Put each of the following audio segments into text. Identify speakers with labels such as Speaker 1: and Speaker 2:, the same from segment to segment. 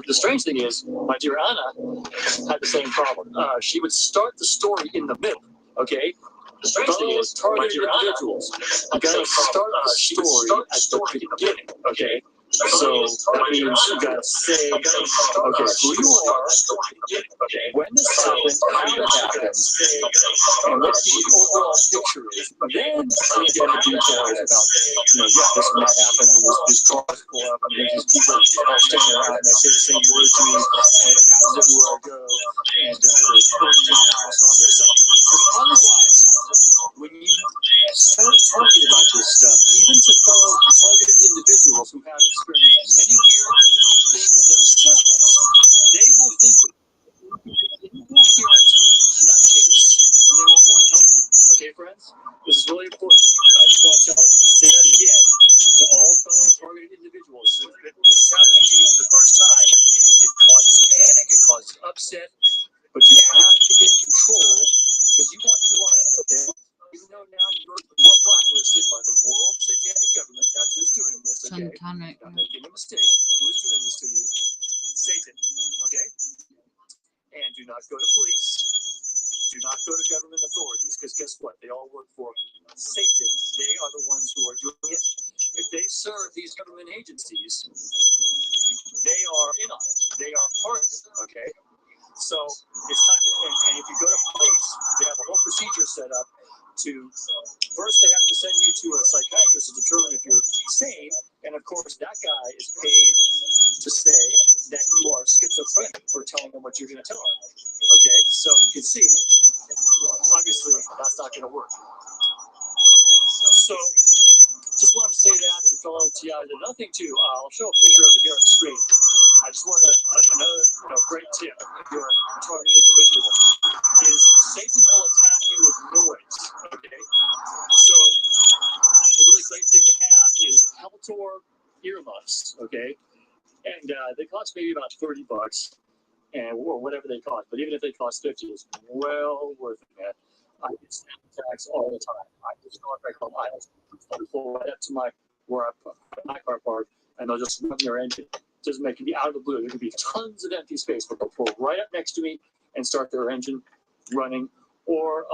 Speaker 1: The strange thing is, my dear Anna had the same problem. She would start the story in the middle, okay? The strange thing is, targeted individuals. You gotta start the story at the beginning, okay? So that means you gotta say, okay, who you are, when this happened, how it happened, and what the overall picture is. Then you get into details about, yeah, this might happen, there's cars pull up, and there's these people all standing around, and they say the same word to me, and it happens everywhere I go, and there's 40 in the house, and all this stuff. Because otherwise, when you start talking about this stuff, even to fellow targeted individuals who have experienced many weird things themselves, they will think you're an incoherent nutcase, and they won't want to help you. Okay, friends? This is really important. I just want to say that again to all fellow targeted individuals. If this is happening to you for the first time, it causes panic, it causes upset, but you have to get control because you want your life, okay? Even though now you're blacklisted by the world satanic government, that's who's doing this, okay? Don't make any mistake. Who is doing this to you? Satan, okay? And do not go to police. Do not go to government authorities, because guess what? They all work for Satan. They are the ones who are doing it. If they serve these government agencies, they are in on it. They are part of it, okay? So it's not, and if you go to police, they have a whole procedure set up to, first they have to send you to a psychiatrist to determine if you're sane, and of course that guy is paid to say that you are schizophrenic for telling them what you're going to tell them. Okay, so you can see, obviously that's not going to work. So just wanted to say that to fellow TIs. Another thing too, I'll show a picture of it here on the screen. I just wanted another great tip if you're a targeted individual is Satan will attack you with noise. Okay, so a really great thing to have is Peltor earmuffs. Okay, and they cost maybe about $30, and or whatever they cost. But even if they cost $50, it's well worth it, man. I get snap attacks all the time. I just know what I call idle. They'll pull right up to where I put my car parked, and they'll just run their engine. Just make it be out of the blue. There could be tons of empty space, but they'll pull right up next to me and start their engine running. Or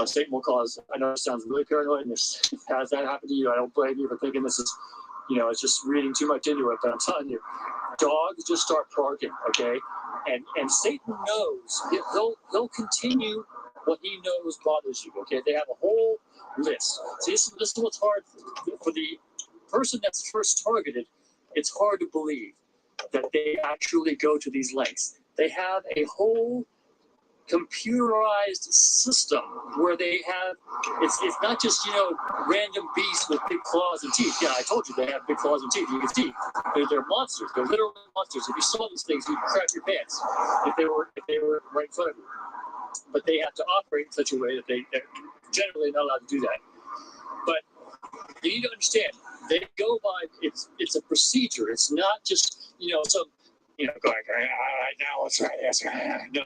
Speaker 1: Satan will cause. I know it sounds really paranoid, and has that happened to you? I don't blame you for thinking this is, it's just reading too much into it. But I'm telling you, dogs just start barking, okay? And Satan knows he'll continue what he knows bothers you, okay? They have a whole list. See, this is what's hard for the person that's first targeted. It's hard to believe that they actually go to these lengths. They have a whole computerized system where they have, it's not just, random beasts with big claws and teeth. Yeah, I told you they have big claws and teeth. You can see they're monsters. They're literal monsters. If you saw these things, you'd crap your pants if they were right in front of you. But they have to operate in such a way that they're generally not allowed to do that. But you need to understand, they go by, it's a procedure. It's not just, some, going, all right, now let's try this. No,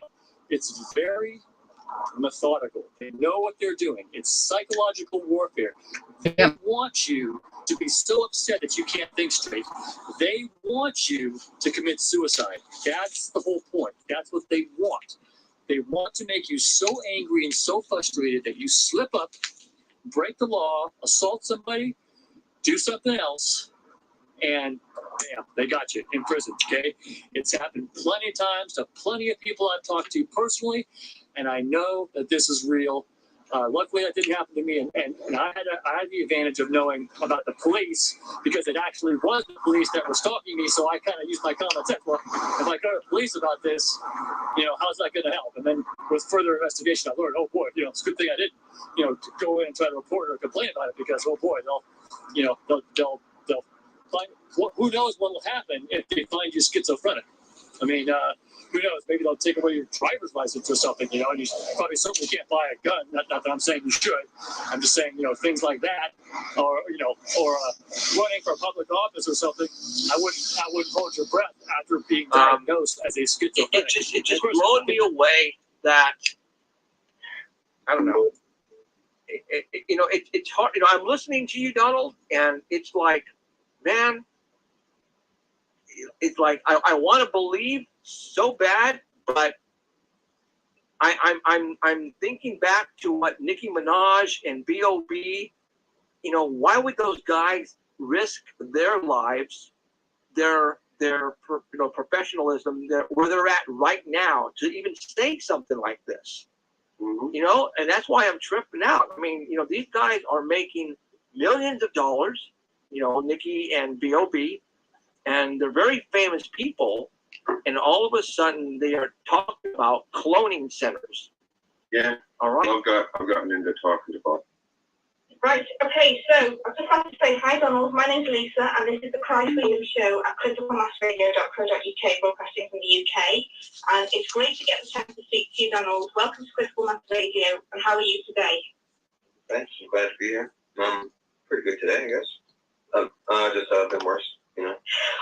Speaker 1: it's very methodical. They know what they're doing. It's psychological warfare. They want you to be so upset that you can't think straight. They want you to commit suicide. That's the whole point. That's what they want. They want to make you so angry and so frustrated that you slip up, break the law, assault somebody, do something else, and bam, they got you in prison, okay? It's happened plenty of times to plenty of people I've talked to personally, and I know that this is real. Luckily, that didn't happen to me, and I had the advantage of knowing about the police because it actually was the police that were stalking me, so I kind of used my common sense. Well, if I go to the police about this, how's that going to help? And then with further investigation, I learned, oh boy, it's a good thing I didn't, go in and try to report or complain about it because, oh boy, they'll find, who knows what will happen if they find you schizophrenic. I mean, who knows? Maybe they'll take away your driver's license or something, and you probably certainly can't buy a gun. Not that I'm saying you should. I'm just saying, things like that, or running for public office or something. I wouldn't hold your breath after being diagnosed as a schizophrenic.
Speaker 2: It just blowing me away that I don't know. It's hard. I'm listening to you, Donald, and it's like, man, it's like I want to believe so bad, but I'm thinking back to what Nicki Minaj and B.O.B. You know, why would those guys risk their lives, their professionalism, where they're at right now, to even say something like this? Mm-hmm. You know, and that's why I'm tripping out. I mean, you know, these guys are making millions of dollars. You know, Nicki and B.O.B. and they're very famous people, and all of a sudden they are talking about cloning centers.
Speaker 3: Yeah.
Speaker 2: All right.
Speaker 3: I've gotten into talking about.
Speaker 4: Right, okay, so I'd just like to say hi, Donald. My name's Lisa, and this is the Cry Freedom Show at criticalmassradio.co.uk, broadcasting from the UK. And it's great to get the chance to speak to you, Donald. Welcome to Critical Mass Radio, and how are you today?
Speaker 3: Thanks, I'm glad to be here. Pretty good today, I guess. Just a bit worse, you know.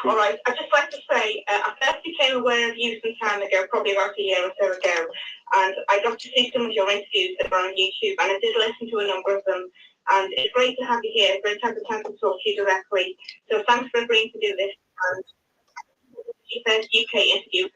Speaker 4: All right, I'd just like to say, I first became aware of you some time ago, probably about a year or so ago, and I got to see some of your interviews that were on YouTube, and I did listen to a number of them. And it's great to have you here. It's great to have the chance to talk to you directly. So thanks for agreeing to do this. And your first UK interview.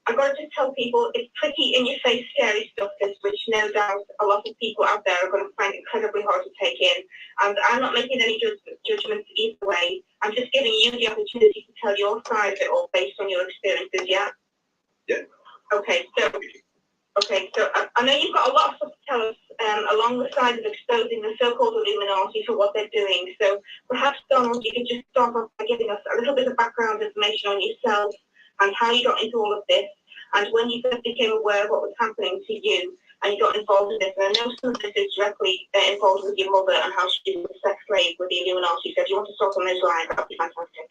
Speaker 4: I've got to just tell people it's pretty in-your-face, scary stuff, this, which no doubt a lot of people out there are going to find incredibly hard to take in. And I'm not making any judgments either way. I'm just giving you the opportunity to tell your side of it all based on your experiences, yeah?
Speaker 3: Yeah.
Speaker 4: Okay, so I know you've got a lot of stuff to tell us along the side of exposing the so-called Illuminati for what they're doing. So perhaps, Donald, you could just start off by giving us a little bit of background information on yourself and how you got into all of this, and when you first became aware of what was happening to you and you got involved in this. And I know some of this is directly involved with your mother and how she was a sex slave with the Illuminati. So if you want to start on those lines, that would be fantastic.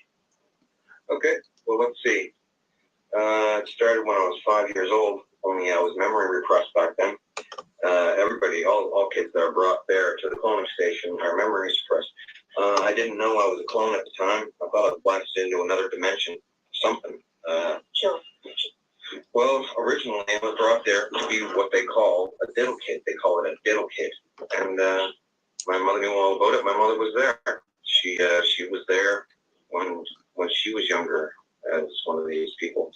Speaker 3: Okay, well, let's see. It started when I was 5 years old. Only I was memory repressed back then. Everybody, all kids that are brought there to the cloning station are memory suppressed. I didn't know I was a clone at the time. I thought I blasted into another dimension, something.
Speaker 4: Sure.
Speaker 3: Well, originally I was brought there to be what they call a diddle kid. They call it a diddle kid. And my mother knew all about it. My mother was there. She was there when she was younger as one of these people.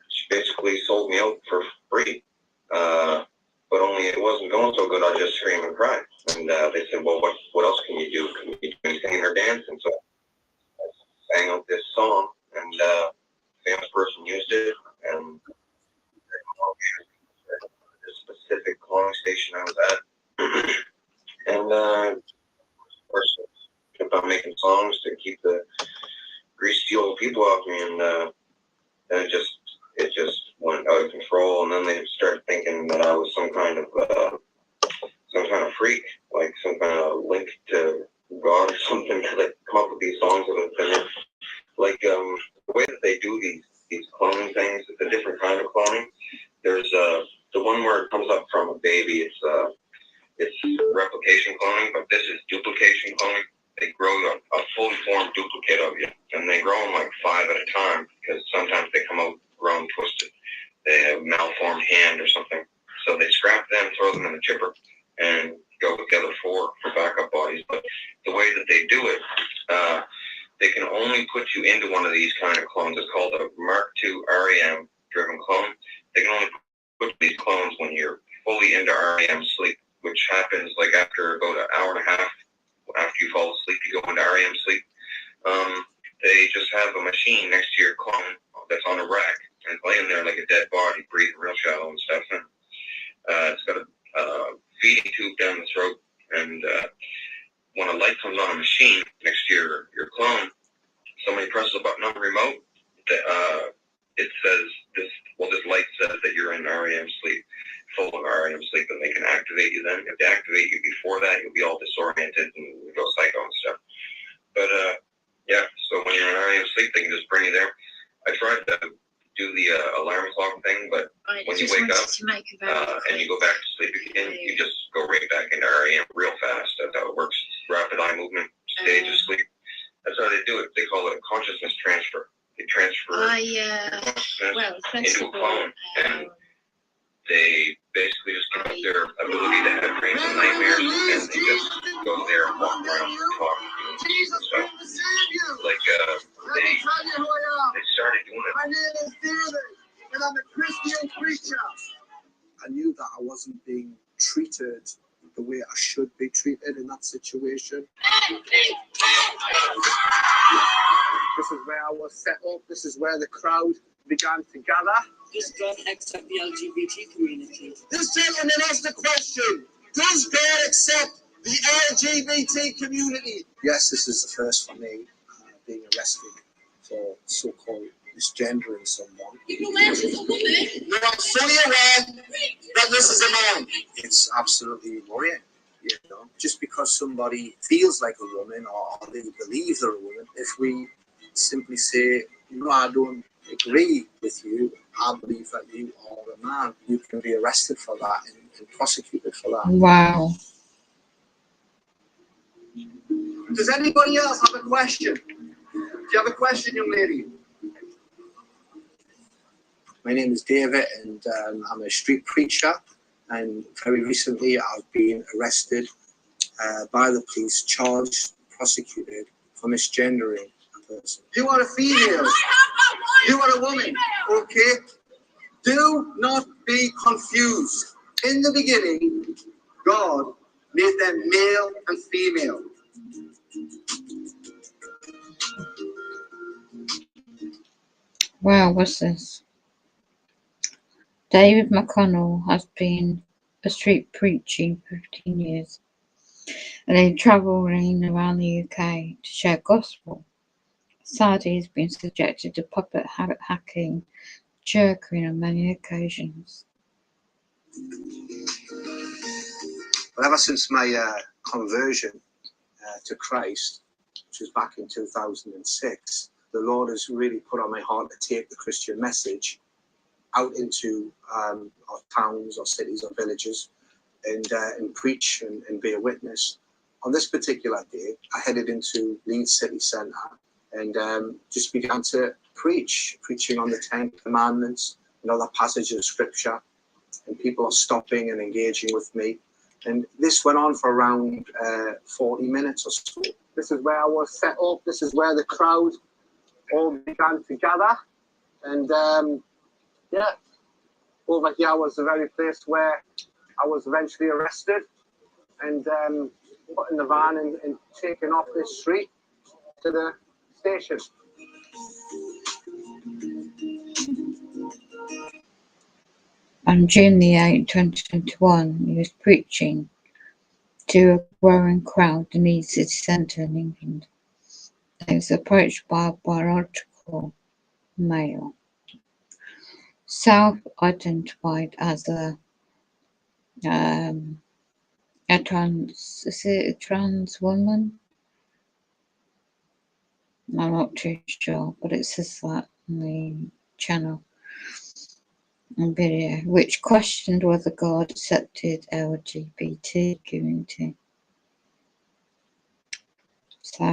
Speaker 3: She basically sold me out for free. But only it wasn't going so good. I just scream and cry. And they said, well, what else can you do? Can you do anything or dance? And so I sang out this song, and a famous person used it. And this specific cloning station I was at. And of course, I kept on making songs to keep the greasy old people off me. And then it just went out of control, and then they started thinking that I was some kind of freak, like some kind of link to God or something, because I come up with these songs that have been like the way that they do these cloning things. It's a different kind of cloning. There's the one where it comes up from a baby. It's replication cloning, but this is duplication cloning. They grow a fully formed duplicate of you, and they grow them like 5 at a time, because sometimes they come out grown twisted. They have a malformed hand or something. So they scrap them, throw them in the chipper, and go with the other 4 for backup bodies. But the way that they do it, they can only put you into one of these kind of clones. It's called a Mark II REM driven clone. They can only put these clones when you're fully into REM sleep, which happens like after about an hour and a half after you fall asleep, you go into REM sleep. They just have a machine next to your clone that's on a rack and laying there like a dead body, breathing real shallow and stuff. And it's got a feeding tube down the throat, and when a light comes on a machine next to your clone, somebody presses a button on the remote, it says this light says that you're in REM sleep, full of REM sleep, and they can activate you then. If they activate you before that, you'll be all disoriented and go psycho and stuff. But yeah, so when you're in REM sleep, they can just bring you there. I tried to do the alarm clock thing, but when you wake up and you go back to sleep again, you just go right back into REM real fast. That's how it works. Rapid eye movement, stage of sleep. That's how they do it. They call it a consciousness transfer. They transfer consciousness into a clone, and they basically just give up their ability to have dreams and nightmares, and they just go there and walk around and talk and stuff. Like
Speaker 5: that situation. This is where I was set up. This is where the crowd began to gather.
Speaker 6: Does God accept the LGBT community?
Speaker 5: This gentleman asked the question, does God accept the LGBT community? Yes, this is the first for me, being arrested for so-called misgendering someone.
Speaker 6: You are
Speaker 5: fully aware that this is a man. It's absolutely worrying, you know. Just because somebody feels like a woman or they believe they're a woman, if we simply say, no, I don't agree with you, I believe that you are a man, you can be arrested for that and prosecuted for that.
Speaker 7: Wow.
Speaker 5: Does anybody else have a question? Do you have a question, young lady? My name is David, and I'm a street preacher. And very recently, I've been arrested by the police, charged, prosecuted for misgendering a person. You are a female. You are a woman. Okay. Do not be confused. In the beginning, God made them male and female.
Speaker 7: Wow, what's this? David McConnell has been a street preaching for 15 years and then travelling around the UK to share gospel. Sadly, he's been subjected to puppet hacking, jerking on many occasions.
Speaker 5: Well, ever since my conversion to Christ, which was back in 2006, the Lord has really put on my heart to take the Christian message out into our towns or cities or villages and preach and be a witness. On this particular day, I headed into Leeds City Centre and just began to preaching on the 10 Commandments and other passages of Scripture, and people are stopping and engaging with me. And this went on for around 40 minutes or so. This is where I was set up. This is where the crowd all began to gather. And yeah, over here was the very place where I was eventually arrested and put in the van and taken off this street to the station.
Speaker 7: On June the 8th, 2021, he was preaching to a growing crowd in Leeds City Centre in England. He was approached by a biological male, self-identified as a trans woman? I'm not too sure, but it says that on the channel and video, which questioned whether God accepted LGBT community. So,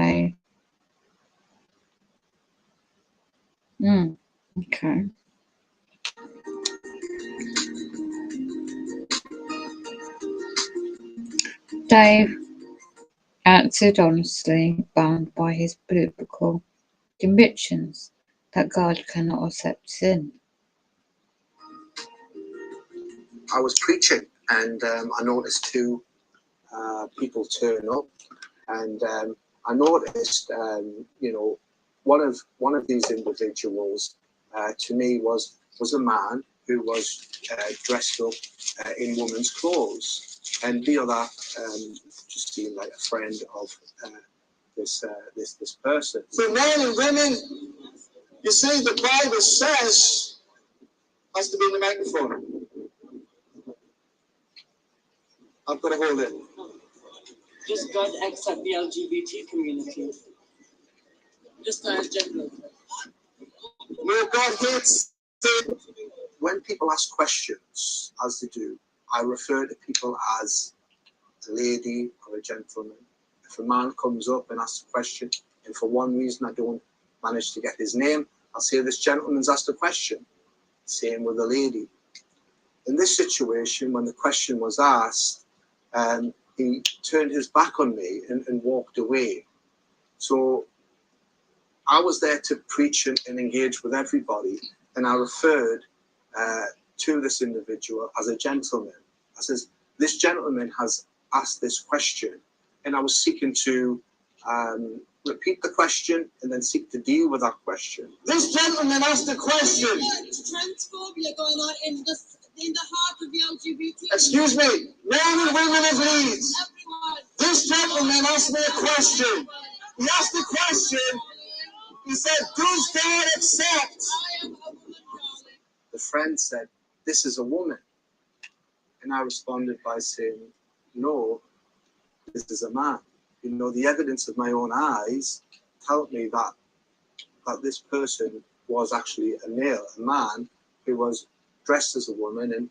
Speaker 7: okay. Dave answered honestly, bound by his biblical convictions that God cannot accept sin.
Speaker 5: I was preaching and I noticed two people turn up, and I noticed, you know, one of these individuals to me was a man who was dressed up in woman's clothes, and the other just seemed like a friend of this person. For men and women, you see, the Bible says has to be in the microphone. I've got to hold it.
Speaker 6: Does God accept the LGBT community? Just transgender.
Speaker 5: No, God hates it. When people ask questions, as they do, I refer to people as a lady or a gentleman. If a man comes up and asks a question, and for one reason I don't manage to get his name, I'll say this gentleman's asked a question. Same with a lady. In this situation, when the question was asked, he turned his back on me and walked away. So I was there to preach and engage with everybody, and I referred to this individual as a gentleman. I says, this gentleman has asked this question, and I was seeking to repeat the question and then seek to deal with that question.
Speaker 8: This gentleman asked a question. Transphobia going on in the heart of the LGBT. Excuse me, men and women of Leeds. Everyone. This gentleman asked me a question. He asked the question. He said, "Does God accept?" I am a woman, darling.
Speaker 5: The friend said, "This is a woman," and I responded by saying, "No, this is a man." You know, the evidence of my own eyes told me that this person was actually a male, a man who was dressed as a woman and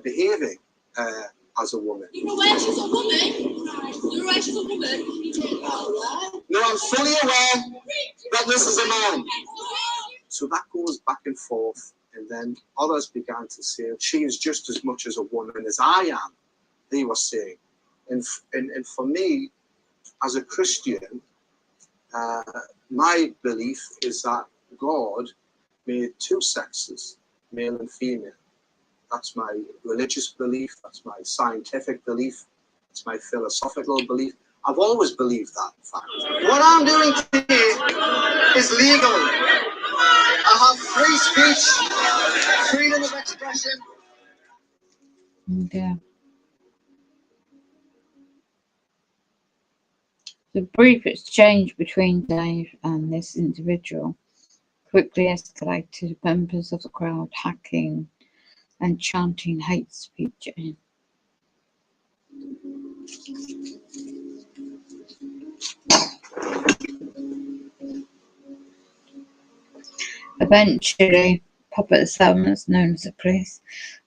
Speaker 5: behaving as a woman.
Speaker 8: You're aware she's a woman? You're aware she's a woman? No, I'm fully aware that this is a man.
Speaker 5: So that goes back and forth, and then others began to say, "She is just as much as a woman as I am," they were saying. And for me, as a Christian, my belief is that God made two sexes, male and female. That's my religious belief, that's my scientific belief, it's my philosophical belief. I've always believed that, in fact.
Speaker 8: What I'm doing today is legal. I have free speech, freedom of expression.
Speaker 7: Yeah. The brief exchange between Dave and this individual quickly escalated to members of the crowd hacking and chanting hate speech at him. Eventually, puppet servants known as the police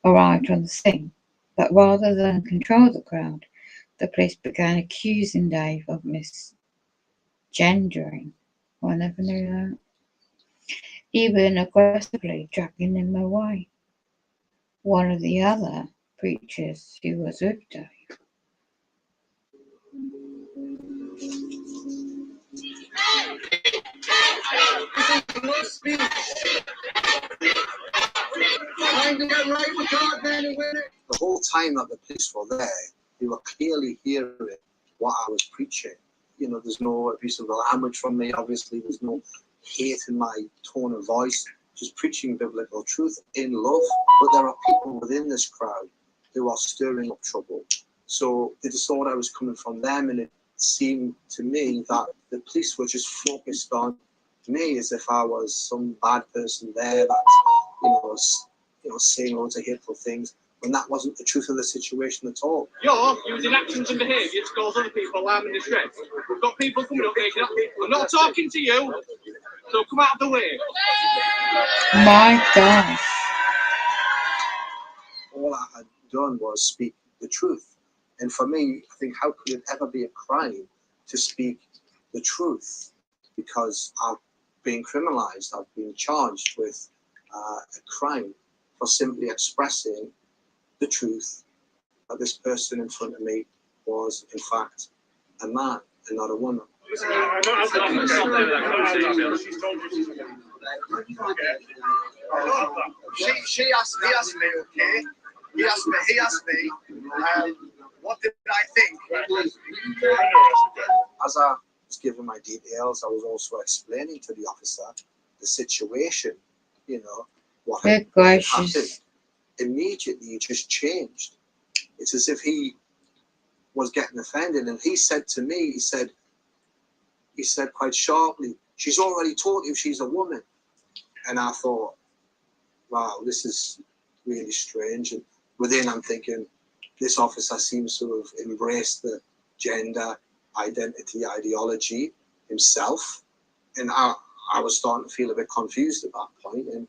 Speaker 7: arrived on the scene, but rather than control the crowd, the police began accusing Dave of misgendering. I never knew that. Even aggressively dragging him away. One of the other preachers who was with Dave.
Speaker 5: The whole time that the police were there, they were clearly hearing what I was preaching. You know, there's no abuse of the language from me, obviously, there's no hate in my tone of voice, just preaching biblical truth in love. But there are people within this crowd who are stirring up trouble. So they just thought I was coming from them, and it seemed to me that the police were just focused on me as if I was some bad person there that, was, saying loads of hateful things, when that wasn't the truth of the situation at all.
Speaker 9: You're using actions and behaviour to cause other people alarm and distress. We've got people coming up making up. I'm not talking to you, so come out of the way.
Speaker 7: My gosh.
Speaker 5: All I had done was speak the truth. And for me, I think, how could it ever be a crime to speak the truth? Because I've been criminalized, I've been charged with a crime for simply expressing the truth that this person in front of me was, in fact, a man and not a woman.
Speaker 8: He asked me, okay? He asked me, what did I think?
Speaker 5: As I was giving my details, I was also explaining to the officer the situation, what had happened. Immediately, he just changed. It's as if he was getting offended, and he said to me, he said quite sharply, "She's already told you she's a woman." And I thought, wow, this is really strange. And within, I'm thinking, this officer seems to have embraced the gender identity ideology himself. And I was starting to feel a bit confused at that point. And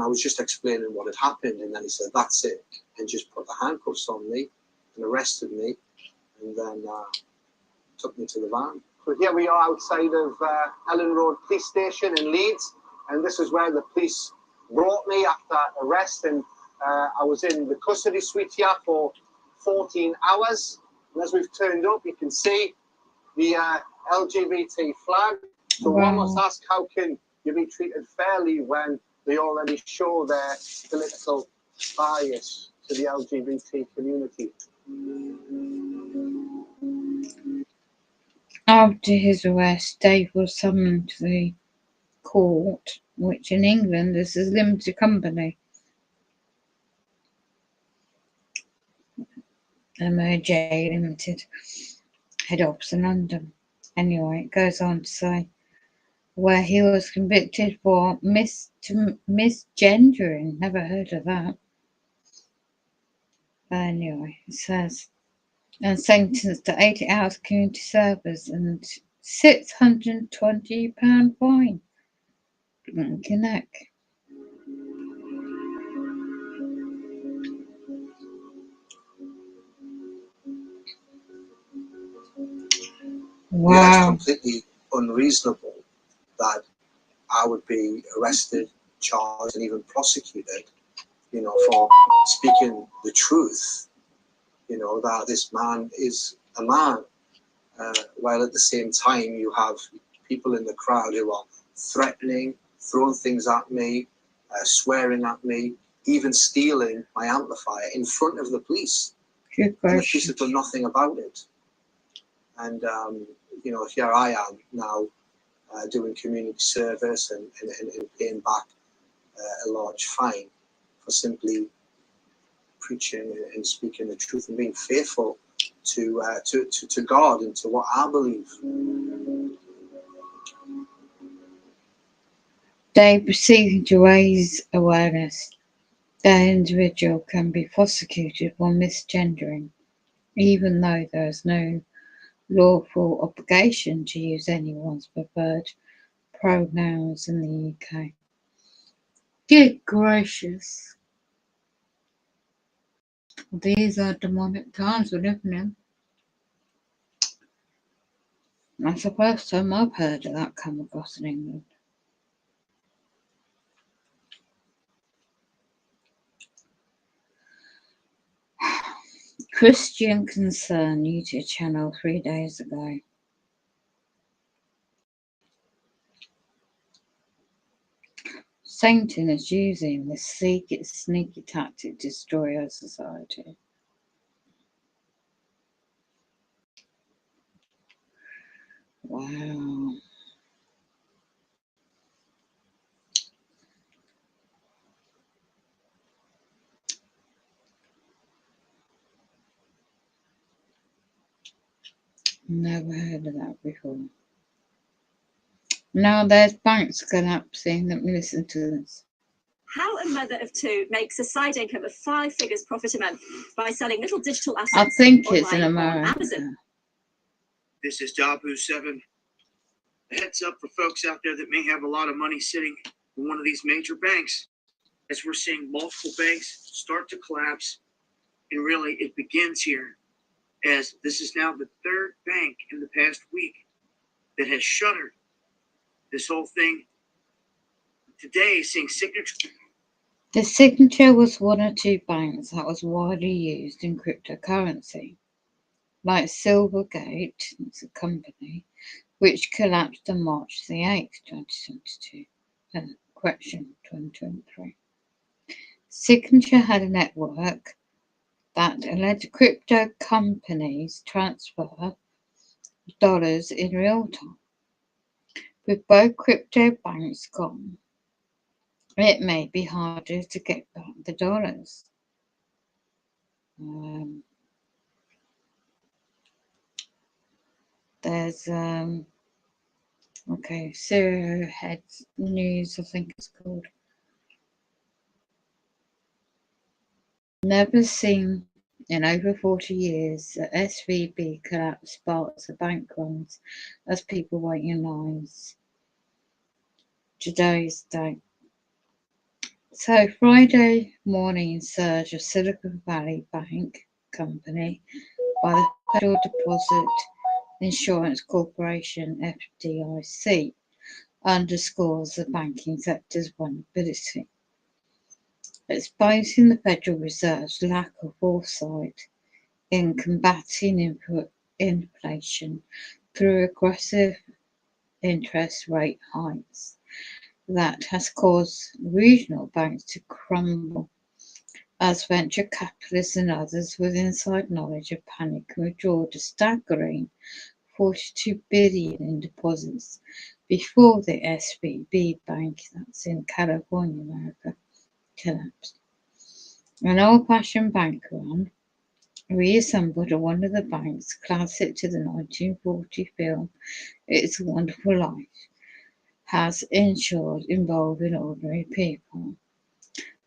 Speaker 5: I was just explaining what had happened. And then he said, "That's it," and just put the handcuffs on me and arrested me, and then took me to the van.
Speaker 10: So here we are outside of Ellen Road Police Station in Leeds, and this is where the police brought me after arrest, and I was in the custody suite here for 14 hours. And as we've turned up, you can see the LGBT flag. So one must ask, how can you be treated fairly when they already show their political bias to the LGBT community?
Speaker 7: After his arrest, Dave was summoned to the court, which in England is a limited company. MOJ Limited, head office in London. Anyway, it goes on to say where he was convicted for misgendering. Never heard of that. Anyway, it says, and sentenced to 80 hours community service and £620 fine. Blinking heck. Wow.
Speaker 5: Yeah, it's completely unreasonable that I would be arrested, charged, and even prosecuted, you know, for speaking the truth, you know, that this man is a man. While at the same time you have people in the crowd who are threatening, throwing things at me, swearing at me, even stealing my amplifier in front of the police. And the police have done nothing about it. And, you know, here I am now doing community service and paying back a large fine for simply preaching and speaking the truth and being faithful to God and to what I believe.
Speaker 7: They proceeded to raise awareness that an individual can be prosecuted for misgendering, even though there is no lawful obligation to use anyone's preferred pronouns in the UK. Good gracious. These are demonic times we're living in. That's the first time I've heard of that come across in England. Christian Concern YouTube channel 3 days ago. Satan is using this sneaky tactic to destroy our society. Wow. Never heard of that before. Now there's banks collapsing. Let me listen to this.
Speaker 11: How a mother of two makes a side income of 5 figures profit a month by selling little digital assets.
Speaker 7: I think it's in America.
Speaker 12: This is Jabu 7. A heads up for folks out there that may have a lot of money sitting in one of these major banks, as we're seeing multiple banks start to collapse. And really, it begins here, as this is now the 3rd bank in the past week that has shuttered this whole thing. Today, seeing Signature.
Speaker 7: The Signature was one or two banks that was widely used in cryptocurrency, like Silvergate, it's a company, which collapsed on March the 8th, 2022. 2023. Signature had a network that allowed crypto companies transfer dollars in real time. With both crypto banks gone, it may be harder to get back the dollars. There's okay, Serial Heads News, I think it's called. Never seen in over 40 years that SVB collapse sparks of bank runs as people wait in lines. Today's date. So Friday morning surge of Silicon Valley Bank Company by the Federal Deposit Insurance Corporation, FDIC, underscores the banking sector's vulnerability, exposing the Federal Reserve's lack of foresight in combating inflation through aggressive interest rate hikes that has caused regional banks to crumble as venture capitalists and others with inside knowledge of panic withdraw to staggering $42 billion in deposits before the SVB Bank, that's in California, America, collapsed. An old-fashioned bank run reassembled at one of the banks, classic to the 1940 film It's a Wonderful Life, has ensured involving ordinary people.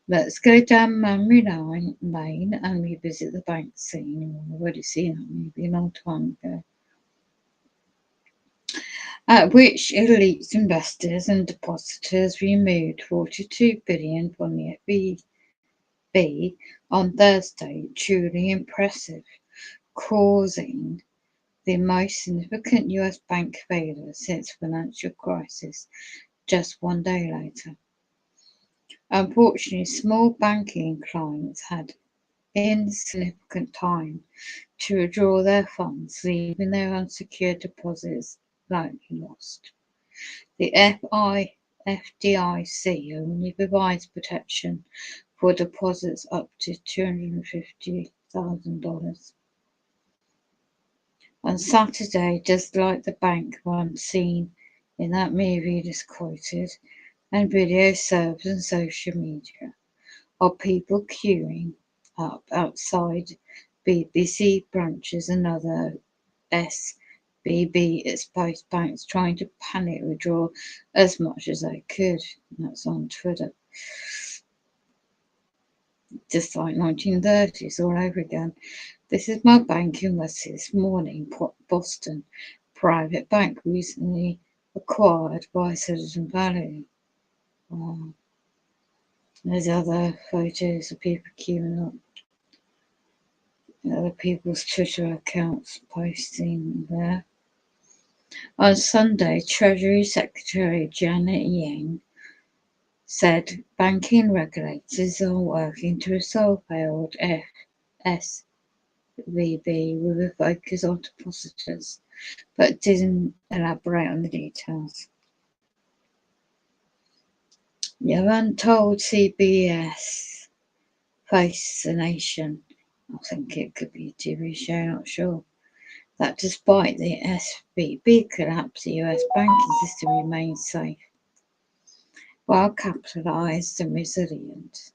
Speaker 7: Let's go down memory lane and revisit the bank scene. We've already seen that movie a long time ago. At which elite investors and depositors removed $42 billion from the FVB on Thursday, truly impressive, causing the most significant US bank failure since financial crisis just one day later. Unfortunately, small banking clients had insignificant time to withdraw their funds, leaving their unsecured deposits likely lost. The FDIC only provides protection for deposits up to $250,000. On Saturday, just like the bank run seen in that movie just quoted, and video served on social media, of people queuing up outside BBC branches and other SVB exposed banks trying to panic withdraw as much as they could. And that's on Twitter. Just like 1930s all over again. This is my bank in this morning, Boston private bank recently acquired by Silicon Valley. There's other photos of people queuing up. Other people's Twitter accounts posting there. On Sunday, Treasury Secretary Janet Yellen said banking regulators are working to resolve failed SVB with a focus on depositors, but didn't elaborate on the details. Yellen told CBS Face the Nation, I think it could be a TV show, not sure, that despite the SVB collapse, the US banking system remains safe, well capitalized and resilient.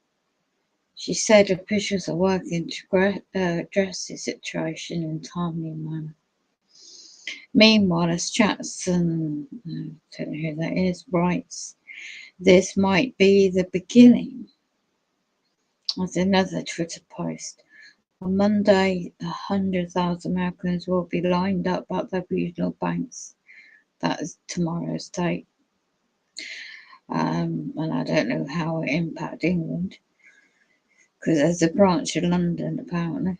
Speaker 7: She said officials are working to address the situation in a timely manner. Meanwhile, as Jackson, I don't know who that is, writes, this might be the beginning. There's another Twitter post. On Monday, 100,000 Americans will be lined up at the regional banks. That is tomorrow's date. And I don't know how it impacts England, because there's a branch in London apparently.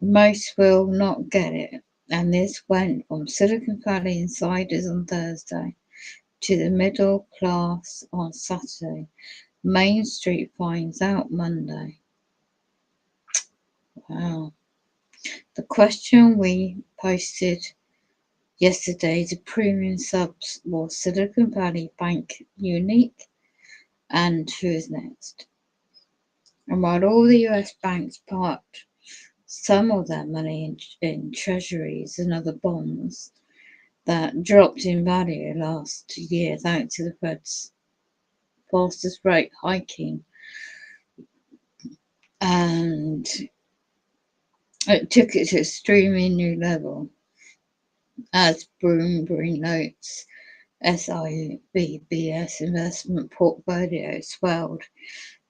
Speaker 7: Most will not get it, and this went from Silicon Valley insiders on Thursday to the middle class on Saturday. Main Street finds out Monday. Wow. The question we posted yesterday to premium subs was Silicon Valley Bank unique, and who is next? And while all the US banks parked some of their money in treasuries and other bonds that dropped in value last year thanks to the Fed's fastest rate hiking, and it took it to an extremely new level, as Bloomberg notes. SIVB's investment portfolio swelled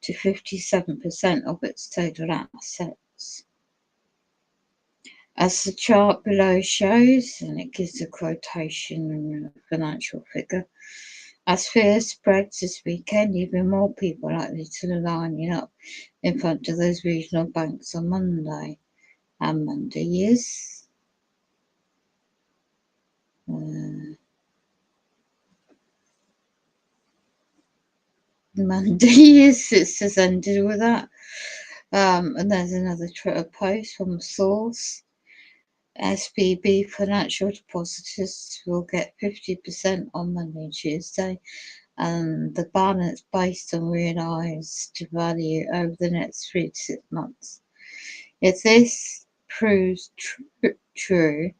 Speaker 7: to 57% of its total assets. As the chart below shows, and it gives a quotation and a financial figure, as fear spreads this weekend, even more people are likely to be lining up in front of those regional banks on Monday. And Monday is it's just ended with that. And there's another Twitter post from a source. SVB financial depositors will get 50% on Monday and Tuesday, and the balance based on realised value over the next 3 to 6 months. If this proves true,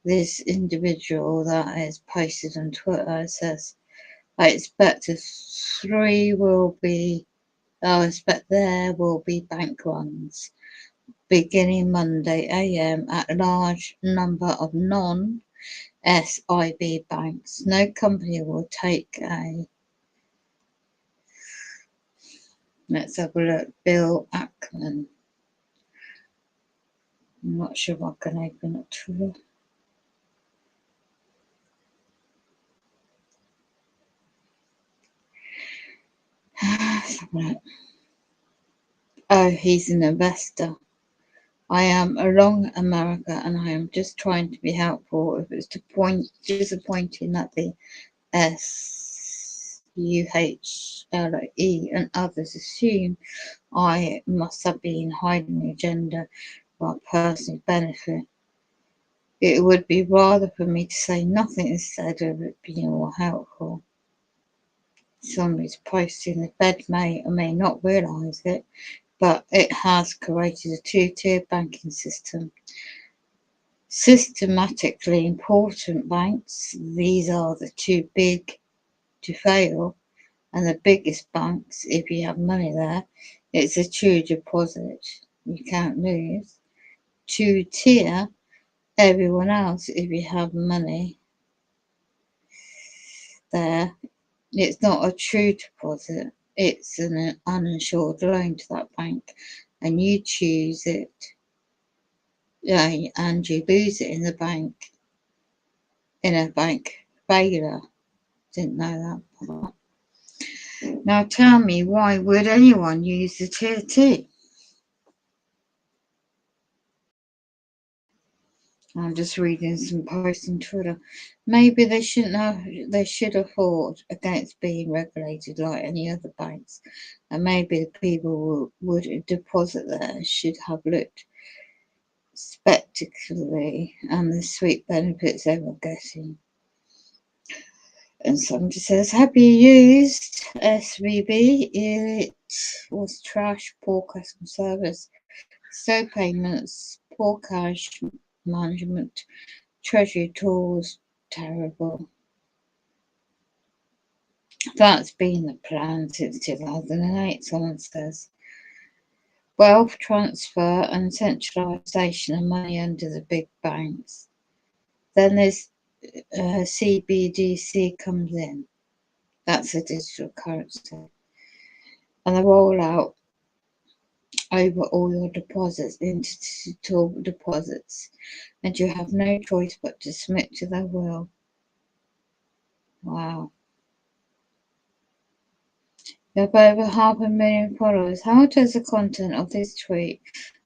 Speaker 7: this individual that is posted on Twitter. It says, I expect there will be bank runs beginning Monday AM at a large number of non-SIB banks. No company will take a... Let's have a look. Bill Ackman. I'm not sure if I can open it to it. Let's have a look. Oh, he's an investor. I am along America and I am just trying to be helpful. If it's disappointing that the SUHLE and others assume I must have been hiding the agenda for personal benefit, it would be rather for me to say nothing instead of it being more helpful. Somebody's posting the Fed may or may not realise it, but it has created a two-tier banking system. Systematically important banks, these are the too big to fail, and the biggest banks, if you have money there, it's a true deposit. You can't lose. Two-tier, everyone else, if you have money there, it's not a true deposit. It's an uninsured loan to that bank, and you choose it, and you lose it in a bank failure. Didn't know that. Now tell me, why would anyone use the Tier 2? I'm just reading some posts on Twitter. Maybe they shouldn't have. They should have fought against being regulated like any other banks, and maybe the people who would deposit there should have looked spectacularly and the sweet benefits they were getting. And somebody says, have you used SVB? It was trash, poor customer service, slow payments, poor cash management, treasury tools, terrible. That's been the plan since 2008, someone says. Wealth transfer and centralisation of money under the big banks. Then there's CBDC comes in. That's a digital currency. And the rollout over all your deposits into digital deposits. And you have no choice but to submit to their will. Wow. You have over 500,000 followers. How does the content of this tweet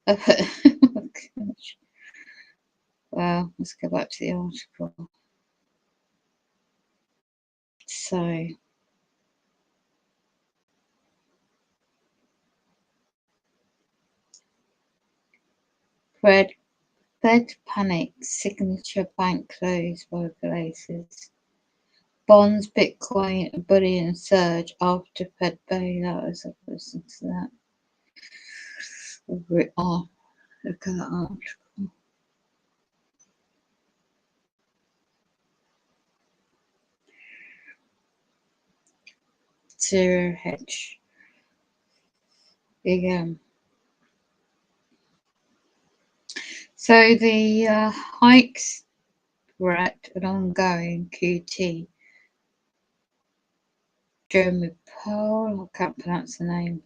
Speaker 7: affect... Oh, gosh. Well, let's go back to the article. So, Fed panic, signature bank closed, regulators. Bonds, Bitcoin, bullion surge after Fed bailout. I've listened to that. Look at that article. Zero hedge. Again. So the hikes were at an ongoing QT. Jeremy Powell, I can't pronounce the name.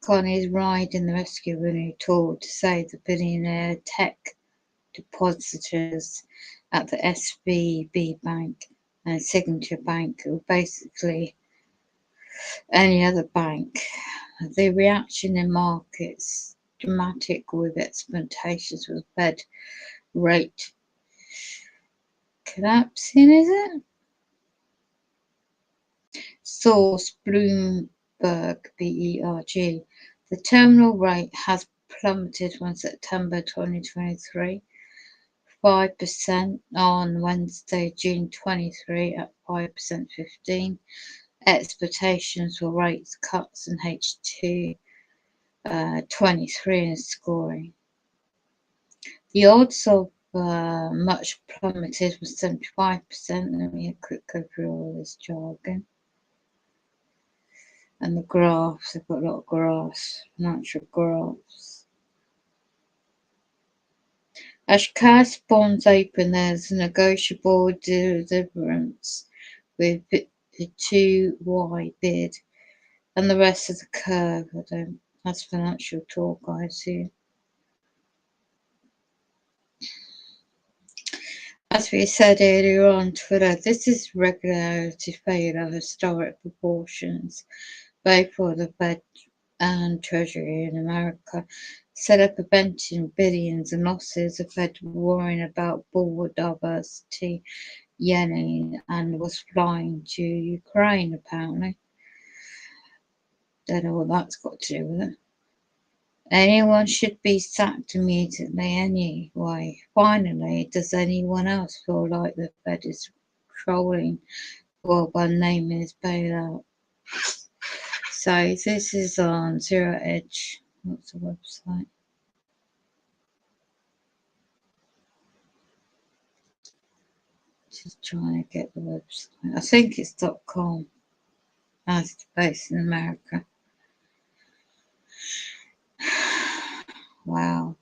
Speaker 7: Connie's riding the rescue running tour to save the billionaire tech depositors at the SVB Bank and Signature Bank, or basically any other bank. The reaction in markets dramatic with expectations with Fed rate collapsing, is it? Source Bloomberg, BERG. The terminal rate has plummeted from September 2023, 5% on Wednesday, June 23 at 5% 15. Expectations for rates cuts in H2 23 and scoring. The odds of much plummeted was 75%. Let me quick go through all this jargon. And the graphs, I've got a lot of graphs, natural graphs. As cash bonds open, there's a negotiable difference with a too wide bid, and the rest of the curve. That's financial talk, I assume. As we said earlier on Twitter, this is regularity failure historic proportions, both for the Fed and Treasury in America, set up preventing billions in losses. The Fed worrying about border diversity, yearning, and was flying to Ukraine apparently. Don't know what that's got to do with it. Anyone should be sacked immediately anyway. Finally, does anyone else feel like the Fed is trolling or by naming his bailout? So this is on Zero Edge. What's the website? Just trying to get the website. I think it's .com. That's based in America. Wow.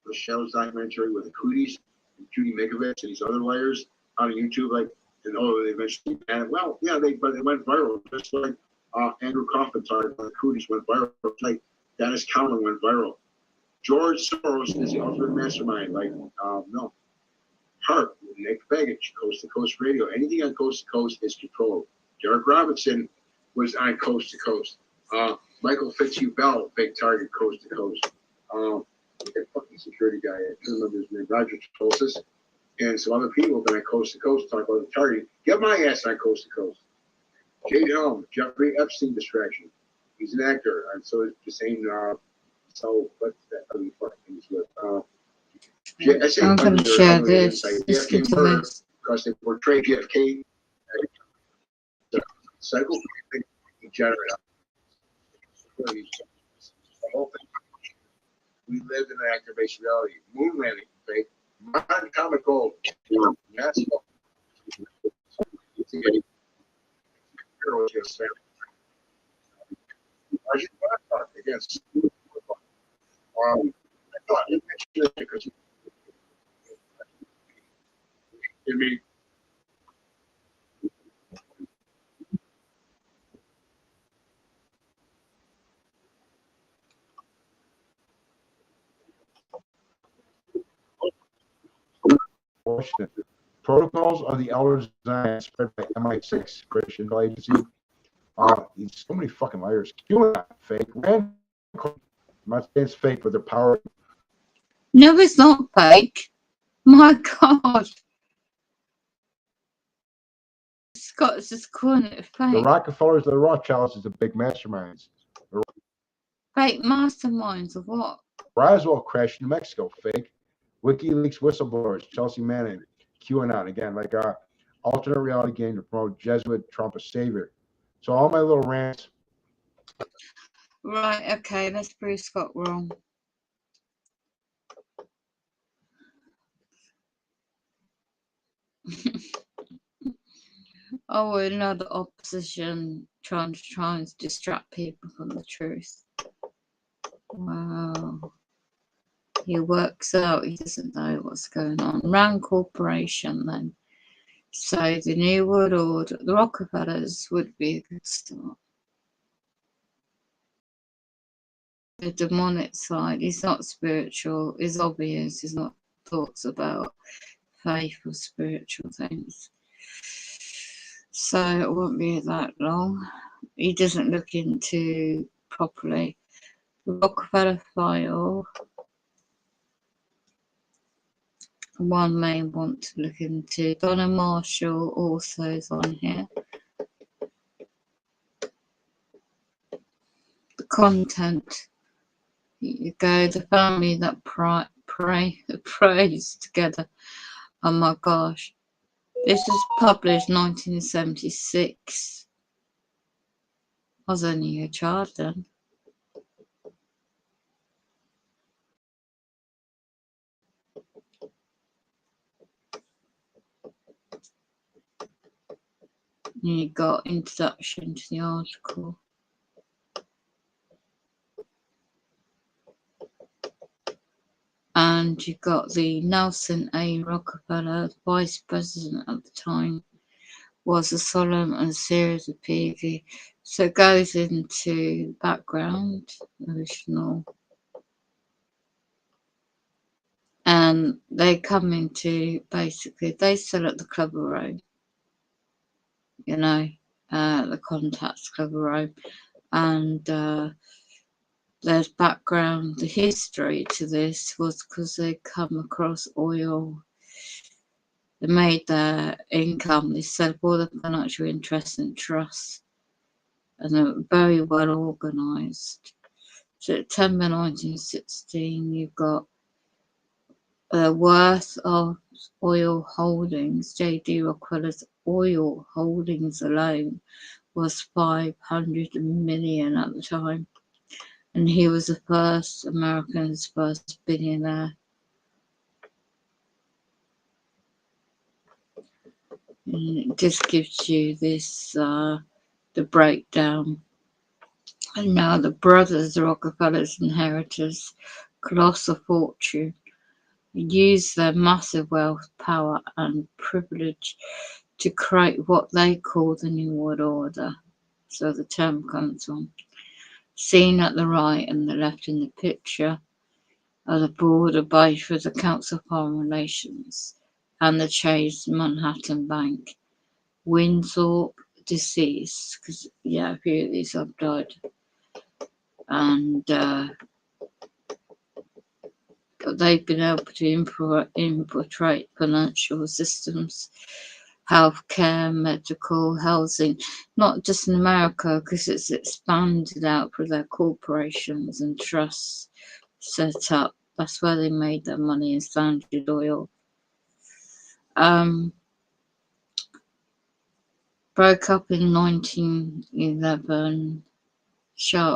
Speaker 13: Michelle's documentary with the cooties and Judy Mikovits and these other layers on YouTube, like, and they eventually banned it. Well, yeah, but it went viral, just like Andrew Kaufman talked about the cooties went viral, like Dennis Cowan went viral. George Soros is the ultimate mastermind. Like, no. Hart, Nick Begich, Coast to Coast Radio. Anything on Coast to Coast is controlled. Derek Robinson was on Coast to Coast. Michael Fitzhugh-Bell, big target, Coast to Coast. That fucking security guy, I can't remember his name, Roger Tulsis, and some other people have been on Coast to Coast talk about the target. Get my ass on Coast to Coast. Jade Helm, Jeffrey Epstein distraction. He's an actor, and so is the same. So what's that other fucking things with?
Speaker 7: I'm going to share this.
Speaker 13: JFK murder because they portrayed JFK as a psychopathic degenerate. The whole thing. We lived in an actor-based reality. Moon landing, fake. Modern comic gold. That's what. Against. I thought you mentioned it because I mean, protocols of the Elders Design spread by MI6 British Intel Agency. So many fucking liars. QAnon fake. I'm not saying it's fake, but they're power.
Speaker 7: No, it's not fake. My God. Scott's just calling it fake.
Speaker 13: The Rockefellers, the Rothschilds is the big masterminds.
Speaker 7: Fake masterminds of what?
Speaker 13: Roswell crash in New Mexico, fake. WikiLeaks whistleblowers, Chelsea Manning, QAnon, again, like alternate reality game to promote Jesuit Trump as savior. So all my little rants.
Speaker 7: Right, okay, let's prove Scott wrong. Oh, another opposition trying to distract people from the truth. Wow. He works out, he doesn't know what's going on. Rand Corporation then. So the New World Order, the Rockefellers would be a good start. The demonic side, he's not spiritual, it's obvious, he's not thoughts about faith or spiritual things. So it won't be that long. He doesn't look into properly. The Rockefeller file. One may want to look into. Donna Marshall also is on here. The content. You go, the family that prays together. Oh my gosh. This was published 1976. I was only a child then. And you got introduction to the article. And you got the Nelson A. Rockefeller, vice president at the time, was a solemn and serious PV. So it goes into background, original. And they come into, basically, they sell at the Club of Rome, you know, the Contacts Club of Rome. And there's background, the history to this was because they come across oil. They made their income, they set up all the financial interests and trusts, and they were very well organised. September 1916, you've got the worth of oil holdings. J.D. Rockefeller's oil holdings alone was 500 million at the time. And he was the first American's first billionaire. And it just gives you this, the breakdown. And now the brothers Rockefeller's inheritors, colossal fortune, use their massive wealth, power, and privilege to create what they call the New World Order. So the term comes from. Seen at the right and the left in the picture are the board of both for the Council of Foreign Relations and the Chase Manhattan Bank. Winthorpe, deceased, because a few of these have died. And they've been able to infiltrate financial systems, healthcare, medical, housing, not just in America, because it's expanded out for their corporations and trusts set up. That's where they made their money in Standard Oil. Broke up in 1911.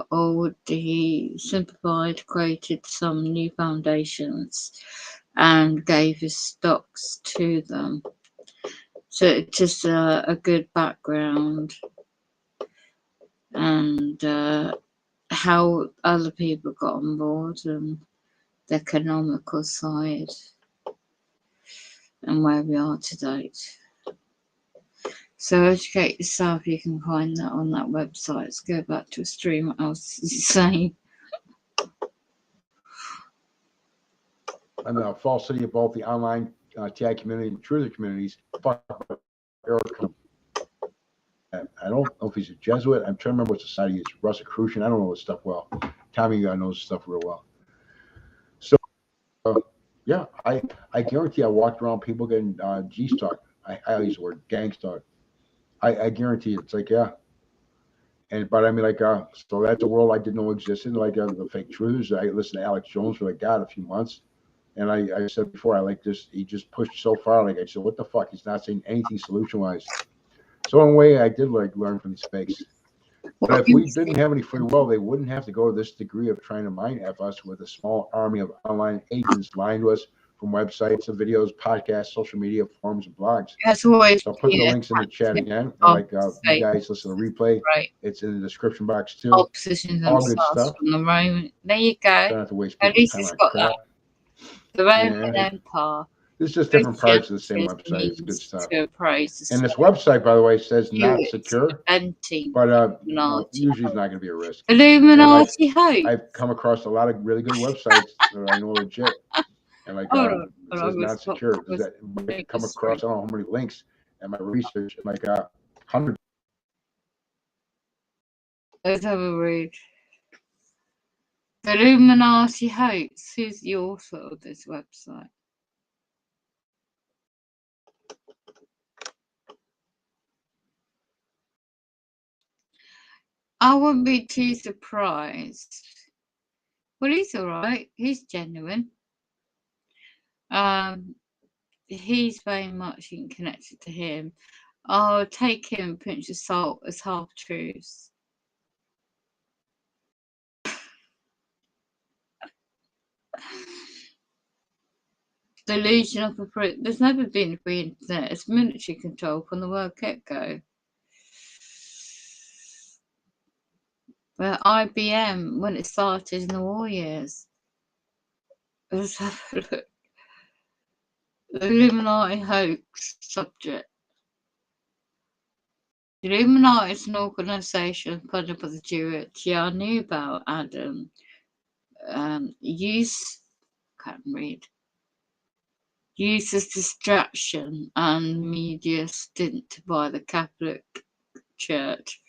Speaker 7: Old, he simplified, created some new foundations and gave his stocks to them. So it's just a good background, and how other people got on board and the economical side and where we are today. So educate yourself, you can find that on that website. Let's go back to a stream, what else is he saying?
Speaker 13: And the falsity of both the online TI community and truther communities. I don't know if he's a Jesuit. I'm trying to remember what society he is. Rosicrucian. I don't know this stuff well. Tommy knows stuff real well. So, yeah, I guarantee I walked around people getting G-stalked. I use the word gang stalked. I guarantee it's like, yeah. But I mean, like, so that's a world I didn't know existed. Like the fake truthers. I listened to Alex Jones for like God a few months. And I said before, I like this. He just pushed so far. Like I said, what the fuck? He's not saying anything solution-wise. So in a way, I did like learn from these fakes. But if we didn't have any free will, they wouldn't have to go to this degree of trying to mind F us with a small army of online agents lying to us from websites and videos, podcasts, social media, forums, and blogs.
Speaker 7: That's always.
Speaker 13: So I'll put the links in the chat again. And like you guys listen to the replay.
Speaker 7: Right.
Speaker 13: It's in the description box too.
Speaker 7: Oppositions
Speaker 13: all good stuff.
Speaker 7: From the Roman. There you go.
Speaker 13: Don't have to waste
Speaker 7: At least
Speaker 13: time
Speaker 7: it's
Speaker 13: on
Speaker 7: got
Speaker 13: crap.
Speaker 7: that. The Roman Empire.
Speaker 13: This is just different parts of the same website. It's good stuff.
Speaker 7: And
Speaker 13: this website, by the way, says not secure, but usually it's not going to be a risk.
Speaker 7: Illuminati hope.
Speaker 13: I've come across a lot of really good websites that I know are legit, and like it says not secure. Does that come across? I don't know how many links in my research, like 100.
Speaker 7: Let's have a read. Illuminati Hoax. Who's the author of this website? I wouldn't be too surprised. Well, he's all right. He's genuine. He's very much connected to him. I'll take him a pinch of salt as half truths. The illusion of a free. There's never been a free internet. It's military control from the word get-go. But IBM, when it started in the war years, let's have a look. The Illuminati hoax subject. The Illuminati is an organisation funded by the Jewish. Yeah, I knew about Adam. Can't read. Uses distraction and media stint by the Catholic Church,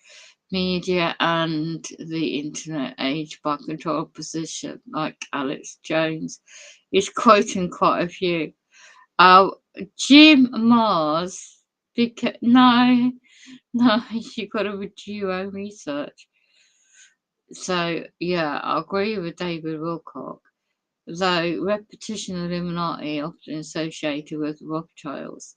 Speaker 7: media and the internet age by controlled position like Alex Jones. He's quoting quite a few. Jim Mars, no, you've got to do your own research. So, yeah, I agree with David Wilcock. Though repetition of Illuminati often associated with Rothschild's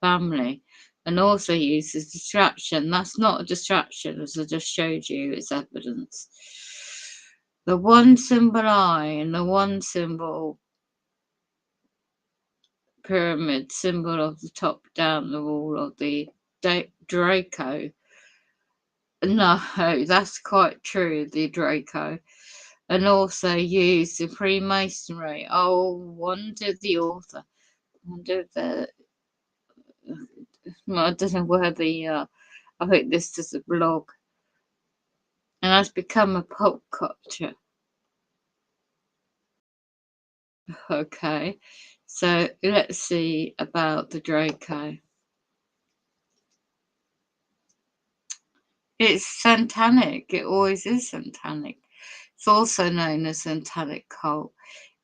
Speaker 7: family and also used as distraction. That's not a distraction, as I just showed you, it's evidence. The one symbol eye and the one symbol pyramid symbol of the top down the wall of the Draco. No, that's quite true, the Draco. And also used in Freemasonry. Oh, wonder the author. Wonder the. I don't know where the. I think this is a blog. And has become a pop culture. Okay, so let's see about the Draco. It's satanic. It always is satanic. It's also known as satanic cult.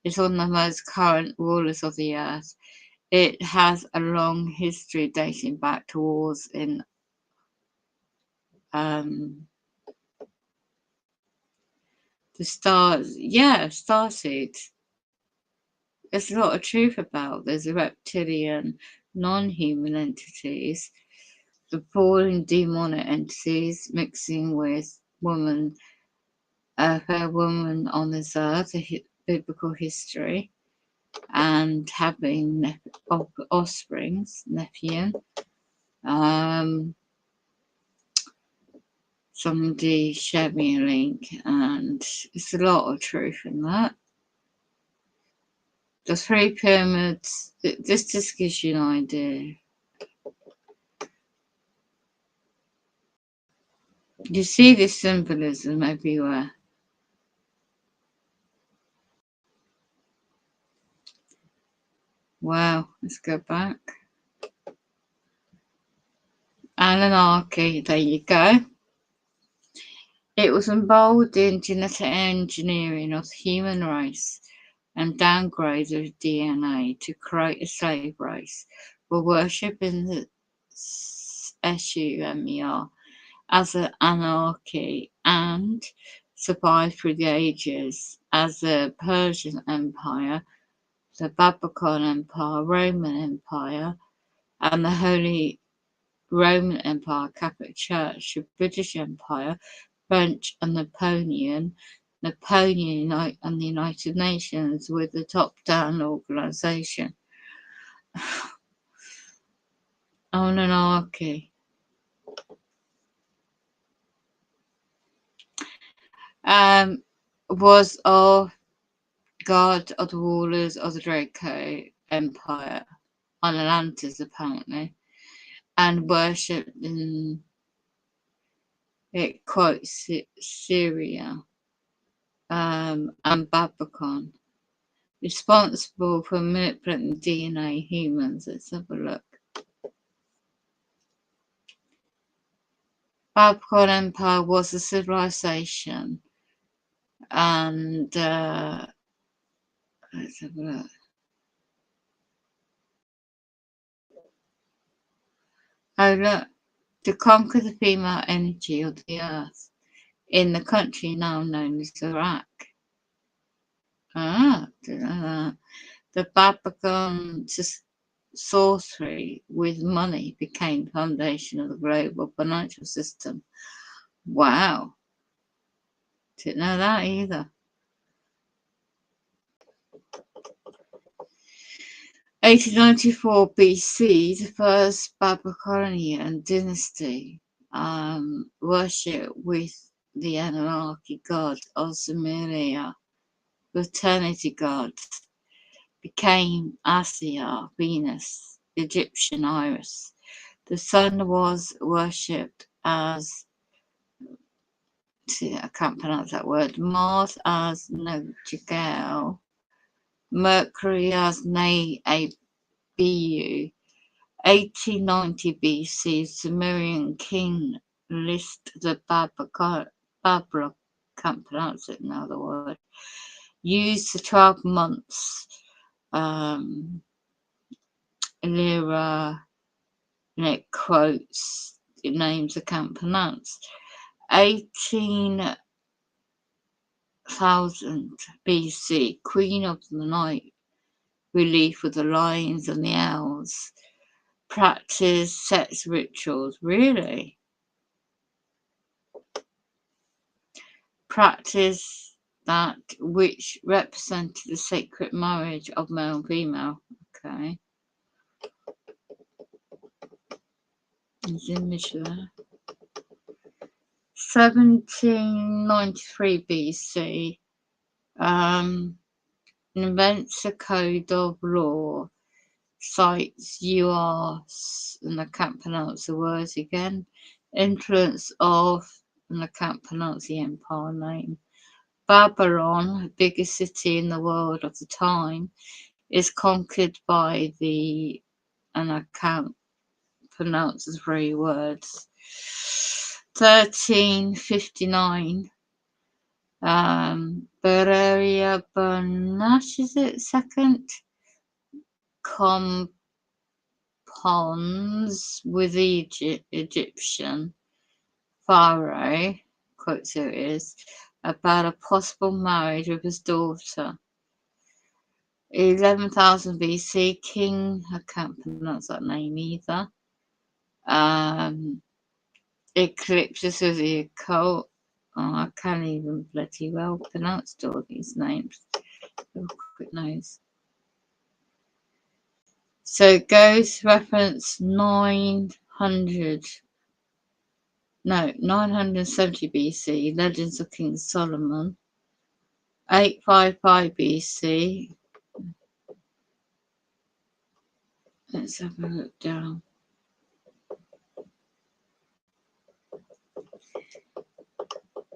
Speaker 7: It's one of the most current rulers of the earth. It has a long history dating back to wars in the stars. Yeah, starseeds. There's a lot of truth about. There's reptilian, non-human entities, the fallen demonic entities mixing with woman, a fair woman on this earth, biblical history, and having offsprings, Nephian. Somebody shared me a link, and it's a lot of truth in that. The three pyramids, this just gives you an idea. You see this symbolism everywhere. Wow, let's go back. Anunnaki, there you go. It was involved in genetic engineering of the human race and downgrade of DNA to create a slave race. We're worshipping the SUMER as an anarchy and survived through the ages as the Persian Empire, the Babylon Empire, Roman Empire, and the Holy Roman Empire, Catholic Church, the British Empire, French and Napoleon and the United Nations with the top-down organisation. Anunnaki. Was of God of the rulers of the Draco Empire on Atlantis, apparently, and worshipped in, it quotes Syria and Babylon, responsible for manipulating DNA humans. Let's have a look. Babylon Empire was a civilization, and let's have a look. Oh, look, to conquer the female energy of the earth in the country now known as Iraq. Didn't know that. The Babylon sorcery with money became the foundation of the global financial system. Wow. Didn't know that either. 1894 BC, the first Babylonian dynasty worshipped with the Anunnaki god of Sumeria, fertility gods, became Asia, Venus, Egyptian Iris. The sun was worshipped as, I can't pronounce that word, Mars as Nojagal, Mercury as Abu. 1890 BC, Sumerian king list the Babylon, can't pronounce it in other word, used the 12 months Lyra, and it quotes the names I can't pronounce. 18,000 BC, Queen of the Night, relief with the lions and the owls, practice sex rituals. Really? Practice that which represented the sacred marriage of male and female. Okay. There's an image there. 1793 BC, invents a code of law, cites URs, and I can't pronounce the words again, influence of, and I can't pronounce the empire name. Babylon, biggest city in the world of the time, is conquered by the, and I can't pronounce the three words. 1359, Berea Bernash, is it second? Compons with the Egyptian pharaoh, quotes who it is, about a possible marriage with his daughter. 11,000 BC, King, I can't pronounce that name either, eclipses of the occult. Oh, I can't even bloody well pronounce all these names. Oh, quick nose. So it goes reference 970 BC, Legends of King Solomon. 855 BC. Let's have a look down.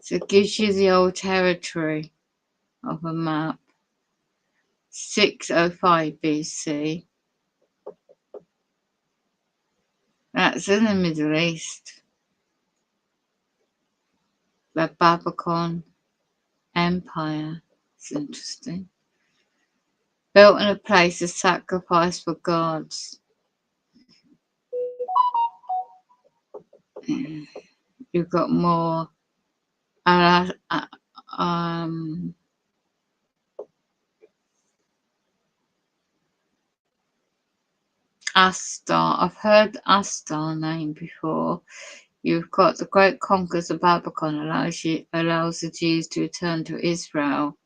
Speaker 7: So it gives you the old territory of a map. 605 BC. That's in the Middle East. The Babylon Empire. It's interesting. Built in a place of sacrifice for gods. You've got more Astar. I've heard Astar name before. You've got the great conquerors of Babylon allows the Jews to return to Israel.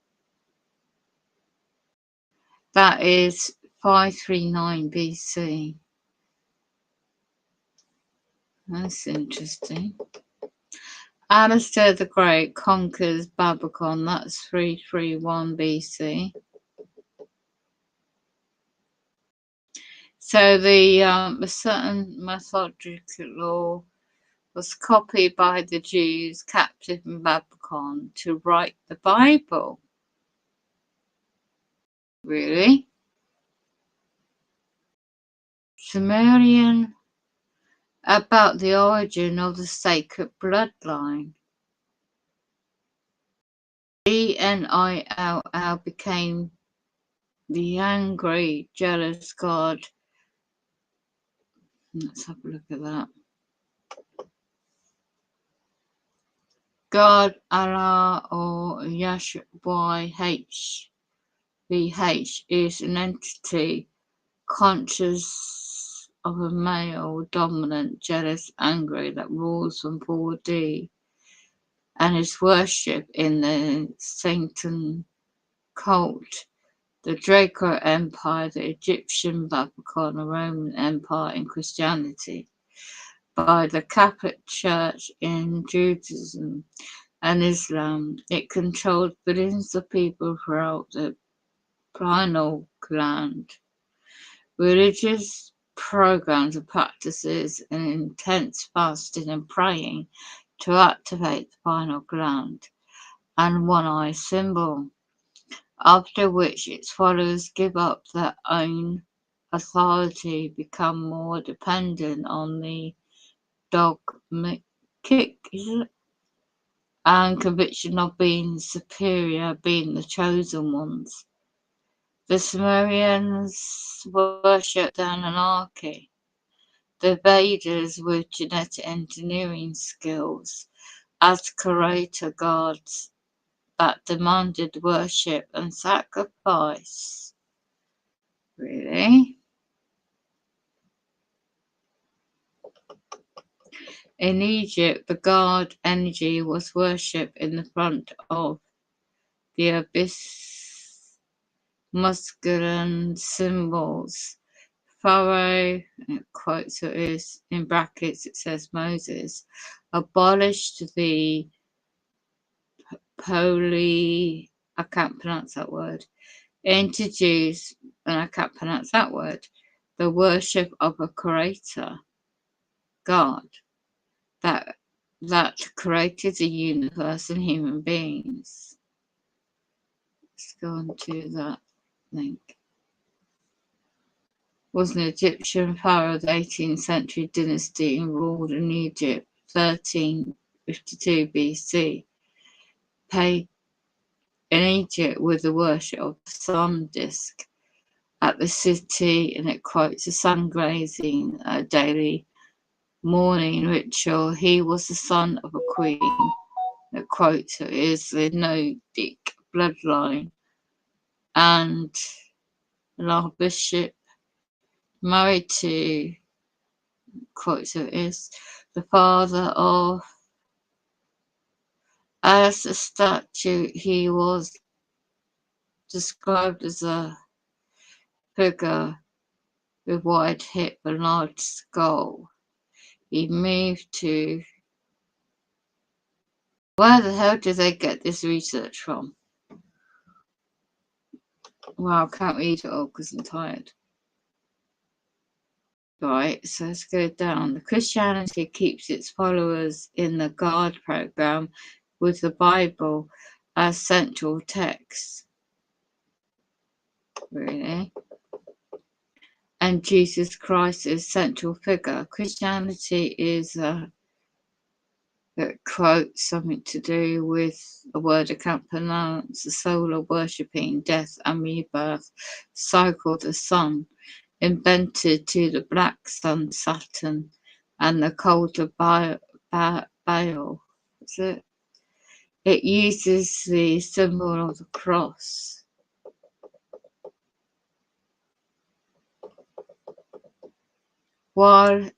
Speaker 7: That is 539 BC. That's interesting. Alistair the Great conquers Babylon. That's 331 BC. So the certain mythological law was copied by the Jews captive in Babylon to write the Bible. Really? Sumerian about the origin of the sacred bloodline. Enlil became the angry, jealous god. Let's have a look at that. God Allah or YHWH is an entity conscious of a male, dominant, jealous, angry that rules from 4D and is worshipped in the Satan cult the Draco Empire, the Egyptian, Babylon, the Roman Empire in Christianity, by the Catholic Church in Judaism and Islam. It controlled billions of people throughout the pineal gland. Religious programs and practices and intense fasting and praying to activate the pineal gland and one-eye symbol, after which its followers give up their own authority, become more dependent on the dogmatic and conviction of being superior, being the chosen ones. The Sumerians worshipped Anunnaki, the Vedas with genetic engineering skills as creator gods that demanded worship and sacrifice. Really? In Egypt, the god energy was worshipped in the front of the abyss, masculine symbols. Pharaoh, quotes it is, in brackets it says Moses, abolished the I can't pronounce that word, introduced, and I can't pronounce that word, the worship of a creator, God, that created the universe and human beings. Let's go on to that link. Was an Egyptian pharaoh of the 18th century dynasty and ruled in Egypt 1352 BC. Paid in Egypt with the worship of the sun disk at the city, and it quotes the sun grazing, a daily morning ritual. He was the son of a queen. It quotes it is the Nordic bloodline, and our bishop married to, quotes it is, the father of, as a statue, he was described as a figure with wide hip and large skull. He moved to, where the hell did they get this research from? Wow, I can't read it all because I'm tired. Right, so let's go down. The Christianity keeps its followers in the guard program with the Bible as central text. Really? And Jesus Christ is central figure. Christianity is that quotes something to do with a word I can't pronounce, the soul of worshipping death and rebirth, cycle the sun, invented to the black sun Saturn and the cult of Baal. Is it? It uses the symbol of the cross. While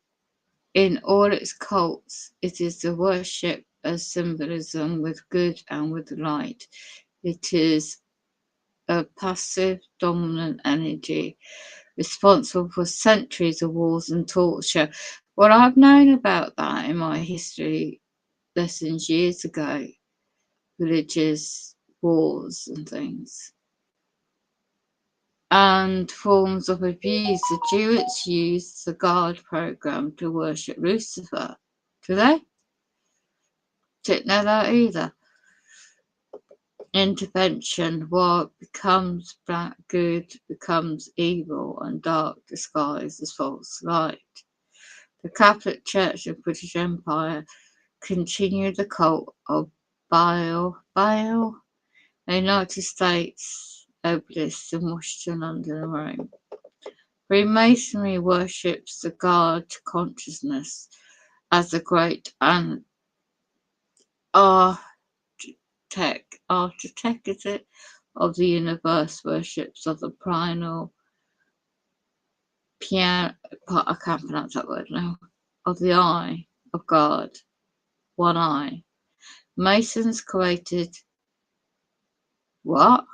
Speaker 7: in all its cults, it is the worship as symbolism with good and with light. It is a passive, dominant energy responsible for centuries of wars and torture. Well, I've known about that in my history lessons years ago, religious wars and things. And forms of abuse. The Jews use the guard program to worship Lucifer. Do they? Didn't know that either. Intervention, what becomes black good becomes evil, and dark disguised as false light. The Catholic Church of British Empire continued the cult of Baal, the United States obelisks in Washington, London and Rome. Freemasonry worships the God consciousness as the great and architect, is it, of the universe, worships of the pineal I can't pronounce that word now, of the eye of God, one eye. Masons created what?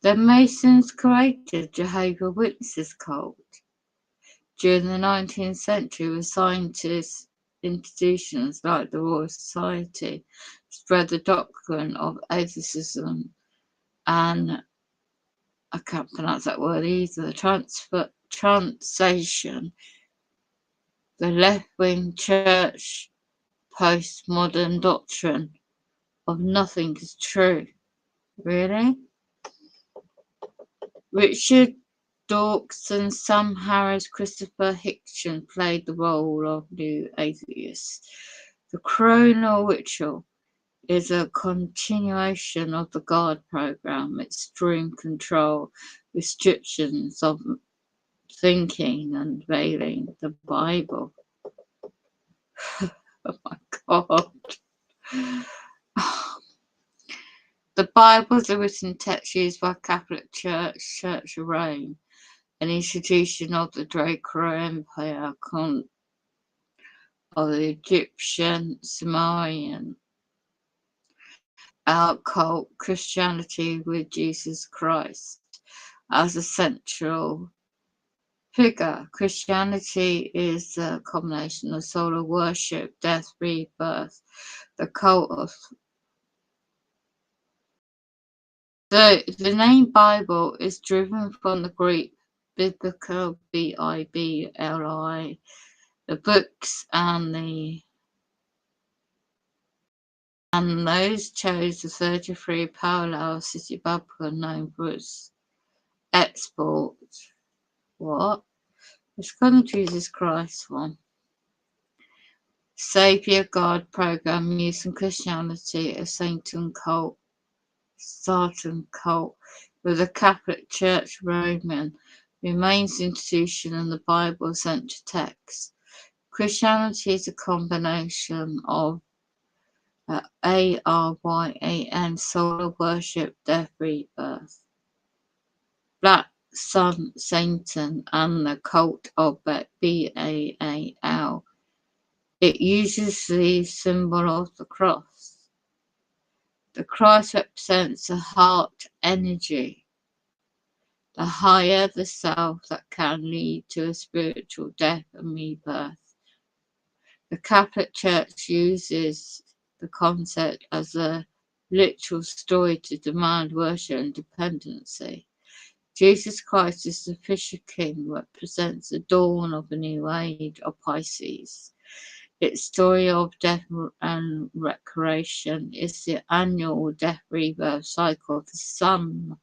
Speaker 7: The Masons created Jehovah's Witnesses cult during the 19th century, with scientists, institutions like the Royal Society spread the doctrine of atheism and, I can't pronounce that word either, translation. The left-wing church postmodern doctrine of nothing is true. Really? Richard Dawkins, Sam Harris, Christopher Hitchens played the role of new atheists. The Chronal Ritual is a continuation of the God program, extreme control, restrictions of thinking, and veiling the Bible. Oh my God. The Bible is a written text used by Catholic Church, Church of Rome, an institution of the Draco Empire of the Egyptian, Sumerian occult Christianity, with Jesus Christ as a central figure. Christianity is a combination of solar worship, death, rebirth, the cult of the name Bible is driven from the Greek biblical, B-I-B-L-I, the books and those chose the 33 parallel city Babylon known for its export. What? It's called Jesus Christ one. Savior God program used in Christianity, a Satan cult, with the Catholic Church Roman remains institution and the Bible central text. Christianity is a combination of ARYAN, solar worship, death, rebirth, Black Sun, Satan, and the cult of BAAL. It uses the symbol of the cross. The cross represents the heart energy, the higher the self that can lead to a spiritual death and rebirth. The Catholic Church uses the concept as a literal story to demand worship and dependency. Jesus Christ is the Fisher King, represents the dawn of a new age of Pisces. Its story of death and recreation is the annual death rebirth cycle of the sun.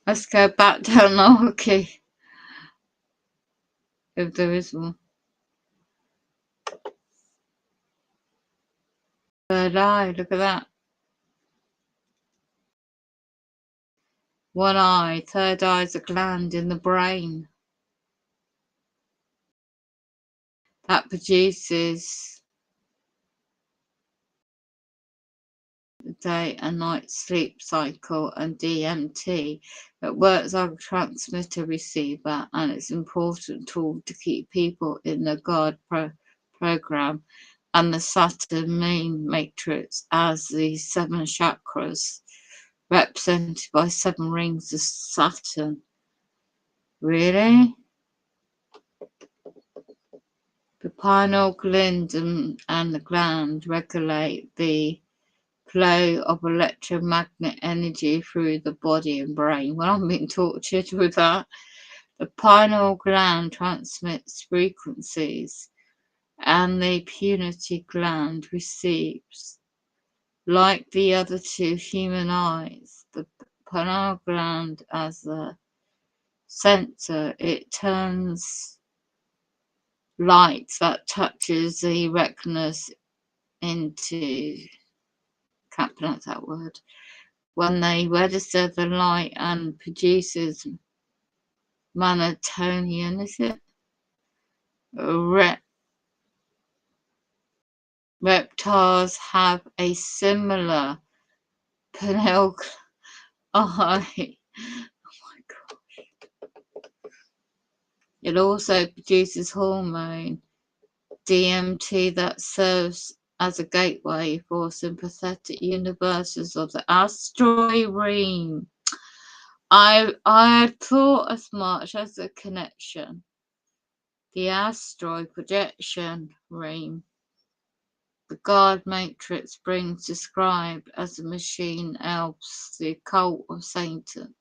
Speaker 7: Let's go back down the hierarchy, if there is one. Third eye, look at that. One eye, third eye is a gland in the brain that produces the day and night sleep cycle and DMT. It works like a transmitter receiver, and it's an important tool to keep people in the God program and the Saturn main matrix as the 7 chakras, represented by 7 rings of Saturn. Really? The pineal gland and the gland regulate the flow of electromagnetic energy through the body and brain. Well, I'm being tortured with that. The pineal gland transmits frequencies and the pituitary gland receives. Like the other 2 human eyes, the pineal gland as a sensor, it turns light that touches the retinas into, can't pronounce that word, when they register the light and produces melatonin, is it? Reptiles have a similar pineal eye. Oh my gosh. It also produces hormone DMT that serves as a gateway for sympathetic universes of the asteroid realm. I had thought as much as a connection. The asteroid projection realm. The God Matrix brings described as a machine helps the occult of Satan.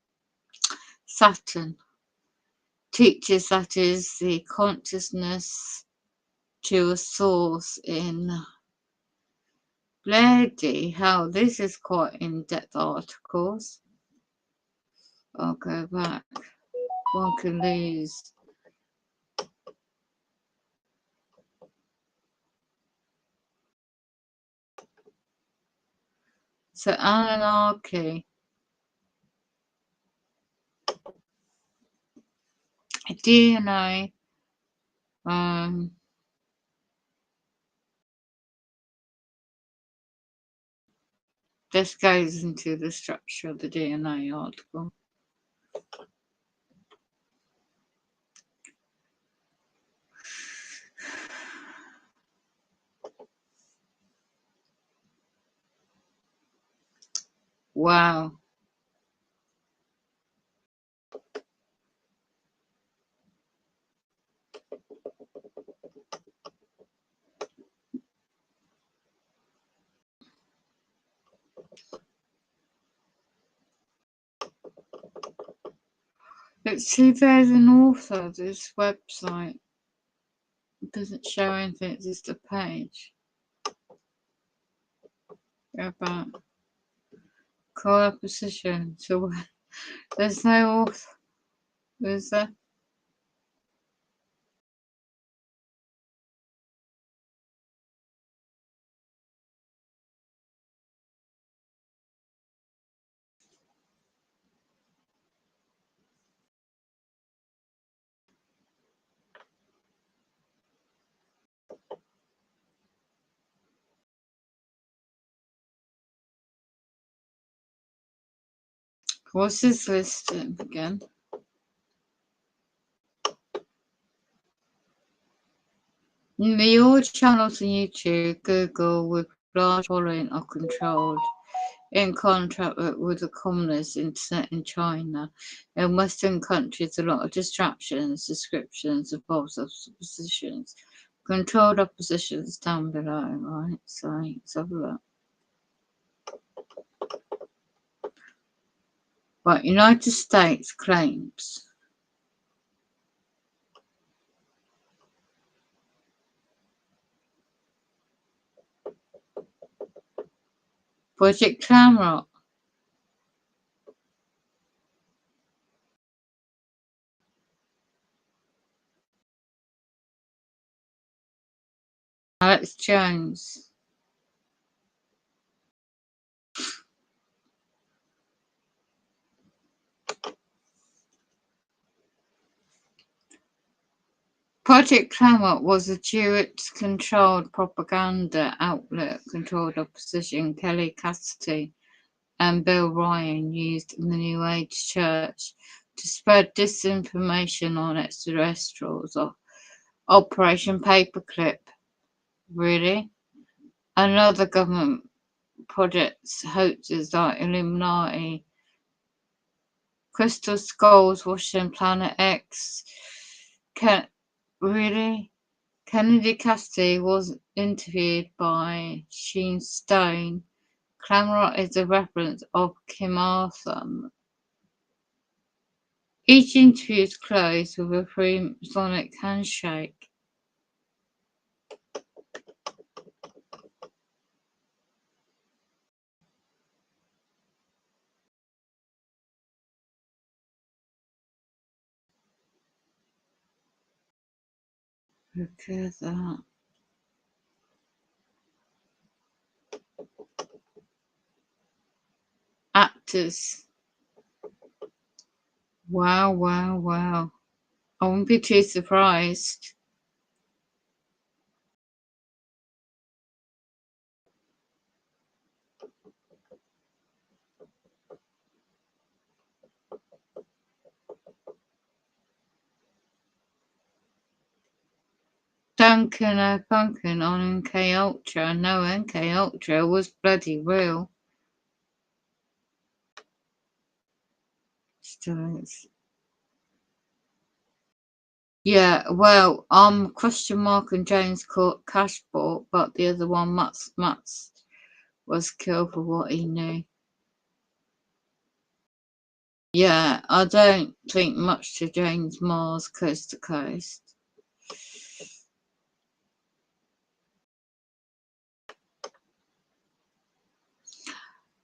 Speaker 7: Saturn teaches that is the consciousness to a source in bloody hell. This is quite in-depth articles. I'll go back. One can lose. So anarchy. DNA. This goes into the structure of the DNA article. Wow. Let's see if there's an author of this website. It doesn't show anything, it's just a page. Go back. Call position. So there's no author. Is there? What's this listing again? The all channels on YouTube, Google with large following are controlled in contract with the communist internet in China. In Western countries, a lot of distractions, descriptions of false oppositions, controlled oppositions down below, right? So let's have a look. Right, United States claims. Project Clamrock. Alex Jones. Project Clamrock was a Jewish-controlled propaganda outlet controlled opposition. Kelly Cassidy and Bill Ryan used in the New Age Church to spread disinformation on extraterrestrials. Operation Paperclip. Really? Another government project's hoaxes like Illuminati, Crystal Skulls, Washington Planet X. Really? Kennedy Cassidy was interviewed by Sheen Stone. Clamrock is a reference of Kim Arthur. Each interview is closed with a Freemasonic handshake. Look at that. Actors. Wow, wow, wow. I wouldn't be too surprised. Duncan Pumpkin on MK Ultra. No, MK Ultra was bloody real. Still is. Yeah, well, question mark and James caught Cashbot, but the other one, Mutz, was killed for what he knew. Yeah, I don't think much to James Mars coast to coast.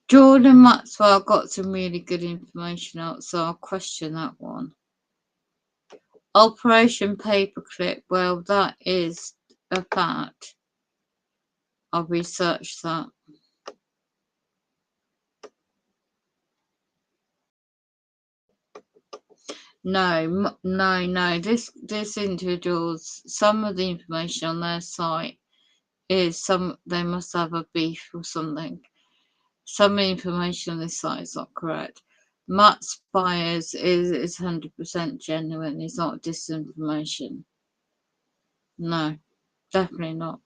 Speaker 7: Jordan Maxwell got some really good information out, so I'll question that one. Operation Paperclip, well, that is a fact. I'll research that. No. This individuals, some of the information on their site is they must have a beef or something. Some information on this site is not correct. Matt Spires is 100% genuine. He's not disinformation. No, definitely not.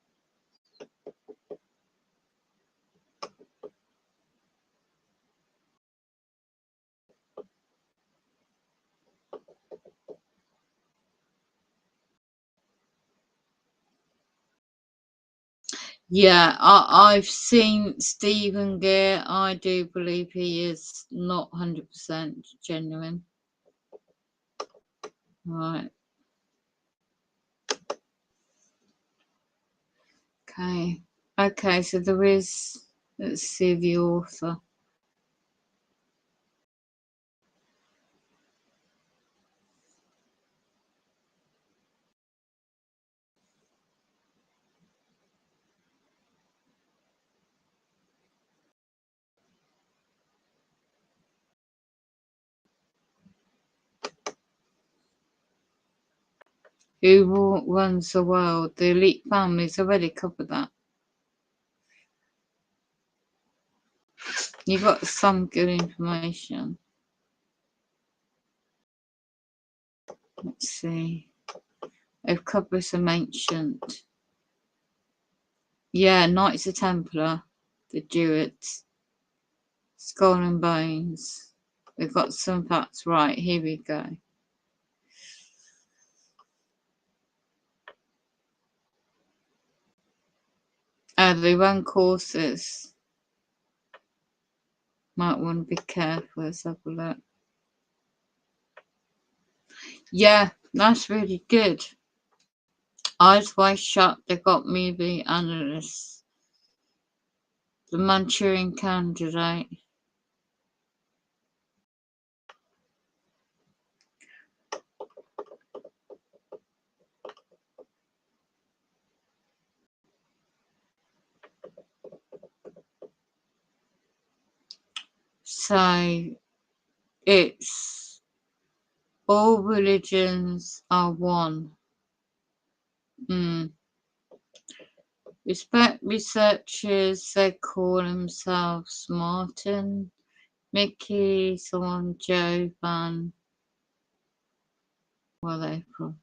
Speaker 7: Yeah, I've seen Stephen Gear. I do believe he is not 100% genuine. Right. Okay, so there is, let's see the author. Who runs the world? The elite families already covered that. You got some good information. Let's see. They've covered some ancient. Yeah, Knights of Templar, the Druids, Skull and Bones. We've got some facts right. Here we go. They run courses. Might want to be careful. Let's have a look. Yeah, that's really good. Eyes Wide Shut. They got movie analysts. The Manchurian Candidate. So it's all religions are one. Respect researchers, they call themselves Martin, Mickey, someone, Joe, Van. Where are they from?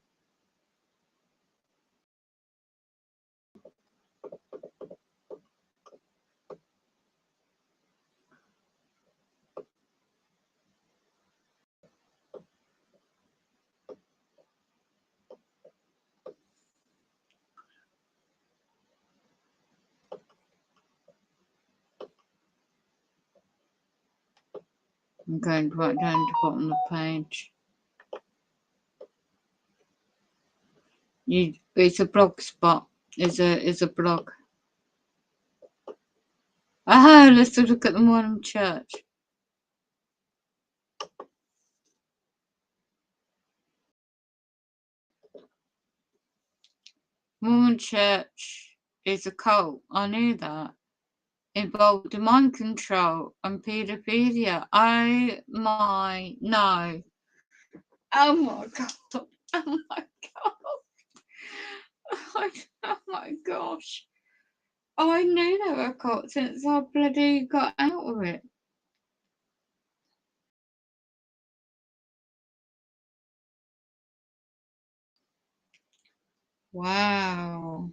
Speaker 7: I'm going right down to the bottom of the page. It's a blog spot. It's a blog. Aha, let's look at the Mormon Church. Mormon Church is a cult. I knew that. Involved in mind control and paedophilia. Oh my, no. Oh my God. Oh my God. Oh my gosh. Oh, I knew they were a cult since I bloody got out of it. Wow.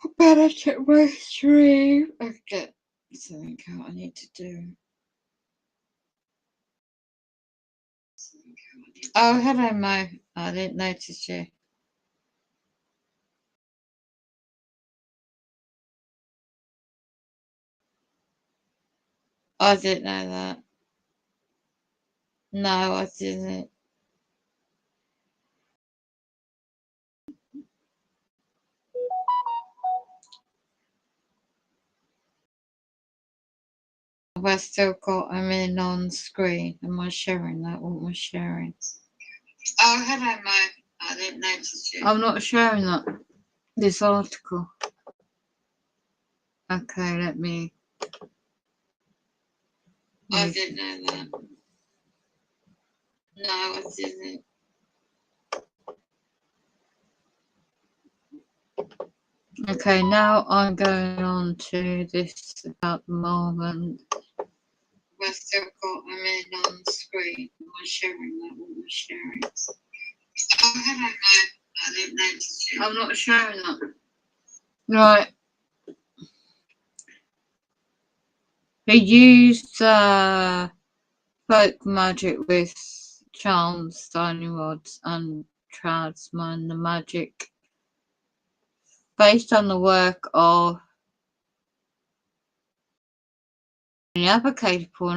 Speaker 7: I better check my stream. I get something out I need to do. Oh, hello, Mo. I didn't notice you. I didn't know that. No, I didn't. Have I still got them in on screen? Am I sharing that? What am I sharing? Oh, hello, Mo. I didn't notice you. I'm not sharing that. This article. Okay, let me. I didn't know that. No, I didn't. Okay, now I'm going on to this about the moment. I've still got them in on screen. Am I sharing that? What am I sharing? Oh, hello, Mo. I didn't notice you. I'm not sharing that. Right. He used folk magic with charms, stony rods, and talisman, the magic based on the work of the advocated for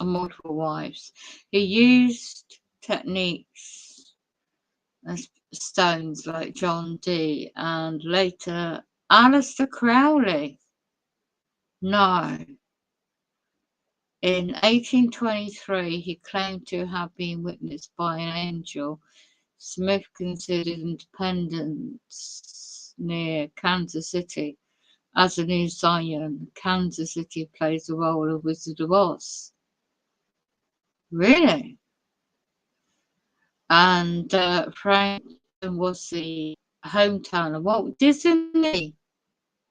Speaker 7: multiple wives. He used techniques as stones like John Dee and later Aleister Crowley. No. In 1823, he claimed to have been witnessed by an angel. Smith considered independence near Kansas City as a new Zion. Kansas City plays the role of Wizard of Oz. Really? And Franklin was the hometown of Walt Disney.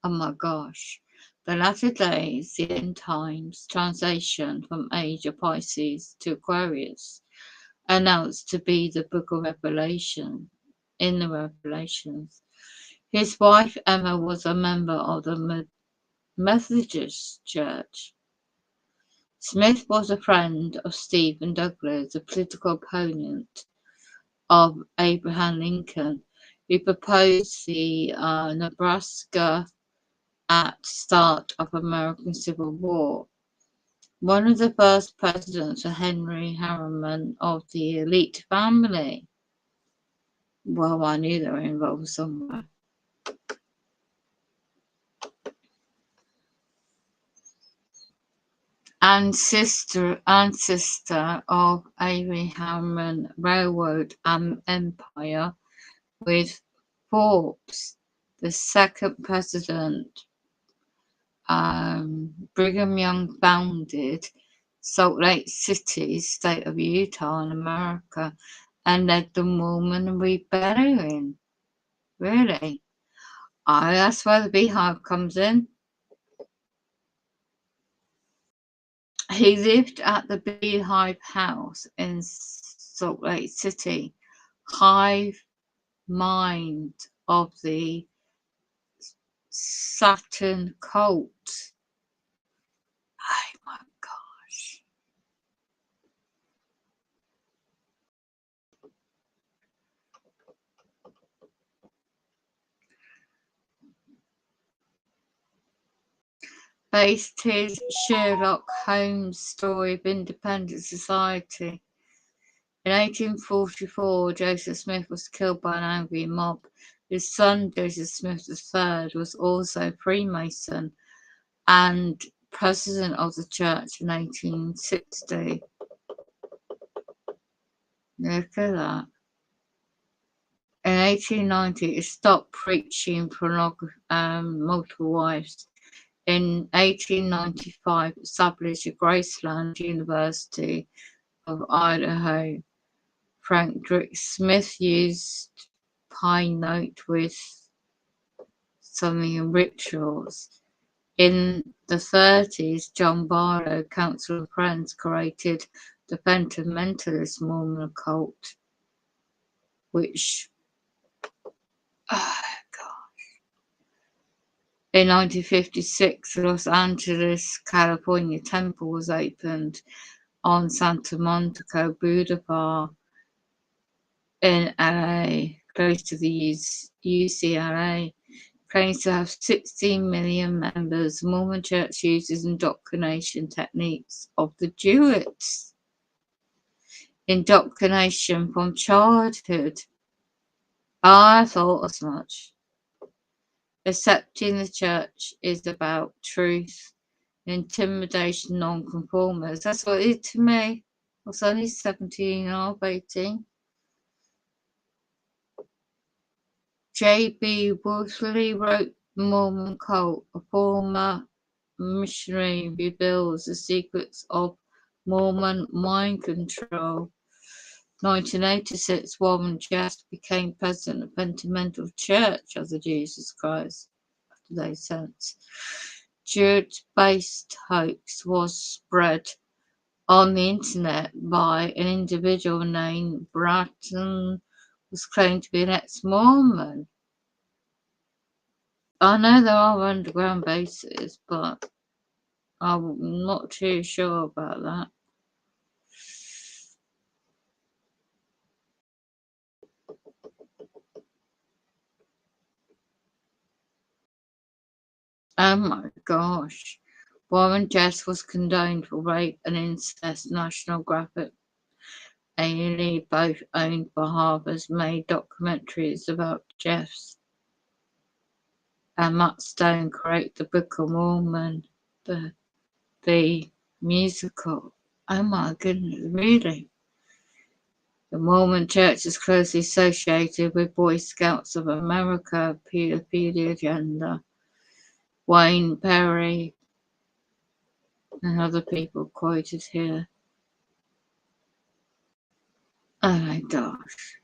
Speaker 7: Oh my gosh. The Latter Days, the End Times translation from Age of Pisces to Aquarius, announced to be the Book of Revelation in the Revelations. His wife Emma was a member of the Methodist Church. Smith was a friend of Stephen Douglas, a political opponent of Abraham Lincoln, who proposed the Nebraska at the start of American Civil War. One of the first presidents was Henry Harriman of the elite family. Well, I knew they were involved somewhere. Ancestor of Abraham Railroad Empire with Forbes, the second president. Brigham Young founded Salt Lake City, state of Utah in America, and led the Mormon Rebellion. Really? That's where the Beehive comes in. He lived at the Beehive House in Salt Lake City, hive mind of the Saturn cult. Oh my gosh. Based his Sherlock Holmes story of independent society. In 1844, Joseph Smith was killed by an angry mob. His son, Joseph Smith III, was also Freemason and president of the church in 1860. Look at that. In 1890, he stopped preaching multiple wives. In 1895, established Graceland University of Idaho. Frederick Smith used pine note with something in rituals. In the 30s, John Barlow, Council of Friends, created the fundamentalist Mormon cult, which, in 1956, the Los Angeles, California temple was opened on Santa Monica Boulevard in LA, close to the UCLA. Claims to have 16 million members. Mormon Church uses indoctrination techniques of the Jews. Indoctrination from childhood. I thought as much. Accepting the church is about truth. Intimidation, non-conformers. That's what it is to me. I was only 17 or 18. J.B. Woodley wrote Mormon Cult, a former missionary, reveals the secrets of Mormon mind control. 1986, Warren Jeffs became president of Fundamental Church of the Jesus Christ after they sent. Jewish-based hoax was spread on the internet by an individual named Bratton, was claimed to be an ex-Mormon. I know there are underground bases, but I'm not too sure about that. Oh my gosh. Warren Jeffs was condemned for rape and incest. National Graphic A&E, both owned by Harvard, made documentaries about Jeffs. And Matt Stone created the Book of Mormon, the musical. Oh my goodness, really? The Mormon Church is closely associated with Boy Scouts of America, pedophilia agenda. Wayne Perry and other people quoted here. Oh my gosh.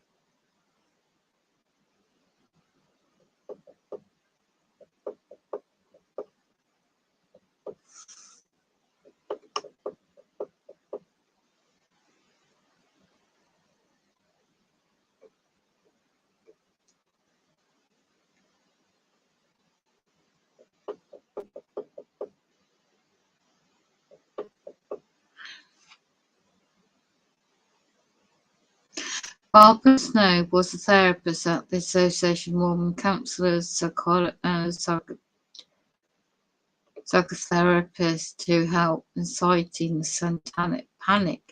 Speaker 7: Barbara Snow was a therapist at the Association of Mormon Counselors, psychotherapist who helped inciting the satanic panic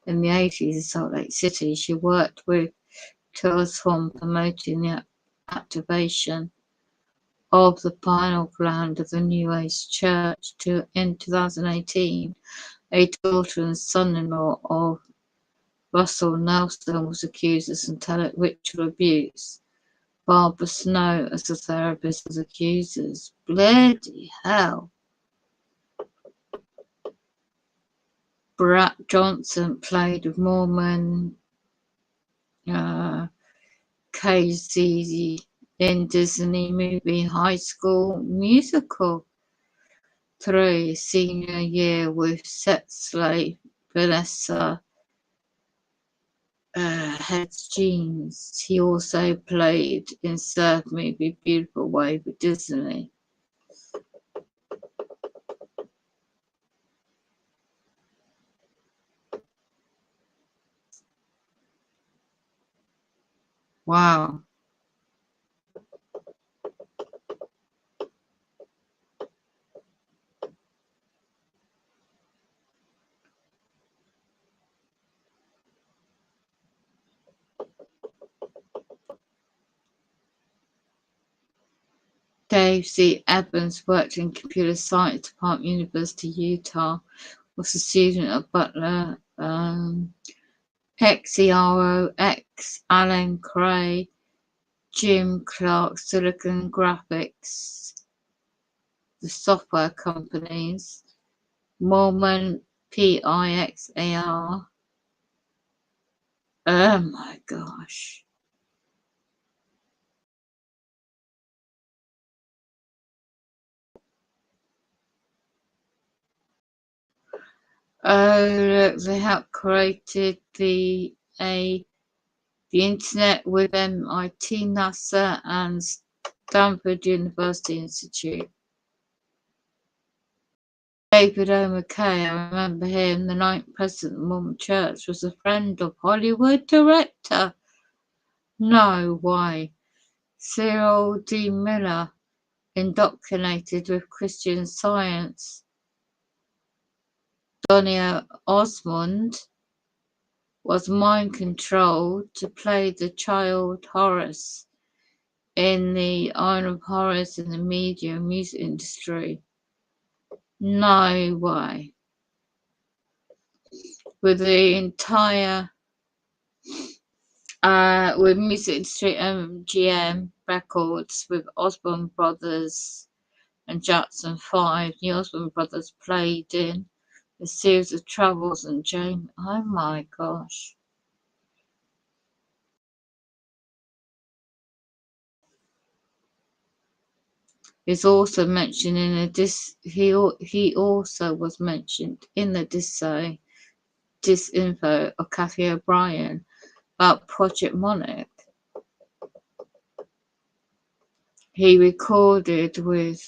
Speaker 7: in the 80s in Salt Lake City. She worked with Tillerson promoting the activation of the pineal gland of the New Age Church. In 2018, a daughter and son-in-law of Russell Nelson was accused of satanic ritual abuse. Barbara Snow, as a therapist, was accused. Bloody hell. Brad Johnson played with Mormon KZ in Disney movie High School Musical 3 senior year with sex slave Vanessa Hudgens. He also played in surf movie Beautiful Way with Disney. Wow. Dave C. Evans worked in computer science department, University of Utah, was a student of Butler, XEROX, Alan Cray, Jim Clark, Silicon Graphics, the software companies, Mormon PIXAR. Oh my gosh. Oh, look, they helped created the internet with MIT, NASA, and Stanford University Institute. David O. McKay, I remember him, the 9th president of Mormon Church, was a friend of Hollywood director. No way. Cyril D. Miller, indoctrinated with Christian Science. Donny Osmond was mind-controlled to play the child Horace in the Isle of Horrors in the media and music industry. No way. With the entire with music industry MGM Records with Osborne Brothers and Jackson 5, the Osborne Brothers played in a series of Travels and James. Oh my gosh. Is also mentioned in a he also was mentioned in the disinfo of Kathy O'Brien about Project Monarch. He recorded with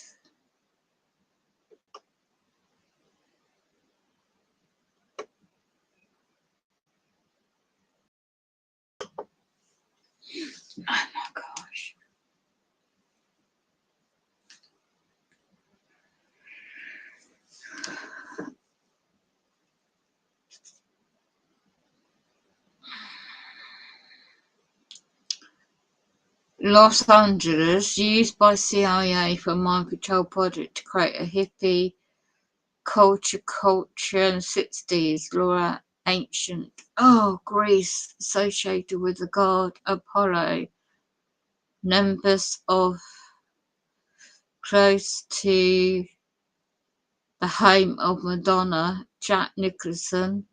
Speaker 7: oh my gosh. Los Angeles, used by CIA for a mind control project to create a hippie culture in the 60s. Laura ancient Greece, associated with the god Apollo. Numbers of close to the home of Madonna, Jack Nicholson,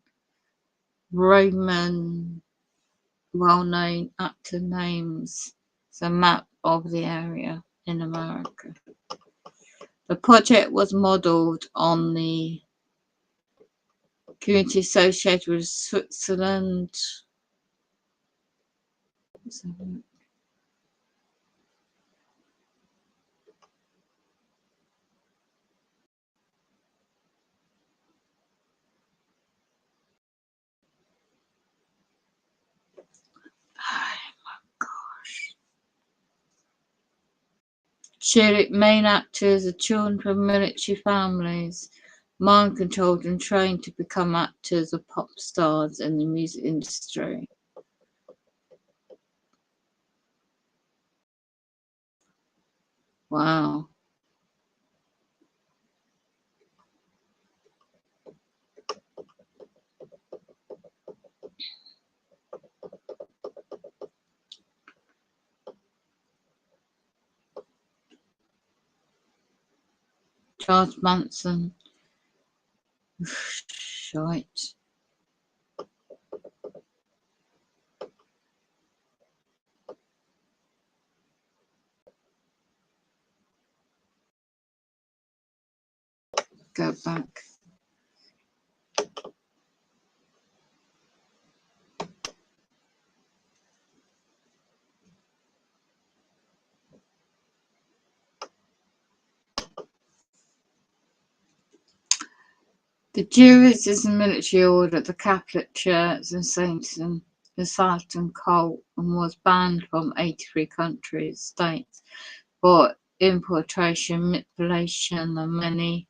Speaker 7: Roman well-known actor names. It's a map of the area in America. The project was modelled on the community associated with Switzerland. Main actors are children from military families, mind-controlled and trained to become actors or pop stars in the music industry. Wow. Charles Manson. Shite. Go back. The Jews is a military order of the Catholic Church and Satan, the Satan cult, and was banned from 83 countries, states, for infiltration, manipulation, and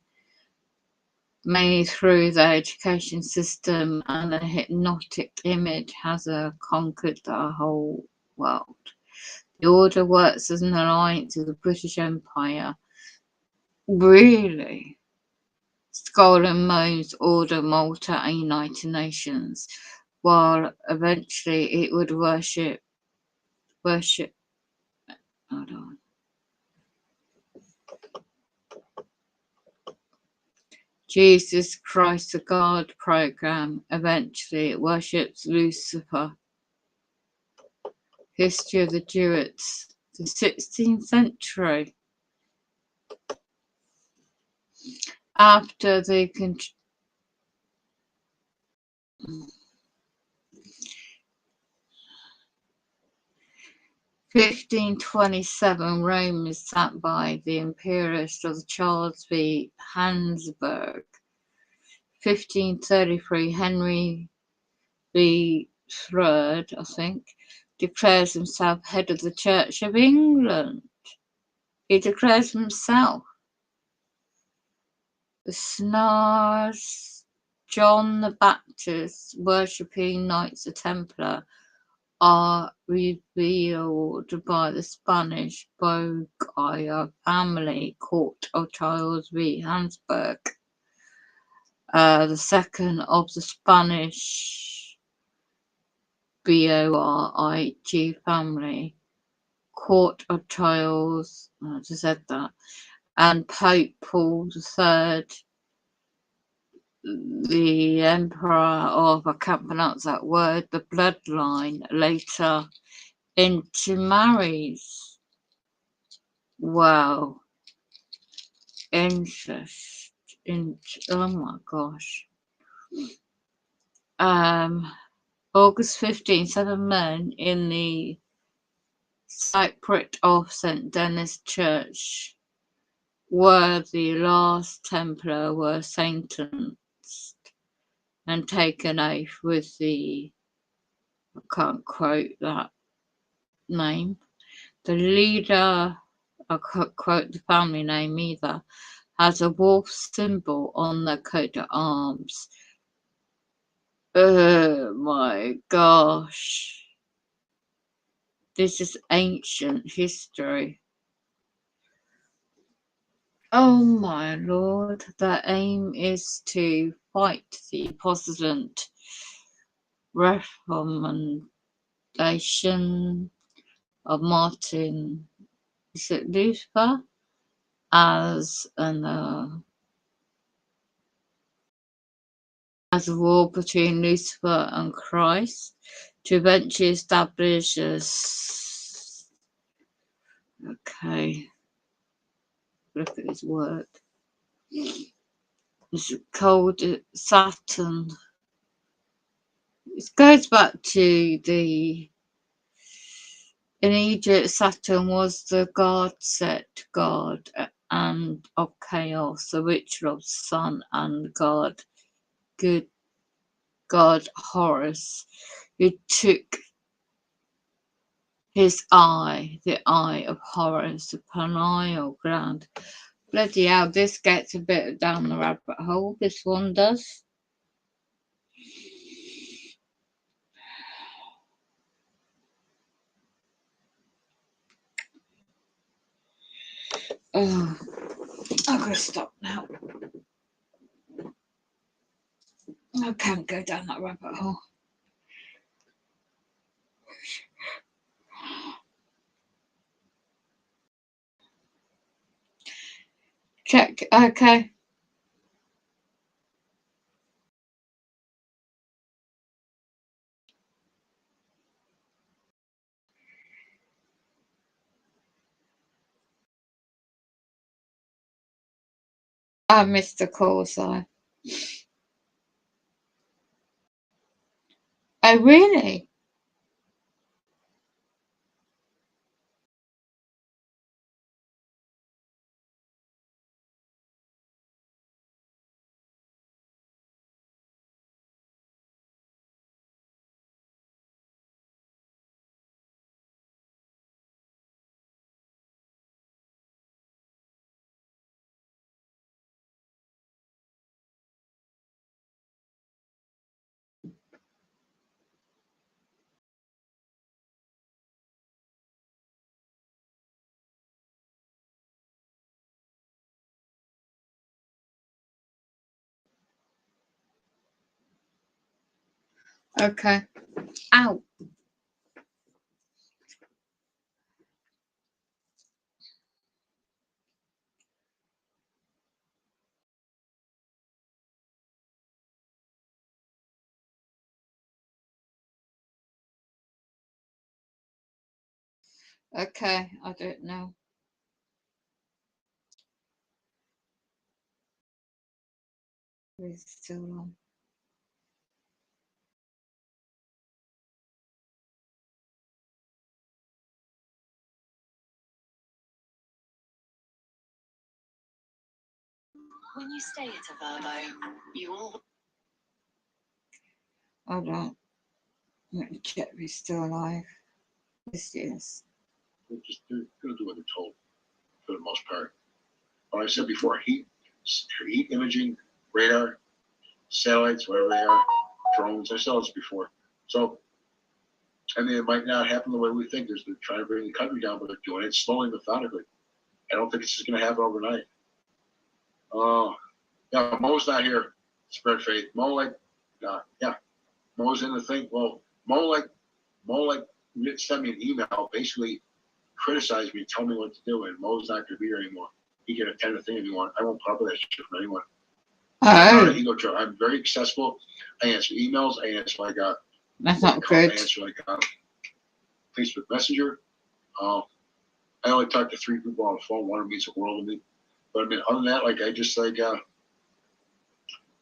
Speaker 7: mainly through the education system, and a hypnotic image has conquered the whole world. The order works as an alliance with the British Empire. Really? Skull and Bones Order, Malta, and United Nations, while eventually it would worship. Hold on. Jesus Christ the God program. Eventually it worships Lucifer. History of the Druids. The 16th century. After the 1527, Rome is sacked by the imperialists of Charles V. Habsburg. 1533, Henry the Third, I think, declares himself head of the Church of England. He declares himself. The Snars, John the Baptist, worshipping Knights Templar, are revealed by the Spanish Borgia family court of Charles V. Habsburg, the second of the Spanish Borgia family court of Charles, I just said that, and Pope Paul III, the Emperor of, I can't pronounce that word, the bloodline, later intermarries. Wow. Incest. Oh my gosh. August 15, 7 men in the Cypriot of St. Denis Church were the last Templar were sentenced and taken oath with the, I can't quote that name, the leader, I can't quote the family name either, has a wolf symbol on their coat of arms. Oh my gosh. This is ancient history. Oh my lord, the aim is to fight the Protestant Reformation of Martin, is it Luther, as a war between Lucifer and Christ to eventually establish a okay, look at his work. It's called Saturn. It goes back to the, in Egypt, Saturn was the set god and of chaos, the witcher of the sun, and good god Horus, who took his eye, the eye of Horus, the pineal gland. Bloody hell, this gets a bit down the rabbit hole, this one does. Oh, I'm going to stop now. I can't go down that rabbit hole. Check, okay. I missed the call, so. Oh, really? Okay. Ow. Okay, I don't know. It's still on.
Speaker 14: When you stay at a Verbo, you all...
Speaker 7: Hold on. Let me check if he's still alive. Yes.
Speaker 13: They're going to do what they're told for the most part. But I said before, heat imaging, radar, satellites, whatever they are, drones. I saw this before. So, I mean, it might not happen the way we think. They're trying to bring the country down, but they're doing it slowly, methodically. I don't think it's just going to happen overnight. Oh, yeah, Mo's not here. Spread faith. Mo, Mo's in the thing. Well, Mo sent me an email, basically criticized me, tell me what to do, and Mo's not going to be here anymore. He can attend the thing if you want. I won't put up with that shit from anyone. I'm not an ego trip. I'm very accessible. I answer emails. I answer
Speaker 7: that's not good.
Speaker 13: I answer Facebook Messenger. I only talk to 3 people on the phone. One of them means the world to me. But I mean, other than that, I just no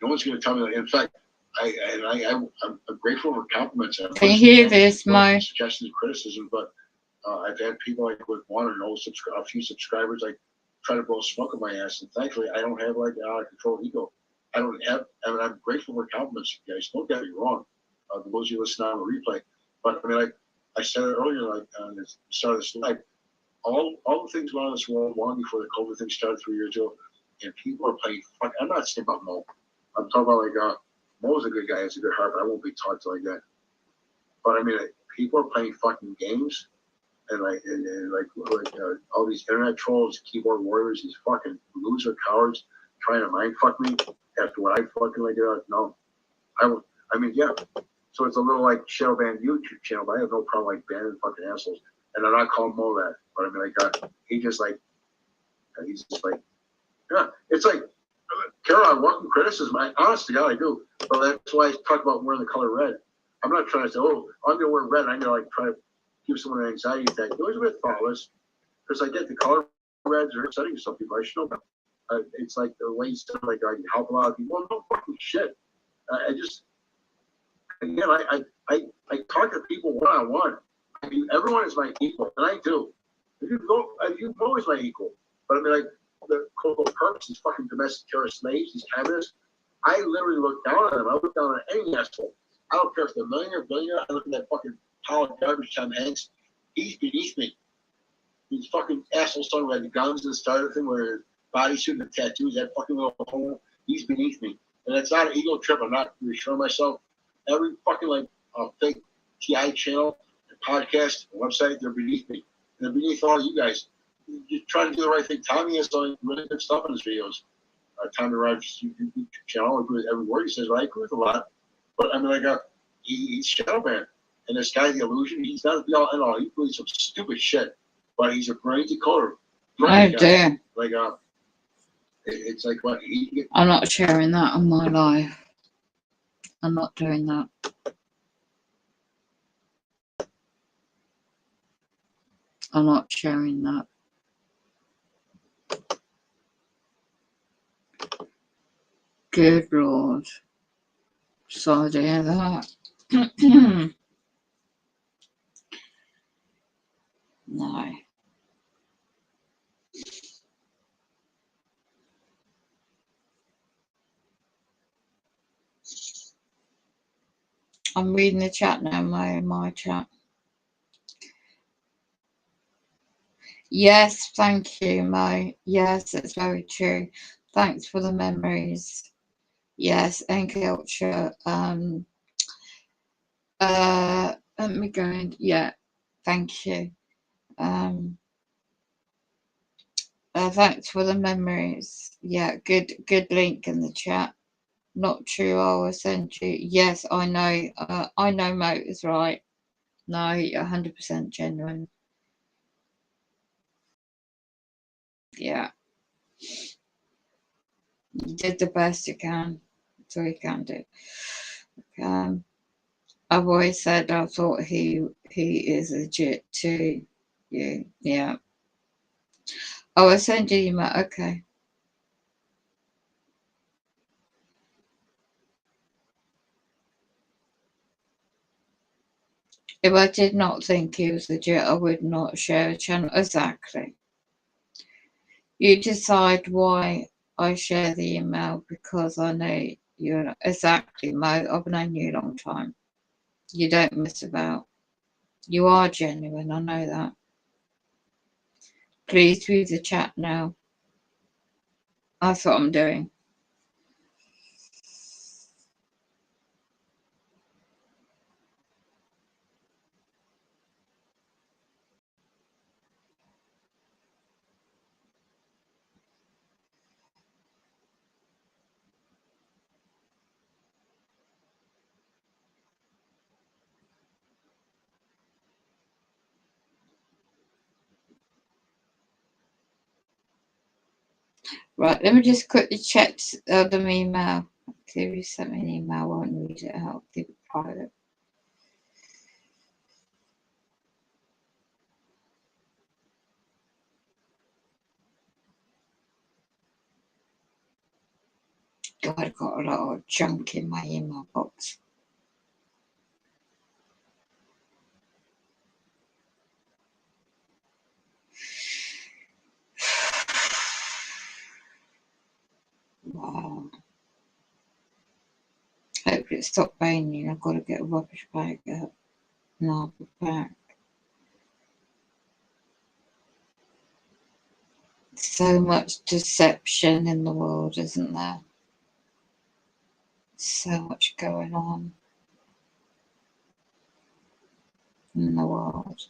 Speaker 13: one's going to tell me. In fact, I'm grateful for compliments.
Speaker 7: Can you hear this, Mo?
Speaker 13: Suggestions, criticism, but I've had people with 1 or no a few subscribers try to blow smoke in my ass, and thankfully I don't have an out of control ego. I don't have. I mean, I'm grateful for compliments, you guys. Don't get me wrong. Those of you listening on the replay, but I mean, I said it earlier, on the start of this live. All the things going on in this world long before the COVID thing started 3 years ago, and people are playing. I'm not saying about Mo. I'm talking about Mo's a good guy. He's a good heart, but I won't be talked to like that. But I mean, people are playing fucking games, and all these internet trolls, keyboard warriors, these fucking loser cowards trying to mind fuck me after what I fucking no. I mean, yeah. So it's a little shadow ban YouTube channel, but I have no problem banning fucking assholes. And I'm not calling Mo that, but I mean, he's just yeah. It's Carol, I welcome criticism. Honest to God, I do. But that's why I talk about wearing the color red. I'm not trying to say, oh, I'm going to wear red. I'm going to try to give someone an anxiety attack. It was a bit thoughtless because I get the color reds are upsetting some people. I should know that. It's the way you said, I can help a lot of people. Well, no fucking shit. Again, I talk to people one-on-one. Everyone is my equal, and I do. If you go is my equal. But I mean, the Coco Perks, these fucking domestic terrorist slaves, these communists, I literally look down on them. I look down on any asshole. I don't care if they're a millionaire, billionaire. I look at that fucking pile of garbage Tom Hanks. He's beneath me. These fucking assholes talking about the guns and the starter thing where his bodysuit and the tattoos, that fucking little hole, he's beneath me. And it's not an ego trip. I'm not reassuring myself. Every fucking fake TI channel, podcast, website, they're beneath me. And they're beneath all you guys. You're trying to do the right thing. Tommy has done really good stuff in his videos. Tommy Rogers' YouTube channel, I agree with every word he says, but I agree with a lot. But I mean, he's shadow banned. And this guy, the illusion, he's not the be all and all. He believes some stupid shit, but he's a brain decoder.
Speaker 7: Oh dear.
Speaker 13: It's what he.
Speaker 7: I'm not sharing that on my live. I'm not doing that. I'm not sharing that. Good Lord. Sorry to hear that. No. I'm reading the chat now, my chat. Yes, thank you, Mo. Yes, it's very true. Thanks for the memories. Yes, and culture. Let me go in. Yeah, thank you. Thanks for the memories. Yeah, good link in the chat. Not true, I will send you. Yes, I know Mo is right. No, you're 100% genuine. Yeah. You did the best you can. That's all you can do. I've always said I thought he is legit too. Yeah. Oh, I send you email. Okay. If I did not think he was legit, I would not share a channel. Exactly. You decide why I share the email because I know you're exactly, Mo. I've known you a long time. You don't mess about. You are genuine, I know that. Please read the chat now. That's what I'm doing. Right, let me just quickly check the email. Okay, if you sent me an email, I won't read it out. Keep it private. God, I've got a lot of junk in my email box. Wow. Hopefully it stopped raining. I've got to get a rubbish bag out. And I'll be back. So much deception in the world, isn't there? So much going on in the world.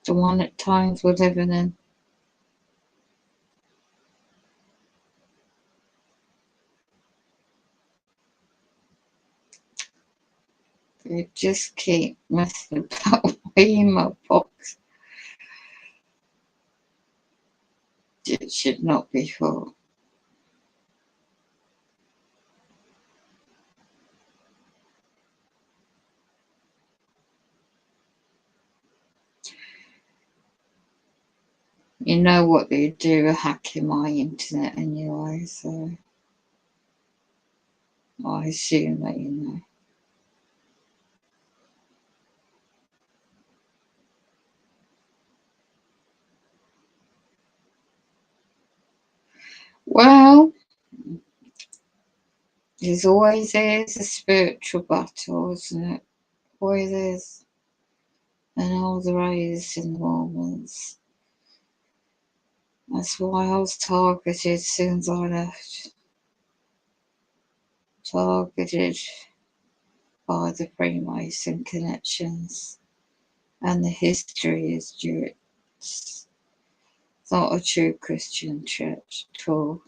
Speaker 7: The one at times we're living in. They just keep messing about my email box. It should not be full. You know what they do, hacking my internet anyway, so I assume that you know. Well, there's always a spiritual battle, isn't it? Always is. And all the rays in the Mormons. That's why I was targeted as soon as I left. Targeted by the Freemason connections. And the history is due. It's not a true Christian church at all.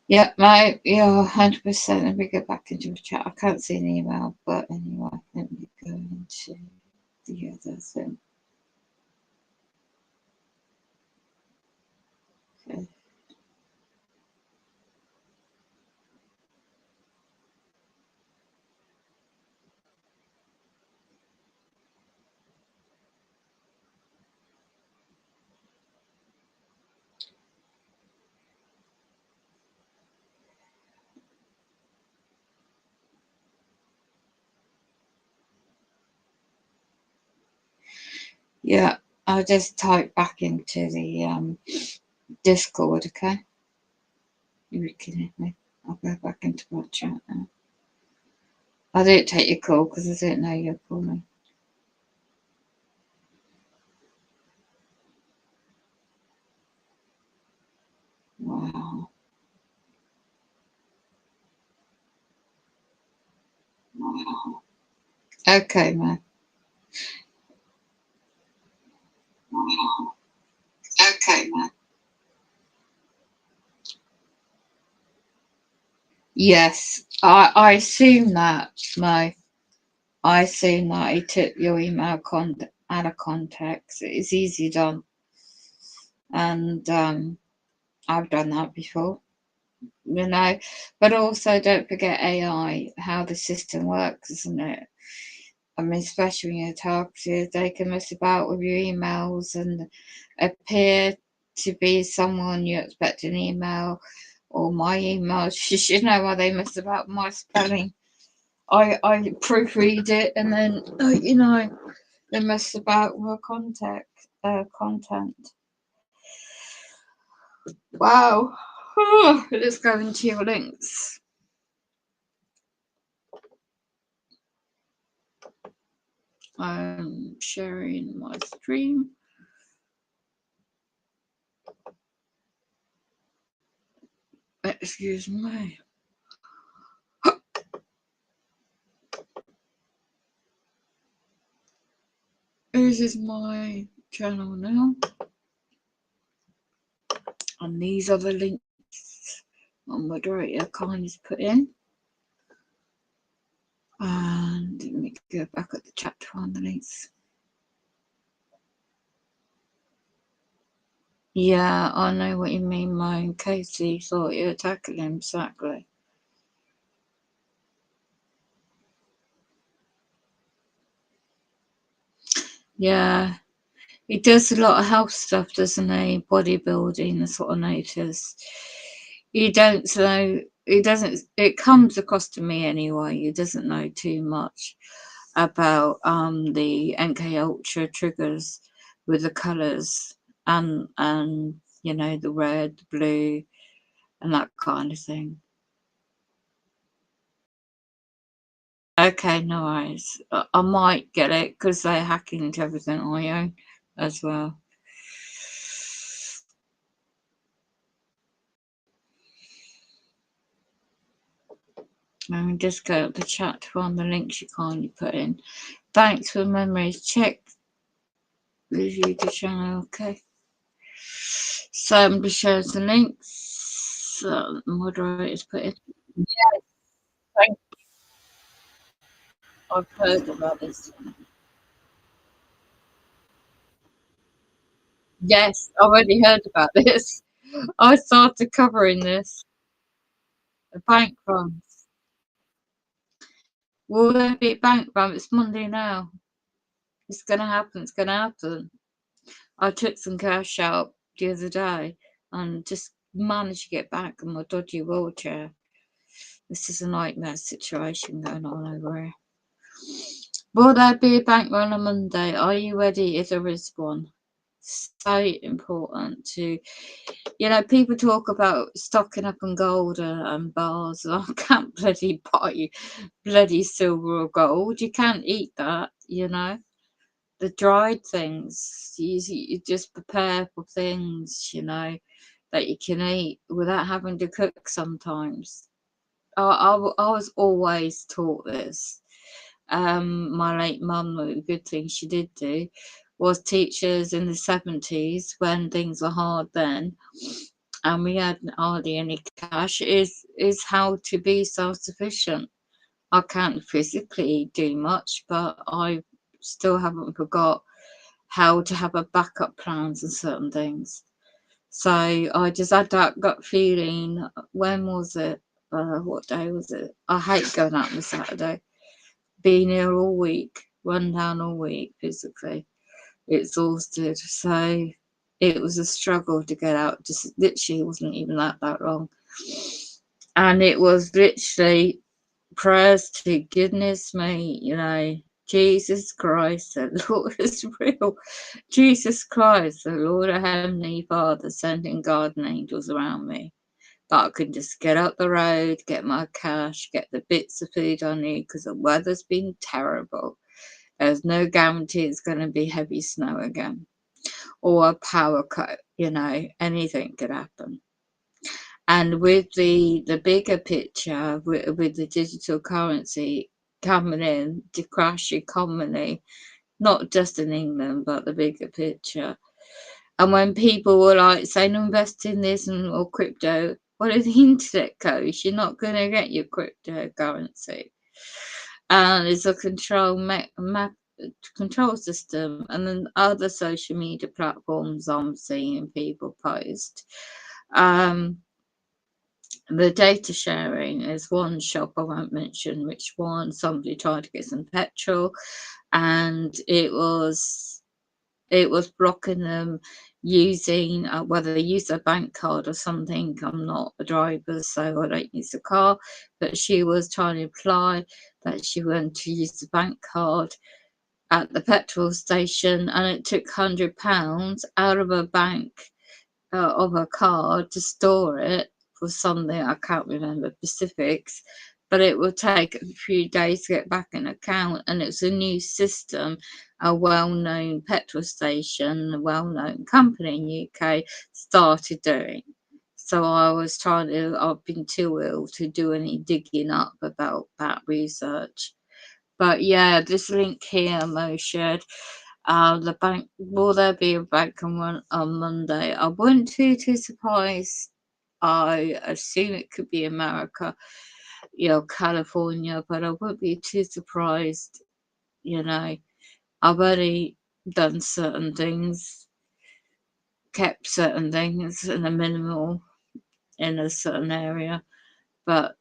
Speaker 7: Yeah, mate, yeah, 100%. Let me get back into the chat. I can't see an email, but anyway, let me go into the other thing. Okay. Yeah, I'll just type back into the Discord, okay? You can hear me. I'll go back into my chat now. I didn't take your call because I didn't know you were calling. Wow. Wow. Okay, man. Wow. Okay, man. Yes, I assume that, Mo. I assume that he took your email out of context. It's easy done. And I've done that before, you know. But also don't forget AI, how the system works, isn't it? I mean, especially when you're targeted, they can mess about with your emails and appear to be someone you expect an email or my emails. You should know why they mess about with my spelling. I proofread it and then you know, they mess about with content. Wow. Let's go into your links. I'm sharing my stream. Excuse me. This is my channel now. And these are the links my moderator kindly put in. And let me go back at the chat to find the links. Yeah, I know what you mean, Moan. Casey thought you were tackling him, exactly. Yeah, he does a lot of health stuff, doesn't he? Bodybuilding, that's what I noticed. He don't know, he doesn't, it comes across to me anyway, he doesn't know too much about the NK Ultra triggers with the colours and you know, the red, the blue, and that kind of thing. Okay, no worries. I might get it because they're hacking into everything I own as well. And just go to the chat to find the links you kindly put in. Thanks for the memories. Check the YouTube channel. Okay. So I'm just sharing some links. The moderators put in. Yes, thank you. I've heard about this. Yes, I've already heard about this. I started covering this. The bank runs. Will there be a bank run? It's Monday now. It's going to happen. It's going to happen. I took some cash out the other day and just managed to get back in my dodgy wheelchair. This is a nightmare situation going on over here. Will there be a bank run on Monday? Are you ready if there is one? So important to, you know, people talk about stocking up on gold and bars. I can't bloody buy you bloody silver or gold. You can't eat that, you know. The dried things, you just prepare for things, you know, that you can eat without having to cook sometimes. I was always taught this. My late mum, the good thing she did do was teach us in the 70s when things were hard then and we had hardly any cash, is how to be self-sufficient. I can't physically do much, but I still haven't forgot how to have a backup plans and certain things. So I just had that gut feeling. When was it? What day was it? I hate going out on a Saturday. Being here all week, run down all week physically, exhausted. So it was a struggle to get out. Just literally wasn't even that long. And it was literally prayers to goodness me, you know, Jesus Christ, the Lord is real. Jesus Christ, the Lord of Heavenly Father, sending guardian angels around me. That I could just get up the road, get my cash, get the bits of food I need, because the weather's been terrible. There's no guarantee it's going to be heavy snow again. Or a power cut, you know, anything could happen. And with the bigger picture, with the digital currency coming in to crash the economy, not just in England, but the bigger picture. And when people were like saying, invest in this or crypto, well, if the internet goes, you're not going to get your cryptocurrency. And it's a control control system. And then other social media platforms I'm seeing people post. The data sharing is one shop I won't mention which one. Somebody tried to get some petrol and it was blocking them using whether they use a bank card or something. I'm not a driver, so I don't use a car, but she was trying to apply that she went to use the bank card at the petrol station, and it took £100 out of her bank of her card to store it for something. I can't remember specifics, but it will take a few days to get back in account. And it's a new system, a well-known petrol station, a well-known company in UK started doing. So I've been too ill to do any digging up about that research. But yeah, this link here, Mo shared, the bank, will there be a bank run on Monday? I wouldn't be too surprised. I assume it could be America, California, but I wouldn't be too surprised. I've already done certain things, kept certain things in a minimal in a certain area, but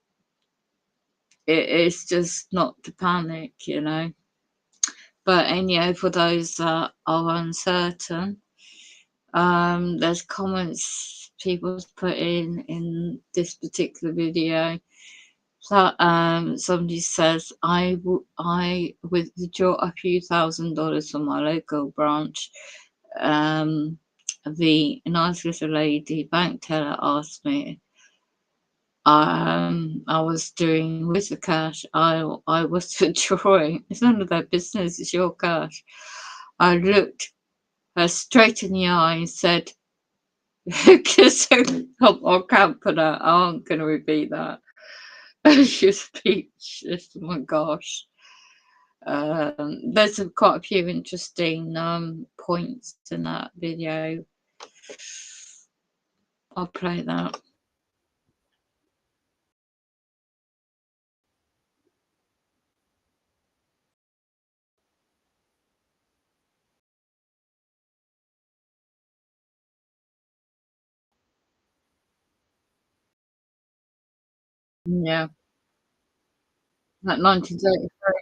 Speaker 7: it's just not to panic, But anyhow, for those that are uncertain, there's comments people put in this particular video. So somebody says, I withdraw a few $1,000s from my local branch. The nice little lady bank teller asked me, I was doing with the cash. I was withdrawing. It's none of their business. It's your cash. I looked her straight in the eye and said, because I can't put out, I'm going to repeat that. She was speechless. Oh my gosh. There's quite a few interesting points in that video. I'll play that. Yeah. Like 1933.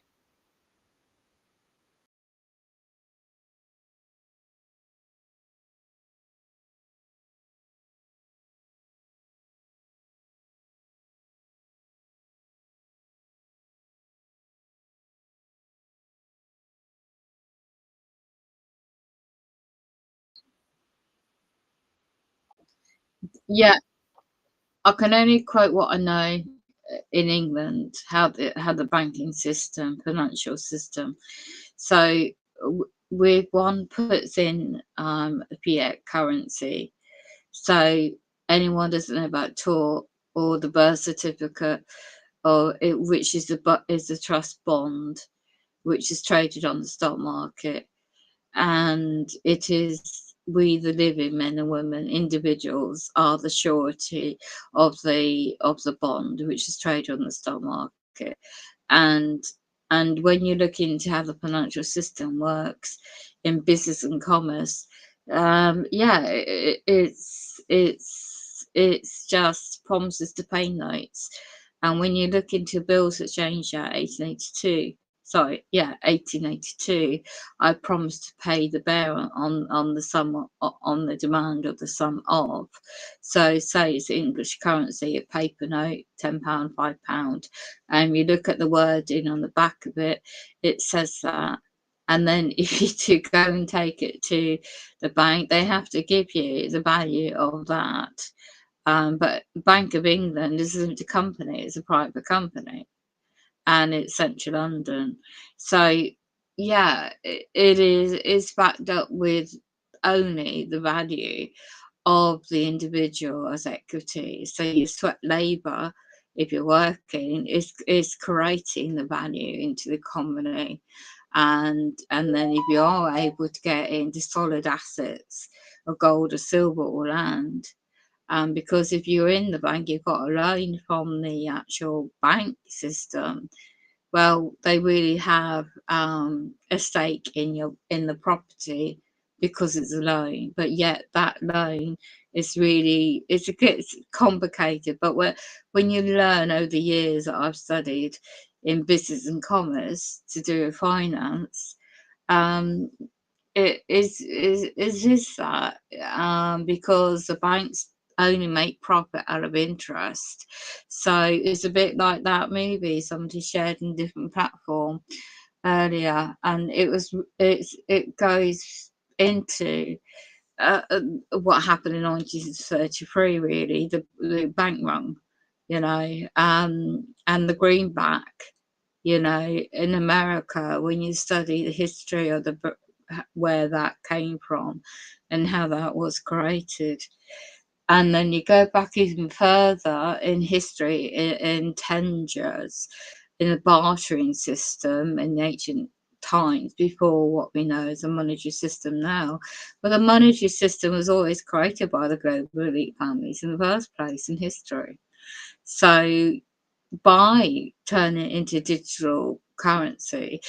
Speaker 7: Yeah, I can only quote what I know in England, how the banking system, financial system. So with one puts in fiat currency. So anyone doesn't know about TOR or the birth certificate, which is the trust bond, which is traded on the stock market, and it is we, the living men and women, individuals, are the surety of the bond, which is traded on the stock market. And when you look into how the financial system works in business and commerce, it's just promises to pay notes. And when you look into Bills Exchange Act 1882, I promised to pay the bearer on the sum, on the demand of the sum of. So say it's English currency, a paper note, £10, £5, and you look at the wording on the back of it, it says that. And then if you do go and take it to the bank, they have to give you the value of that. But Bank of England isn't a company, it's a private company, and it's central London. So yeah, it's backed up with only the value of the individual as equity. So your sweat labour, if you're working, is creating the value into the economy. And then if you are able to get into solid assets of gold or silver or land, because if you're in the bank, you've got a loan from the actual bank system. Well, they really have a stake in the property because it's a loan. But yet that loan is really it's complicated. But when you learn over the years that I've studied in business and commerce to do with finance, it is that because the banks only make profit out of interest. So it's a bit like that movie somebody shared in a different platform earlier, and it goes into what happened in 1933, really, the bank run, you know, and the greenback, you know, in America, when you study the history of where that came from and how that was created. And then you go back even further in history, in tengers, in the bartering system in the ancient times, before what we know as a monetary system now. But the monetary system was always created by the global elite families in the first place in history. So by turning it into digital currency,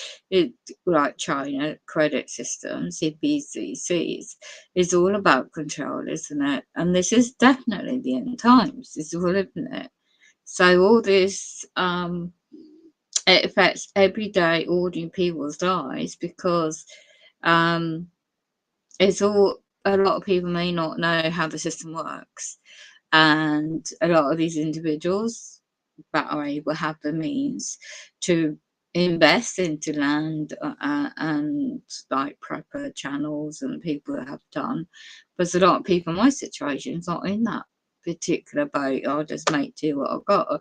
Speaker 7: like China credit systems, CBDCs, is all about control, isn't it? And this is definitely the end times. This is all, isn't it? So all this, it affects everyday ordinary people's lives, because it's all, a lot of people may not know how the system works, and a lot of these individuals that are able, have the means to invest into land and like proper channels, and people that have done. But a lot of people in my situation is not in that particular boat. I'll just make do what I've got.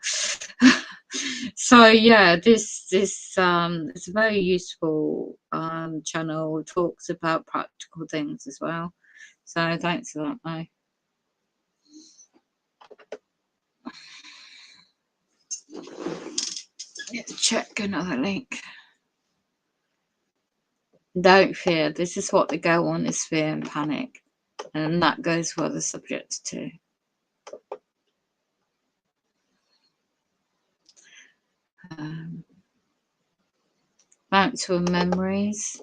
Speaker 7: So yeah, this is a very useful channel. Talks about practical things as well. So thanks for that, Mo. Check another link. Don't fear. This is what they go on, is fear and panic, and that goes for the subjects too. Back to memories.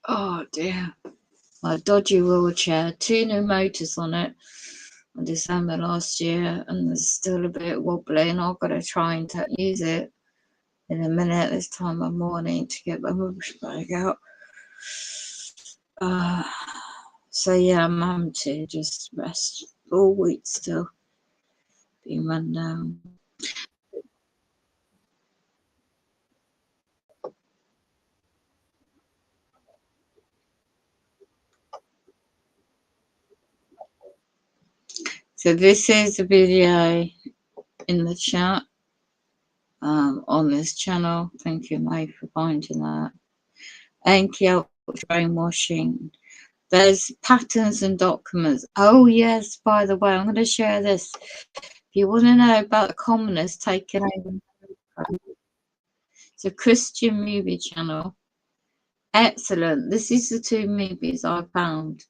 Speaker 7: Oh dear, my dodgy wheelchair. 2 new motors on it in December last year, and there's still a bit wobbly, and I've got to try and use it in a minute this time of morning to get my rubbish bag out. So yeah, I'm having to just rest all week still, being run down. So this is a video in the chat on this channel. Thank you, Mike, for finding that. NKL brainwashing. There's patterns and documents. Oh yes, by the way, I'm going to share this. If you want to know about the communists taking over, it's a Christian movie channel. Excellent. This is the 2 movies I found.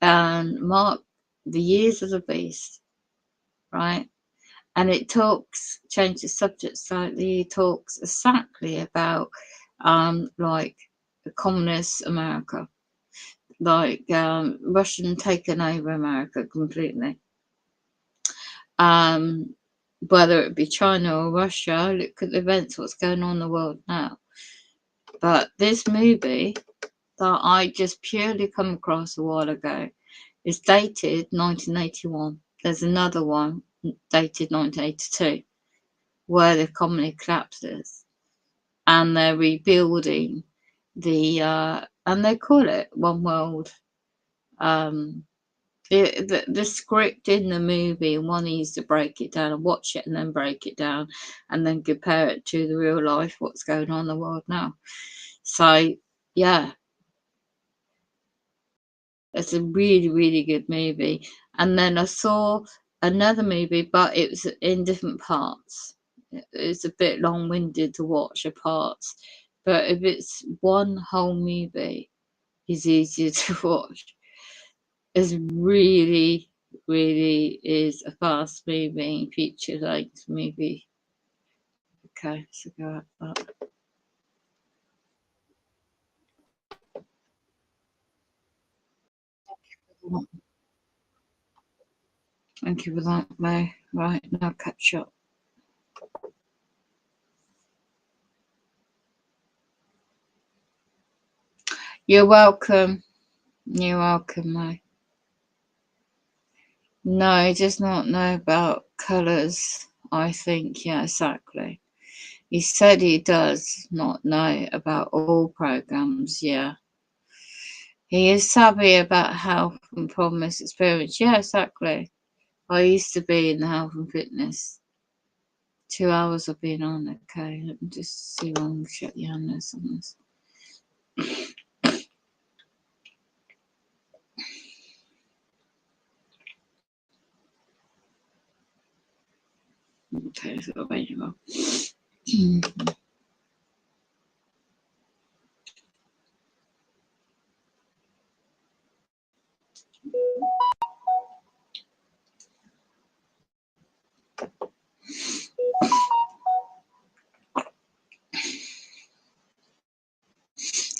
Speaker 7: And Mark, The Years of the Beast, right? And it talks, change the subject slightly, it talks exactly about like the communist America, like Russian taking over America completely. Whether it be China or Russia, look at the events, what's going on in the world now. But this movie that I just purely come across a while ago is dated 1981. There's another one dated 1982 where the economy collapses and they're rebuilding the and they call it One World. The script in the movie, one needs to break it down and watch it and then break it down and then compare it to the real life, what's going on in the world now. So yeah, it's a really, really good movie. And then I saw another movie, but it was in different parts. It's a bit long-winded to watch the parts, but if it's one whole movie, it's easier to watch. It's really, really is a fast moving, feature-length movie. Okay, so go at that. Thank you for that, May. Right, now catch up. You're welcome. You're welcome, Mo. No, he does not know about colours, I think. Yeah, exactly. He said he does not know about all programs. Yeah. He is savvy about health and promise experience. Yeah, exactly. I used to be in the health and fitness. 2 hours I've been on. Okay, let me just see one. Check the handles on this. Okay, so there you go.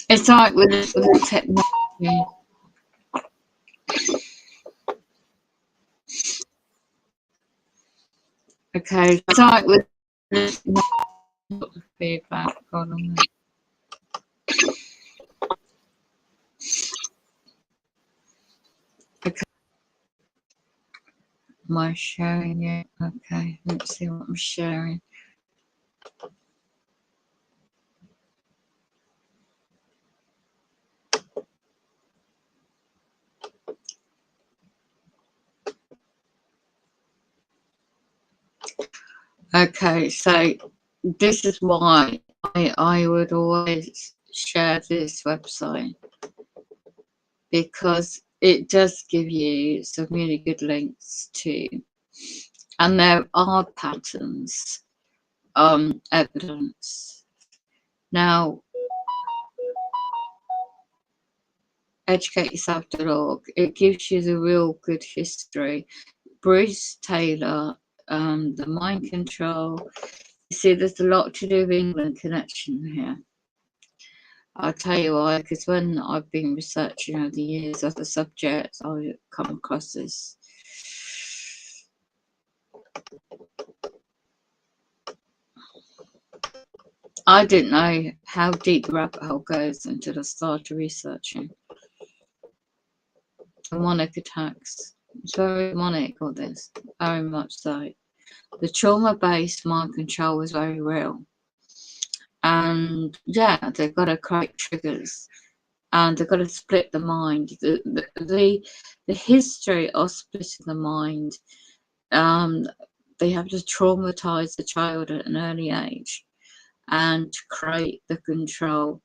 Speaker 7: It's like with the technology. Okay, it's like with the feedback. Hold on. Okay. Am I sharing it? Okay, let's see what I'm sharing. Okay, so this is why I would always share this website, because it does give you some really good links to, and there are patterns, evidence. Now, educateyourself.org, it gives you the real good history. Bruce Taylor, the mind control. You see, there's a lot to do with England connection here. I'll tell you why, because when I've been researching over the years other subjects, I've come across this. I didn't know how deep the rabbit hole goes until I started researching. Demonic attacks. It's very demonic, all this. Very much so. The trauma-based mind control is very real. And yeah, they've got to create triggers. And they've got to split the mind. The history of splitting the mind, they have to traumatize the child at an early age and create the control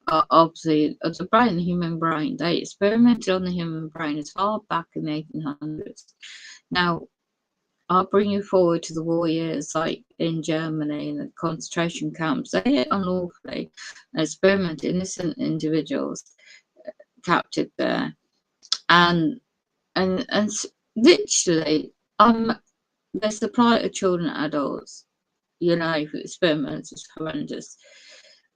Speaker 7: of the brain, the human brain. They experimented on the human brain as far back in the 1800s. Now, I'll bring you forward to the war years, like in Germany, in the concentration camps. They unlawfully experimented innocent individuals captured there, and literally, the supply of children and adults, you know, for experiments was horrendous.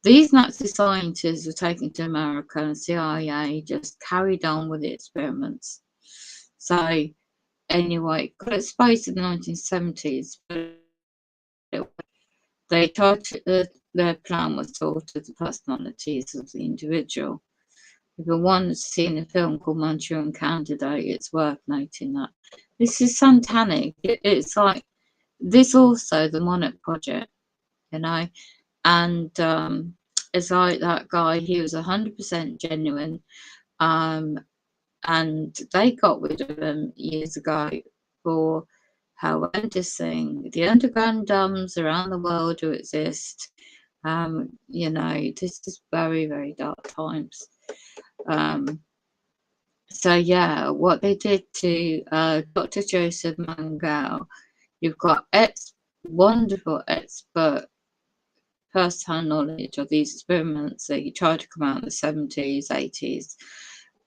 Speaker 7: These Nazi scientists were taken to America, and CIA just carried on with the experiments. So anyway, got exposed in the 1970s. They tried their plan was to alter the personalities of the individual. If anyone's seen a film called Manchurian Candidate, it's worth noting that. This is satanic. It's like this also, the Monarch Project, you know, and it's like that guy, he was 100% genuine, and they got rid of him years ago for horrendous thing. The underground dams around the world do exist. You know, this is very, very dark times. So yeah, what they did to Dr. Joseph Mangel, you've got wonderful expert first-hand knowledge of these experiments that he tried to come out in the 70s, 80s,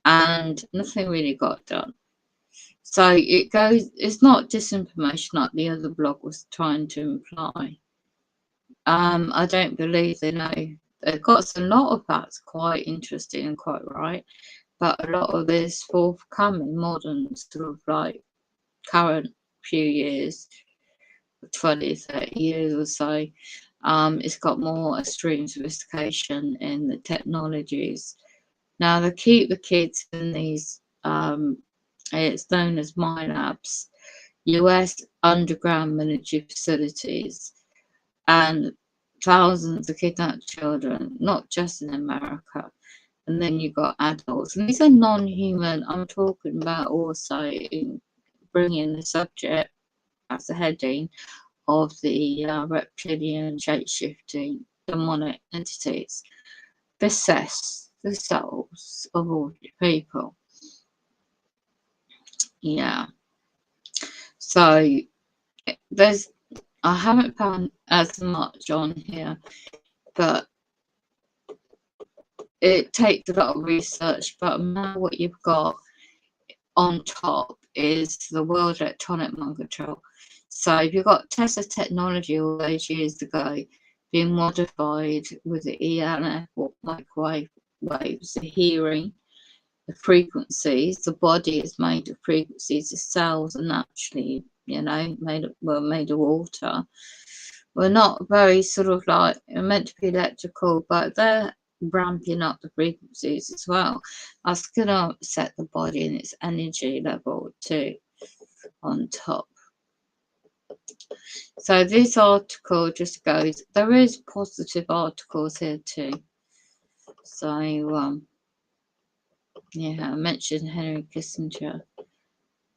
Speaker 7: and nothing really got done. So it goes, it's not disinformation like the other blog was trying to imply. I don't believe they know. They've got a lot of facts quite interesting and quite right, but a lot of this forthcoming modern sort of like current few years, 20, 30 years or so, it's got more extreme sophistication in the technologies Now they keep the kids in these, it's known as MILABs, US underground military facilities, and thousands of kidnapped children, not just in America. And then you've got adults, and these are non-human. I'm talking about also in bringing the subject as a heading of the reptilian, shape-shifting, demonic entities possess the souls of ordinary people. Yeah. So there's, I haven't found as much on here, but it takes a lot of research. But now what you've got on top is the World Electronic Mind Control. So you've got Tesla technology all those years ago being modified with the EMF microwave waves, the hearing, the frequencies. The body is made of frequencies. The cells are naturally, you know, made of water. We're not very sort of like, meant to be electrical, but they're ramping up the frequencies as well. That's going to set the body in its energy level too on top. So this article just goes, there is positive articles here too. So yeah, I mentioned Henry Kissinger.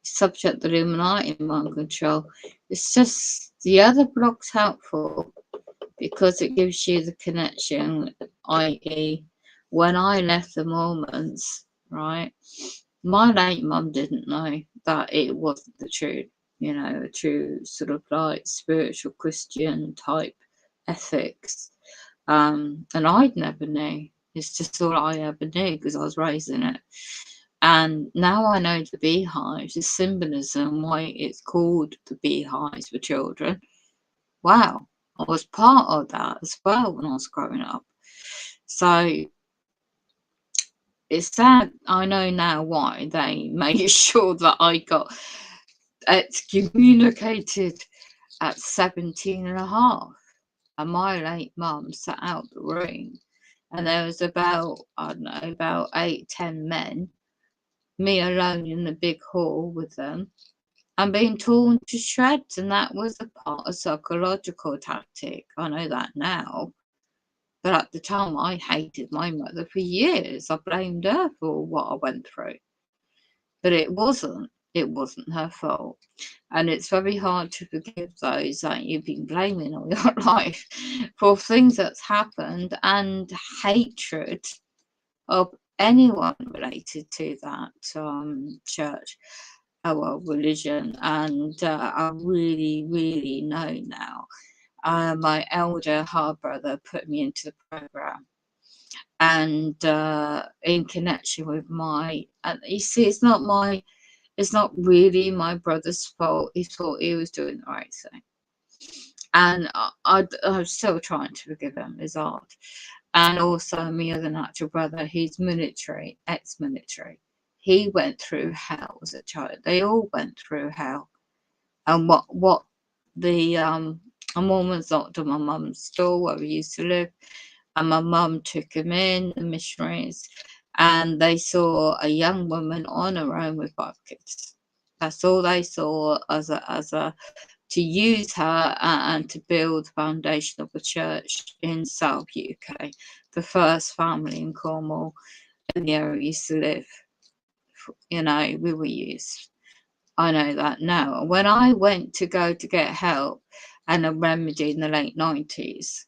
Speaker 7: Subject the Illuminati mind control. It's just the other blog's helpful because it gives you the connection, i.e. when I left the Mormons, right, my late mum didn't know that it wasn't the truth, you know, a true sort of like spiritual Christian type ethics. And I'd never knew. It's just all I ever knew because I was raised in it. And now I know the beehives, the symbolism, why it's called the beehives for children. Wow, I was part of that as well when I was growing up. So it's sad. I know now why they made sure that I got excommunicated at 17 and a half. And my late mum sat out the room. And there was about, I don't know, about 8-10 men, me alone in the big hall with them, and being torn to shreds. And that was a part of psychological tactic. I know that now. But at the time, I hated my mother for years. I blamed her for what I went through. But it wasn't her fault. And it's very hard to forgive those that you've been blaming all your life for things that's happened, and hatred of anyone related to that church, well, religion. And I really, really know now. My elder half brother put me into the program, and in connection with my, and you see, it's not really my brother's fault. He thought he was doing the right thing, and I'm still trying to forgive him. It's hard. And also my other natural brother, he's military, ex-military. He went through hell as a child. They all went through hell. And what the Mormons knocked on my mum's door where we used to live, and my mum took him in, the missionaries, and they saw a young woman on her own with 5 kids. That's all they saw as a to use her and to build the foundation of the church in South UK, the first family in Cornwall in the area we used to live. You know, we were used. I know that now. When I went to go to get help and a remedy in the late 90s,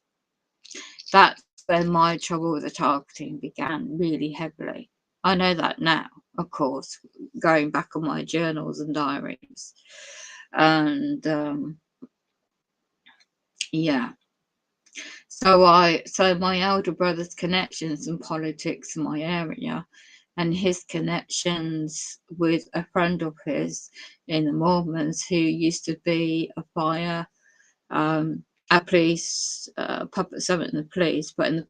Speaker 7: that's when my trouble with the targeting began really heavily. I know that now, of course, going back on my journals and diaries. And yeah. So my elder brother's connections in politics in my area, and his connections with a friend of his in the Mormons who used to be a police, public servant in the police, but in the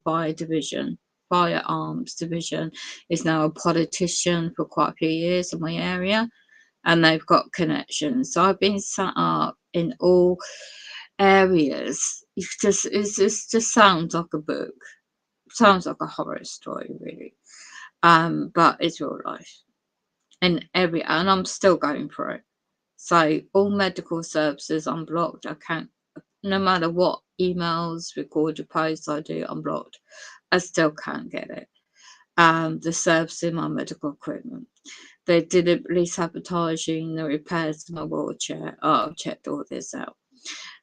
Speaker 7: firearms division, is now a politician for quite a few years in my area, and they've got connections. So I've been set up in all areas. It just sounds like a book, sounds like a horror story, really. but it's real life. And I'm still going through it. So all medical services unblocked. I can't, no matter what emails, recorded posts I do, unblocked. I still can't get it. The servicing my medical equipment. They're deliberately sabotaging the repairs to my wheelchair. Oh, I've checked all this out.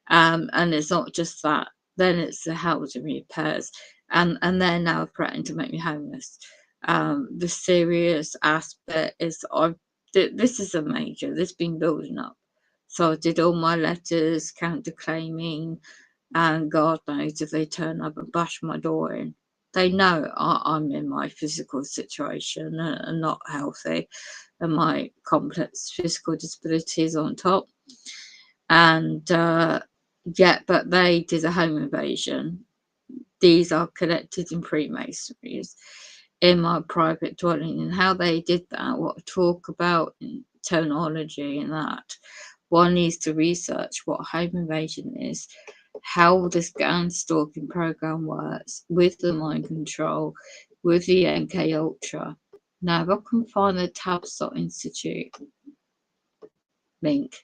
Speaker 7: And it's not just that. Then it's the housing repairs. And they're now threatening to make me homeless. The serious aspect is this is a major. This has been building up. So I did all my letters, counterclaiming, and God knows if they turn up and bash my door in. They know I'm in my physical situation and not healthy, and my complex physical disabilities on top. And yeah, but they did a home invasion. These are collected in Freemasonries in my private dwelling, and how they did that, what I talk about in terminology and that. One needs to research what home invasion is, how this gang stalking program works with the mind control, with the MK Ultra. Now, if I can find the Tavistock Institute link,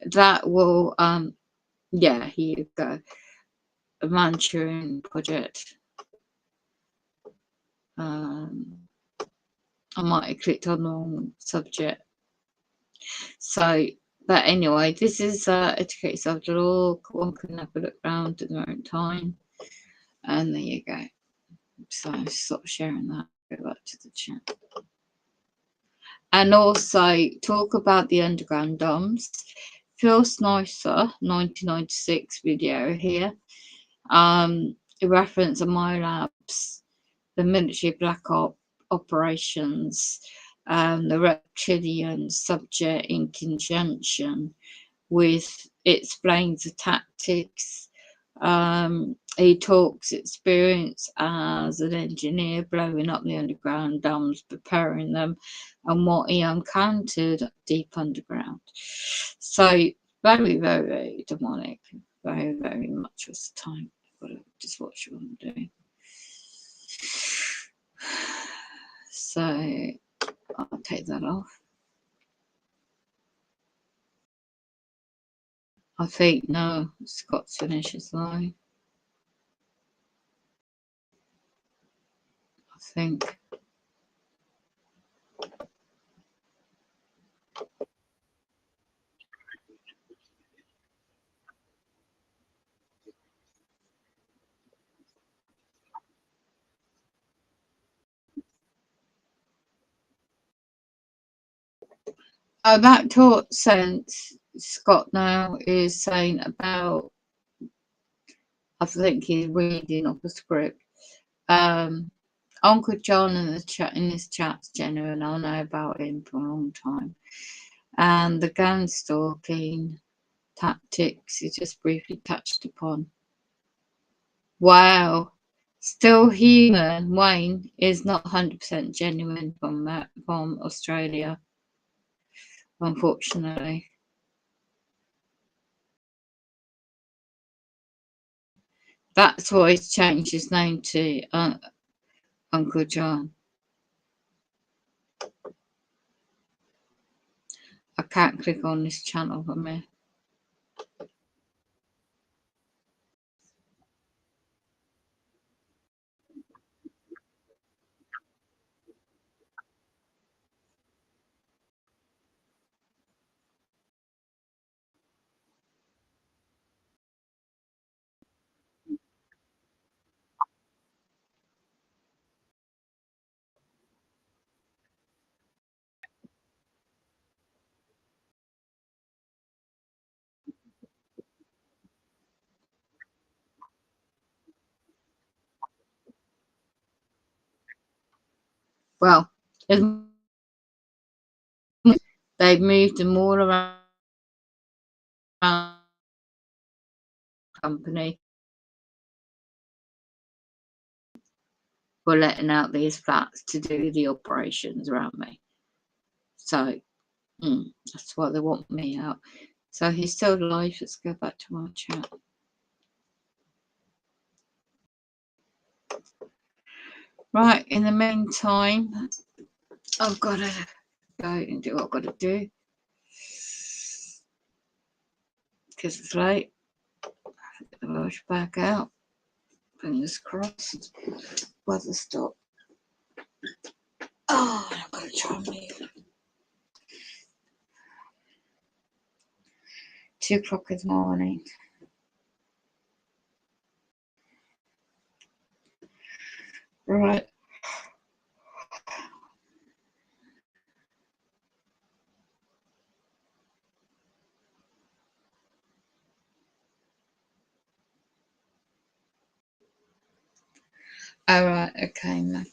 Speaker 7: that will, yeah, here you go. A Manchurian project. I might have clicked on the wrong subject. So, but anyway, this is educate.org. One can have a look around at their own time. And there you go. So stop sharing that. Go back to the chat. And also talk about the underground dumps. Phil Snicer, 1996 video here. A reference of my labs, the military black operations, the reptilian subject in conjunction with it explains the tactics. He talks experience as an engineer blowing up the underground dams, preparing them, and what he encountered deep underground. So very, very demonic. Very, very much was the time. Just watch what I'm doing. So I'll take that off. I think no, Scott's finished his line. I think. That taught sense. Scott now is saying about, I think he's reading off a script. Uncle John in his chat's genuine. I know about him for a long time. And the gang stalking tactics he just briefly touched upon. Wow. Still human. Wayne is not 100% genuine from Australia, unfortunately. That's why he's changed his name to Uncle John. I can't click on this channel for me. Well, they've moved them all around the company for letting out these flats to do the operations around me. So that's why they want me out. So he's still alive. Let's go back to my chat. Right, in the meantime, I've got to go and do what I've got to do. Because it's late. Get the rush back out. Fingers crossed. Weather stop. Oh, I've got to try and leave. 2 o'clock in the morning. Right. All right. Okay, then.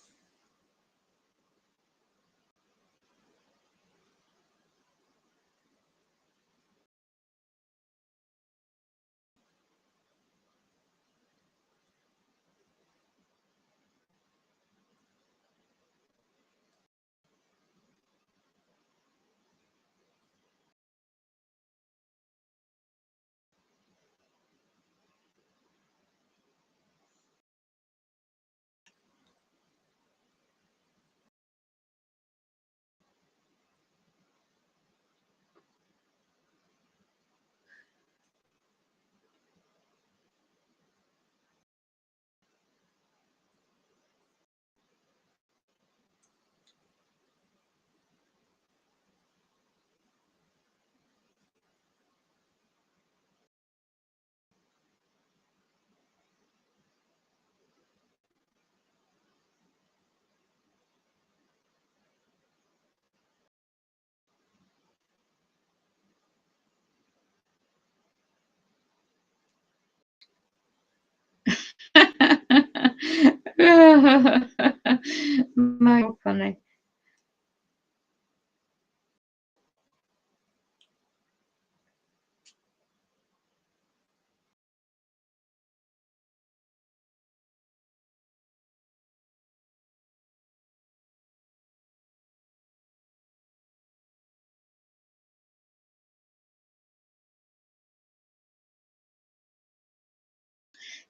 Speaker 7: My funny.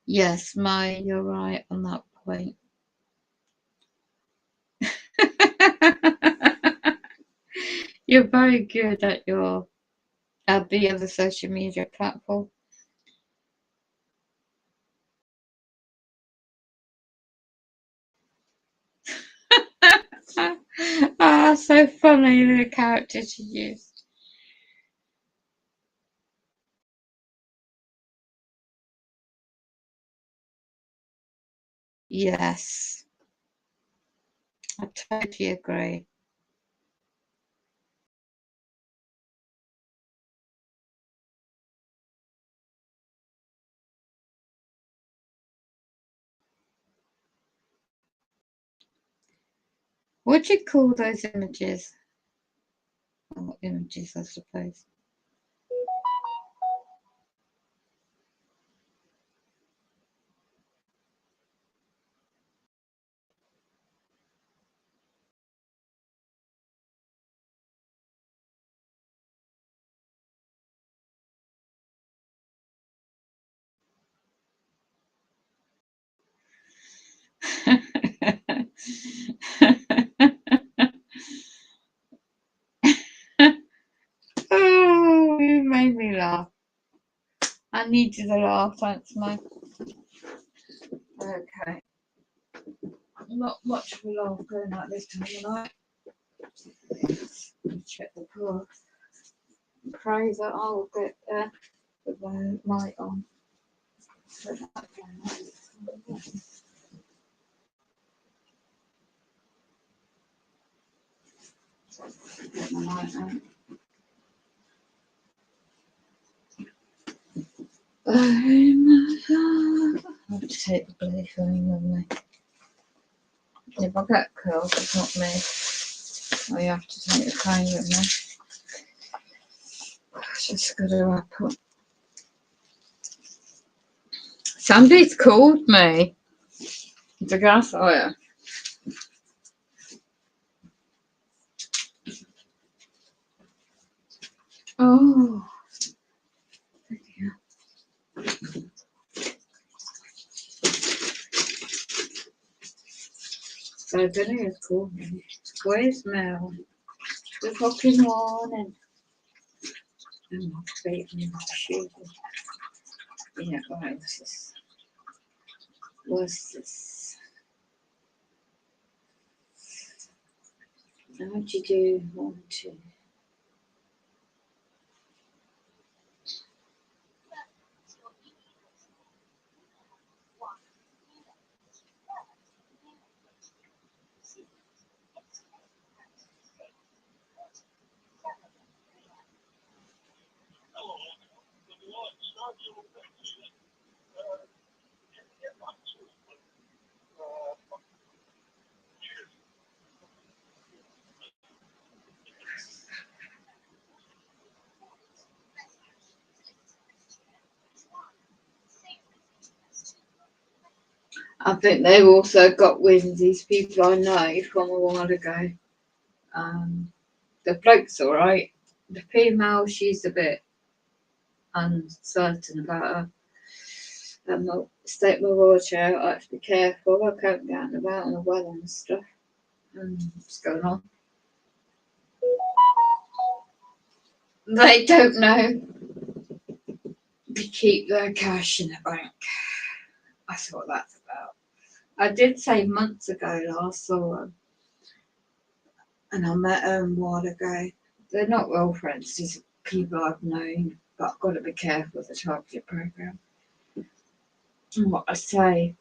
Speaker 7: Yes, May, you're right on that point. You're very good at the other social media platform. So funny, the characters you use. Yes, I totally agree. What do you call those images? Oh, images, I suppose. Oh, you made me laugh. I needed a laugh, thanks, mate. Okay. Not much of a laugh going out this time of night. Check the pool. Pray that I will get there with the light on. Get my light on. I have to take the bloody phone with me. If I get killed, it's not me. I have to take the phone with me. Just got to wrap up. Somebody's called me. It's a gas fire. Oh. So I don't know who's calling. Where's Mel? Good fucking morning. I'm not beating my shoes. Yeah, right, what's this? How would you do 1, 2? I think they've also got wind, these people I know from a while ago. The bloke's alright. The female, she's a bit uncertain about her state of wheelchair. I have to be careful. I can't get out and about in the weather and stuff. What's going on? They don't know. They keep their cash in the bank. That's what that's about. I did say months ago last saw them, and I met them a while ago. They're not real friends, these people I've known, but I've got to be careful with the targeted program and what I say.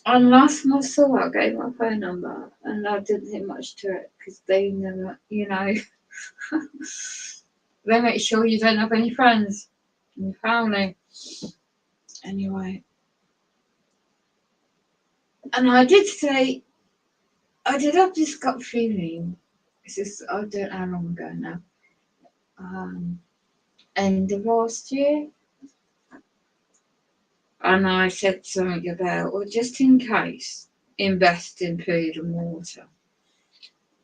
Speaker 7: And last time I saw her, I gave my phone number, and I didn't think much to it because they never, you know, they make sure you don't have any friends in your family. Anyway, and I did say, I did have this gut feeling. It's just, I don't know how long ago now. End of last year. And I said something about, well, just in case, invest in food and water.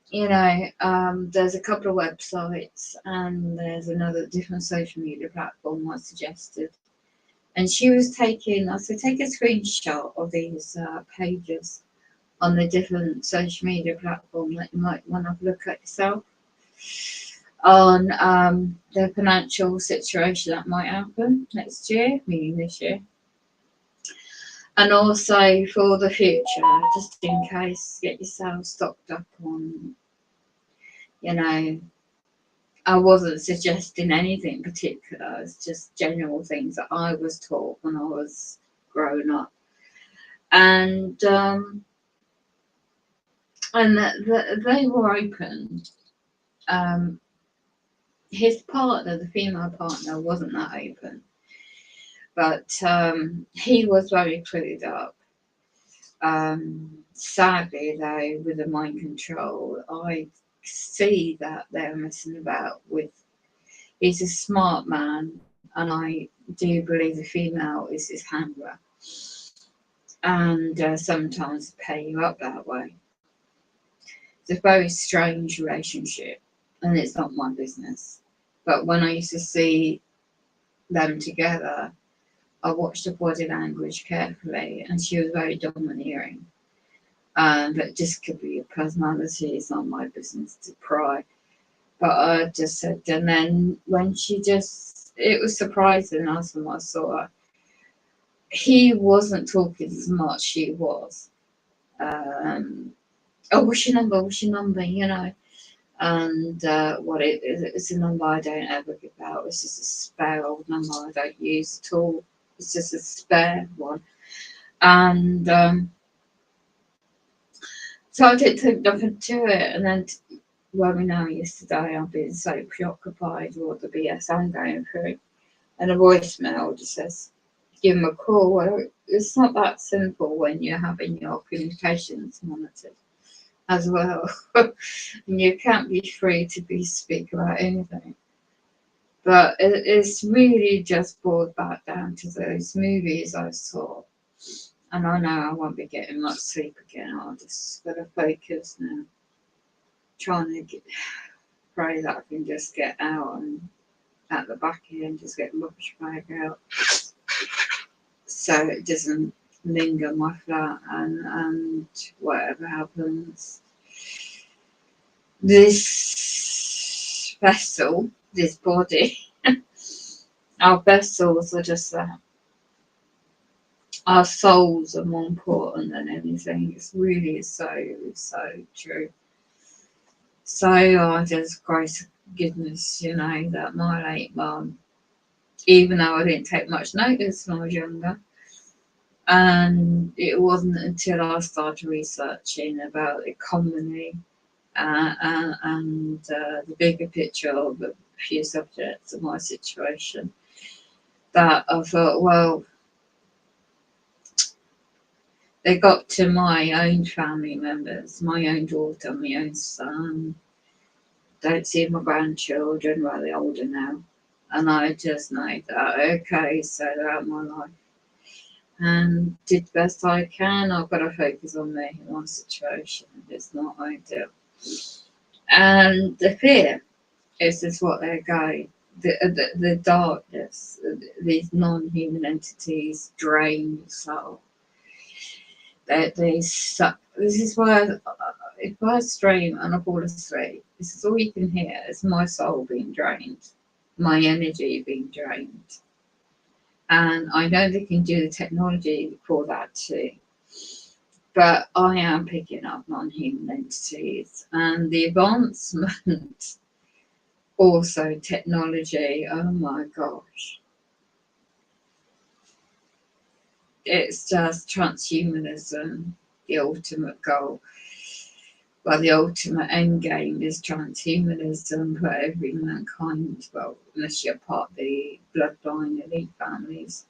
Speaker 7: You know, there's a couple of websites and there's another different social media platform I suggested. And she was taking, I said, take a screenshot of these pages on the different social media platform that you might want to look at yourself on the financial situation that might happen next year, meaning this year. And also for the future, just in case, get yourself stocked up on, you know, I wasn't suggesting anything particular, it's just general things that I was taught when I was growing up. And they were open. His partner, the female partner, wasn't that open. But he was very clued up. Sadly, though, with the mind control, I see that they're messing about with. He's a smart man, and I do believe the female is his handler. And sometimes pay you up that way. It's a very strange relationship, and it's not my business. But when I used to see them together, I watched her body language carefully, and she was very domineering. But just could be your personality, it's not my business to pry. But I just said, and then when she just, it was surprising last time I saw her. He wasn't talking as much, she was. Oh, what's your number, you know? And what it is, it's a number I don't ever give out. It's just a spare old number I don't use at all. It's just a spare one. And so I didn't think nothing to it. And then, well, we know yesterday I've been so preoccupied with all the BS I'm going through. And a voicemail just says, give him a call. Well, it's not that simple when you're having your communications monitored as well. And you can't be free to speak about anything. But it's really just boiled back down to those movies I saw. And I know I won't be getting much sleep again. I'll just gotta focus now. Trying to pray that I can just get out and at the back here and just get rubbish bag out. So it doesn't linger my flat, and whatever happens, this vessel, this body, our vessels are just that. Our souls are more important than anything. It's really so true. So I just grace goodness, you know, that my late mum, even though I didn't take much notice when I was younger, and it wasn't until I started researching about economy and the bigger picture of a few subjects of my situation that I thought, well, they got to my own family members, my own daughter, my own son. Don't see my grandchildren, well, they're older now. And I just know that, okay, so they're out of my life. And did the best I can. I've got to focus on me in my situation. It's not ideal. And the fear is just what they're going. The darkness, these non-human entities drain your soul. They suck. This is why if I stream and I fall asleep, this is all you can hear. It's my soul being drained, my energy being drained. And I know they can do the technology for that too. But I am picking up non-human entities, and the advancement, also technology, oh my gosh. It's just transhumanism, the ultimate goal. Well, the ultimate end game is transhumanism for every mankind, well, unless you're part of the bloodline elite families.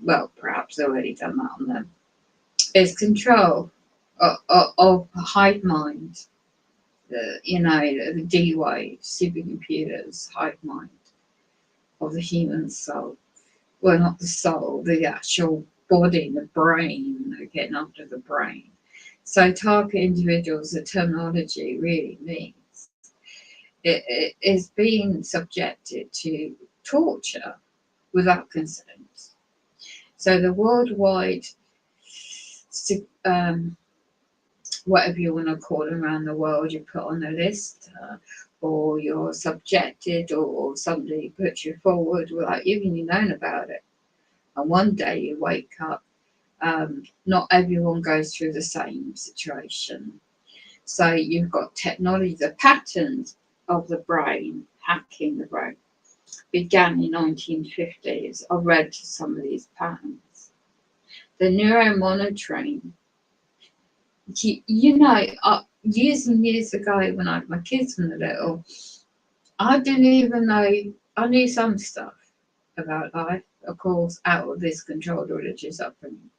Speaker 7: Well, perhaps they've already done that on them. It's control of hive mind, you know, the D-Wave, supercomputers, hive mind of the human soul. Well, not the soul, the actual body, the brain, they're getting after the brain. So target individuals, the terminology really means it is being subjected to torture without consent. So the worldwide, whatever you want to call them around the world, you put on a list, or you're subjected, or somebody puts you forward without even knowing about it. And one day you wake up, not everyone goes through the same situation. So you've got technology, the patterns of the brain, hacking the brain, began in 1950s. I read some of these patterns. The neuromonitoring, you know, years and years ago when I had my kids when they were little, I didn't even know, I knew some stuff about life, of course, out of this controlled religious upbringing.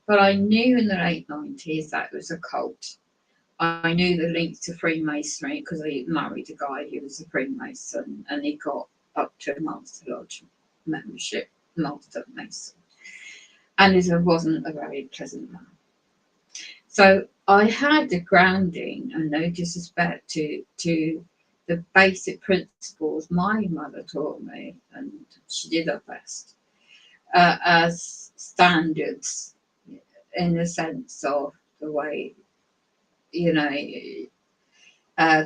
Speaker 7: But I knew in the late 90s that it was a cult. I knew the link to Freemasonry because I married a guy who was a Freemason, and he got up to a Master Lodge membership, Master Mason. And it wasn't a very pleasant man. So I had a grounding, and no disrespect to the basic principles my mother taught me, and she did her best, as standards in the sense of the way, you know,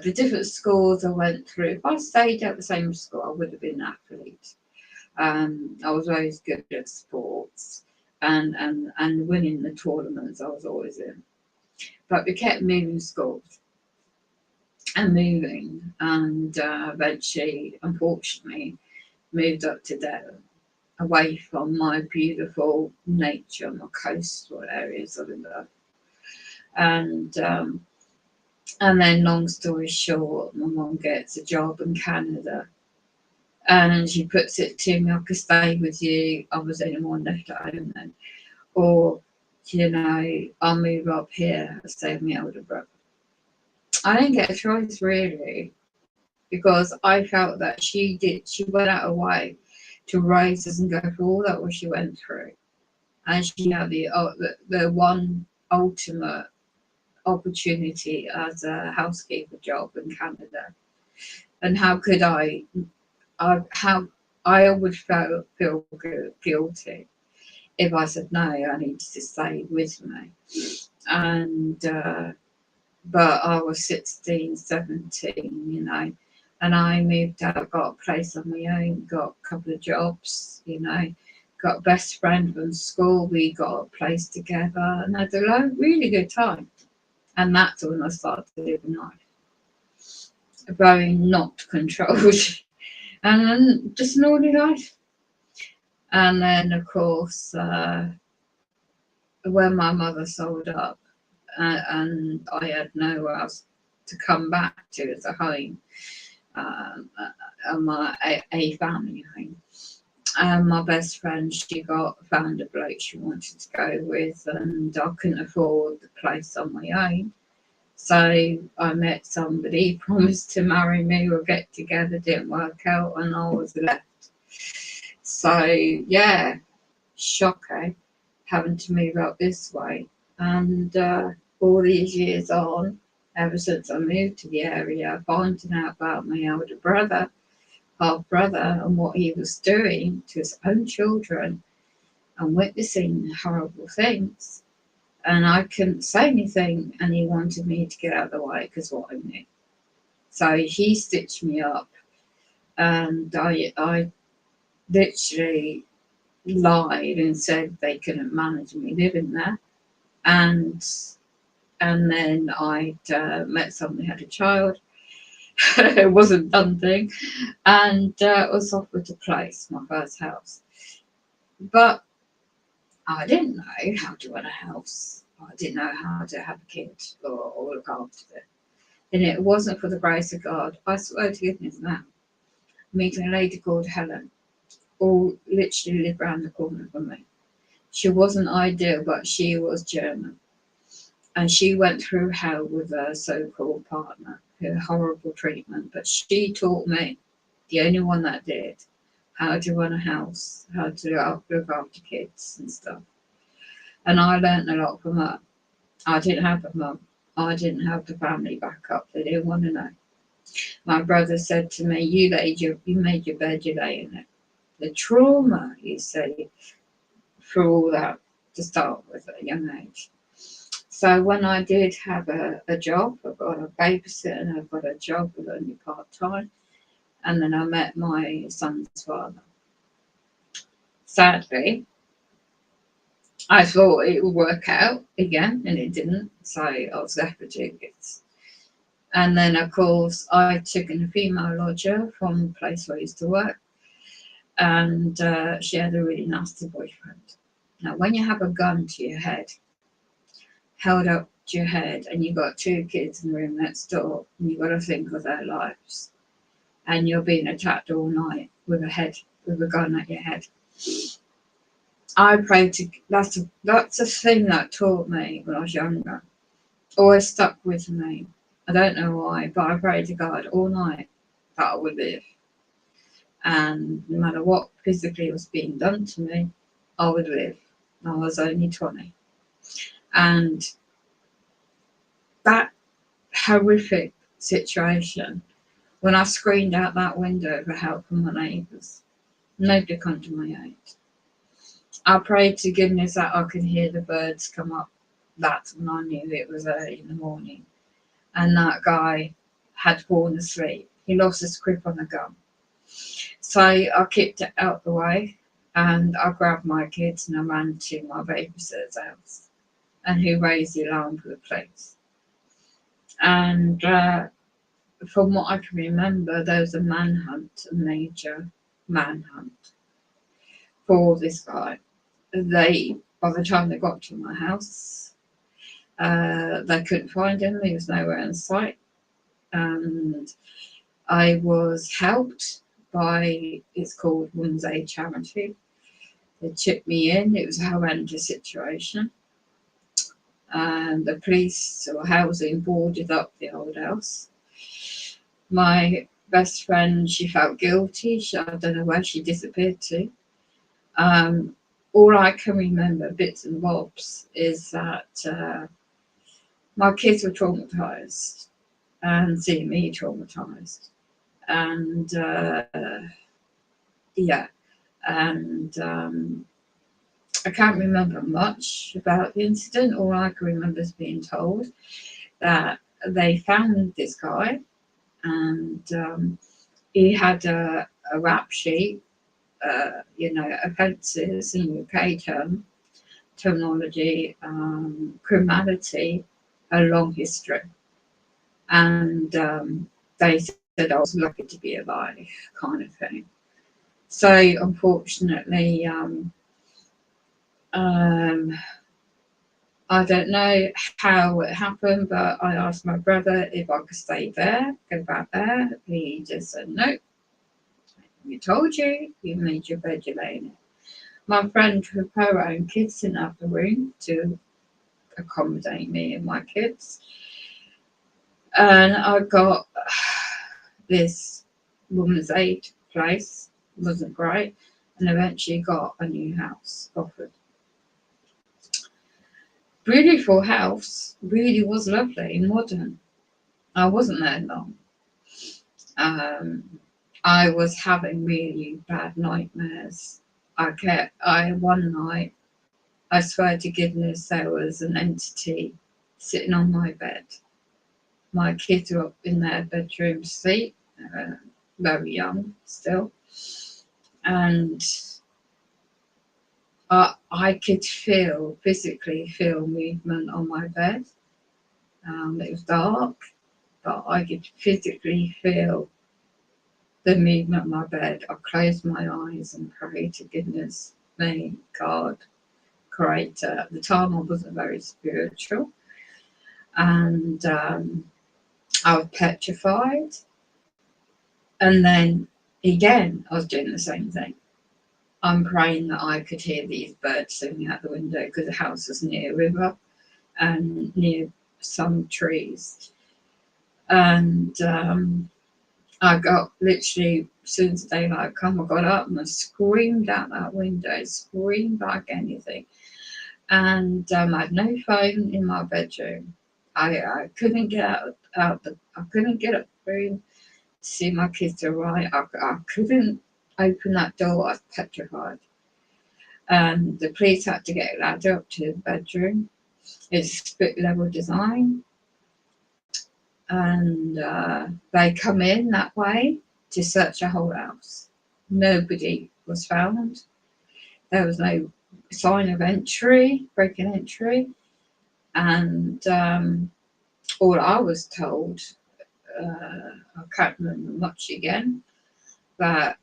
Speaker 7: the different schools I went through. If I stayed at the same school, I would have been an athlete. I was always good at sports and winning the tournaments I was always in. But we kept moving schools and moving, and eventually, unfortunately, moved up to Devon, away from my beautiful nature, my coastal areas I love. And then, long story short, my mum gets a job in Canada, and she puts it to me, I could stay with you. I was the only one left at home then. Or, you know, I'll move up here and stay with my older brother. I didn't get a choice really, because I felt that she went out of her way to raise us and go through all that what she went through. And she had the one ultimate opportunity as a housekeeper job in Canada. And how could I would feel guilty if I said no, I needed to stay with me. And but I was 16, 17, you know, and I moved out, got a place on my own, got a couple of jobs, you know, got a best friend from school, we got a place together and had a really good time. And that's when I started living life. Very not controlled. And then just an ordinary life. And then, of course, when my mother sold up and I had nowhere else to come back to as a home, a family home. And my best friend, she found a bloke she wanted to go with, and I couldn't afford the place on my own. So I met somebody, promised to marry me or get together, didn't work out, and I was left. So yeah, shocking, having to move out this way. And all these years on, ever since I moved to the area, finding out about my elder brother, half brother, and what he was doing to his own children and witnessing horrible things. And I couldn't say anything, and he wanted me to get out of the way because what I knew. So he stitched me up, and I literally lied and said they couldn't manage me living there. And then I'd met someone who had a child. It wasn't done thing, and was offered a place, my first house. But I didn't know how to run a house. I didn't know how to have a kid or look after it. And it wasn't for the grace of God. I swear to goodness now. Meeting a lady called Helen, who literally lived around the corner from me. She wasn't ideal, but she was German. And she went through hell with her so-called partner, her horrible treatment. But she taught me, the only one that did, how to run a house, how to look after kids and stuff. And I learned a lot from her. I didn't have a mum. I didn't have the family backup. They didn't want to know. My brother said to me, you made your bed, you lay in it. The trauma, you say, for all that to start with at a young age. So when I did have a job, I got a babysitter and I got a job with only part-time. And then I met my son's father. Sadly, I thought it would work out again, and it didn't. So I was left with 2 kids. And then, of course, I took in a female lodger from the place where I used to work. And she had a really nasty boyfriend. Now, when you have a gun to your head, held up to your head, and you've got 2 kids in the room next door, and you've got to think of their lives, and you're being attacked all night with a gun at your head. I prayed to, that's a thing that taught me when I was younger. Always stuck with me. I don't know why, but I prayed to God all night that I would live. And no matter what physically was being done to me, I would live. I was only 20. And that horrific situation, when I screamed out that window for help from my neighbours, nobody come to my aid. I prayed to goodness that I could hear the birds come up. That's when I knew it was early in the morning. And that guy had fallen asleep. He lost his grip on the gun. So I kicked it out the way, and I grabbed my kids and I ran to my babysitter's house, and who raised the alarm for the police. And from what I can remember, there was a manhunt, a major manhunt for this guy. By the time they got to my house, they couldn't find him. He was nowhere in sight. And I was helped by, it's called Women's Aid Charity. They took me in. It was a horrendous situation. And the police or housing boarded up the old house. My best friend, she felt guilty. I don't know where she disappeared to. All I can remember, bits and bobs, is that my kids were traumatised and seeing me traumatised. And yeah, and I can't remember much about the incident. All I can remember is being told that they found this guy, and he had a rap sheet, offences in UK terminology, criminality, a long history. And they said I was lucky to be alive, kind of thing. So unfortunately, I don't know how it happened, but I asked my brother if I could stay there, go back there. He just said, no, we told you, you made your bed, you lay in it. My friend with her own kids didn't have the room to accommodate me and my kids. And I got this woman's aid place, wasn't great, and eventually got a new house offered. Beautiful house, really was lovely, modern. I wasn't there long. I was having really bad nightmares. One night, I swear to goodness, there was an entity sitting on my bed. My kids were up in their bedroom asleep, very young still, and I could physically feel movement on my bed. It was dark, but I could physically feel the movement on my bed. I closed my eyes and prayed to goodness me, God, Creator. At the time, I wasn't very spiritual, and I was petrified. And then again, I was doing the same thing. I'm praying that I could hear these birds singing out the window because the house was near a river and near some trees. And I got literally, as soon as the daylight come, I got up and I screamed out that window, screamed like anything. And I had no phone in my bedroom. I couldn't get I couldn't get up the room to see my kids arrive. I couldn't open that door. I was petrified. And the police had to get a ladder up to the bedroom. It's a split level design. And they come in that way to search the whole house. Nobody was found. There was no sign of entry, breaking entry. And all I was told, I can't remember much again, but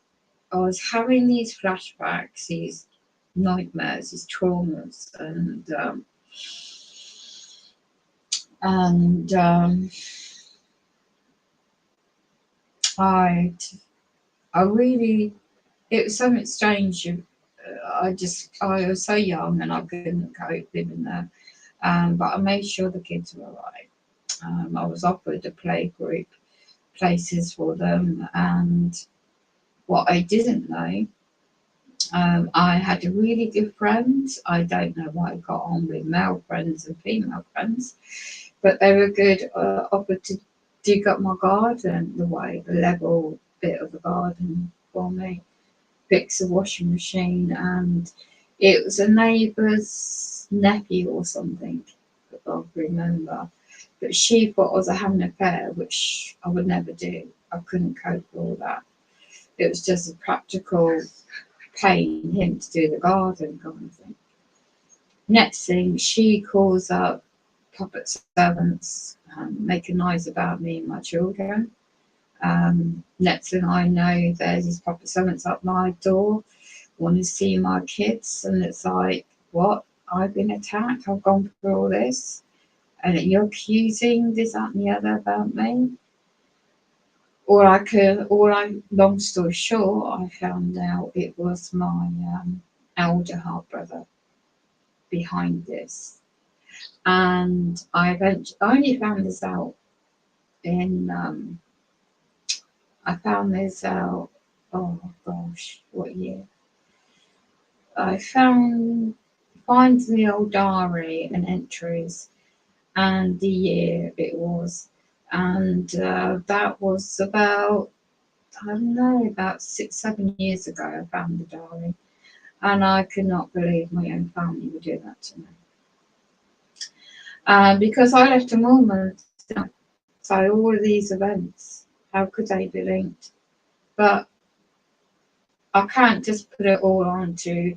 Speaker 7: I was having these flashbacks, these nightmares, these traumas, and I really, it was something strange. I was so young and I couldn't cope living there. But I made sure the kids were alright. I was offered a play group, places for them, and what I didn't know, I had a really good friends. I don't know why I got on with male friends and female friends, but they were good. Offered to dig up my garden, the level bit of the garden for me, fix a washing machine, and it was a neighbour's nephew or something, that I remember. But she thought I was having an affair, which I would never do. I couldn't cope with all that. It was just a practical paying him to do the garden kind of thing. Next thing, she calls up puppet servants, making noise about me and my children. Next thing I know, there's these puppet servants up my door, want to see my kids, and it's like, what? I've been attacked, I've gone through all this, and you're accusing this, that, and the other about me. Long story short, I found out it was my elder half brother behind this, and I only found this out in. I found this out. Oh gosh, what year? I find the old diary and entries, and the year it was, and that was about, I don't know, about 6-7 years ago. I found the diary, And I could not believe my own family would do that to me. Because I left a moment, so all of these events, how could they be linked? But I can't just put it all onto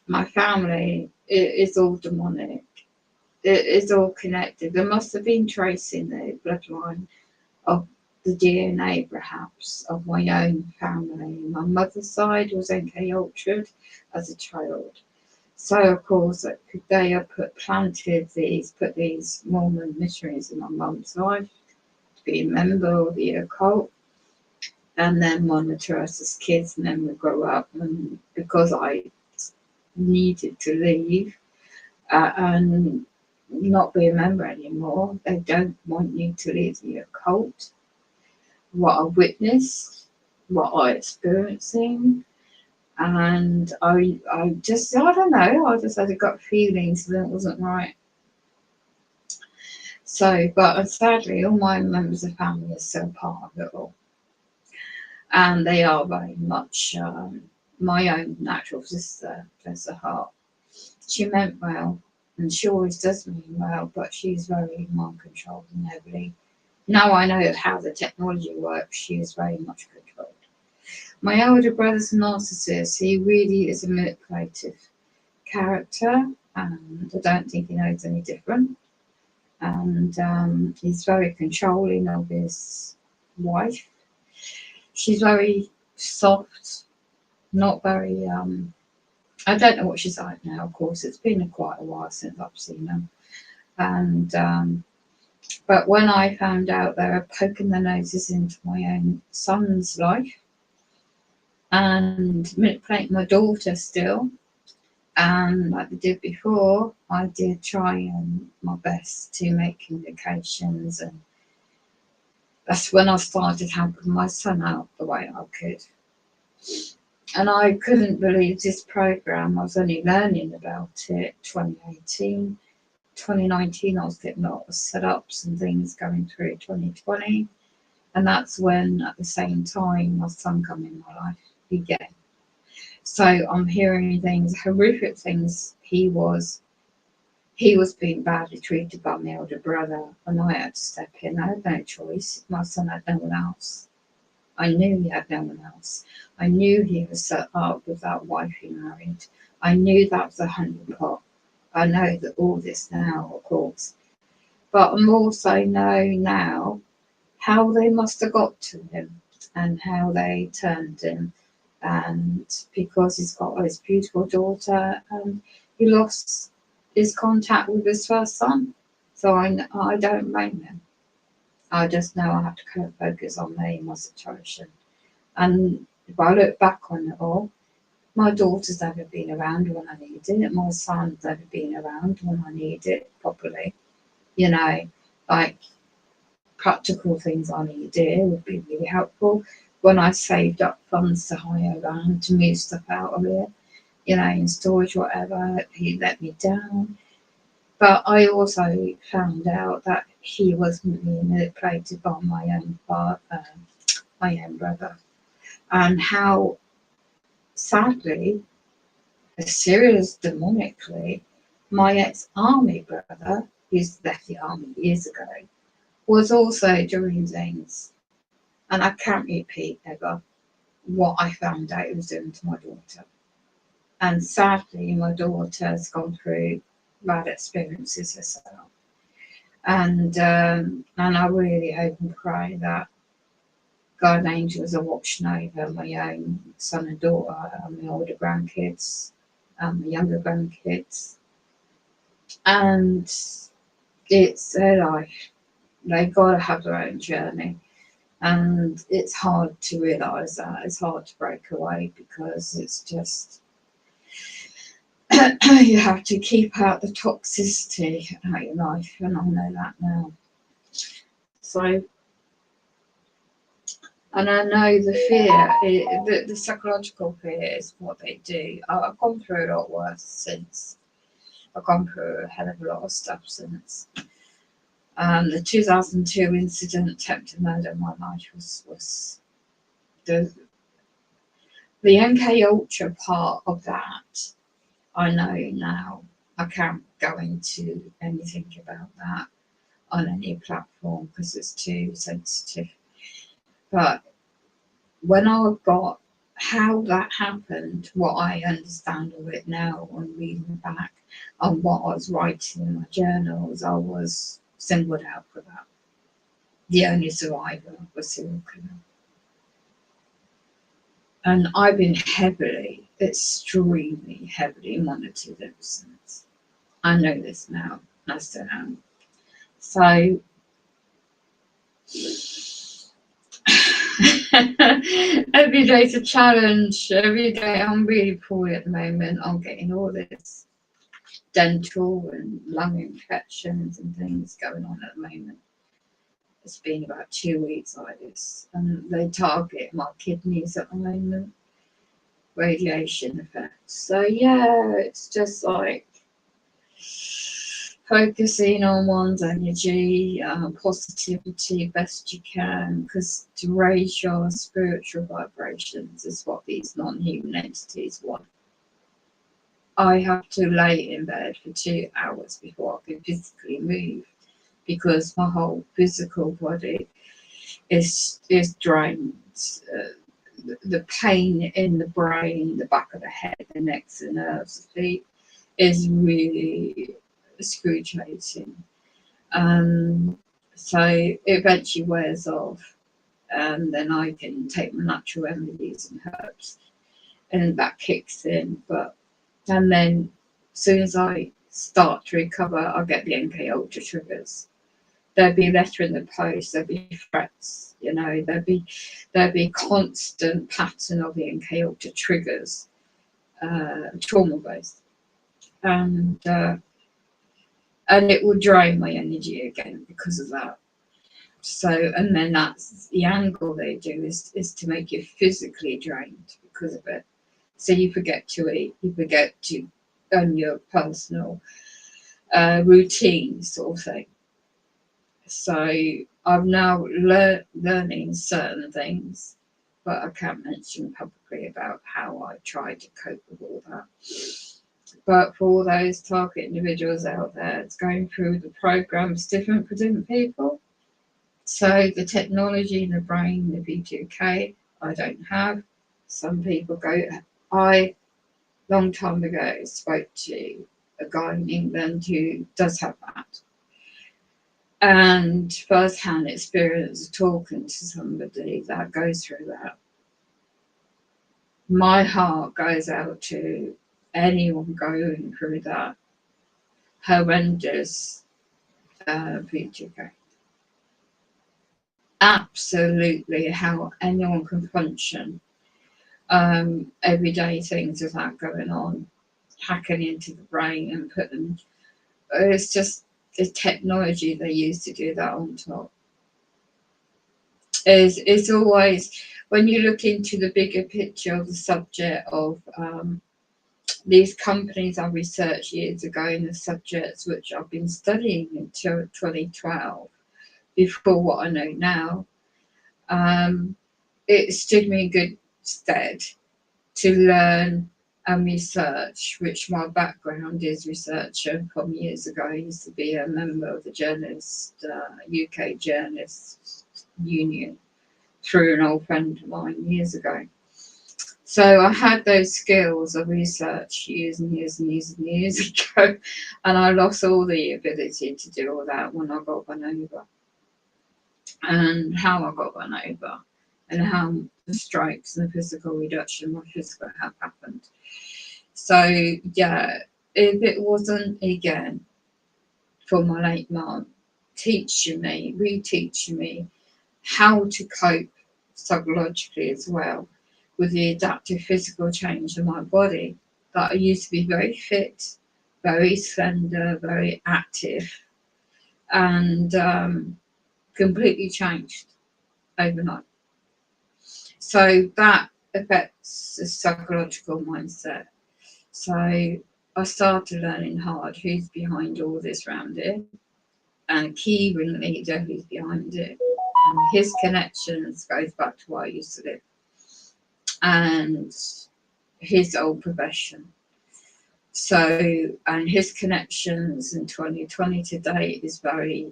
Speaker 7: my family. It's all demonic. It's all connected. There must have been tracing the bloodline of the DNA, perhaps, of my own family. My mother's side was NK Ultra as a child. So, of course, could they have put these Mormon missionaries in my mum's life to be a member of the occult and then monitor us as kids, and then we grow up. And because I needed to leave and not be a member anymore, they don't want you to leave the occult. What I witnessed, what I experiencing, and I don't know, I just had a gut feeling that it wasn't right. So, but sadly, all my members of family are still part of it all. And they are very much my own natural sister, bless her heart. She meant well, and she always does mean well, but she's very mind controlled and heavily. Now I know how the technology works, she is very much controlled. My older brother's a narcissist. He really is a manipulative character, and I don't think he knows any different. And he's very controlling of his wife. She's very soft, not very, I don't know what she's like now, of course. It's been quite a while since I've seen her. And, but when I found out they were poking their noses into my own son's life and manipulating my daughter still, and like they did before, I did try my best to make communications, and that's when I started helping my son out the way I could. And I couldn't believe this program. I was only learning about it 2018. 2019, I was getting a lot of setups and things going through 2020. And that's when, at the same time, my son came in my life again. So I'm hearing things, horrific things. He was being badly treated by my older brother, and I had to step in. I had no choice. My son had no one else. I knew he had no one else. I knew he was set up with that wife he married. I knew that was a honeypot. I know that all this now, of course. But I'm also knowing now how they must have got to him and how they turned him. And because he's got his beautiful daughter, and he lost his contact with his first son. So I don't blame him. I just know I have to focus on me and my situation. And if I look back on it all, my daughter's never been around when I needed it. My son's never been around when I need it properly. You know, like practical things I needed would be really helpful. When I saved up funds to hire around to move stuff out of it, you know, in storage, whatever, he let me down. But I also found out that he was being manipulated by my own brother, and how sadly, serious demonically, my ex-army brother, who's left the army years ago, was also doing things, and I can't repeat ever what I found out he was doing to my daughter. And sadly, my daughter's gone through bad experiences herself. And I really hope and pray that guardian angels are watching over my own son and daughter, and my older grandkids, and my younger grandkids. And it's their life. They've got to have their own journey. And it's hard to realise that. It's hard to break away, because it's just, you have to keep out the toxicity out of your life, and I know that now. So, and I know the fear, the psychological fear is what they do. I've gone through a lot worse since. I've gone through a hell of a lot of stuff since. The 2002 incident, attempted murder in my life, was the MK Ultra part of that, I know now. I can't go into anything about that on any platform because it's too sensitive. But when I got how that happened, what I understand of it now on reading back on what I was writing in my journals, I was singled out for that. The only survivor was serial killer. And I've been heavily, extremely heavily monitored ever since. I know this now, I still am. So, every day's a challenge. Every day I'm really poorly at the moment. I'm getting all this dental and lung infections and things going on at the moment. It's been about 2 weeks like this, and they target my kidneys at the moment, radiation effects. So yeah, it's just like focusing on one's energy, positivity best you can, because to raise your spiritual vibrations is what these non-human entities want. I have to lay in bed for 2 hours before I can physically move, because my whole physical body is drained. The pain in the brain, the back of the head, the neck, the nerves, the feet is really excruciating. So it eventually wears off, and then I can take my natural remedies and herbs, and that kicks in. And then as soon as I start to recover, I get the MK Ultra triggers. There'd be a letter in the post, there'd be threats, you know, there'd be constant pattern of the MK Ultra triggers, trauma based, and it will drain my energy again because of that. So, and then that's the angle they do is to make you physically drained because of it. So you forget to eat, you forget to own your personal routine sort of thing. So I'm now learning certain things, but I can't mention publicly about how I try to cope with all that. But for all those target individuals out there, it's going through the programs different for different people. So the technology in the brain, the V2K, I don't have. Some people go. I, long time ago, spoke to a guy in England who does have that. And first-hand experience of talking to somebody that goes through that. My heart goes out to anyone going through that horrendous V2K. Absolutely, how anyone can function. Everyday things of that going on, hacking into the brain and put them. It's just the technology they use to do that on top. Is always, when you look into the bigger picture of the subject of these companies I researched years ago in the subjects which I've been studying until 2012, before what I know now, it stood me in good stead to learn and research, which my background is researcher from years ago. I used to be a member of the UK Journalists Union through an old friend of mine years ago. So I had those skills of research years and years and years and years ago, and I lost all the ability to do all that when I got run over. And how I got run over, and how the strikes and the physical reduction of my physical have happened. So yeah, if it wasn't again for my late mum teaching me, reteaching me how to cope psychologically as well with the adaptive physical change in my body, that I used to be very fit, very slender, very active, and completely changed overnight. So that affects the psychological mindset. So I started learning hard who's behind all this round here, and key ring leader who's behind it, and his connections goes back to where I used to live. and his old profession. So, and his connections in 2020 to date is very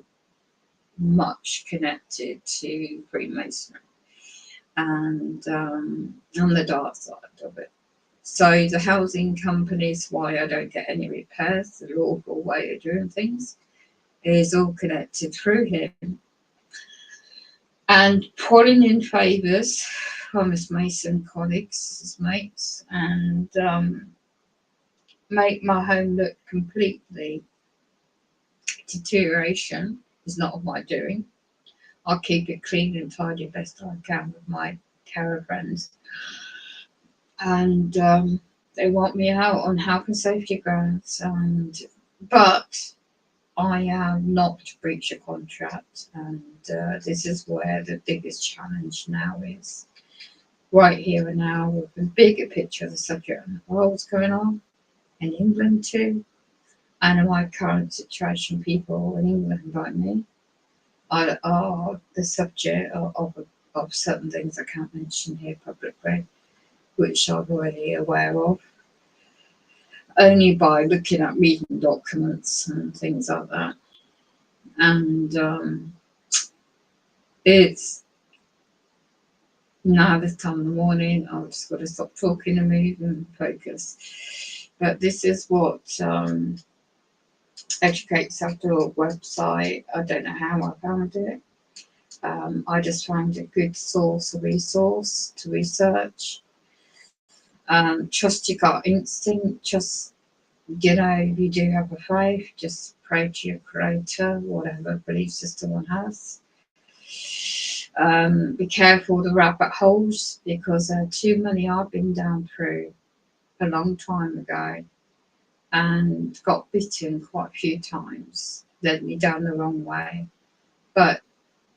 Speaker 7: much connected to Freemasonry and on the dark side of it. So the housing companies, why I don't get any repairs, the lawful way of doing things, is all connected through him. And pulling in favours from his Mason colleagues, his mates, and make my home look completely deterioration is not of my doing. I'll keep it clean and tidy best I can with my carer friends. And they want me out on health and safety grounds, but I am not to breach a contract, and this is where the biggest challenge now is. Right here and now, with a bigger picture of the subject and the world's going on in England too, and in my current situation, people in England like me are the subject of certain things I can't mention here publicly, which I'm already aware of, only by looking at reading documents and things like that. And it's now this time in the morning, I've just got to stop talking and move and focus. But this is what Educate.org website, I don't know how I found it. I just found a good resource to research. Trust your gut instinct. Just, you know, if you do have a faith, just pray to your creator, whatever belief system one has. Be careful of the rabbit holes, because there are too many I've been down through a long time ago and got bitten quite a few times, led me down the wrong way. But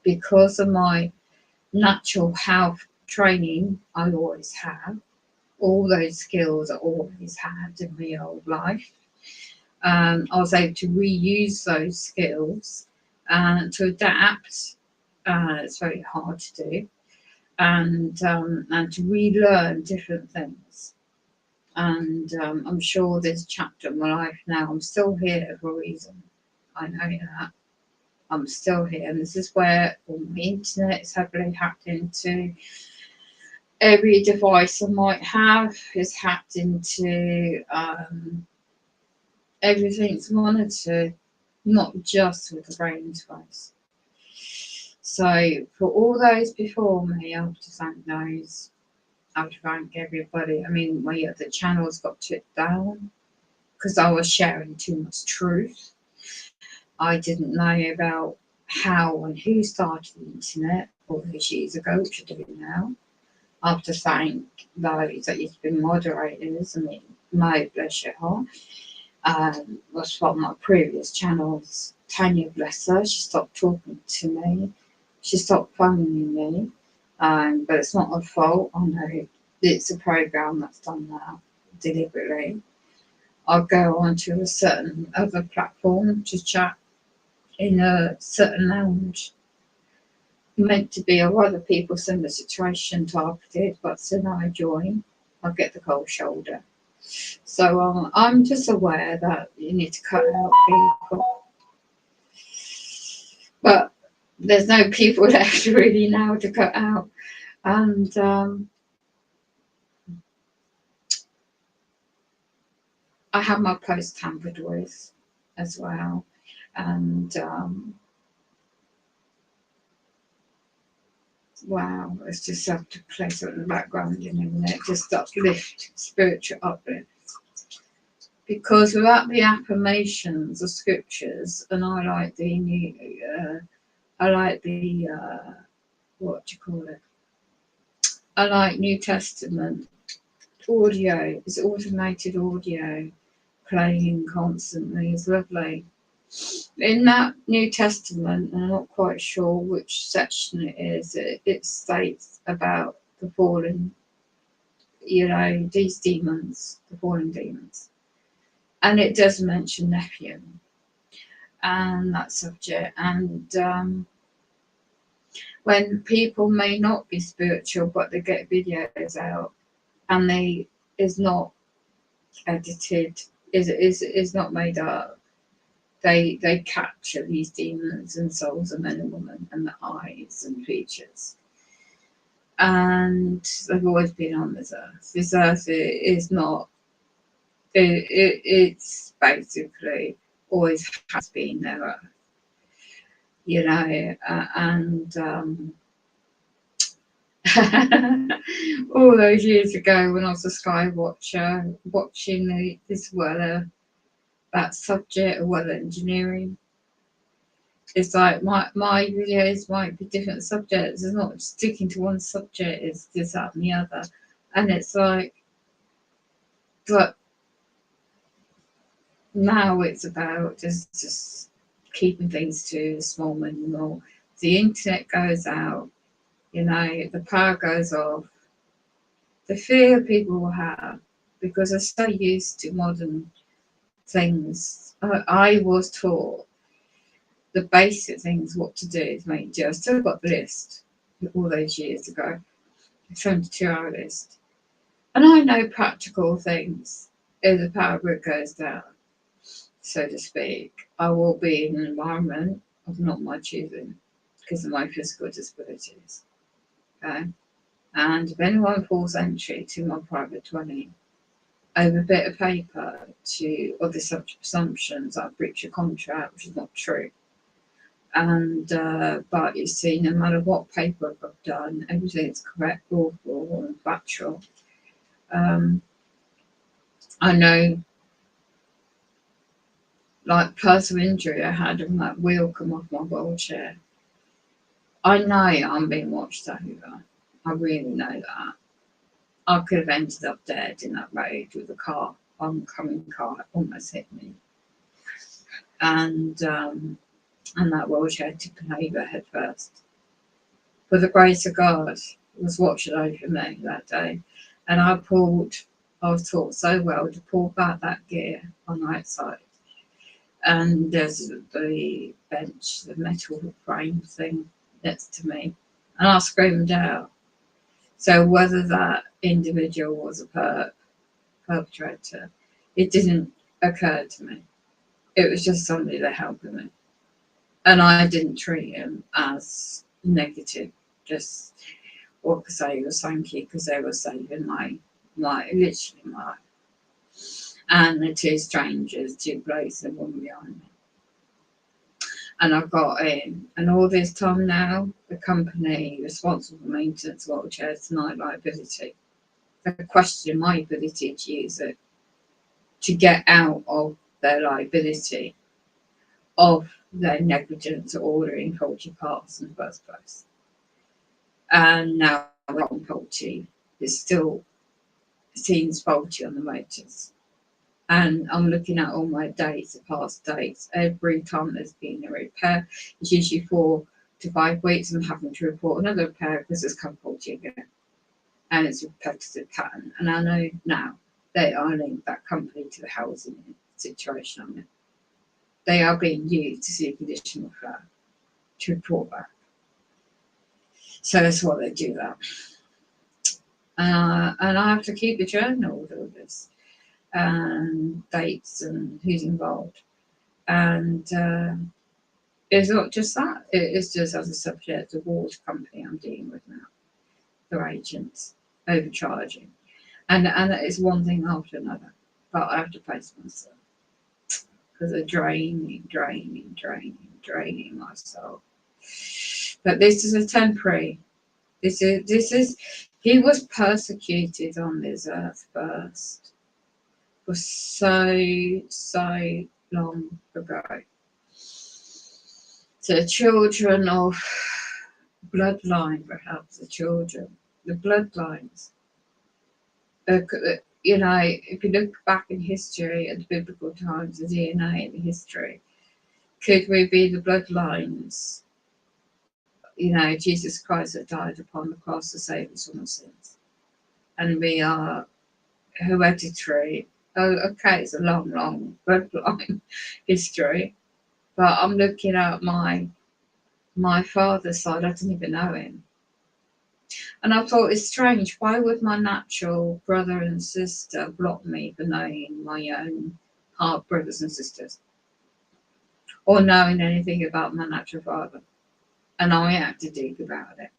Speaker 7: because of my natural health training I always have, all those skills I always had in my old life, I was able to reuse those skills to adapt. It's very hard to do, and to relearn different things. And I'm sure there's a chapter in my life now. I'm still here for a reason. I know that. I'm still here, and this is where all the internet is heavily hacked into. Every device I might have is hacked into. Everything's monitored, not just with the brain space. So for all those before me, I have to thank those. I have to thank everybody. I mean, my other channels got took down because I was sharing too much truth. I didn't know about how and who started the internet all these years ago, which I do now. I have to thank those that used to be moderators. I mean, Mo, bless your heart, was from my previous channels. Tanya, bless her, she stopped talking to me. She stopped phoning me, but it's not her fault. I know it's a program that's done that deliberately. I'll go on to a certain other platform to chat in a certain lounge, meant to be of other people similar situation targeted, but soon I join, I'll get the cold shoulder. So I'm just aware that you need to cut out people, but there's no people left really now to cut out. And I have my post tampered with as well, and wow, let's just have to play something in the background in a minute, just uplift, spiritual uplift. Because without the affirmations of scriptures, and I like the new, what do you call it? I like New Testament audio. It's automated audio playing constantly. It's lovely. In that New Testament, I'm not quite sure which section it is, it states about the fallen, you know, these demons, the fallen demons. And it does mention Nephilim and that subject. And when people may not be spiritual, but they get videos out and they is not edited, is not made up. They capture these demons and souls of men and women and the eyes and features. And they've always been on this earth. This earth is not, it's basically always has been their earth, you know, and all those years ago when I was a sky watcher watching this weather, that subject of weather engineering, it's like my videos might be different subjects. It's not sticking to one subject, it's this, that and the other. And it's like, but now it's about just keeping things to small minimal. The internet goes out, you know, the power goes off. The fear people will have, because they're so used to modern things. I was taught the basic things, what to do to make do. I still got the list all those years ago, a 72-hour list. And I know practical things. If the power grid goes down, so to speak, I will be in an environment of not my choosing because of my physical disabilities. Okay? And if anyone falls entry to my private dwelling over a bit of paper to other such assumptions, I breach a contract, which is not true. And but you see, no matter what paperwork I've done, everything is correct, lawful, and factual. I know, like personal injury I had when that wheel come off my wheelchair. I know I'm being watched over. I really know that. I could have ended up dead in that road with a car, oncoming car, almost hit me. And that wheelchair tipped over head first. But the grace of God was watching over me that day. And I was taught so well to pull back that gear on the outside. And there's the bench, the metal frame thing next to me. And I screamed out. So whether that individual was a perpetrator, it didn't occur to me. It was just somebody that helped me. And I didn't treat him as negative, just what could say was thank you, because they were saving my literally my life. And the two strangers, two blokes and one behind me. And I got in, and all this time now, the company responsible for maintenance of wheelchairs denied liability. They're questioning my ability to use it, to get out of their liability of their negligence of ordering faulty parts in the first place. And now faulty, it still seems faulty on the motors. And I'm looking at all my dates, the past dates. Every time there's been a repair, it's usually 4 to 5 weeks. I'm having to report another repair because it's come faulty again. And it's a repetitive pattern. And I know now they are linked that company to the housing situation I'm in. They are being used to see a condition of flat to report back. So that's why they do that. And I have to keep a journal with all this, and dates and who's involved. And it's not just that, it's just as a subject, the water company I'm dealing with now, their agents overcharging. And it's one thing after another, but I have to face myself because they're draining my soul. But this is a temporary. This is he was persecuted on this earth first for so long ago. So the children of bloodline, perhaps the bloodlines. You know, if you look back in history at the biblical times, the DNA in history, could we be the bloodlines? You know, Jesus Christ that died upon the cross to save us from our sins. And we are hereditary. Oh, okay, it's a long bloodline history. But I'm looking at my father's side, I didn't even know him. And I thought it's strange. Why would my natural brother and sister block me for knowing my own half brothers and sisters, or knowing anything about my natural father? And I had to dig about it.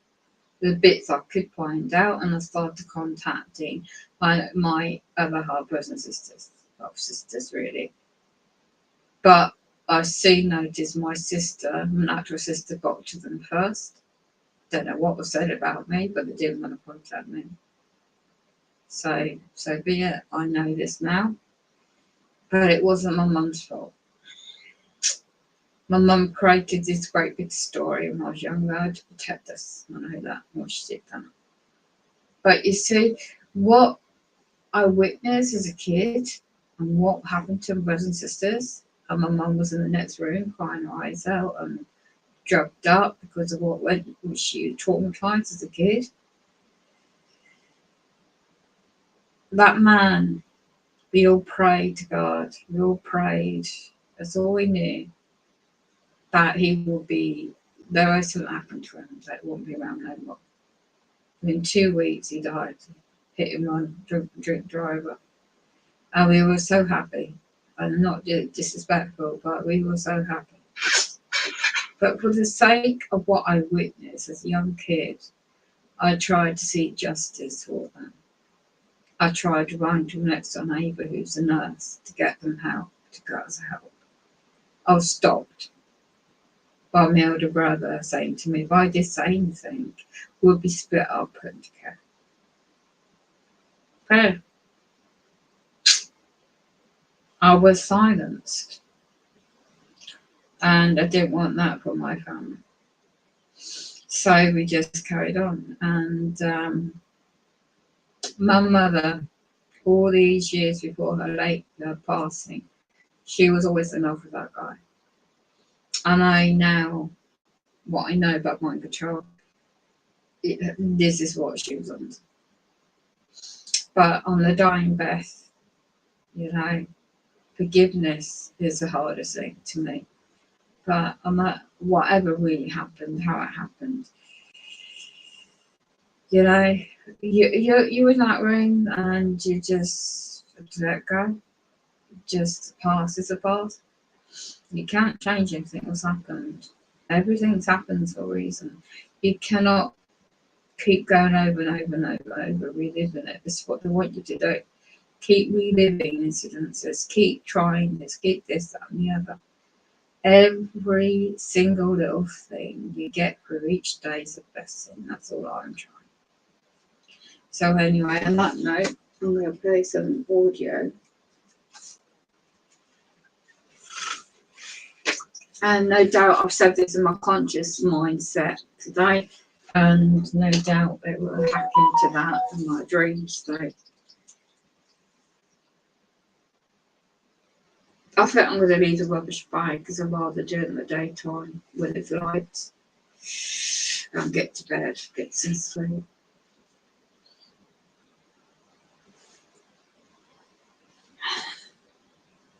Speaker 7: The bits I could find out, and I started contacting my other half brothers and sisters, really. But I soon noticed my sister, my natural sister, got to them first. Don't know what was said about me, but they didn't want to contact me. So be it. I know this now. But it wasn't my mum's fault. My mum created this great big story when I was younger to protect us. I know that, what she did then. But you see, what I witnessed as a kid and what happened to my brothers and sisters, and my mum was in the next room crying her eyes out and drugged up because of what she traumatized as a kid. That man, we all prayed to God, we all prayed, that's all we knew, that he will be, there was something happened to him, that he won't be around no more. Within 2 weeks he died, hit and run, drink driver. And we were so happy, and not disrespectful, but we were so happy. But for the sake of what I witnessed as a young kid, I tried to seek justice for them. I tried to run to the next door neighbour who's a nurse to get them help, to get us help. I was stopped by my elder brother saying to me, if I did say anything, we'll be split up and together. But I was silenced. And I didn't want that for my family. So we just carried on. And my mother, all these years before her passing, she was always in love with that guy. And I now, what I know about mind control, this is what she was on. But on the dying breath, you know, forgiveness is the hardest thing to me. But whatever really happened, how it happened, you know, you in that room and you just let go. Just past is a past. You can't change anything that's happened. Everything's happened for a reason. You cannot keep going over and over and over and over, reliving it. This is what they want you to do. Keep reliving incidences. Keep trying this. Keep this, that, and the other. Every single little thing you get through each day is a blessing. That's all I'm trying. So anyway, on that note, I'm going to play some audio. And no doubt I've said this in my conscious mindset today, and no doubt it will hack into that in my dreams. So I think I'm going to leave the rubbish by because I'd rather do it in the daytime when it's light and get to bed, get some sleep.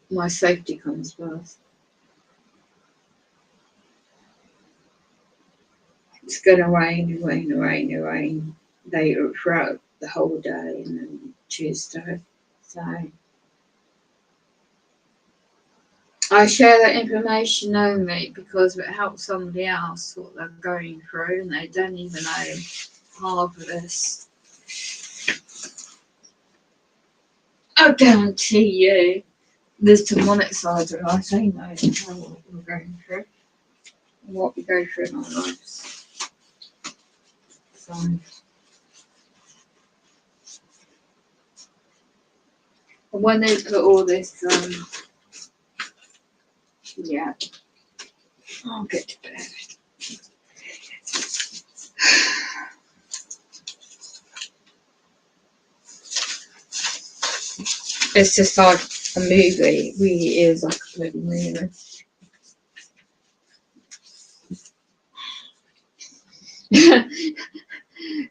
Speaker 7: My safety comes first. It's going to rain later throughout the whole day and then Tuesday. So I share that information only because it helps somebody else what they're going through and they don't even know half of this. I guarantee you there's demonic side of life. They know what we're going through and what we go through in our lives. So when they put all this yeah, I'll get to bed. It's just like a movie. It really is like a bloody movie.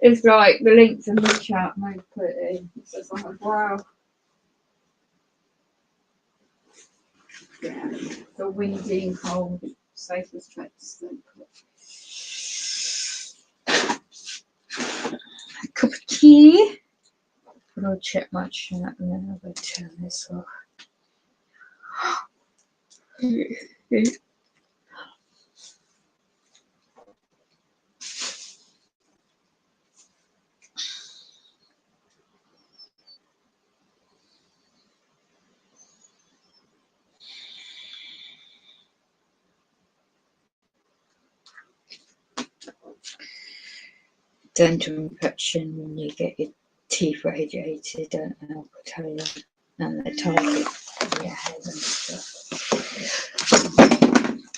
Speaker 7: It's like the links in the chat might put in. It's just like, wow. Yeah, the windy and cold, safest trip to sleep. me. I'll check my chat and then I'll turn this off. Dental infection when you get your teeth radiated, don't know, I'll tell you. And the target your head and stuff.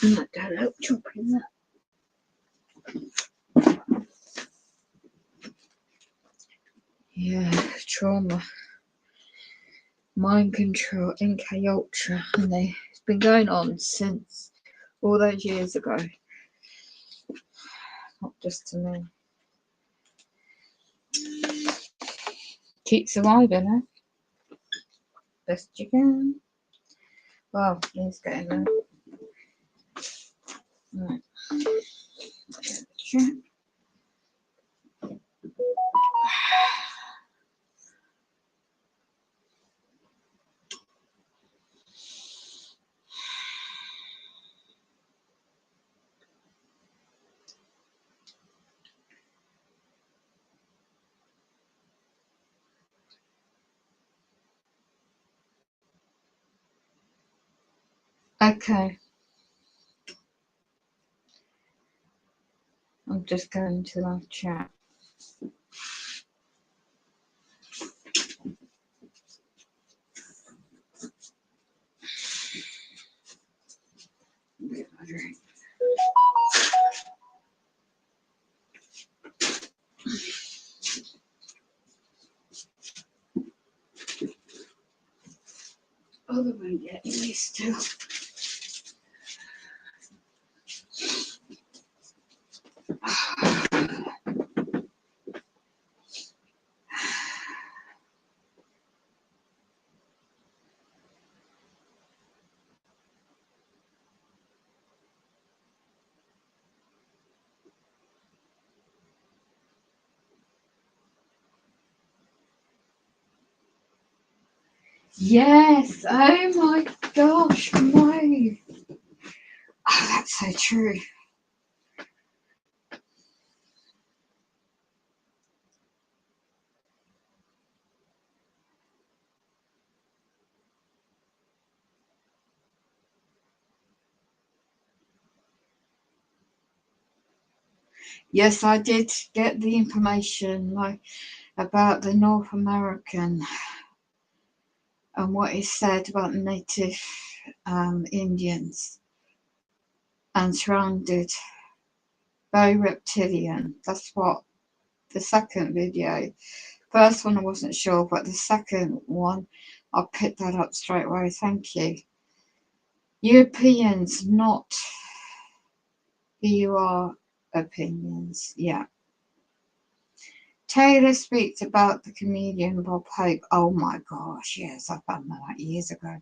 Speaker 7: I don't like chopping that. Yeah, trauma. Mind control, MK Ultra, and it's been going on since all those years ago. Not just to me. Keep surviving, eh? Best you can. Well, he's getting there. Right. Okay. I'm just going to live chat. Oh, they won't get me still. Yes, oh my gosh, no. Oh, that's so true. Yes, I did get the information about the North American and what he said about the native Indians and surrounded by reptilian. That's what the second video. First one I wasn't sure, but the second one I picked that up straight away. Thank you. Europeans, not EUR opinions. Yeah. Taylor speaks about the comedian Bob Hope. Oh my gosh, yes, I found that years ago.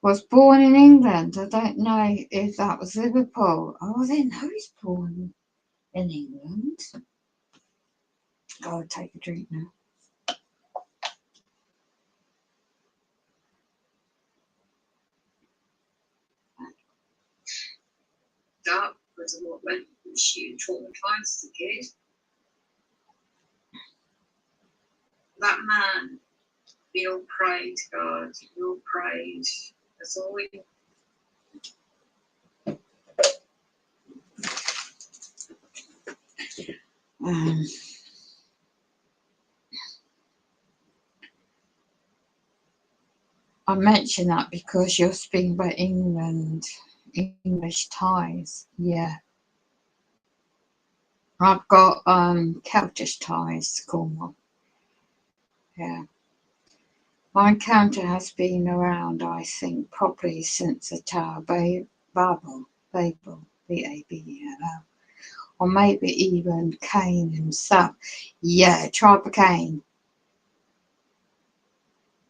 Speaker 7: Was born in England. I don't know if that was Liverpool. Oh, I didn't know he's born in England. Oh, I'll take a drink now.
Speaker 15: That was what went through she traumatized as a kid. That man, we all prayed, God, we all prayed. That's all we.
Speaker 7: I mention that because you're speaking about England, English ties. Yeah. I've got Celtic ties, Cornwall. Yeah. My encounter has been around, I think, probably since the Tower Babel, B-A-B-E-L-L, or maybe even Cain himself. Yeah, tribe of Cain.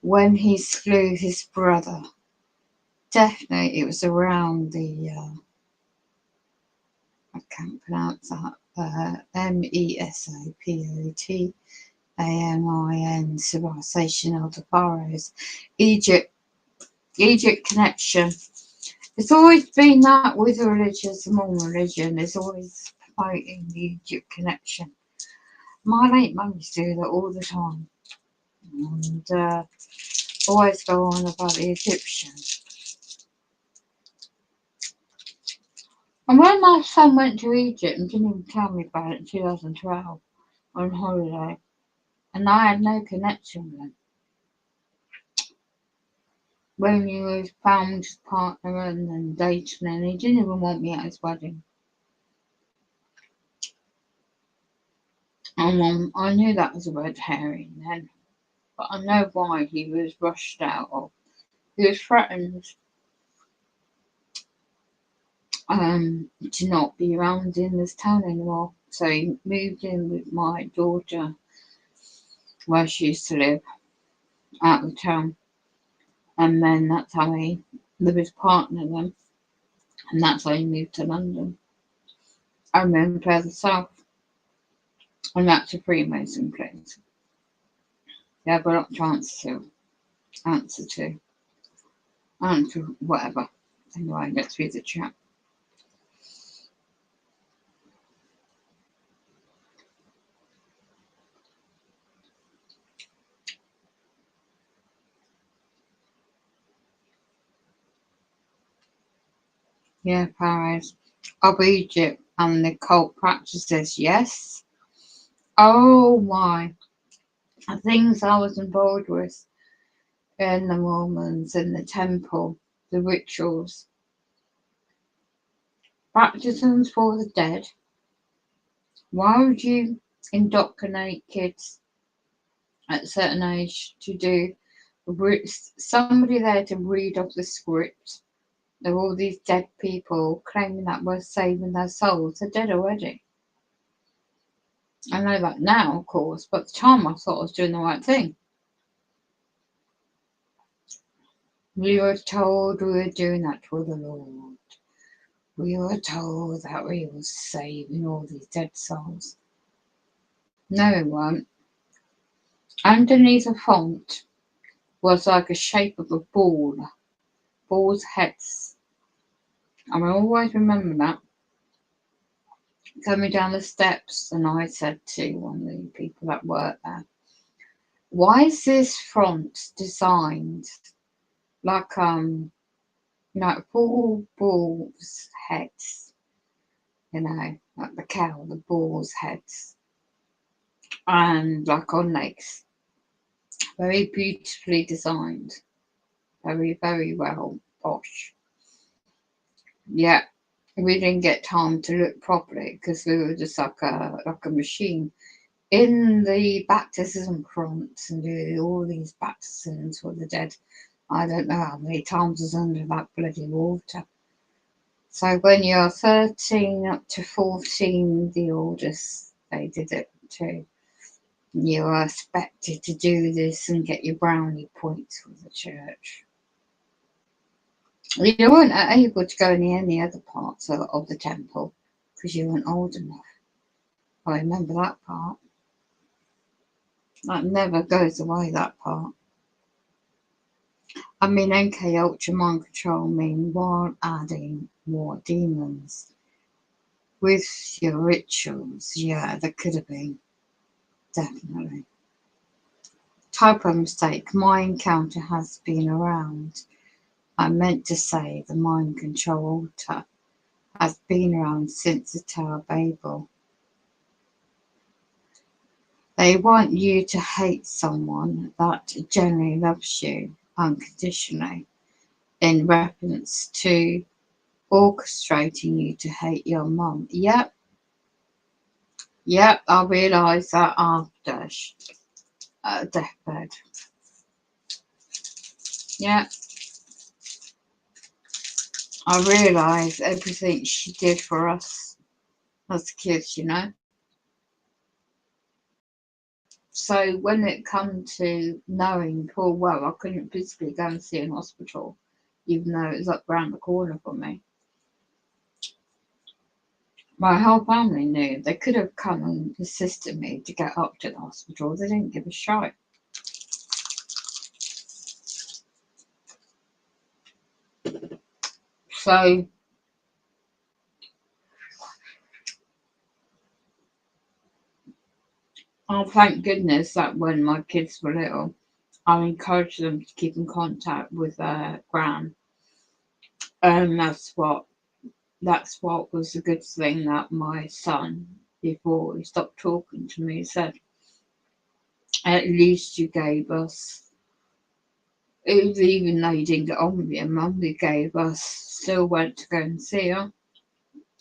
Speaker 7: When he slew his brother, definitely it was around the I can't pronounce that. Mesopotamin, civilization of the pharaohs, Egypt connection. It's always been that with religion, the Mormon religion. It's always promoting the Egypt connection. My late mum used to do that all the time, and always go on about the Egyptians. And when my son went to Egypt and didn't even tell me about it in 2012 on holiday, and I had no connection with him. When he was found his partner and then dating, and he didn't even want me at his wedding. And I knew that was a red herring then, but I know why he was rushed out of. He was threatened to not be around in this town anymore. So he moved in with my daughter where she used to live out of town. And then that's how he lived his partner then. And that's how he moved to London. And then further south. And that's a Freemason place. Yeah, but not to answer whatever. Anyway, let's read the chat. Yeah, pharaohs of Egypt and the cult practices, yes. Oh my. The things I was involved with in the Mormons, in the temple, the rituals, baptisms for the dead. Why would you indoctrinate kids at a certain age to do somebody there to read off the script of all these dead people claiming that we're saving their souls? They're dead already. I know that now, of course, but at the time I thought I was doing the right thing. We were told we were doing that for the Lord. We were told that we were saving all these dead souls. No, we weren't. Underneath the font was like a shape of a ball. Ball's heads. And I always remember that. Coming down the steps, and I said to one of the people that worked there, why is this font designed like four bulls' heads? You know, like the cow, the bull's heads. And like on legs. Very beautifully designed. Very, very well posh. Yeah, we didn't get time to look properly because we were just like a machine. In the baptism front and do all these baptisms for the dead. I don't know how many times I was under that bloody water. So when you're 13 up to 14, the oldest, they did it too. You are expected to do this and get your brownie points for the church. You weren't able to go in any other parts of the temple because you weren't old enough. I remember that part. That never goes away, that part. I mean, NK Ultra Mind Control mean while adding more demons with your rituals. Yeah, there could have been. Definitely. Typo mistake. My encounter has been around. I meant to say the mind control altar has been around since the Tower of Babel. They want you to hate someone that generally loves you unconditionally in reference to orchestrating you to hate your mum. Yep, I realised that after deathbed. Yep. I realised everything she did for us as kids, you know. So when it come to knowing full well I couldn't physically go and see an hospital, even though it was up round the corner for me. My whole family knew. They could have come and assisted me to get up to the hospital. They didn't give a shit. So thank goodness that when my kids were little, I encouraged them to keep in contact with their gran. And that's what was a good thing that my son, before he stopped talking to me, said, at least you gave us, it was even though you didn't get on with your mum, you gave us, still went to go and see her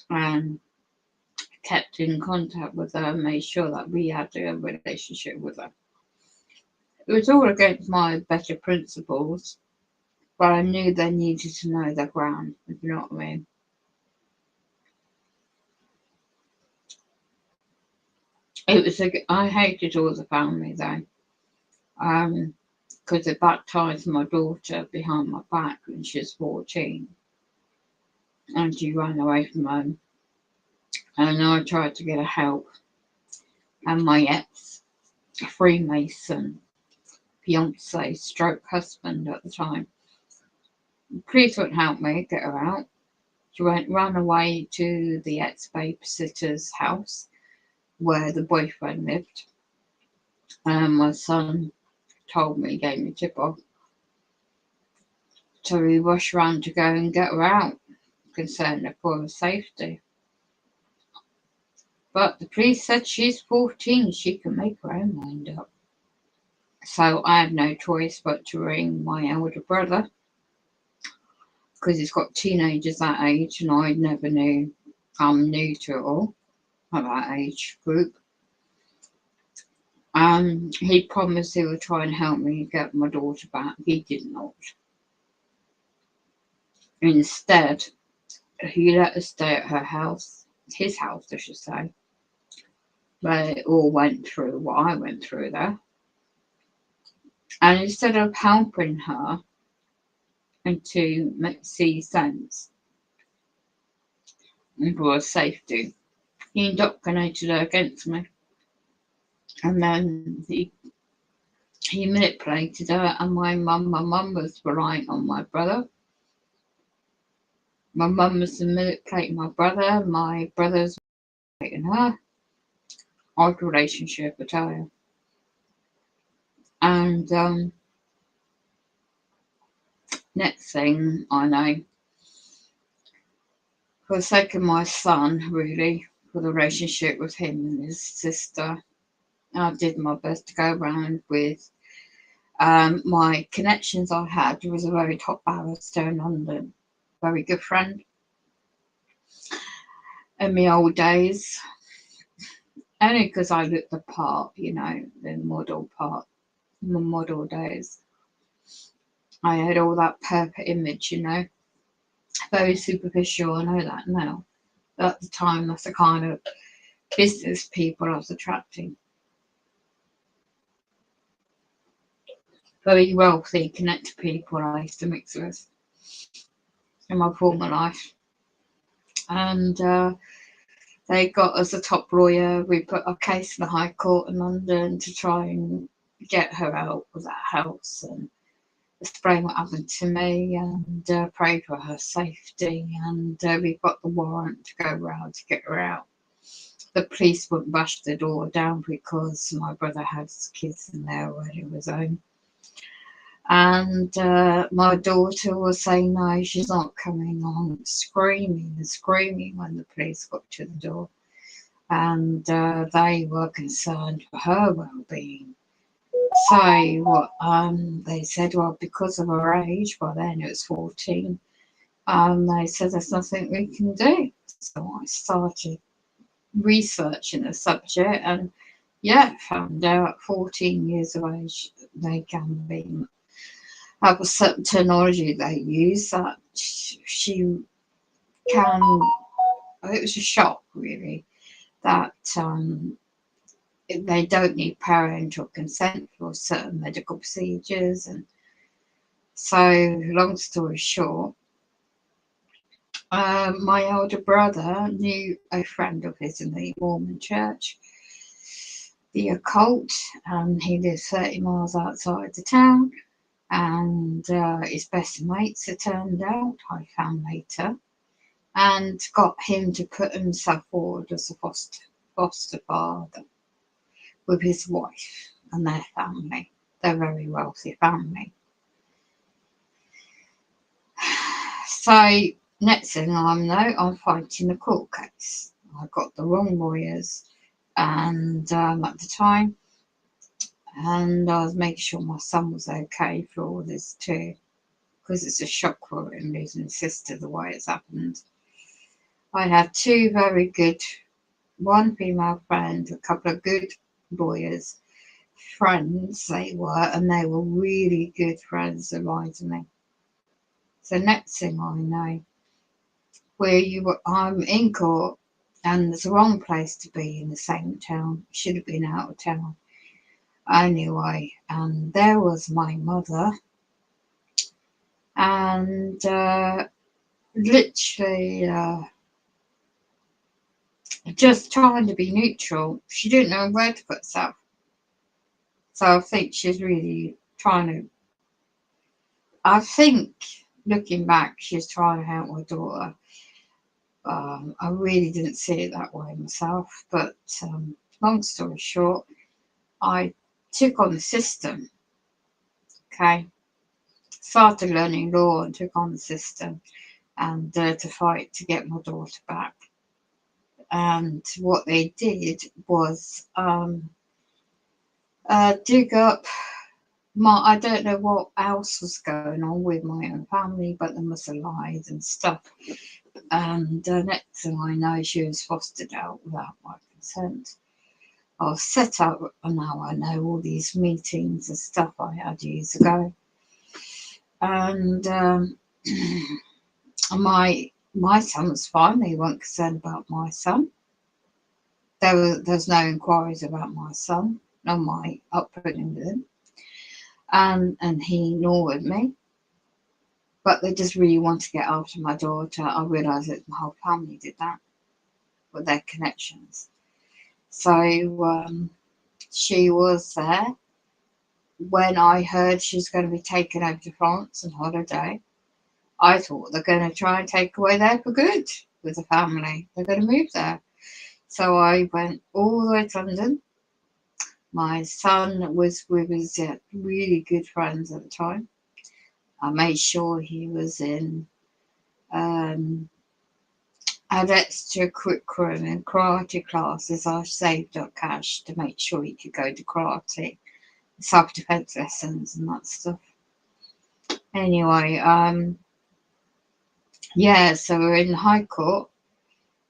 Speaker 7: and kept in contact with her and made sure that we had a relationship with her. It was all against my better principles, but I knew they needed to know their ground, if you know what I mean. I hated all the family though, because they baptised my daughter behind my back when she was 14, and she ran away from home. And I tried to get her help, and my ex, Freemason, fiance stroke husband at the time, police wouldn't help me get her out. She ran away to the ex-babysitter's house where the boyfriend lived. And my son told me, gave me a tip off. So we rushed around to go and get her out, concerned for her safety. But the police said she's 14, she can make her own mind up. So I had no choice but to ring my elder brother, because he's got teenagers that age, and I never knew, I'm new to it all, at that age group. He promised he would try and help me get my daughter back. He did not. Instead, he let us stay at her house, his house I should say, where it all went through what I went through there. And instead of helping her and to see sense and for her safety, he indoctrinated her against me. And then he manipulated her, and my mum was relying on my brother. My mum was manipulating my brother, my brother's manipulating her. Odd relationship, I tell you. And next thing I know, for the sake of my son, really, for the relationship with him and his sister, I did my best to go around with my connections I had. There was a very top barrister in London, very good friend in my old days, only because I looked the part, you know, the model part, my model days. I had all that perfect image, you know, very superficial. I know that now. At the time, that's the kind of business people I was attracting. Very wealthy, connected people I used to mix with in my former life. And they got us a top lawyer. We put a case in the High Court in London to try and get her out of that house and explain what happened to me, and pray for her safety. And we got the warrant to go around to get her out. The police wouldn't bash the door down because my brother had his kids in there already of his own. And my daughter was saying, no, she's not coming on, screaming and screaming when the police got to the door. And they were concerned for her well-being. So what they said, well, because of her age, by then it was 14, they said there's nothing we can do. So I started researching the subject, and yeah, found out at 14 years of age they can be, have a certain terminology they use that she can, it was a shock really, that they don't need parental consent for certain medical procedures. And so long story short, my elder brother knew a friend of his in the Mormon church, the occult, and he lived 30 miles outside the town. And his best mates, it turned out, I found later, and got him to put himself forward as a foster father with his wife and their family. They're a very wealthy family. So next thing I know, I'm fighting a court case. I got the wrong lawyers, and at the time, and I was making sure my son was okay for all this too, because it's a shock for him losing his sister the way it's happened. I had two very good, one female friend, a couple of good lawyers, friends they were, and they were really good friends advising me. So next thing I know, I'm in court, and it's the wrong place to be in the same town. Should have been out of town. Anyway, and there was my mother, and literally just trying to be neutral. She didn't know where to put herself. So I think she's really trying to, I think looking back, she's trying to help my daughter. I really didn't see it that way myself, but long story short, I took on the system, okay? Started learning law and took on the system, and to fight to get my daughter back. And what they did was dig up I don't know what else was going on with my own family, but they must have lied and stuff. And next thing I know, she was fostered out without my consent. I was set up, and now I know all these meetings and stuff I had years ago. And my son was fine. They weren't concerned about my son. There's no inquiries about my son, nor my upbringing with him. And he ignored me. But they just really want to get after my daughter. I realised that my whole family did that with their connections. So she was there when I heard she's going to be taken over to France on holiday. I thought they're going to try and take away there for good with the family. They're going to move there. So I went all the way to London. My son was with his really good friends at the time. I made sure he was in had extra curriculum and karate classes. I saved up cash to make sure he could go to karate, self-defense lessons and that stuff. Anyway, yeah, so we're in the High Court.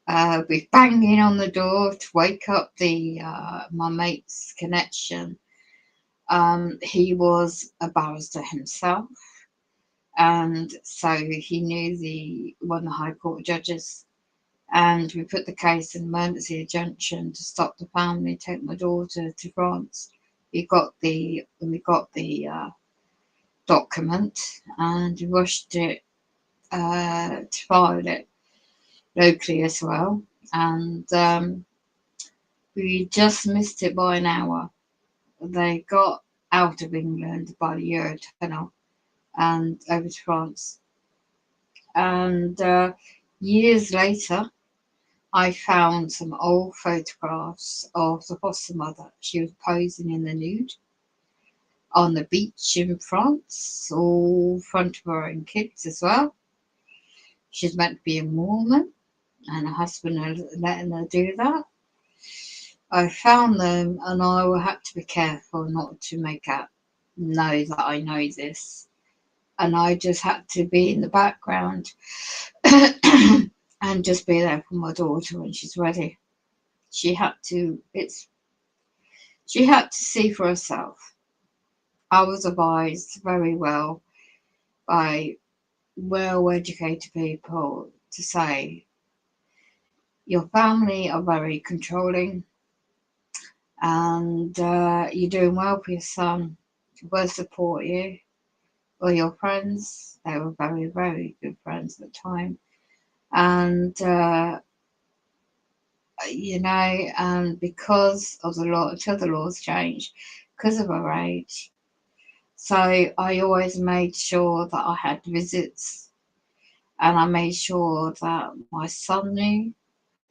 Speaker 7: We're banging on the door to wake up my mate's connection. He was a barrister himself, and so he knew one of the High Court judges, and we put the case in emergency injunction to stop the family, take my daughter to France. We got the document, and we rushed it to file it locally as well, and we just missed it by an hour. They got out of England by the Eurotunnel and over to France. And years later, I found some old photographs of the foster mother. She was posing in the nude on the beach in France, all in front of her own kids as well. She's meant to be a Mormon, and her husband letting her do that. I found them, and I had to be careful not to make out know that I know this, and I just had to be in the background and just be there for my daughter when she's ready. She had to see for herself. I was advised very well by well-educated people to say, your family are very controlling, and you're doing well for your son, will support you. Or your friends, they were very, very good friends at the time, And you know, and because of the law, until the laws changed, because of her age, so I always made sure that I had visits, and I made sure that my son knew,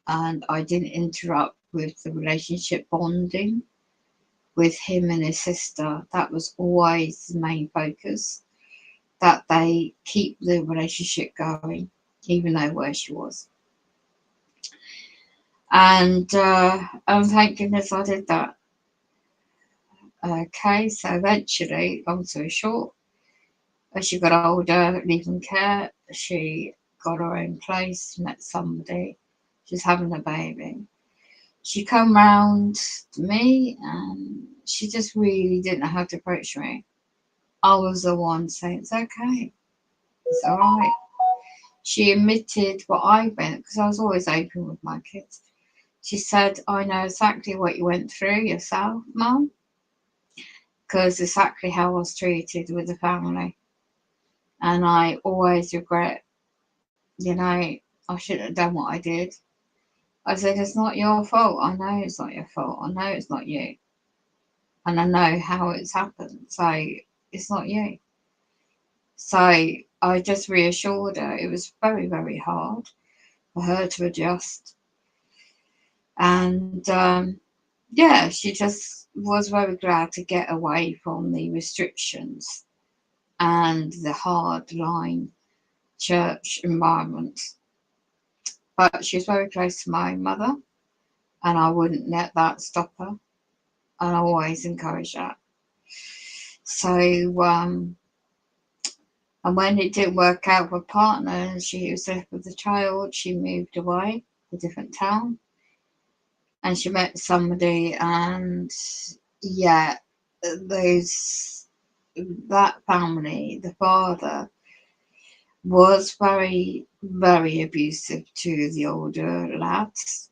Speaker 7: and I didn't interrupt with the relationship bonding with him and his sister. That was always the main focus, that they keep the relationship going, even though where she was. And thank goodness I did that. Okay, so eventually, long story short, as she got older, leaving care, she got her own place, met somebody, she's having a baby. She come round to me and she just really didn't know how to approach me. I was the one saying, it's okay, it's all right. She admitted what I went, because I was always open with my kids. She said, I know exactly what you went through yourself, Mum, because exactly how I was treated with the family. And I always regret, you know, I shouldn't have done what I did. I said, it's not your fault. I know it's not your fault. I know it's not you. And I know how it's happened. So it's not you. So I just reassured her. It was very, very hard for her to adjust. And yeah, she just was very glad to get away from the restrictions and the hard line church environment. But she was very close to my mother, and I wouldn't let that stop her. And I always encourage that. So, and when it didn't work out with a partner and she was left with the child, she moved away to a different town. And she met somebody, and yeah, that family, the father was very, very abusive to the older lads.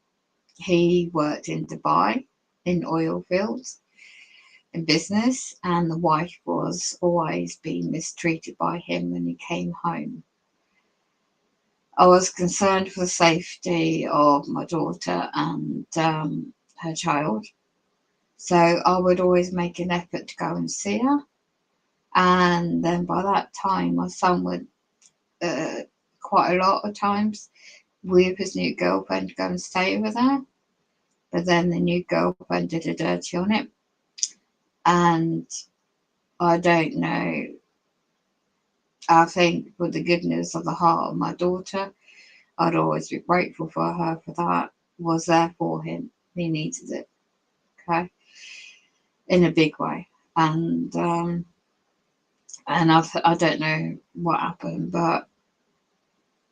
Speaker 7: He worked in Dubai in oil fields in business, and the wife was always being mistreated by him when he came home. I was concerned for the safety of my daughter and her child, so I would always make an effort to go and see her. And then by that time, my son would quite a lot of times with his new girlfriend go and stay with her, but then the new girlfriend did a dirty on him. And I don't know, I think with the goodness of the heart of my daughter, I'd always be grateful for her for that, was there for him. He needed it, okay, in a big way. And I don't know what happened, but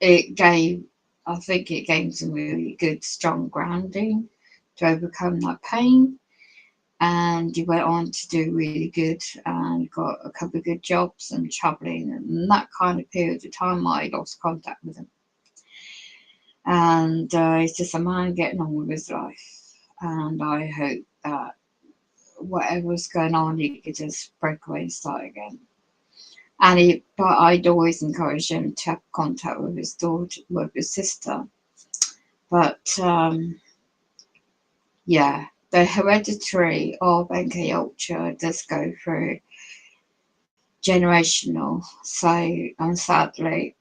Speaker 7: I think it gave some really good, strong grounding to overcome that pain. And he went on to do really good and got a couple of good jobs and traveling. And that kind of period of time, I lost contact with him. And he's just a man getting on with his life. And I hope that whatever's going on, he could just break away and start again. But I'd always encourage him to have contact with his daughter, with his sister. But yeah, the hereditary of MK Ultra does go through generational. So, and sadly,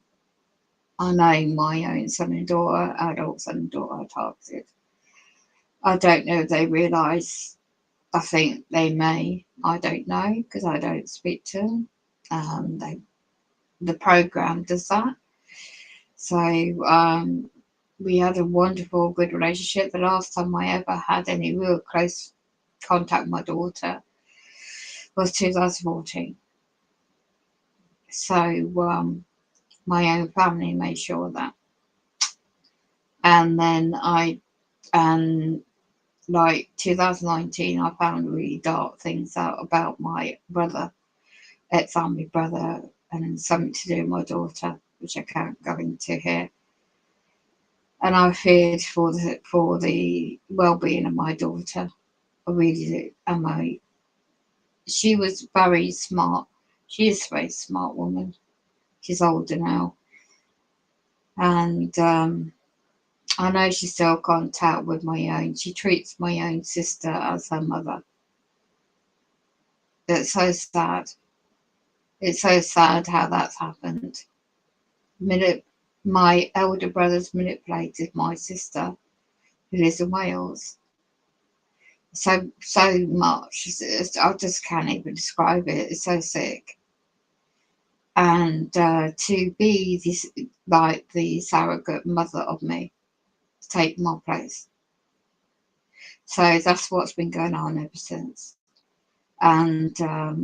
Speaker 7: I know my own son and daughter, adult son and daughter, are targeted. I don't know if they realise. I think they may. I don't know, because I don't speak to them. The program does that. So we had a wonderful, good relationship. The last time I ever had any real close contact with my daughter was 2014. So my own family made sure of that. And then like 2019, I found really dark things out about my brother, ex-army brother, and something to do with my daughter, which I can't go into here. And I feared for the well-being of my daughter. I really do. And she was very smart. She is a very smart woman. She's older now. And I know she's still in contact with my own. She treats my own sister as her mother. It's so sad. It's so sad how that's happened. My elder brother's manipulated my sister, who lives in Wales, so much. I just can't even describe it. It's so sick. And to be this, like, the surrogate mother of me, to take my place. So that's what's been going on ever since. And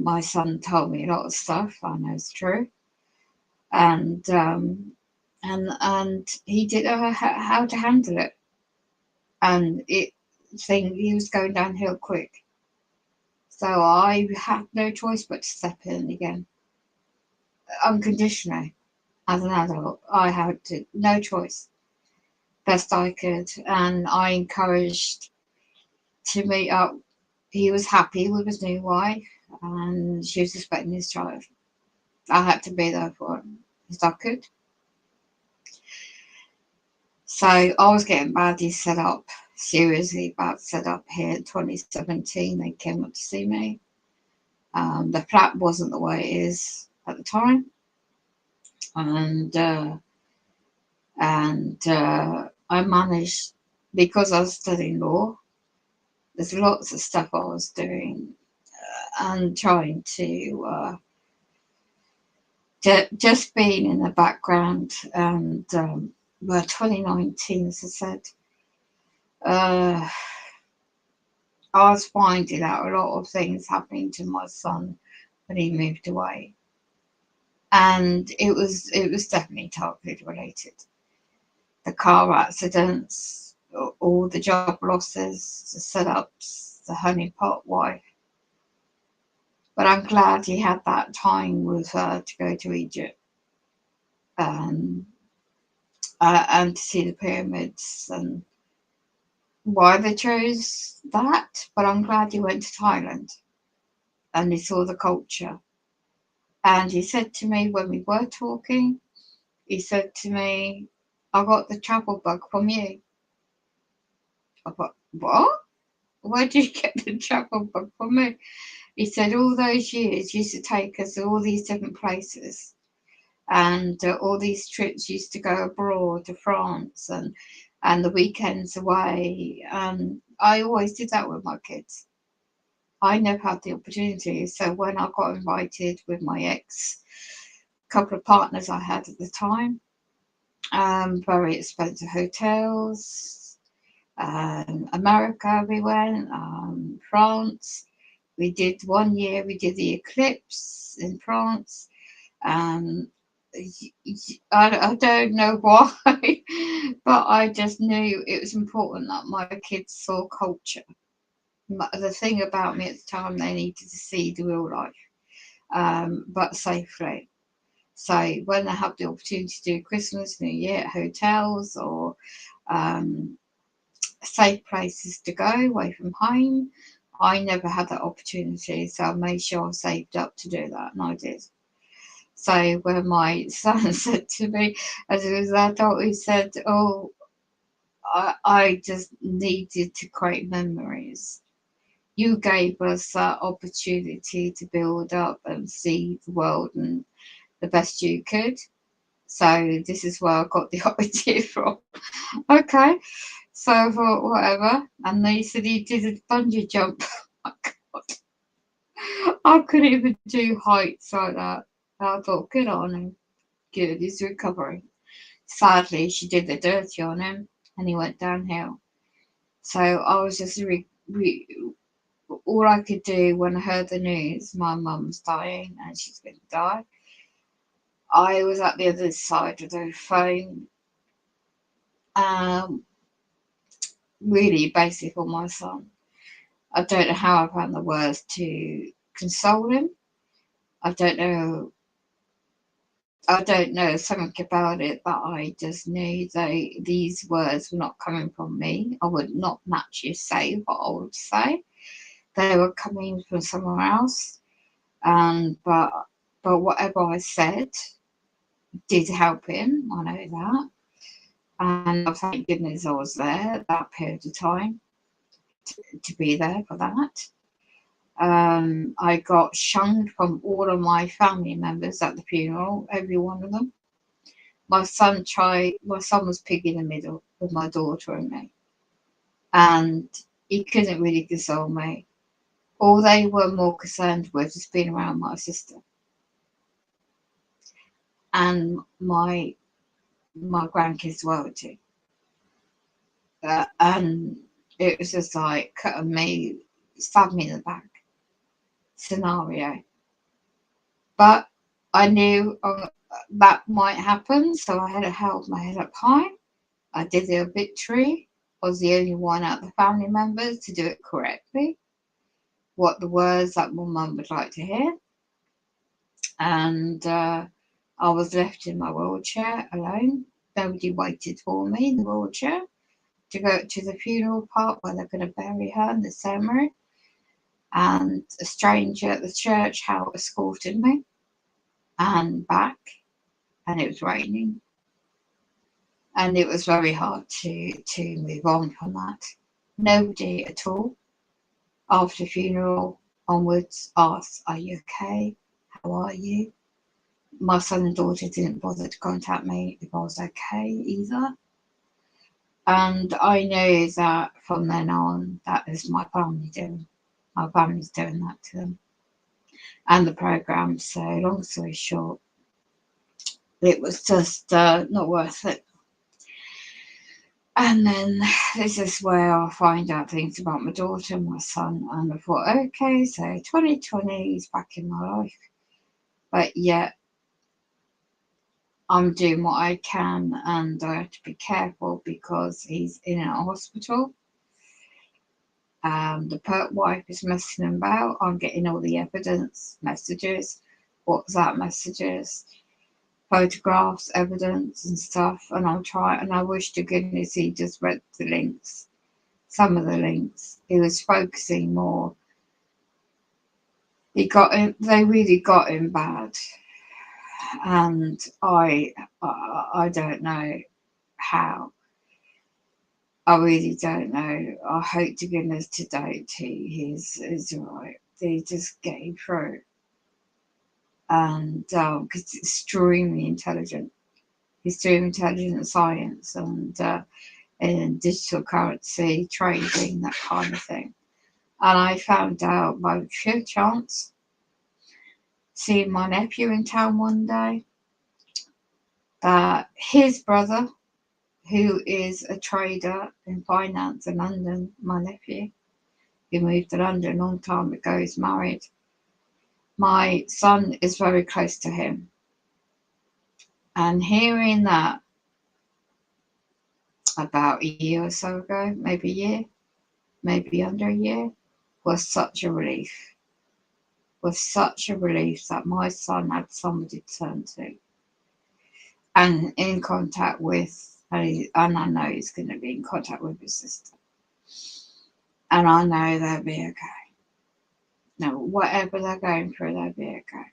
Speaker 7: my son told me a lot of stuff I know is true. And he didn't know how to handle it. And he was going downhill quick. So I had no choice but to step in again, unconditionally. As an adult, I had no choice, best I could, and I encouraged to meet up. He was happy with his new wife, and she was expecting his child. I had to be there for him as I could. So I was getting badly set up, seriously bad set up here in 2017. They came up to see me. The flat wasn't the way it is at the time. And I managed, because I was studying law, there's lots of stuff I was doing and trying to just being in the background. And 2019, as I said, I was finding out a lot of things happening to my son when he moved away, and it was definitely targeted related. The car accidents, all the job losses, the setups, the honeypot wife. But I'm glad he had that time with her to go to Egypt and to see the pyramids, and why they chose that. But I'm glad he went to Thailand and he saw the culture. And he said to me when we were talking, he said to me, I got the travel bug from you. I thought, what? Where did you get the travel bug from me? He said all those years you used to take us to all these different places, and all these trips used to go abroad to France and the weekends away. I always did that with my kids. I never had the opportunity. So when I got invited with my couple of partners I had at the time, very expensive hotels, America we went, France. We did 1 year, we did the eclipse in France. I don't know why, but I just knew it was important that my kids saw culture. The thing about me at the time, they needed to see the real life, but safely. So when they have the opportunity to do Christmas, New Year at hotels, or safe places to go away from home, I never had that opportunity. So I made sure I saved up to do that, and I did. So when my son said to me, as an adult, he said, oh, I just needed to create memories. You gave us that opportunity to build up and see the world and the best you could. So this is where I got the idea from. Okay, so I thought, whatever. And they said he did a bungee jump. Oh my God. I couldn't even do heights like that. I thought, good on him. Good, he's recovering. Sadly, she did the dirty on him and he went downhill. So I was just all I could do when I heard the news, my mum's dying and she's going to die. I was at the other side of the phone, really basically for my son. I don't know how I found the words to console him. I don't know something about it, but I just knew these words were not coming from me. I would not naturally say what I would say. They were coming from somewhere else. But whatever I said did help him. I know that. And thank goodness I was there at that period of time to be there for that. I got shunned from all of my family members at the funeral, every one of them. My son was pig in the middle with my daughter and me, and he couldn't really console me. All they were more concerned with is being around my sister and my grandkids as well too. And it was just like cut me, stab me in the back scenario. But I knew that might happen, so I had held my head up high. I did the obituary. I was the only one out of the family members to do it correctly. What the words that my mum would like to hear. And I was left in my wheelchair alone. Nobody waited for me in the wheelchair to go to the funeral part where they're going to bury her in the ceremony. And a stranger at the church house escorted me and back, and it was raining. And it was very hard to move on from that. Nobody at all after the funeral onwards asked, "Are you okay? How are you?" My son and daughter didn't bother to contact me if I was okay either. And I know that from then on, that is my family doing. My family's doing that to them. And the program, so long story short, it was just not worth it. And then this is where I find out things about my daughter and my son. And I thought, okay, so 2020 is back in my life. But yet, I'm doing what I can, and I have to be careful because he's in a hospital. The pert wife is messing about. I'm getting all the evidence, messages, WhatsApp messages, photographs, evidence and stuff, and I'm trying, and I wish to goodness he just read the links, some of the links. He was focusing more. They really got him bad, and I don't know how. I really don't know. I hope to goodness today he's alright. They just getting through, and because it's extremely intelligent. He's doing intelligent science and digital currency trading, that kind of thing. And I found out by sheer chance, seeing my nephew in town one day, that his brother, who is a trader in finance in London, my nephew, he moved to London a long time ago, he's married. My son is very close to him. And hearing that about a year or so ago, maybe a year, maybe under a year, was such a relief. Was such a relief that my son had somebody to turn to and in contact with, and I know he's going to be in contact with his sister. And I know they'll be okay. No, whatever they're going through, they'll be okay.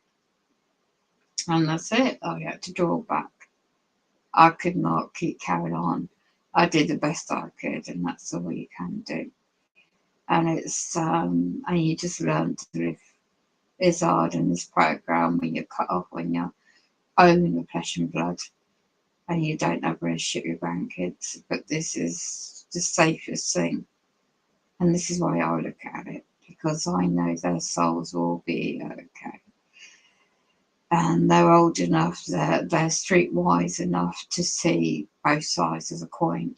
Speaker 7: And that's it. I had to draw back. I could not keep carrying on. I did the best I could, and that's all you can do. And it's and you just learn to live. It's hard in this program when you're cut off, when you're own the flesh and blood, and you don't have a relationship with your grandkids. But this is the safest thing, and this is why I look at it, because I know their souls will be okay. And they're old enough, they're streetwise enough to see both sides of the coin.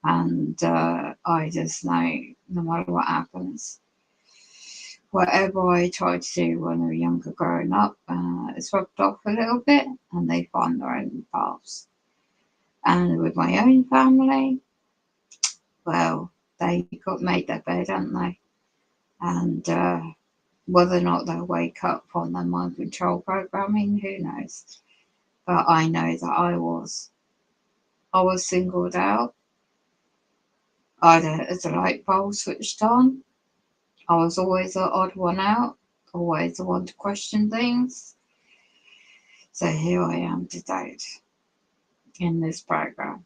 Speaker 7: And I just know, no matter what happens, whatever I tried to do when they were younger growing up, it's rubbed off a little bit, and they find their own paths. And with my own family, well, they made their bed, haven't they? And whether or not they'll wake up from their mind control programming, who knows? But I know that I was singled out. As a light bulb switched on, I was always the odd one out, always the one to question things. So here I am today in this program.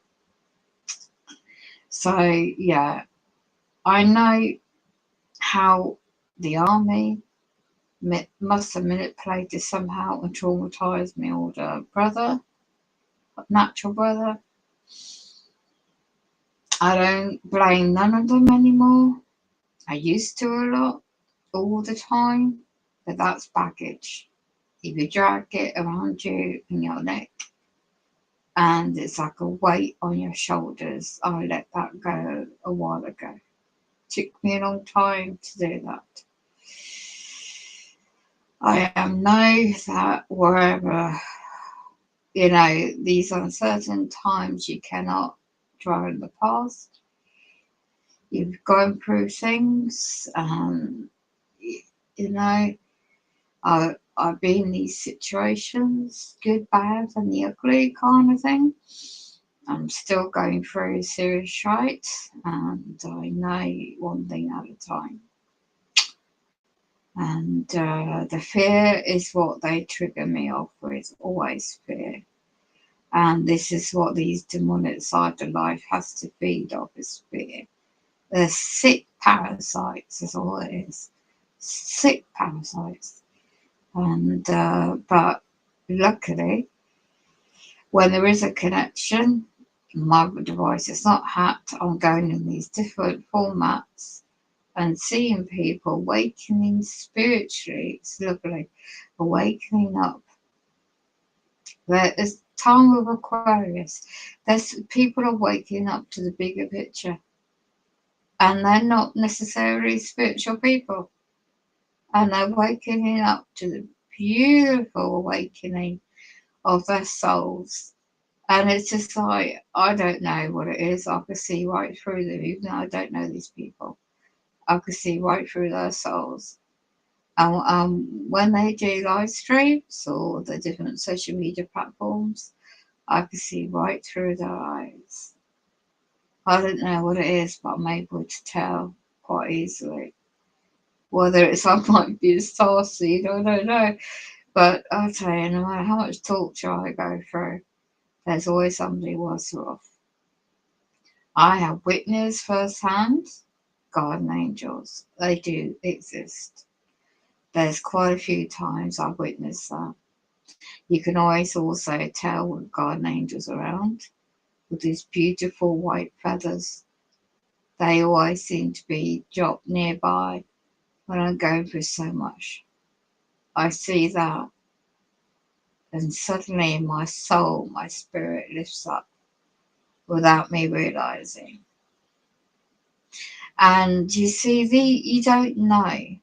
Speaker 7: So yeah, I know how the army must have manipulated somehow and traumatized my older brother, natural brother. I don't blame none of them anymore. I used to a lot, all the time, but that's baggage. If you drag it around you in your neck and it's like a weight on your shoulders, I let that go a while ago. Took me a long time to do that. I know that wherever, these uncertain times, you cannot dwell in the past. You've gone through things, I've been in these situations, good, bad, and the ugly kind of thing. I'm still going through serious shite, and I know one thing at a time. And the fear is what they trigger me off with, always fear. And this is what these demonic side of life has to feed off, is fear. They're sick parasites, is all it is. Sick parasites. And but luckily, when there is a connection, my device is not hacked. I'm going in these different formats and seeing people awakening spiritually. It's lovely, awakening up. There is time of Aquarius. There's people are waking up to the bigger picture, and they're not necessarily spiritual people, and they're waking up to the beautiful awakening of their souls. And it's just like, I don't know what it is. I can see right through them, even though I don't know these people. I can see right through their souls. And when they do live streams or the different social media platforms, I can see right through their eyes. I don't know what it is, but I'm able to tell quite easily. Whether it's I might be a star seed, I don't know. But I'll tell you, no matter how much torture I go through, there's always somebody worse off. I have witnessed firsthand guardian angels. They do exist. There's quite a few times I've witnessed that. You can always also tell with guardian angels around with these beautiful white feathers. They always seem to be dropped nearby when I'm going through so much. I see that, and suddenly my soul, my spirit lifts up without me realizing. And you see, you don't know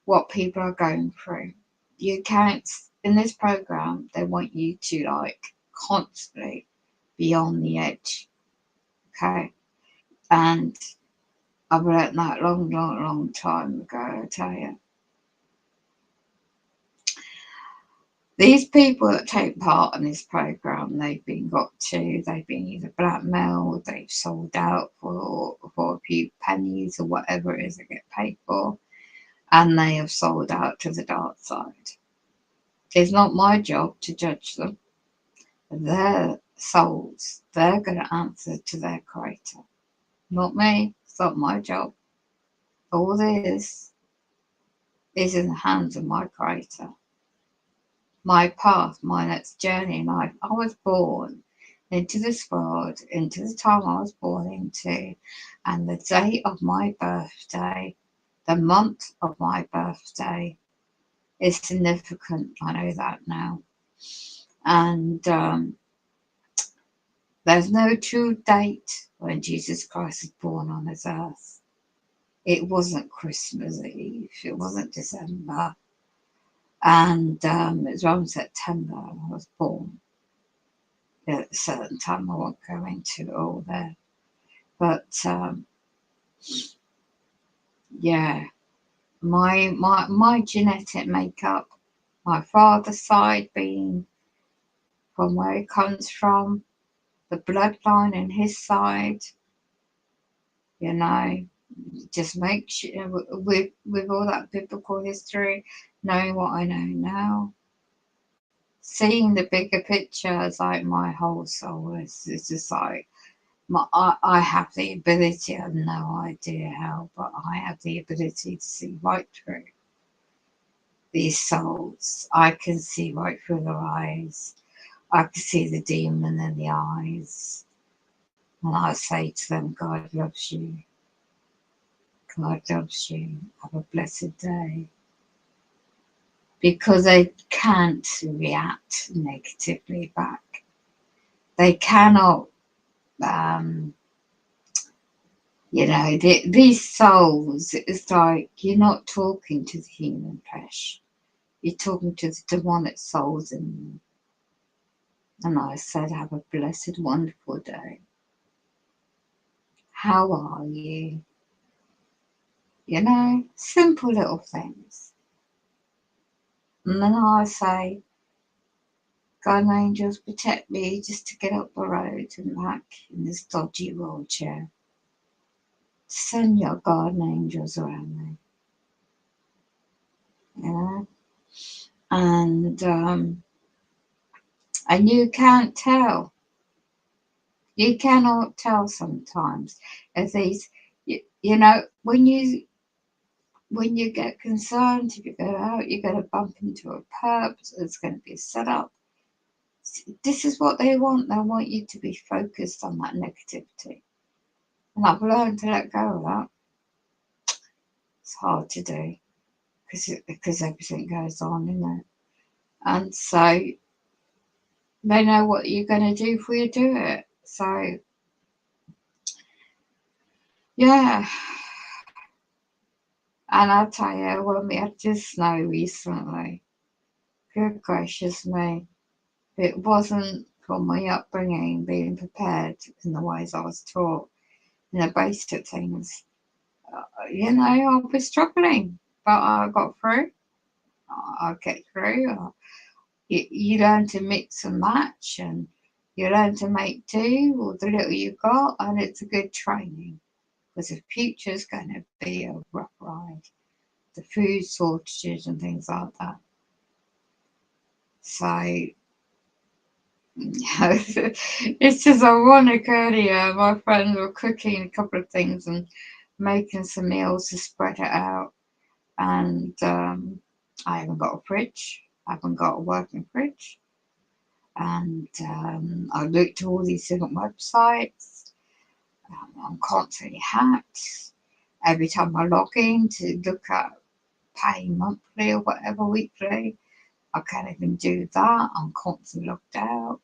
Speaker 7: what people are going through. You can't, in this program, they want you to constantly be on the edge. Okay. And I've learned that long time ago, I tell you. These people that take part in this program, they've been either blackmailed, they've sold out for a few pennies or whatever it is they get paid for, and they have sold out to the dark side. It's not my job to judge them. Their souls, they're going to answer to their creator. Not me, it's not my job. All this is in the hands of my creator. My path, my next journey in life. I was born into this world, into the time I was born into, and the day of my birthday, the month of my birthday is significant. I know that now. And there's no true date when Jesus Christ was born on this earth. It wasn't Christmas Eve, it wasn't December. And it was around September I was born. At a certain time, I won't go into it all there. But yeah, my genetic makeup, my father's side being from where he comes from, the bloodline in his side, just make sure with all that biblical history, knowing what I know now, seeing the bigger picture as like my whole soul is just like I have the ability, I have no idea how, but I have the ability to see right through these souls. I can see right through their eyes. I can see the demon in the eyes. And I say to them, God loves you. God loves you. Have a blessed day. Because they can't react negatively back. They cannot, you know, these souls, it's like you're not talking to the human flesh. You're talking to the demonic souls in them. And I said, have a blessed, wonderful day. How are you? You know, simple little things. And then I say, God and angels, protect me just to get up the road and back in this dodgy wheelchair. Send your guardian angels around me. You know? And you can't tell. You cannot tell sometimes if these, you know, when you get concerned, if you go out, you're going to bump into a perp, there's going to be a setup. This is what they want. They want you to be focused on that negativity. And I've learned to let go of that. It's hard to do because everything goes on, isn't it? And so they know what you're going to do before you do it. So, yeah. And I'll tell you, when we had this snow recently, good gracious me, it wasn't from my upbringing being prepared in the ways I was taught, you know, basic things. You know, I was struggling, but I got through. I get through. You learn to mix and match, and you learn to make do with the little you got, and it's a good training because the future's going to be a rough ride. The food shortages and things like that. So, it's just ironic earlier, my friends were cooking a couple of things and making some meals to spread it out. And I haven't got a fridge. I haven't got a working fridge. And I looked at all these different websites. I'm constantly hacked. Every time I log in to look at paying monthly or whatever, weekly, I can't even do that. I'm constantly locked out.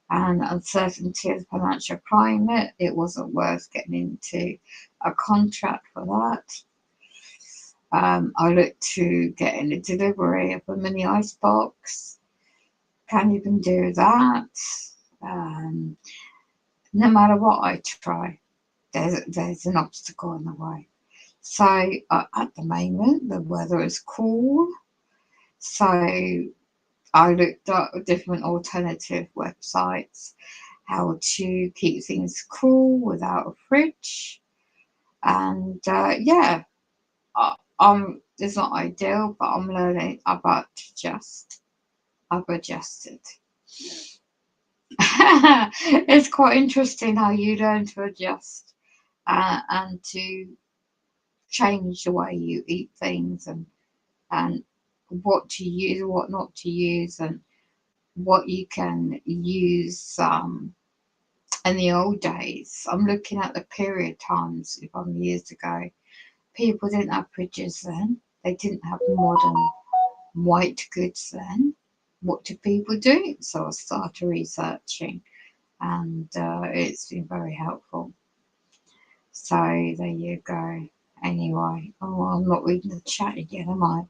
Speaker 7: And uncertainty of the financial climate, it wasn't worth getting into a contract for that. I looked to getting a delivery of a mini icebox. Can't even do that. No matter what I try, there's an obstacle in the way. So at the moment, the weather is cool. So I looked at different alternative websites, how to keep things cool without a fridge. And yeah, it's not ideal, but I'm learning about to adjust. I've adjusted. It's quite interesting how you learn to adjust and to change the way you eat things and what to use, what not to use, and what you can use in the old days. I'm looking at the period times from years ago. People didn't have fridges then. They didn't have modern white goods then. What do people do? So I started researching, and it's been very helpful. So there you go. Anyway, I'm not reading the chat again, am I?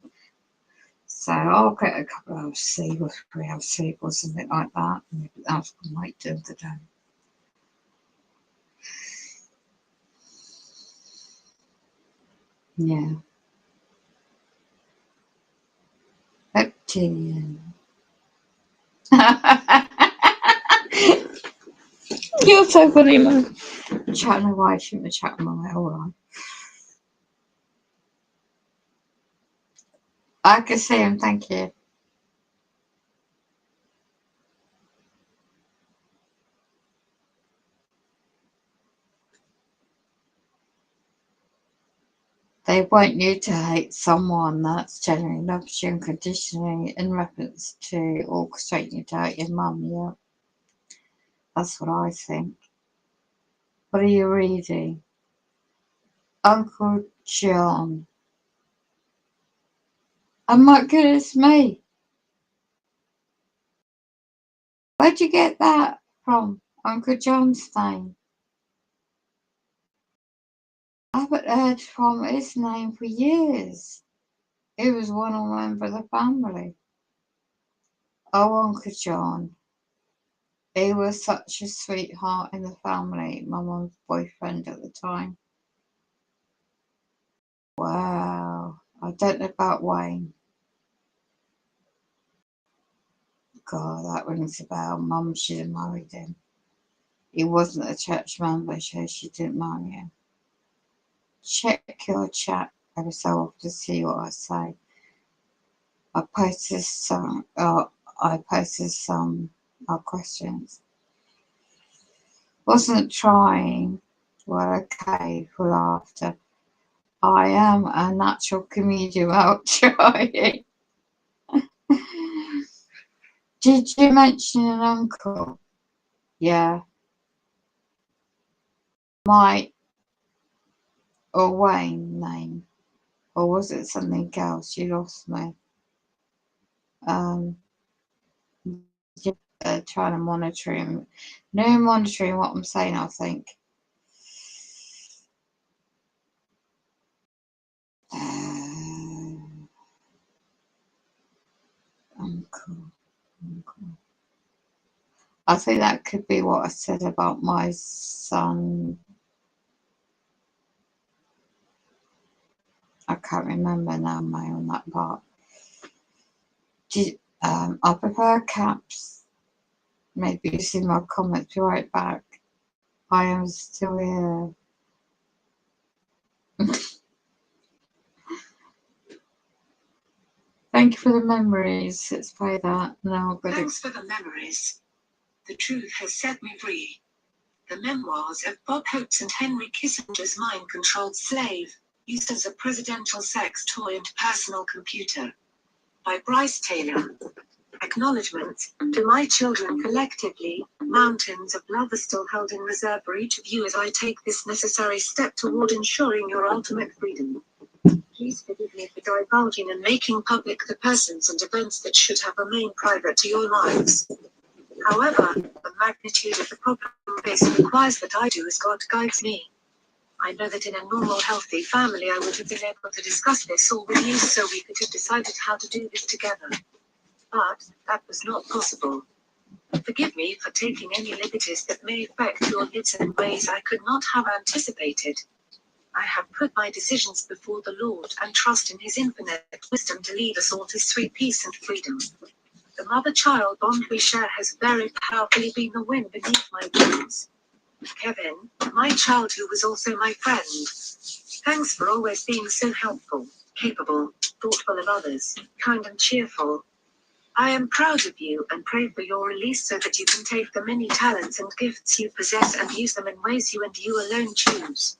Speaker 7: So I'll get a couple of hours sleep or 3 hours sleep or something like that. Maybe that's what I might do today. Yeah. Reptlain. You're so funny, man. Chatting away, I shouldn't have chatted my way, alright. I can see him, thank you. They want you to hate someone that's genuinely loves you unconditionally in reference to orchestrating you to hate your mum, yeah. That's what I think. What are you reading? Uncle John. Oh my goodness me. Where'd you get that from? Uncle John's name? I haven't heard from his name for years. He was one member of the family. Oh, Uncle John. He was such a sweetheart in the family. My mum's boyfriend at the time. Wow. I don't know about Wayne. God, that rings a bell. Mum should have married him. He wasn't a church member, so she didn't marry him. Check your chat every so often to see what I say. I posted some questions. Wasn't trying. Well, okay, for laughter. I am a natural comedian without trying. Did you mention an uncle? Yeah. Mike or Wayne name? Or was it something else? You lost me. Trying to monitor him. No monitoring what I'm saying, I think. Uncle. I think that could be what I said about my son. I can't remember now, May, on that part. I prefer caps. Maybe you see my comments, be right back. I am still here. Thank you for the memories. Let's play that. No,
Speaker 16: Thanks for the memories. The truth has set me free. The memoirs of Bob Hope's and Henry Kissinger's mind-controlled slave, used as a presidential sex toy and personal computer. By Bryce Taylor. Acknowledgements. To my children collectively, mountains of love are still held in reserve for each of you as I take this necessary step toward ensuring your ultimate freedom. Please forgive me for divulging and making public the persons and events that should have remained private to your lives. However, the magnitude of the problem face requires that I do as God guides me. I know that in a normal, healthy family I would have been able to discuss this all with you so we could have decided how to do this together. But that was not possible. Forgive me for taking any liberties that may affect your needs in ways I could not have anticipated. I have put my decisions before the Lord and trust in His infinite wisdom to lead us all to sweet peace and freedom. The mother-child bond we share has very powerfully been the wind beneath my wings. Kevin, my child who was also my friend. Thanks for always being so helpful, capable, thoughtful of others, kind and cheerful. I am proud of you and pray for your release so that you can take the many talents and gifts you possess and use them in ways you and you alone choose.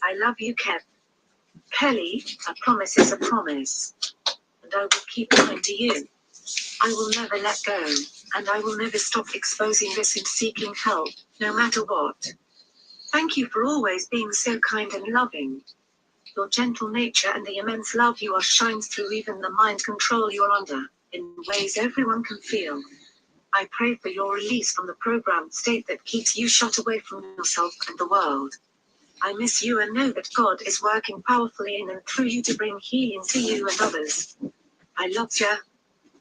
Speaker 16: I love you, Kev. Kelly, a promise is a promise. And I will keep coming to you. I will never let go, and I will never stop exposing this and seeking help, no matter what. Thank you for always being so kind and loving. Your gentle nature and the immense love you are shines through even the mind control you're under, in ways everyone can feel. I pray for your release from the programmed state that keeps you shut away from yourself and the world. I miss you and know that God is working powerfully in and through you to bring healing to you and others. I love you.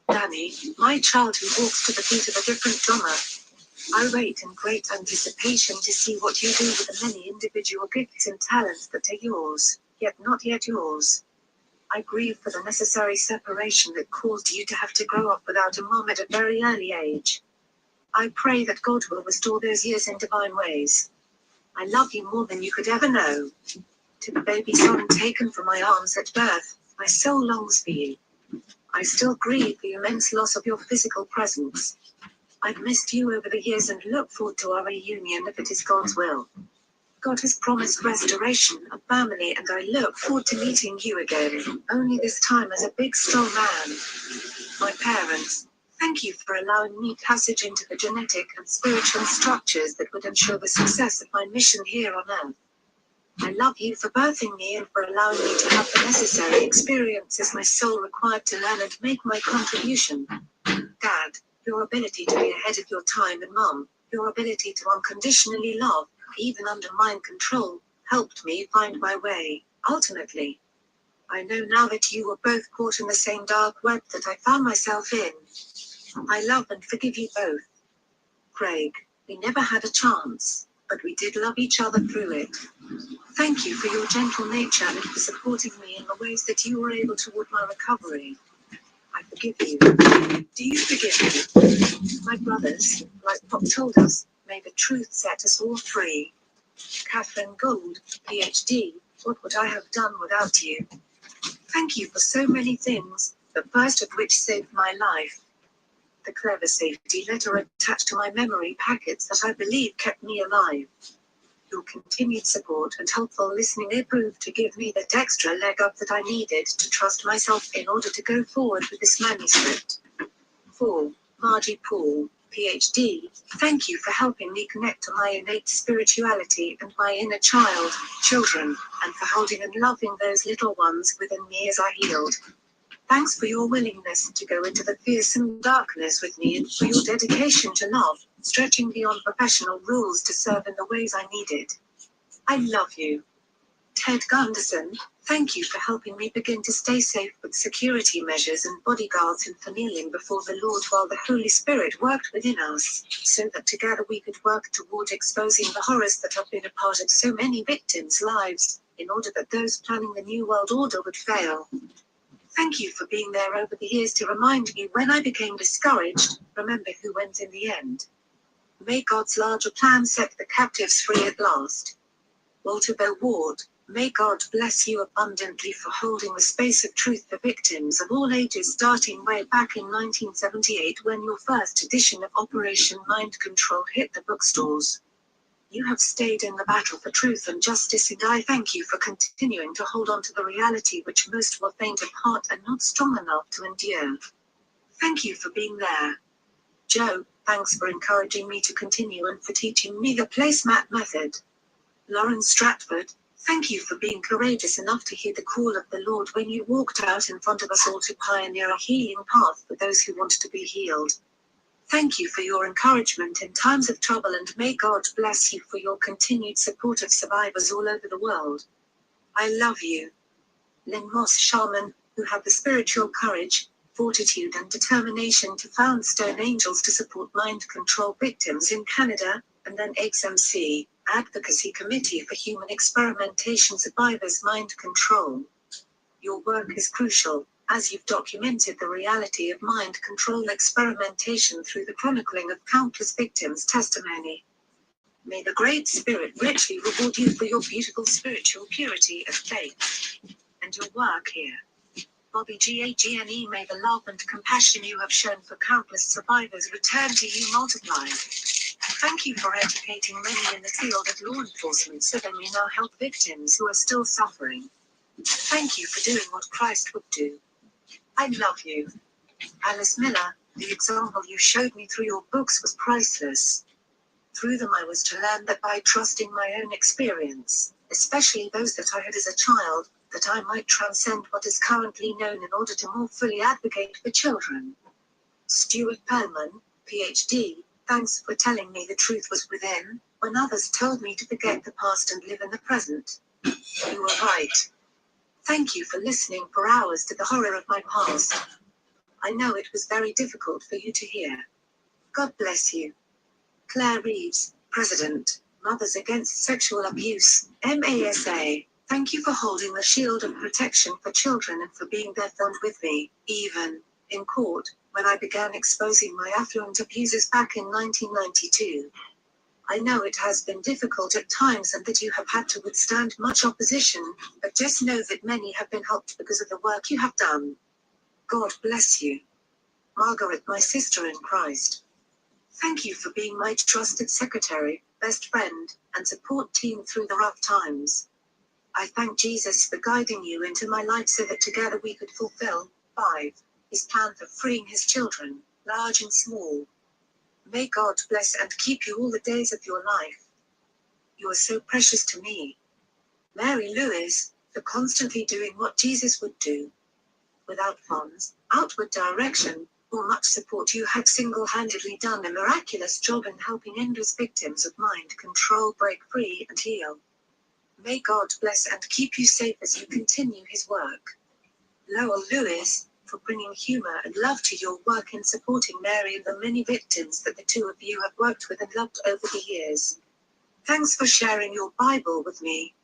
Speaker 16: Danny, my child who walks to the beat of a different drummer. I wait in great anticipation to see what you do with the many individual gifts and talents that are yours, yet not yet yours. I grieve for the necessary separation that caused you to have to grow up without a mom at a very early age. I pray that God will restore those years in divine ways. I love you more than you could ever know. To the baby son taken from my arms at birth, my soul longs for you. I still grieve the immense loss of your physical presence. I've missed you over the years and look forward to our reunion if it is God's will. God has promised restoration of family, and I look forward to meeting you again, only this time as a big strong man. My parents, thank you for allowing me passage into the genetic and spiritual structures that would ensure the success of my mission here on Earth. I love you for birthing me and for allowing me to have the necessary experiences my soul required to learn and make my contribution. Dad, your ability to be ahead of your time, and Mom, your ability to unconditionally love, even under mind control, helped me find my way. Ultimately, I know now that you were both caught in the same dark web that I found myself in. I love and forgive you both. Craig, we never had a chance, but we did love each other through it. Thank you for your gentle nature and for supporting me in the ways that you were able toward my recovery. I forgive you. Do you forgive me? My brothers, like Pop told us, may the truth set us all free. Catherine Gould, PhD, what would I have done without you? Thank you for so many things, the first of which saved my life. The clever safety letter attached to my memory packets that I believe kept me alive. Your continued support and helpful listening proved to give me that extra leg up that I needed to trust myself in order to go forward with this manuscript. 4. Margie Paul, PhD, thank you for helping me connect to my innate spirituality and my inner child, children, and for holding and loving those little ones within me as I healed. Thanks for your willingness to go into the fearsome darkness with me and for your dedication to love, stretching beyond professional rules to serve in the ways I needed. I love you. Ted Gunderson, thank you for helping me begin to stay safe with security measures and bodyguards and for kneeling before the Lord while the Holy Spirit worked within us, so that together we could work toward exposing the horrors that have been a part of so many victims' lives, in order that those planning the New World Order would fail. Thank you for being there over the years to remind me when I became discouraged, remember who wins in the end. May God's larger plan set the captives free at last. Walter Bell Ward, may God bless you abundantly for holding the space of truth for victims of all ages starting way back in 1978 when your first edition of Operation Mind Control hit the bookstores. You have stayed in the battle for truth and justice, and I thank you for continuing to hold on to the reality which most were faint of heart and not strong enough to endure. Thank you for being there. Joe, thanks for encouraging me to continue and for teaching me the placemat method. Lauren Stratford, thank you for being courageous enough to hear the call of the Lord when you walked out in front of us all to pioneer a healing path for those who want to be healed. Thank you for your encouragement in times of trouble, and may God bless you for your continued support of survivors all over the world. I love you. Lynn Moss Sharman, who had the spiritual courage, fortitude and determination to found Stone Angels to support mind control victims in Canada, and then XMC, Advocacy Committee for Human Experimentation Survivors Mind Control. Your work is crucial, as you've documented the reality of mind control experimentation through the chronicling of countless victims' testimony. May the Great Spirit richly reward you for your beautiful spiritual purity and faith, and your work here. Bobby Gagne, may the love and compassion you have shown for countless survivors return to you multiplied. Thank you for educating many in the field of law enforcement so they may now help victims who are still suffering. Thank you for doing what Christ would do. I love you. Alice Miller, the example you showed me through your books was priceless. Through them I was to learn that by trusting my own experience, especially those that I had as a child, that I might transcend what is currently known in order to more fully advocate for children. Stuart Perlman, PhD, thanks for telling me the truth was within, when others told me to forget the past and live in the present. You were right. Thank you for listening for hours to the horror of my past. I know it was very difficult for you to hear. God bless you. Claire Reeves, President, Mothers Against Sexual Abuse, MASA, thank you for holding the shield of protection for children and for being there with me, even in court, when I began exposing my affluent abusers back in 1992. I know it has been difficult at times and that you have had to withstand much opposition, but just know that many have been helped because of the work you have done. God bless you. Margaret, my sister in Christ. Thank you for being my trusted secretary, best friend and support team through the rough times. I thank Jesus for guiding you into my life so that together we could fulfill 5. His plan for freeing his children, large and small. May God bless and keep you all the days of your life. You are so precious to me. Mary Lewis, for constantly doing what Jesus would do. Without funds, outward direction, or much support, you have single-handedly done a miraculous job in helping endless victims of mind control break free and heal. May God bless and keep you safe as you continue his work. Lowell Lewis, for bringing humor and love to your work in supporting Mary and the many victims that the two of you have worked with and loved over the years. Thanks for sharing your Bible with me.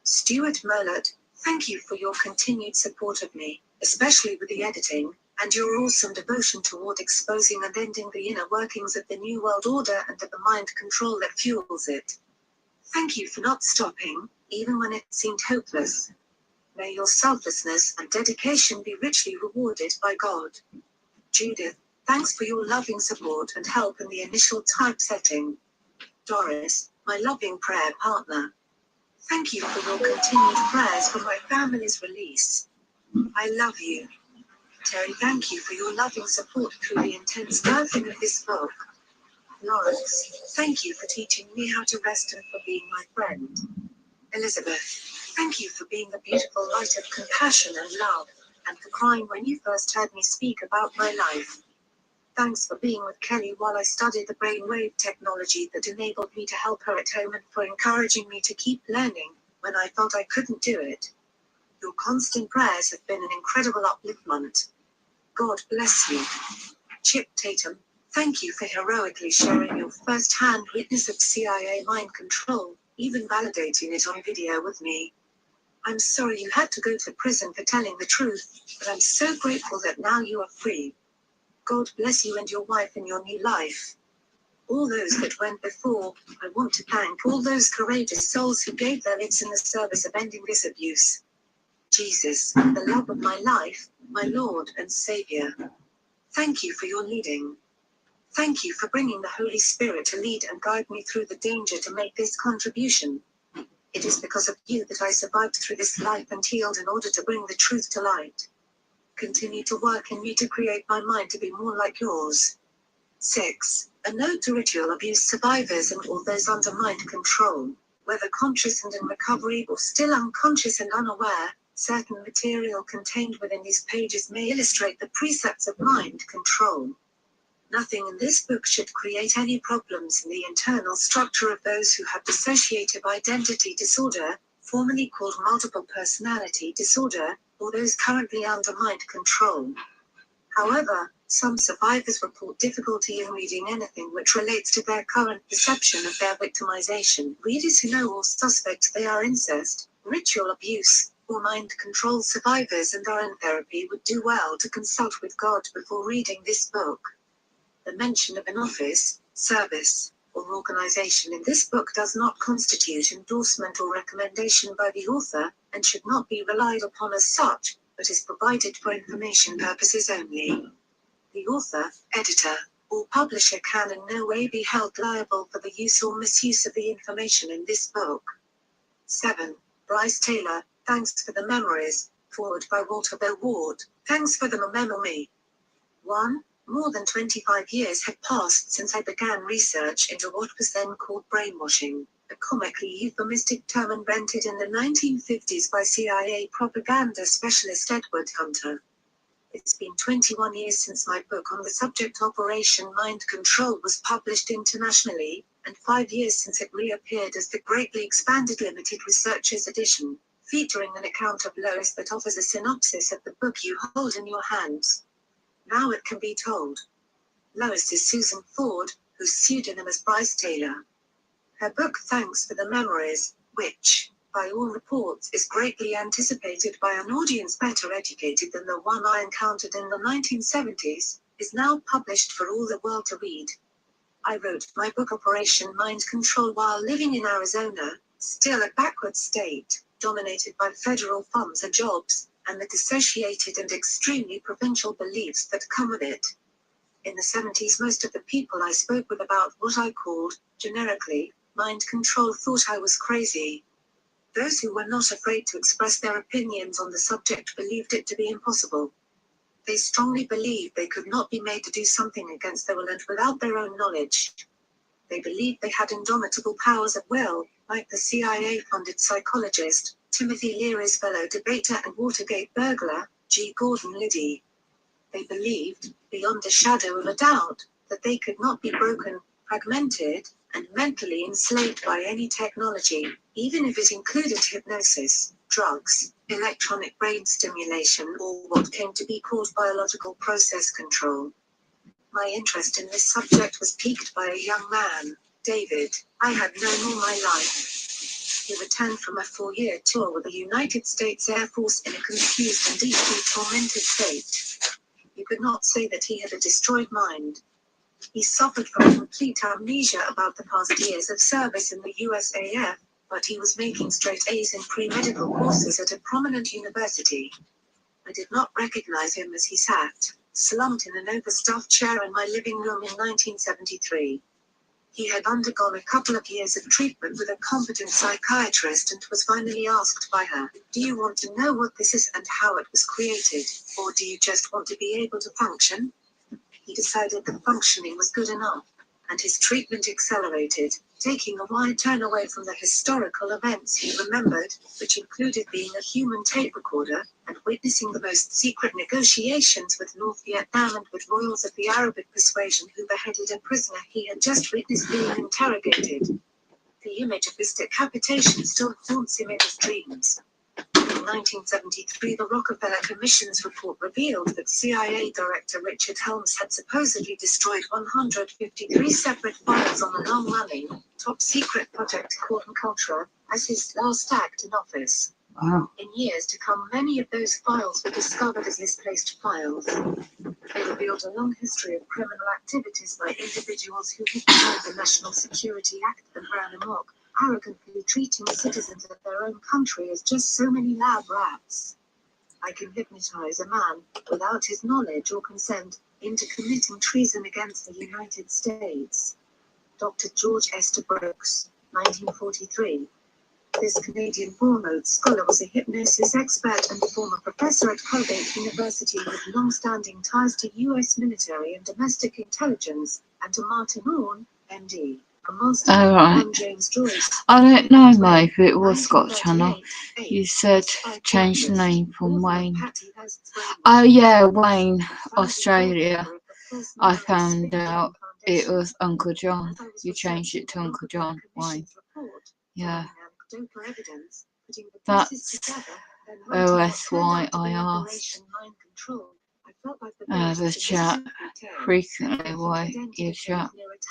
Speaker 16: Stuart Merlott, thank you for your continued support of me, especially with the editing, and your awesome devotion toward exposing and ending the inner workings of the New World Order and of the mind control that fuels it. Thank you for not stopping, even when it seemed hopeless. May your selflessness and dedication be richly rewarded by God. Judith, thanks for your loving support and help in the initial typesetting. Doris, my loving prayer partner. Thank you for your continued prayers for my family's release. I love you. Terry, thank you for your loving support through the intense birthing of this book. Lawrence, thank you for teaching me how to rest and for being my friend. Elizabeth, thank you for being the beautiful light of compassion and love, and for crying when you first heard me speak about my life. Thanks for being with Kelly while I studied the brainwave technology that enabled me to help her at home, and for encouraging me to keep learning when I felt I couldn't do it. Your constant prayers have been an incredible upliftment. God bless you. Chip Tatum, thank you for heroically sharing your first-hand witness of CIA mind control, even validating it on video with me. I'm sorry you had to go to prison for telling the truth, but I'm so grateful that now you are free. God bless you and your wife in your new life. All those that went before, I want to thank all those courageous souls who gave their lives in the service of ending this abuse. Jesus, the love of my life, my Lord and Savior. Thank you for your leading. Thank you for bringing the Holy Spirit to lead and guide me through the danger to make this contribution. It is because of you that I survived through this life and healed in order to bring the truth to light. Continue to work in me to create my mind to be more like yours. 6. A note to ritual abuse survivors and all those under mind control, whether conscious and in recovery or still unconscious and unaware. Certain material contained within these pages may illustrate the precepts of mind control. Nothing in this book should create any problems in the internal structure of those who have dissociative identity disorder, formerly called multiple personality disorder, or those currently under mind control. However, some survivors report difficulty in reading anything which relates to their current perception of their victimization. Readers who know or suspect they are incest, ritual abuse, or mind control survivors and are in therapy would do well to consult with God before reading this book. The mention of an office, service, or organization in this book does not constitute endorsement or recommendation by the author, and should not be relied upon as such, but is provided for information purposes only. The author, editor, or publisher can in no way be held liable for the use or misuse of the information in this book. 7. Bryce Taylor, thanks for the memories, forward by Walter Bell Ward, thanks for the memory. 1. More than 25 years had passed since I began research into what was then called brainwashing, a comically euphemistic term invented in the 1950s by CIA propaganda specialist Edward Hunter. It's been 21 years since my book on the subject Operation Mind Control was published internationally, and 5 years since it reappeared as the greatly expanded limited researcher's edition, featuring an account of Lois that offers a synopsis of the book you hold in your hands. Now it can be told. Lois is Susan Ford, whose pseudonym is Bryce Taylor. Her book Thanks for the Memories, which, by all reports, is greatly anticipated by an audience better educated than the one I encountered in the 1970s, is now published for all the world to read. I wrote my book Operation Mind Control while living in Arizona, still a backward state, dominated by federal funds and jobs, and the dissociated and extremely provincial beliefs that come with it. In the 70s, most of the people I spoke with about what I called, generically, Mind control thought I was crazy. Those who were not afraid to express their opinions on the subject believed it to be impossible. They strongly believed they could not be made to do something against their will and without their own knowledge. They believed they had indomitable powers at will, like the CIA-funded psychologist, Timothy Leary's fellow debater and Watergate burglar, G. Gordon Liddy. They believed, beyond a shadow of a doubt, that they could not be broken, fragmented, and mentally enslaved by any technology, even if it included hypnosis, drugs, electronic brain stimulation, or what came to be called biological process control. My interest in this subject was piqued by a young man, David, I had known all my life. He returned from a 4-year tour with the United States Air Force in a confused and deeply tormented state. You could not say that he had a destroyed mind. He suffered from complete amnesia about the past years of service in the USAF, but he was making straight A's in pre-medical courses at a prominent university. I did not recognize him as he sat, slumped in an overstuffed chair in my living room in 1973. He had undergone a couple of years of treatment with a competent psychiatrist and was finally asked by her, "Do you want to know what this is and how it was created, or do you just want to be able to function?" He decided that functioning was good enough, and his treatment accelerated, taking a wide turn away from the historical events he remembered, which included being a human tape recorder, and witnessing the most secret negotiations with North Vietnam and with royals of the Arabic persuasion who beheaded a prisoner he had just witnessed being interrogated. The image of this decapitation still haunts him in his dreams. In 1973, the Rockefeller Commission's report revealed that CIA Director Richard Helms had supposedly destroyed 153 separate files on the long-running, top-secret project called Cultura as his last act in office.
Speaker 7: Wow.
Speaker 16: In years to come, many of those files were discovered as misplaced files. They revealed a long history of criminal activities by individuals who ignored the National Security Act and ran amok, arrogantly treating citizens of their own country as just so many lab rats. I can hypnotize a man, without his knowledge or consent, into committing treason against the United States. Dr. George Esther Brooks, 1943. This Canadian-born Rhodes Scholar was a hypnosis expert and a former professor at Colgate University with long-standing ties to U.S. military and domestic intelligence, and to Martin Orne, MD.
Speaker 7: Alright. I don't know, Mo, if it was Scott Channel. You said change the name from Wayne. Oh yeah, Wayne, Australia. I found out it was Uncle John. You changed it to Uncle John, Wayne. Yeah. That's OSY I asked. The chat. Frequently why you chat.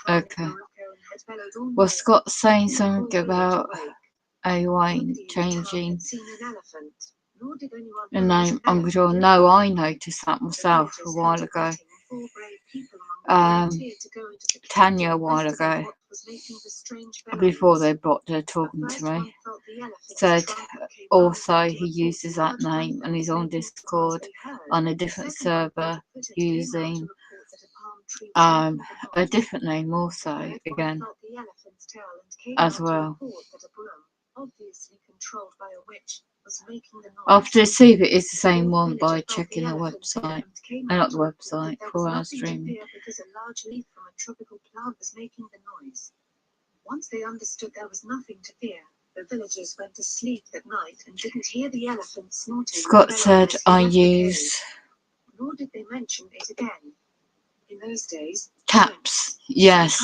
Speaker 7: Okay. Was Scott saying something about Wayne changing the name Uncle John? No, I noticed that myself a while ago. Tanya a while ago, before they blocked her talking to me, said also he uses that name and he's on Discord on a different server using a different name also again as well. After see if it is the same one by checking the website, not the website, 4 hours streaming.
Speaker 16: Because a large leaf from a tropical plant was making the noise. Once they understood there was nothing to fear, the villagers went to sleep that night and didn't hear the elephant snorting.
Speaker 7: Scott said I use
Speaker 16: nor did they mention it again. In those days,
Speaker 7: caps. Yes,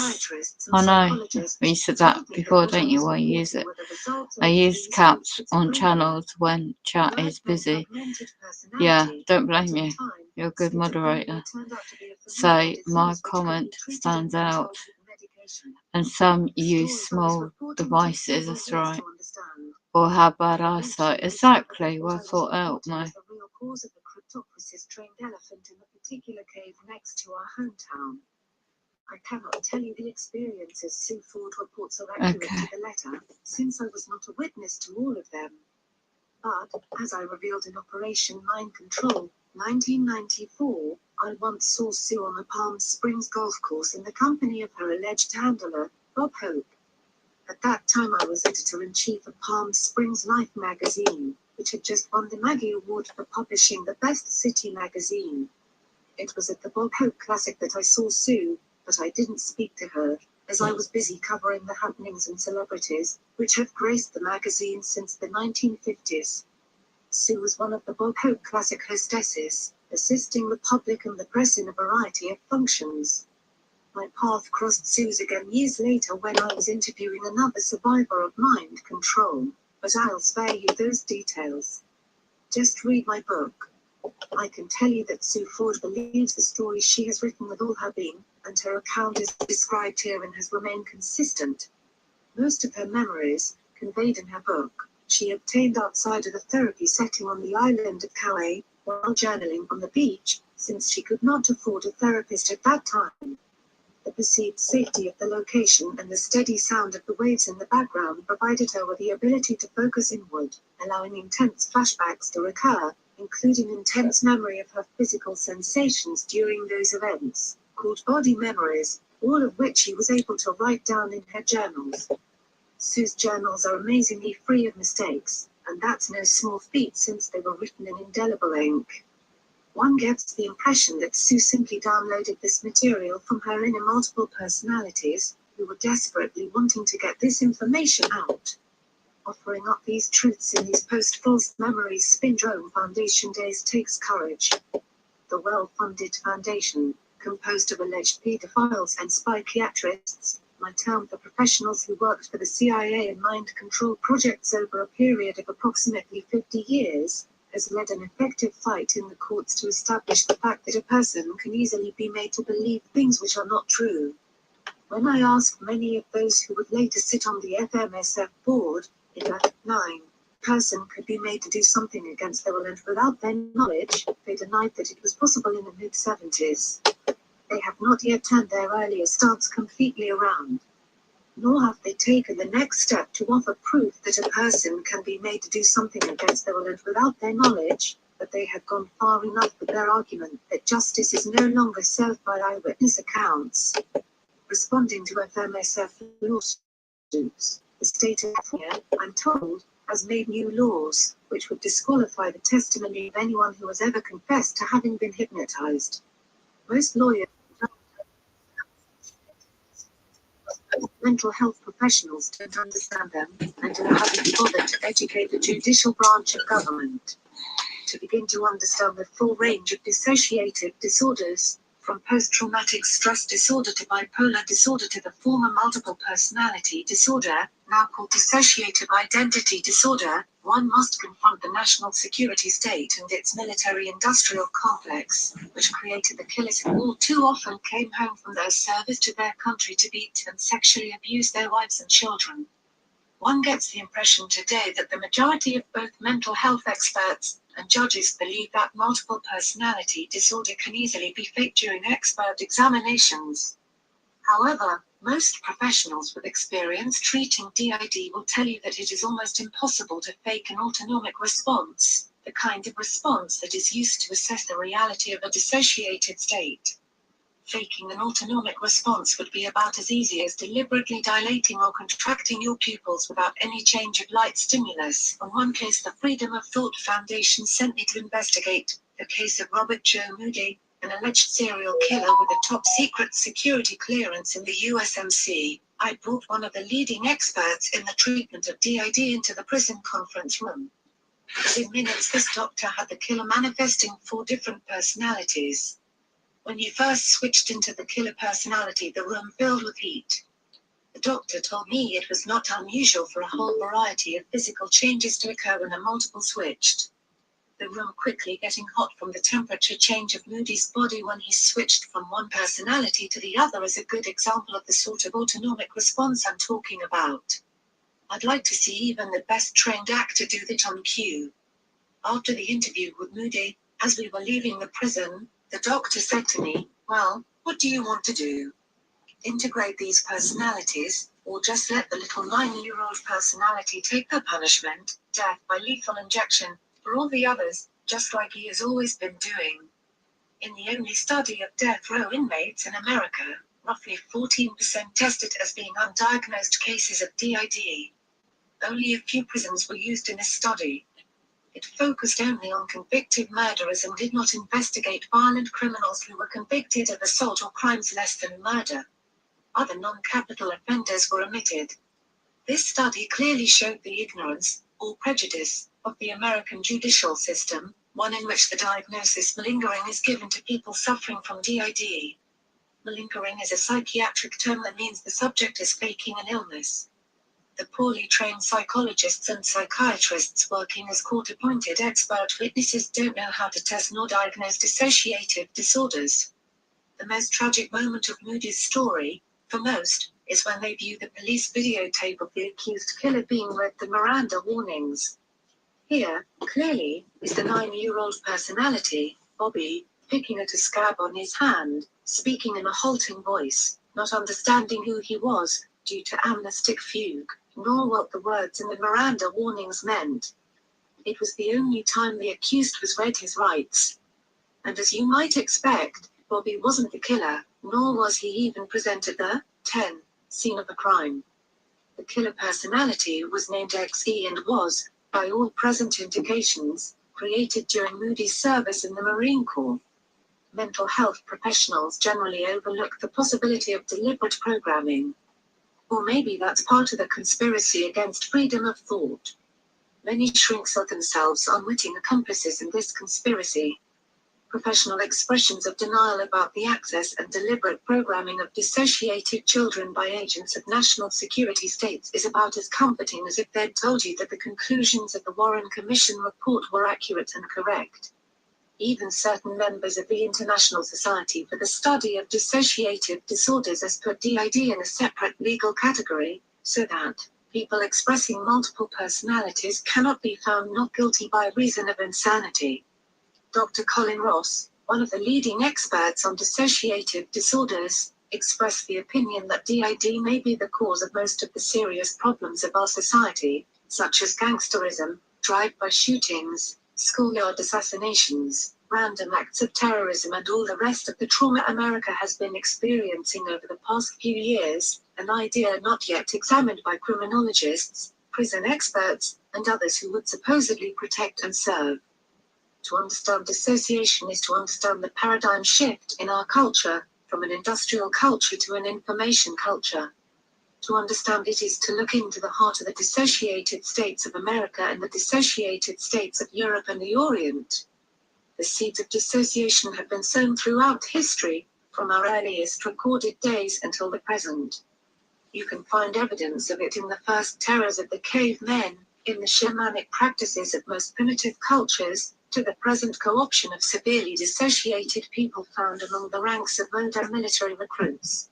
Speaker 7: I know. You said that before, don't you? Why you use it? I use caps on channels when chat is busy. Yeah, don't blame you. You're a good moderator. So my comment stands out. And some use small devices, that's right. Or have bad eyesight. Exactly, well thought out, Mo.
Speaker 16: Trained elephant in a particular cave next to our hometown. I cannot tell you the experiences Sue Ford reports are accurate to the letter, since I was not a witness to all of them. But, as I revealed in Operation Mind Control, 1994, I once saw Sue on a Palm Springs golf course in the company of her alleged handler, Bob Hope. At that time I was editor-in-chief of Palm Springs Life magazine, which had just won the Maggie Award for publishing the Best City magazine. It was at the Bob Hope Classic that I saw Sue, but I didn't speak to her, as I was busy covering the happenings and celebrities, which have graced the magazine since the 1950s. Sue was one of the Bob Hope Classic hostesses, assisting the public and the press in a variety of functions. My path crossed Sue's again years later when I was interviewing another survivor of mind control, but I'll spare you those details. Just read my book. I can tell you that Sue Ford believes the story she has written with all her being, and her account is described herein has remained consistent. Most of her memories, conveyed in her book, she obtained outside of the therapy setting on the island of Kauai, while journaling on the beach, since she could not afford a therapist at that time. The perceived safety of the location and the steady sound of the waves in the background provided her with the ability to focus inward, allowing intense flashbacks to recur, including intense memory of her physical sensations during those events, called body memories, all of which she was able to write down in her journals. Sue's journals are amazingly free of mistakes, and that's no small feat since they were written in indelible ink. One gets the impression that Sue simply downloaded this material from her inner multiple personalities, who were desperately wanting to get this information out. Offering up these truths in these post-false memories Spindrome Foundation days takes courage. The well-funded foundation, composed of alleged pedophiles and psychiatrists, my term for professionals who worked for the CIA and mind control projects over a period of approximately 50 years, has led an effective fight in the courts to establish the fact that a person can easily be made to believe things which are not true. When I asked many of those who would later sit on the FMSF board, if a 9 person could be made to do something against their will and without their knowledge, they denied that it was possible in the mid-70s. They have not yet turned their earlier stance completely around. Nor have they taken the next step to offer proof that a person can be made to do something against their will and without their knowledge, but they have gone far enough with their argument that justice is no longer served by eyewitness accounts. Responding to FMSF lawsuits, the state of California, I'm told, has made new laws, which would disqualify the testimony of anyone who has ever confessed to having been hypnotized. Most lawyers mental health professionals don't understand them, and haven't bothered to educate the judicial branch of government. To begin to understand the full range of dissociative disorders, from post-traumatic stress disorder to bipolar disorder to the former multiple personality disorder, now called dissociative identity disorder, one must confront the national security state and its military-industrial complex, which created the killers who all too often came home from their service to their country to beat and sexually abuse their wives and children. One gets the impression today that the majority of both mental health experts and judges believe that multiple personality disorder can easily be faked during expert examinations. However, most professionals with experience treating DID will tell you that it is almost impossible to fake an autonomic response, the kind of response that is used to assess the reality of a dissociated state. Faking an autonomic response would be about as easy as deliberately dilating or contracting your pupils without any change of light stimulus. On one case, the Freedom of Thought Foundation sent me to investigate the case of Robert Joe Moody, an alleged serial killer with a top-secret security clearance in the USMC. I brought one of the leading experts in the treatment of DID into the prison conference room. Within minutes, this doctor had the killer manifesting 4 different personalities. When he first switched into the killer personality, the room filled with heat. The doctor told me it was not unusual for a whole variety of physical changes to occur when a multiple switched. The room quickly getting hot from the temperature change of Moody's body when he switched from one personality to the other is a good example of the sort of autonomic response I'm talking about. I'd like to see even the best trained actor do that on cue. After the interview with Moody, as we were leaving the prison, the doctor said to me, "Well, what do you want to do? Integrate these personalities, or just let the little 9-year-old personality take the punishment, death by lethal injection, for all the others, just like he has always been doing?" In the only study of death row inmates in America, roughly 14% tested as being undiagnosed cases of DID. Only a few prisons were used in this study. It focused only on convicted murderers and did not investigate violent criminals who were convicted of assault or crimes less than murder. Other non-capital offenders were omitted. This study clearly showed the ignorance, or prejudice, of the American judicial system, one in which the diagnosis malingering is given to people suffering from DID. Malingering is a psychiatric term that means the subject is faking an illness. The poorly trained psychologists and psychiatrists working as court-appointed expert witnesses don't know how to test nor diagnose dissociative disorders. The most tragic moment of Moody's story, for most, is when they view the police videotape of the accused killer being read the Miranda warnings. Here, clearly, is the 9-year-old personality, Bobby, picking at a scab on his hand, speaking in a halting voice, not understanding who he was, due to amnestic fugue, nor what the words in the Miranda warnings meant. It was the only time the accused was read his rights. And as you might expect, Bobby wasn't the killer, nor was he even present at the 10 scene of the crime. The killer personality was named XE and was, by all present indications, created during Moody's service in the Marine Corps. Mental health professionals generally overlook the possibility of deliberate programming. Or maybe that's part of the conspiracy against freedom of thought. Many shrinks of themselves unwitting accomplices in this conspiracy. Professional expressions of denial about the access and deliberate programming of dissociated children by agents of national security states is about as comforting as if they'd told you that the conclusions of the Warren Commission report were accurate and correct. Even certain members of the International Society for the Study of Dissociative Disorders has put DID in a separate legal category, so that people expressing multiple personalities cannot be found not guilty by reason of insanity. Dr. Colin Ross, one of the leading experts on dissociative disorders, expressed the opinion that DID may be the cause of most of the serious problems of our society, such as gangsterism, drive-by shootings, schoolyard assassinations, random acts of terrorism and all the rest of the trauma America has been experiencing over the past few years, an idea not yet examined by criminologists, prison experts, and others who would supposedly protect and serve. To understand dissociation is to understand the paradigm shift in our culture, from an industrial culture to an information culture. To understand it is to look into the heart of the dissociated states of America and the dissociated states of Europe and the Orient. The seeds of dissociation have been sown throughout history, from our earliest recorded days until the present. You can find evidence of it in the first terrors of the cavemen, in the shamanic practices of most primitive cultures, to the present co-option of severely dissociated people found among the ranks of modern military recruits.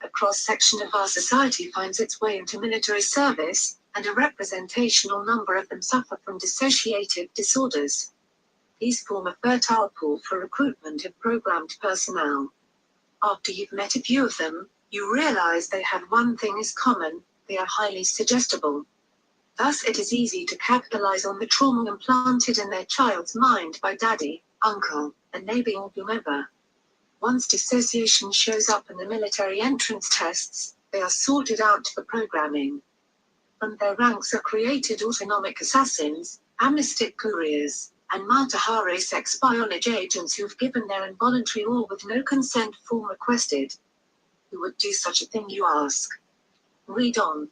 Speaker 16: A cross-section of our society finds its way into military service, and a representational number of them suffer from dissociative disorders. These form a fertile pool for recruitment of programmed personnel. After you've met a few of them, you realize they have one thing in common: they are highly suggestible. Thus it is easy to capitalize on the trauma implanted in their child's mind by daddy, uncle, and maybe or whomever. Once dissociation shows up in the military entrance tests, they are sorted out for programming. From their ranks are created autonomic assassins, amnestic couriers, and Matahari sex biology agents who've given their involuntary or with no consent form requested. Who would do such a thing, you ask? Read on.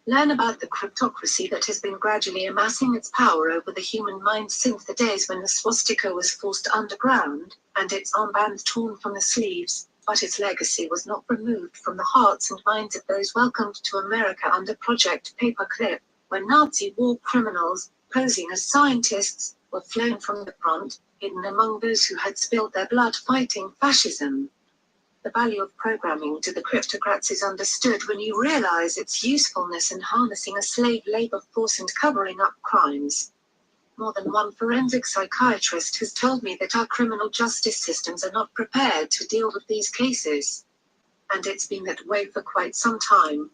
Speaker 16: Learn about the cryptocracy that has been gradually amassing its power over the human mind since the days when the swastika was forced underground, and its armband torn from the sleeves, but its legacy was not removed from the hearts and minds of those welcomed to America under Project Paperclip, when Nazi war criminals, posing as scientists, were flown from the front, hidden among those who had spilled their blood fighting fascism. The value of programming to the cryptocrats is understood when you realize its usefulness in harnessing a slave labor force and covering up crimes. More than one forensic psychiatrist has told me that our criminal justice systems are not prepared to deal with these cases. And it's been that way for quite some time.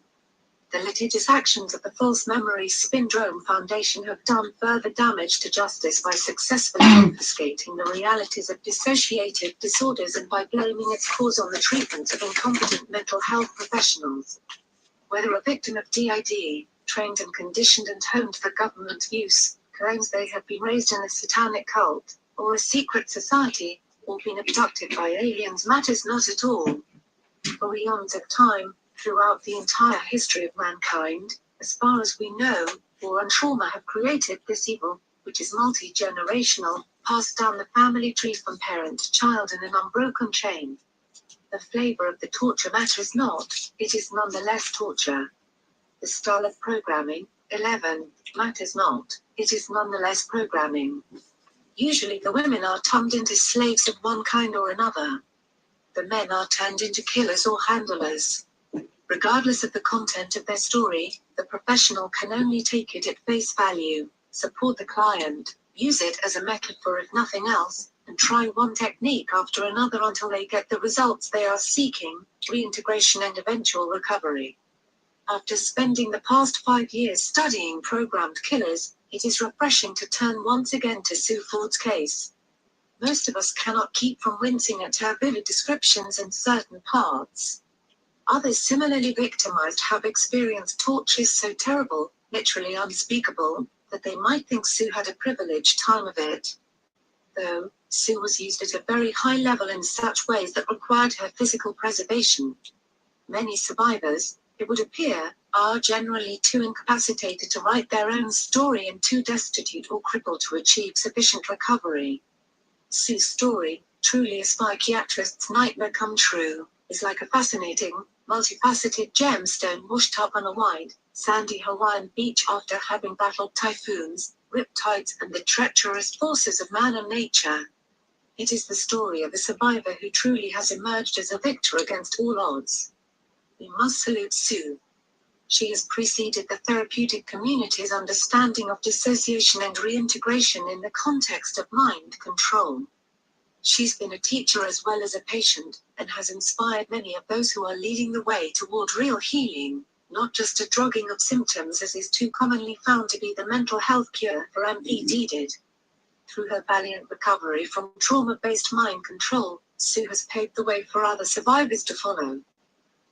Speaker 16: The litigious actions of the False Memory Syndrome Foundation have done further damage to justice by successfully obfuscating the realities of dissociative disorders and by blaming its cause on the treatment of incompetent mental health professionals. Whether a victim of DID, trained and conditioned and honed for government use, claims they have been raised in a satanic cult, or a secret society, or been abducted by aliens matters not at all. For eons of time, throughout the entire history of mankind, as far as we know, war and trauma have created this evil, which is multi-generational, passed down the family tree from parent to child in an unbroken chain. The flavor of the torture matters not, it is nonetheless torture. The style of programming, 11, matters not, it is nonetheless programming. Usually the women are turned into slaves of one kind or another. The men are turned into killers or handlers. Regardless of the content of their story, the professional can only take it at face value, support the client, use it as a metaphor if nothing else, and try one technique after another until they get the results they are seeking, reintegration and eventual recovery. After spending the past 5 years studying programmed killers, it is refreshing to turn once again to Sue Ford's case. Most of us cannot keep from wincing at her vivid descriptions in certain parts. Others similarly victimized have experienced tortures so terrible, literally unspeakable, that they might think Sue had a privileged time of it. Though, Sue was used at a very high level in such ways that required her physical preservation. Many survivors, it would appear, are generally too incapacitated to write their own story and too destitute or crippled to achieve sufficient recovery. Sue's story, truly a psychiatrist's nightmare come true, is like a fascinating, multifaceted gemstone washed up on a wide, sandy Hawaiian beach after having battled typhoons, riptides and the treacherous forces of man and nature. It is the story of a survivor who truly has emerged as a victor against all odds. We must salute Sue. She has preceded the therapeutic community's understanding of dissociation and reintegration in the context of mind control. She's been a teacher as well as a patient, and has inspired many of those who are leading the way toward real healing, not just a drugging of symptoms as is too commonly found to be the mental health cure for MPD. Through her valiant recovery from trauma-based mind control, Sue has paved the way for other survivors to follow.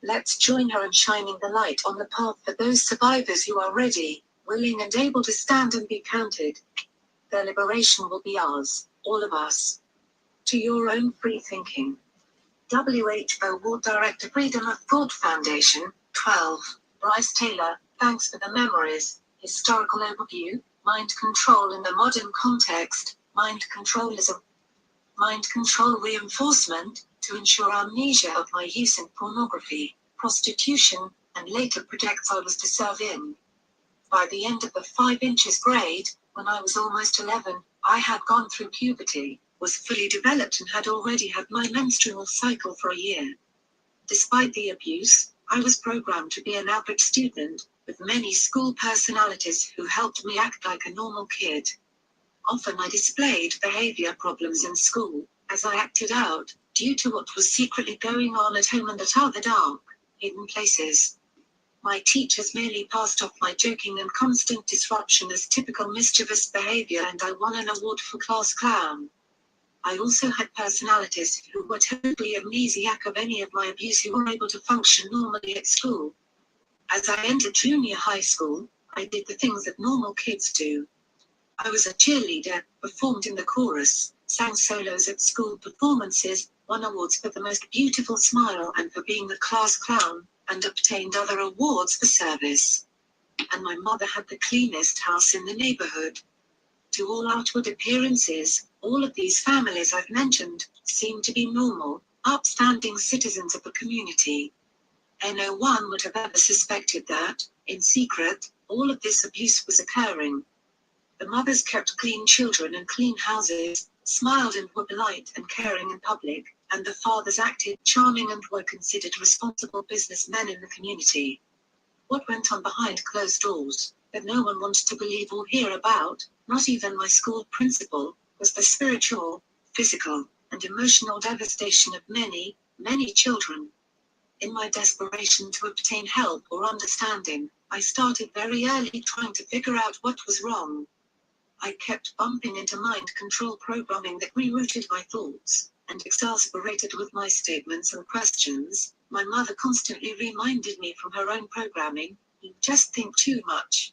Speaker 16: Let's join her in shining the light on the path for those survivors who are ready, willing and able to stand and be counted. Their liberation will be ours, all of us. To your own free thinking. WHO Ward Director, Freedom of Thought Foundation, 12. Bryce Taylor, thanks for the memories. Historical overview, mind control in the modern context. Mind control is a mind control reinforcement to ensure amnesia of my use in pornography, prostitution, and later projects I was to serve in. By the end of the 5 inches grade, when I was almost 11, I had gone through puberty, was fully developed and had already had my menstrual cycle for a year. Despite the abuse, I was programmed to be an average student, with many school personalities who helped me act like a normal kid. Often I displayed behavior problems in school, as I acted out, due to what was secretly going on at home and at other dark, hidden places. My teachers merely passed off my joking and constant disruption as typical mischievous behavior, and I won an award for class clown. I also had personalities who were totally amnesiac of any of my abuse who were able to function normally at school. As I entered junior high school, I did the things that normal kids do. I was a cheerleader, performed in the chorus, sang solos at school performances, won awards for the most beautiful smile and for being the class clown, and obtained other awards for service. And my mother had the cleanest house in the neighborhood. To all outward appearances, all of these families I've mentioned seemed to be normal, upstanding citizens of the community. And no one would have ever suspected that, in secret, all of this abuse was occurring. The mothers kept clean children and clean houses, smiled and were polite and caring in public, and the fathers acted charming and were considered responsible businessmen in the community. What went on behind closed doors, that no one wanted to believe or hear about, not even my school principal, was the spiritual, physical, and emotional devastation of many, many children. In my desperation to obtain help or understanding, I started very early trying to figure out what was wrong. I kept bumping into mind control programming that rerouted my thoughts, and exasperated with my statements and questions, my mother constantly reminded me from her own programming, "You just think too much."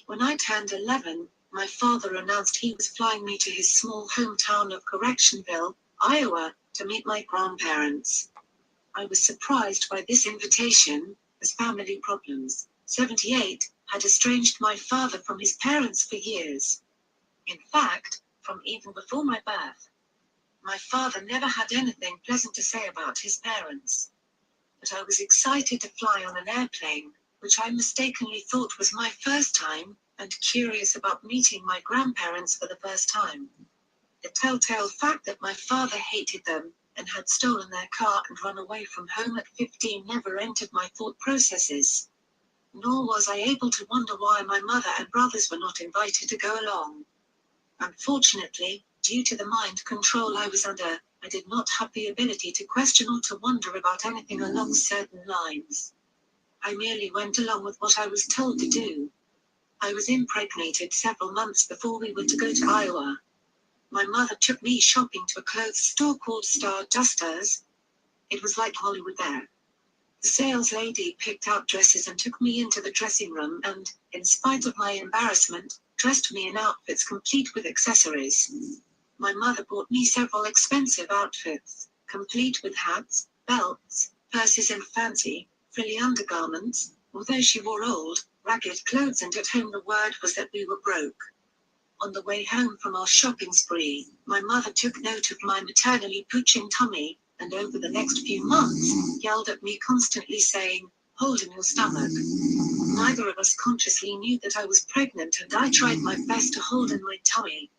Speaker 16: When I turned 11, my father announced he was flying me to his small hometown of Correctionville, Iowa, to meet my grandparents. I was surprised by this invitation, as family problems, 78, had estranged my father from his parents for years. In fact, from even before my birth. My father never had anything pleasant to say about his parents. But I was excited to fly on an airplane, which I mistakenly thought was my first time, and curious about meeting my grandparents for the first time. The telltale fact that my father hated them, and had stolen their car and run away from home at 15 never entered my thought processes. Nor was I able to wonder why my mother and brothers were not invited to go along. Unfortunately, due to the mind control I was under, I did not have the ability to question or to wonder about anything along certain lines. I merely went along with what I was told to do. I was impregnated several months before we were to go to Iowa. My mother took me shopping to a clothes store called Star Dusters. It was like Hollywood there. The sales lady picked out dresses and took me into the dressing room and, in spite of my embarrassment, dressed me in outfits complete with accessories. My mother bought me several expensive outfits, complete with hats, belts, purses and fancy, frilly undergarments, although she wore old, ragged clothes and at home the word was that we were broke. On the way home from our shopping spree, my mother took note of my maternally pooching tummy, and over the next few months, yelled at me constantly saying, "Hold in your stomach." Neither of us consciously knew that I was pregnant and I tried my best to hold in my tummy.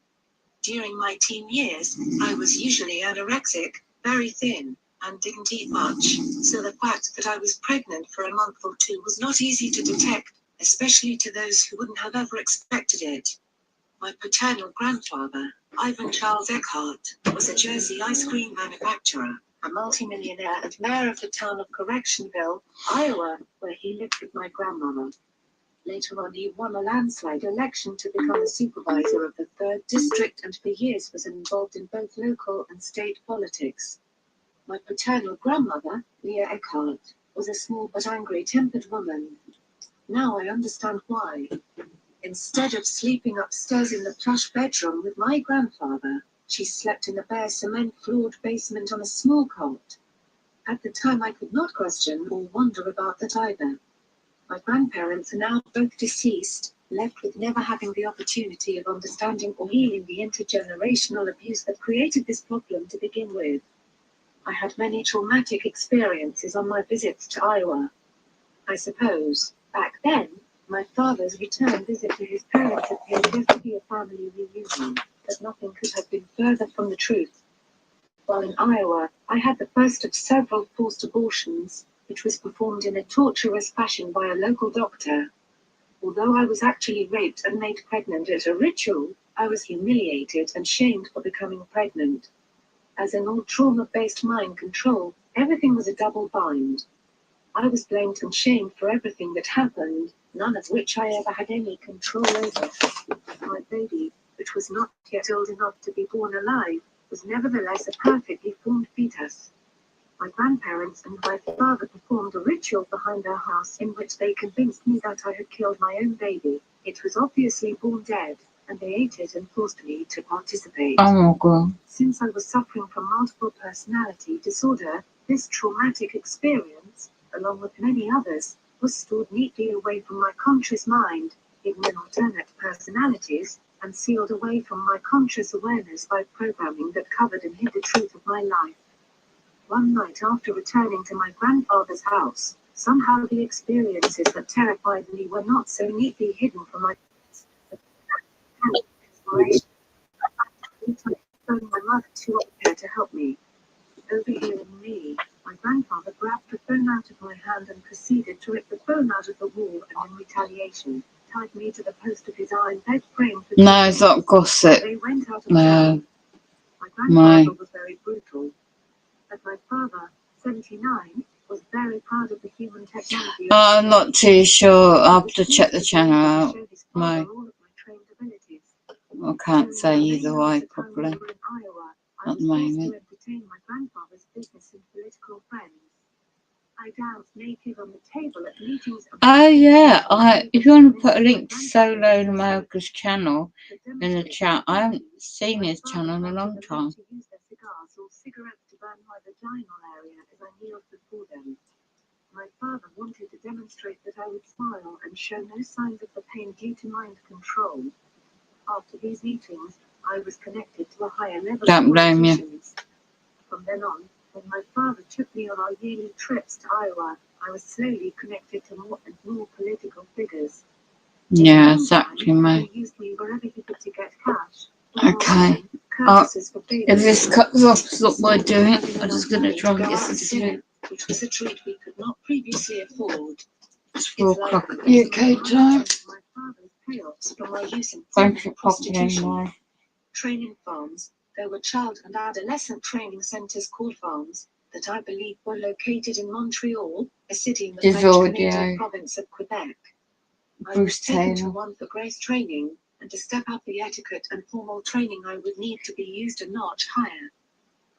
Speaker 16: During my teen years, I was usually anorexic, very thin, and didn't eat much, so the fact that I was pregnant for a month or two was not easy to detect, especially to those who wouldn't have ever expected it. My paternal grandfather, Ivan Charles Eckhart, was a Jersey ice cream manufacturer, a multimillionaire and mayor of the town of Correctionville, Iowa, where he lived with my grandmother. Later on he won a landslide election to become a supervisor of the 3rd District and for years was involved in both local and state politics. My paternal grandmother, Leah Eckhart, was a small but angry-tempered woman. Now I understand why. Instead of sleeping upstairs in the plush bedroom with my grandfather, she slept in a bare cement-floored basement on a small cot. At the time I could not question or wonder about that either. My grandparents are now both deceased, left with never having the opportunity of understanding or healing the intergenerational abuse that created this problem to begin with. I had many traumatic experiences on my visits to Iowa. I suppose, back then, my father's return visit to his parents appeared just to be a family reunion, but nothing could have been further from the truth. While in Iowa, I had the first of several forced abortions, which was performed in a torturous fashion by a local doctor. Although I was actually raped and made pregnant at a ritual, I was humiliated and shamed for becoming pregnant. As in all trauma-based mind control, everything was a double bind. I was blamed and shamed for everything that happened, none of which I ever had any control over. My baby, which was not yet old enough to be born alive, was nevertheless a perfectly formed fetus. My grandparents and my father performed a ritual behind our house in which they convinced me that I had killed my own baby. It was obviously born dead, and they ate it and forced me to participate.
Speaker 7: Oh my God.
Speaker 16: Since I was suffering from multiple personality disorder, this traumatic experience, along with many others, was stored neatly away from my conscious mind, hidden in alternate personalities, and sealed away from my conscious awareness by programming that covered and hid the truth of my life. One night after returning to my grandfather's house, somehow the experiences that terrified me were not so neatly hidden from my inspiration. I phoned my mother to her to help me. Overhearing me, my grandfather grabbed the phone out of my hand and proceeded to rip the phone out of the wall and in retaliation, tied me to the post of his iron bed frame.
Speaker 7: No, it's not gossip.
Speaker 16: They went out of
Speaker 7: No.
Speaker 16: town. My grandfather was very brutal. But my father, 79, was was very proud of the human technology.
Speaker 7: I'm not too sure. I'll have to check the channel out. No. I can't say either way properly at the moment. Oh yeah, if you want to put a link to Solo America's channel in the chat, I haven't seen his channel in a long time.
Speaker 16: My father wanted to demonstrate that I would smile and show no signs of the pain due to mind control. After these meetings, I was connected to a higher level.
Speaker 7: Don't blame you.
Speaker 16: From then on, when my father took me on our yearly trips to Iowa, I was slowly connected to more and more political figures.
Speaker 7: Yeah, exactly, mate.
Speaker 16: He used me wherever he could to get cash.
Speaker 7: Okay. If this cuts off, stop by doing it. I'm just going to try and get some sleep.
Speaker 16: Which was a treat we could not previously afford.
Speaker 7: It's 4 o'clock UK time. Thank you, property.
Speaker 16: Training farms. There were child and adolescent training centres called farms that I believe were located in Montreal, a city in the French Canadian province of Quebec. I was taken to one for grace training, and to step up the etiquette and formal training I would need to be used a notch higher.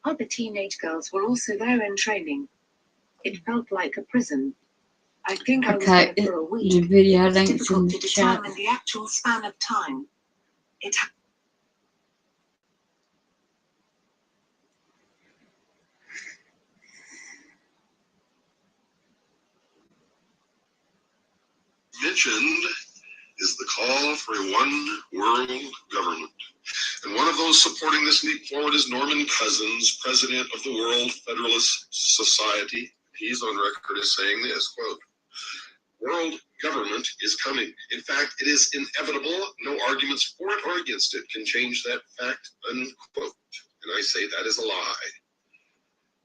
Speaker 16: Other teenage girls were also there in training. It felt like a prison. I think I was there for a week.
Speaker 7: The video links in
Speaker 16: difficult
Speaker 7: the
Speaker 16: to
Speaker 7: chat.
Speaker 16: determine the actual span of time. It
Speaker 17: mentioned is the call for a one world government. And one of those supporting this leap forward is Norman Cousins, president of the World Federalist Society. He's on record as saying this, quote, "World government is coming. In fact, it is inevitable. No arguments for it or against it can change that fact," unquote. And I say that is a lie.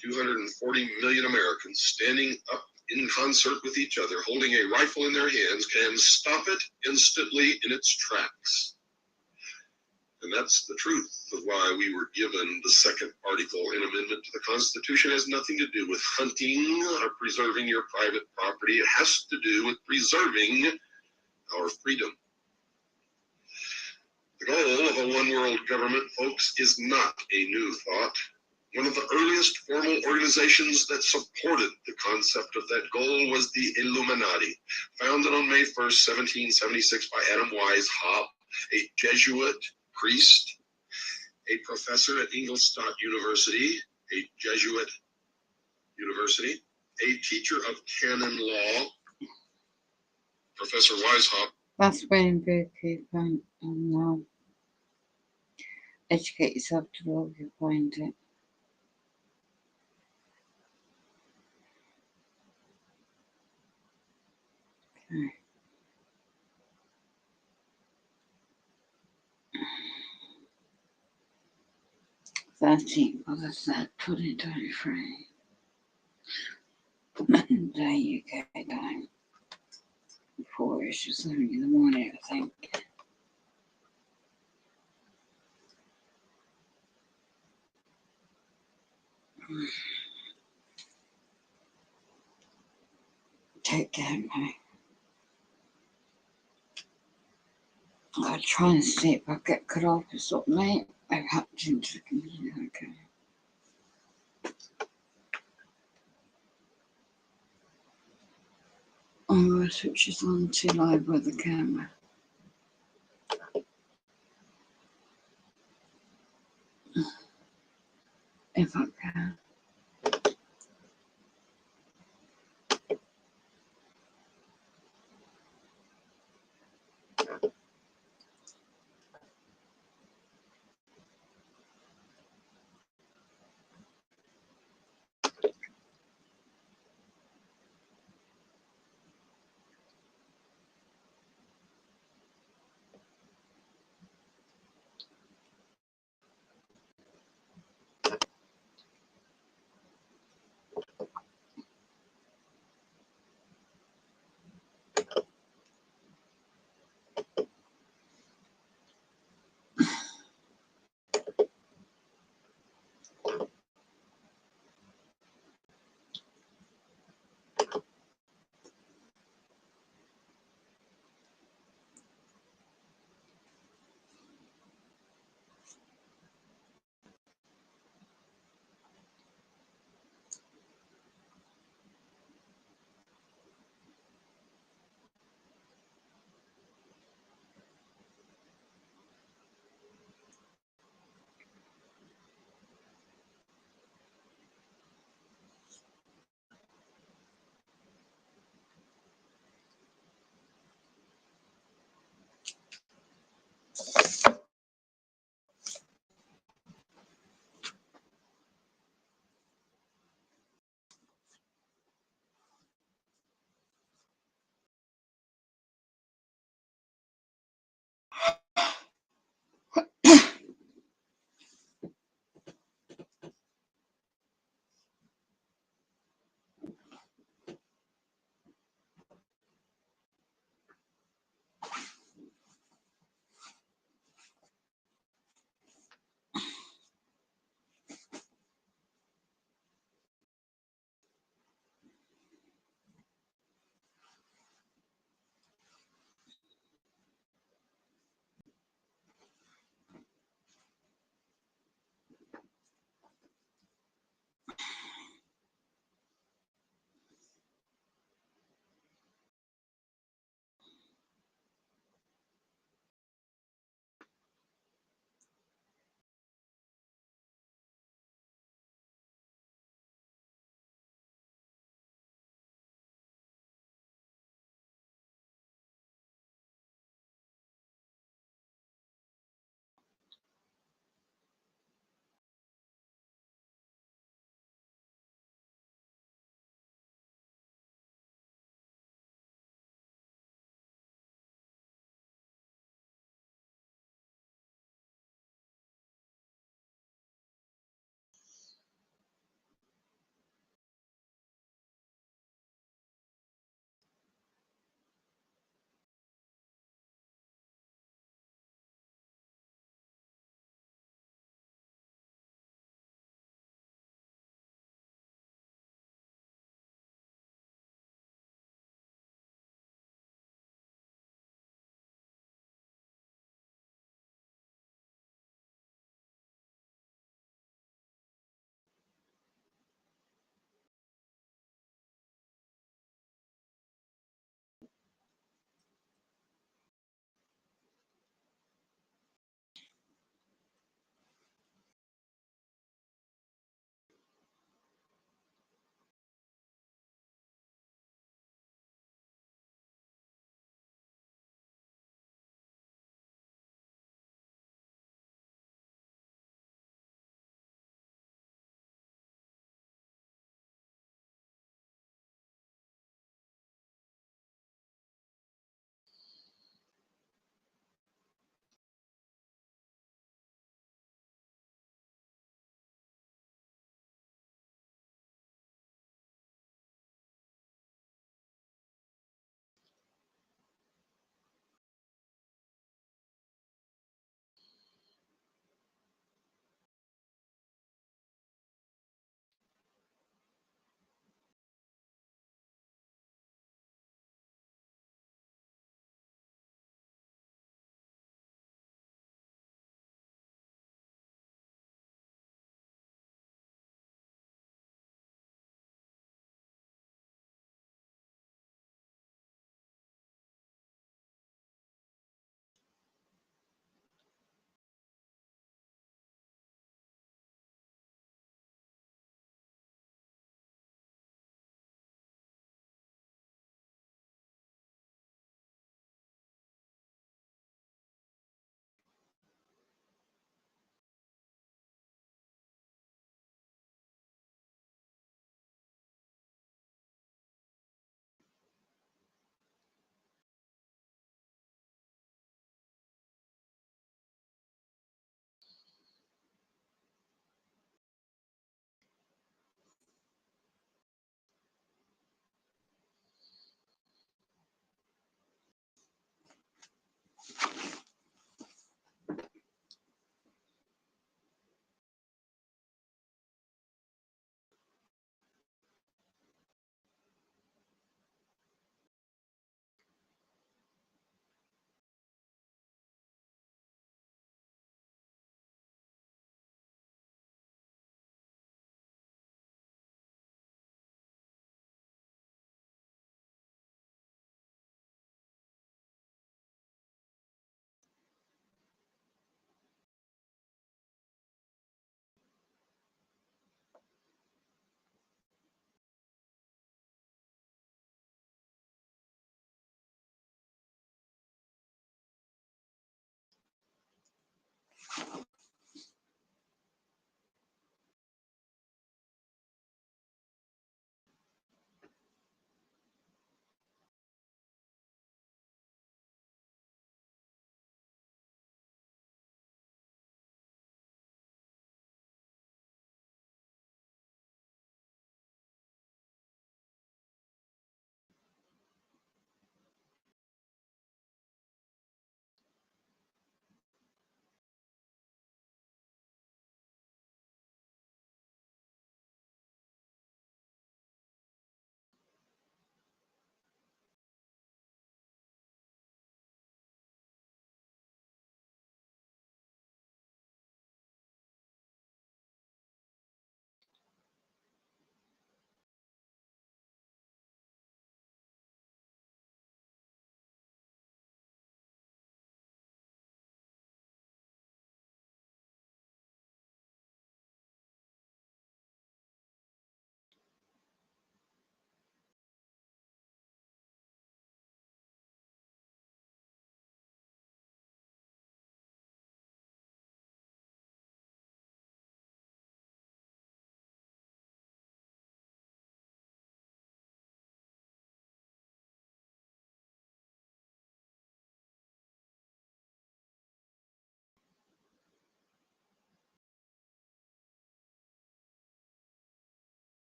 Speaker 17: 240 million Americans standing up in concert with each other, holding a rifle in their hands, can stop it instantly in its tracks. And that's the truth of why we were given the second article and amendment to the Constitution. It has nothing to do with hunting or preserving your private property. It has to do with preserving our freedom. The goal of a one world government, folks, is not a new thought. One of the earliest formal organizations that supported the concept of that goal was the Illuminati, founded on May 1st, 1776 by Adam Weishaupt, a Jesuit priest, a professor at Ingolstadt University, a Jesuit university, a teacher of canon law, Professor Weishaupt.
Speaker 7: That's when Vicky went and educate yourself to law if you find it. Okay. Thirteenth of the 3rd, 2023. Monday UK time. 4ish or something in the morning, I think. Take care, mate. I'll try and see if I get cut off or something, mate. I've hacked into the computer, okay. Oh, switch is on to live with the camera. If I can.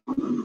Speaker 8: Mm-hmm.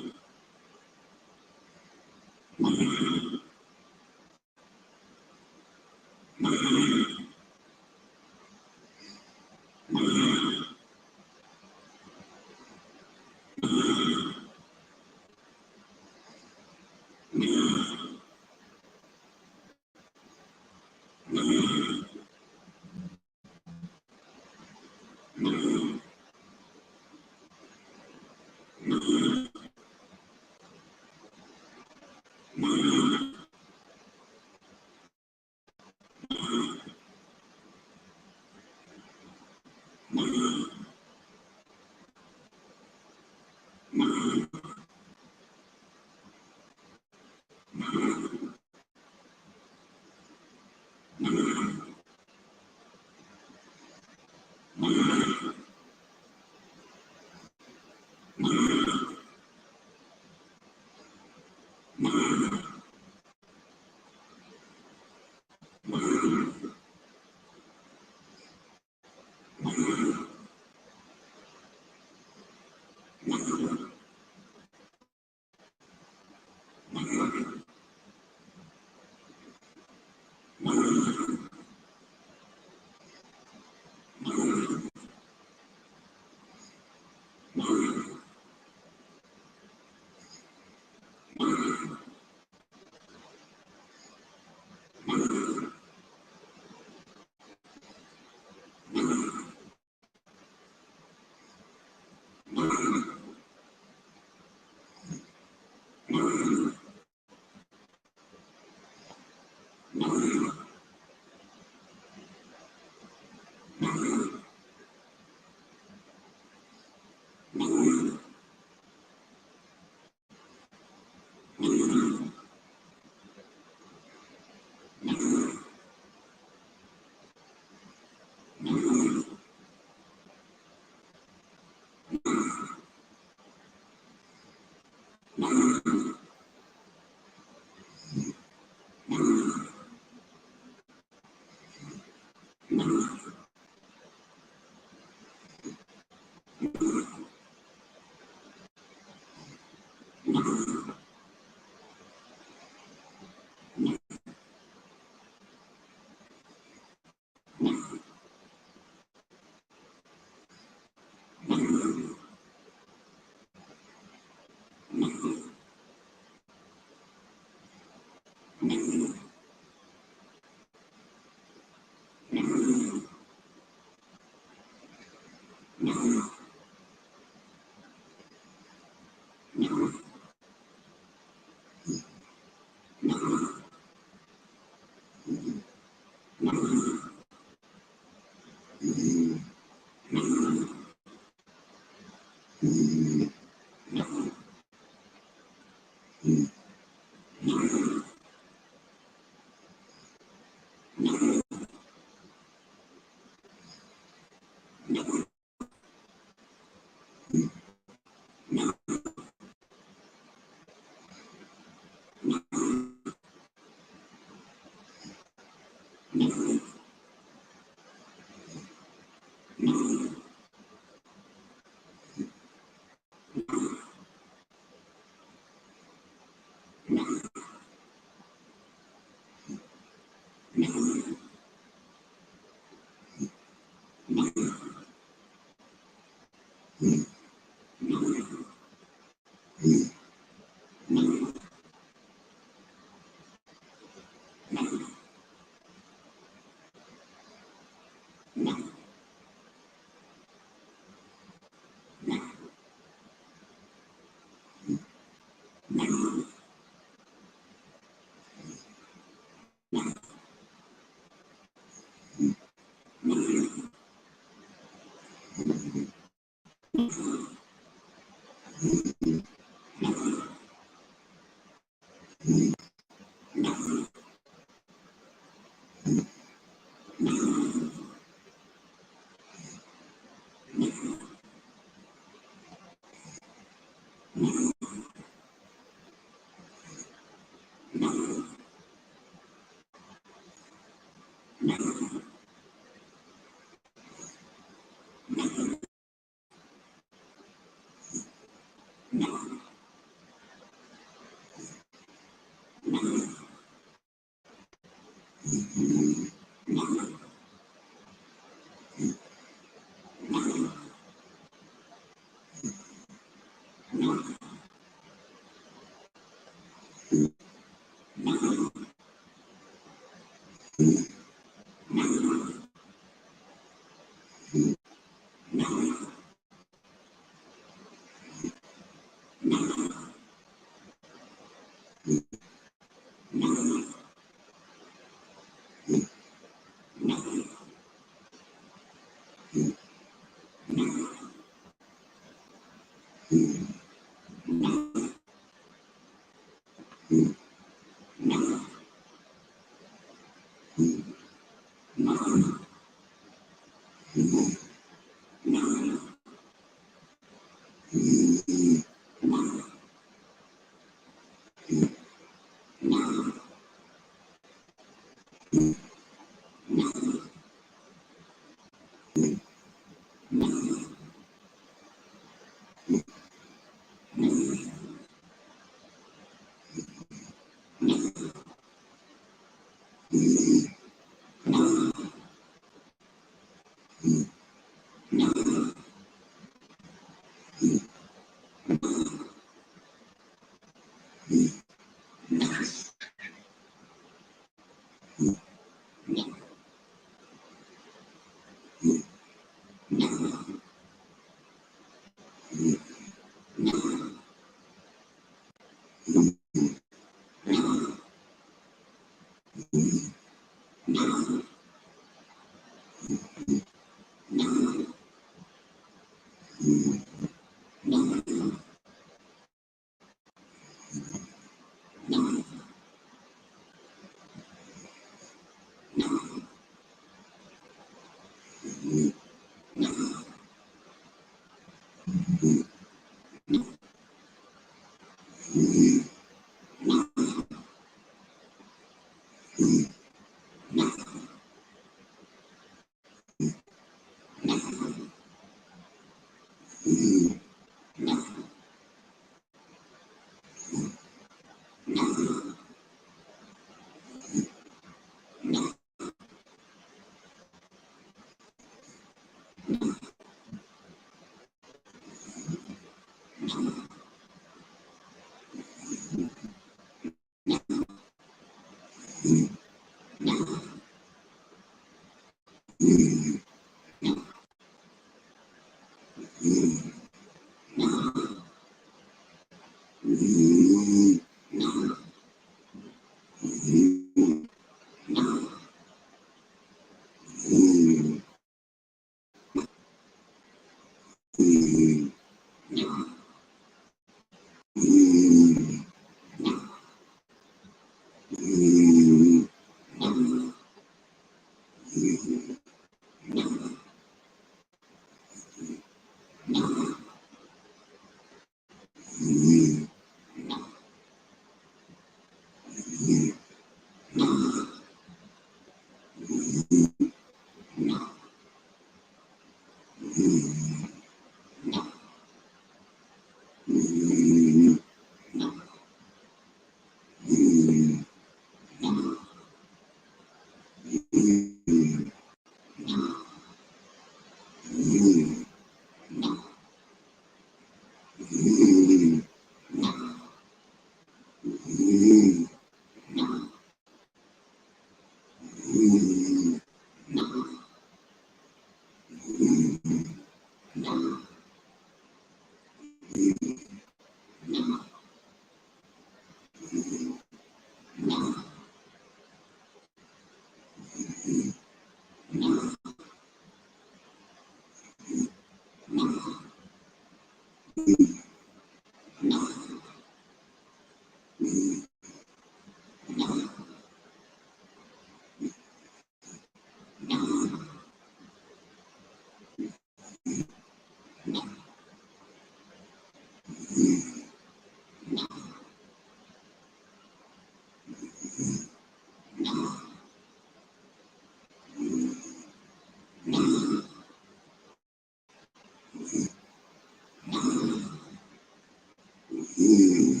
Speaker 8: Mm-hmm.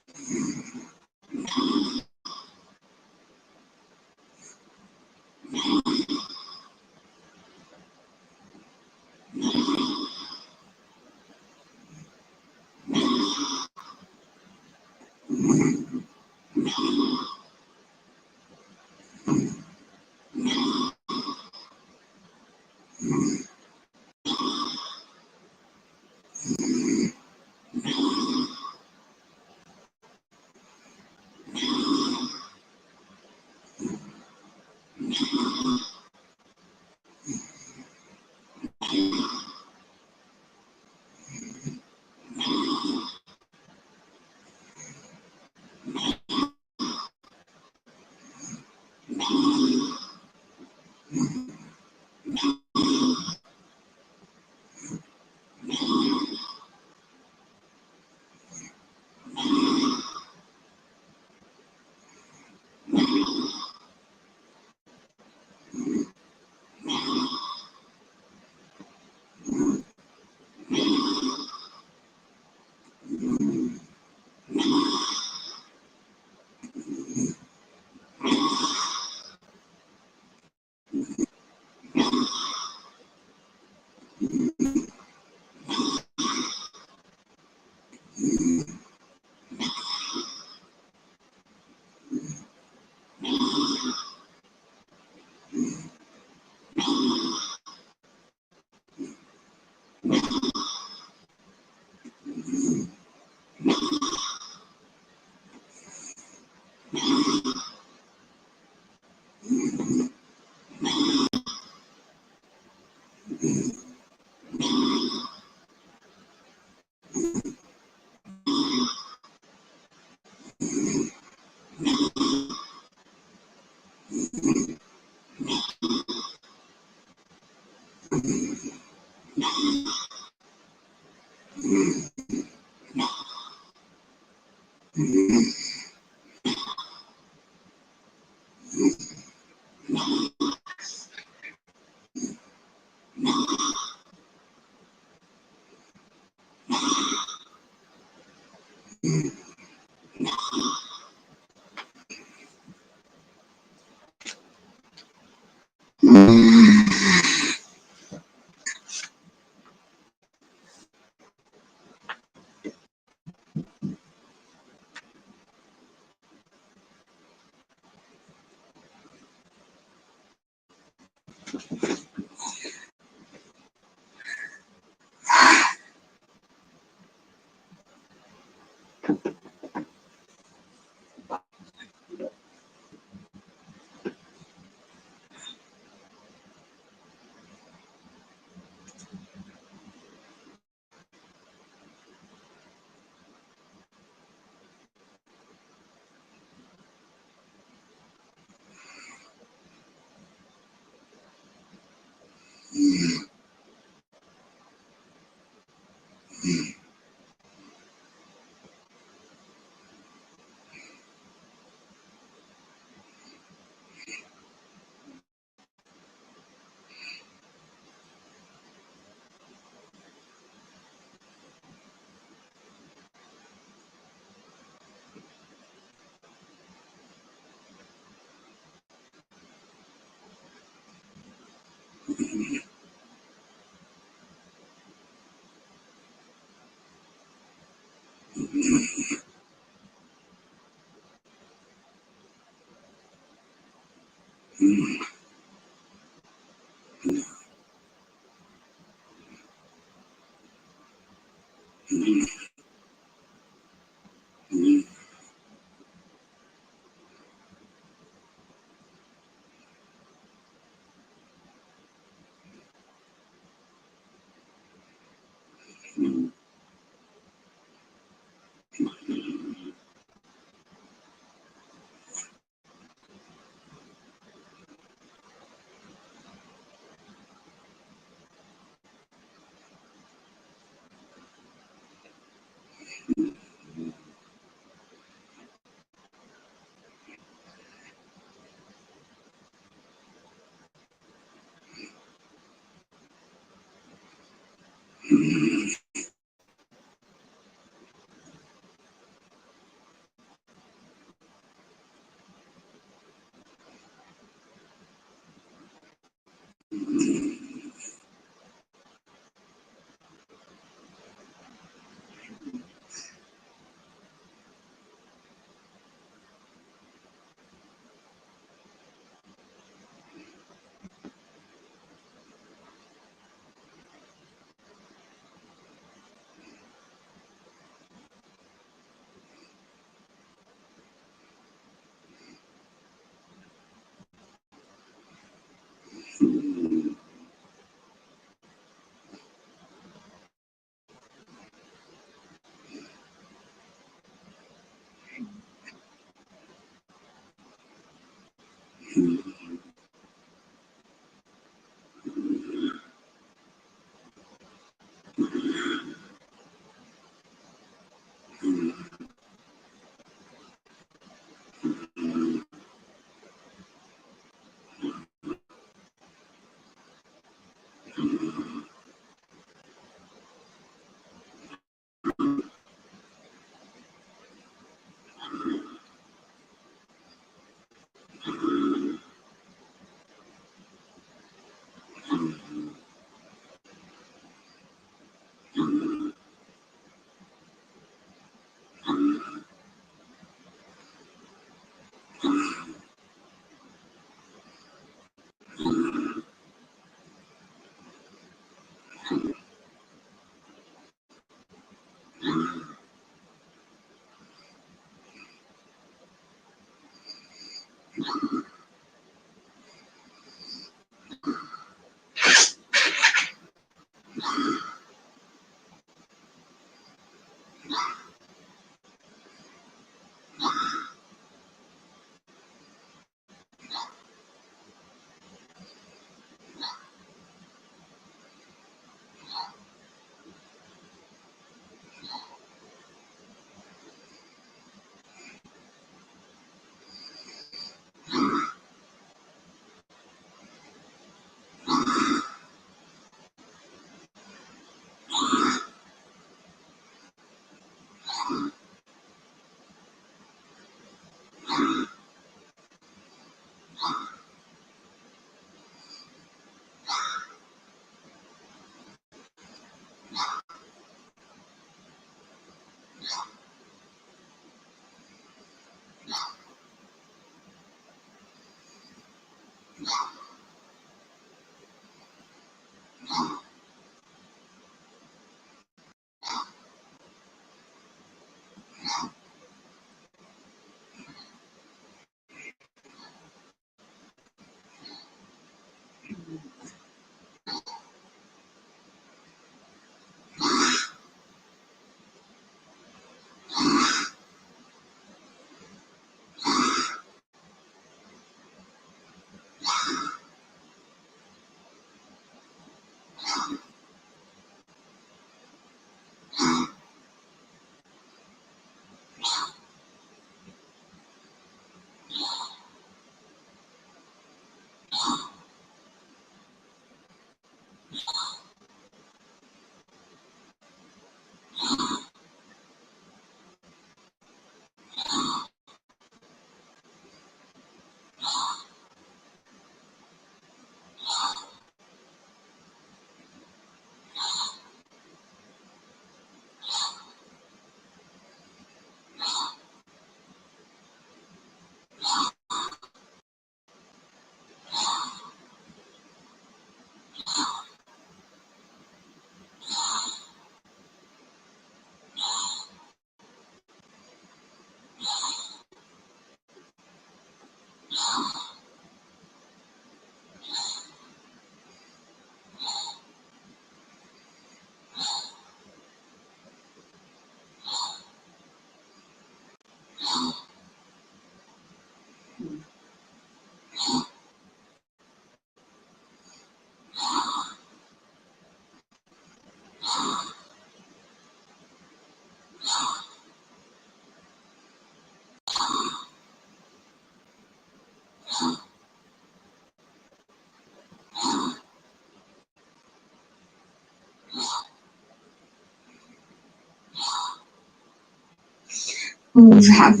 Speaker 7: We have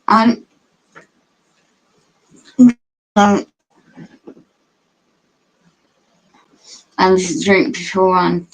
Speaker 7: and drink beforehand.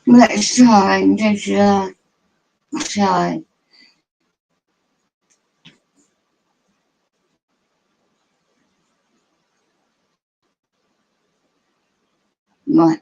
Speaker 7: Let's try this side. Right.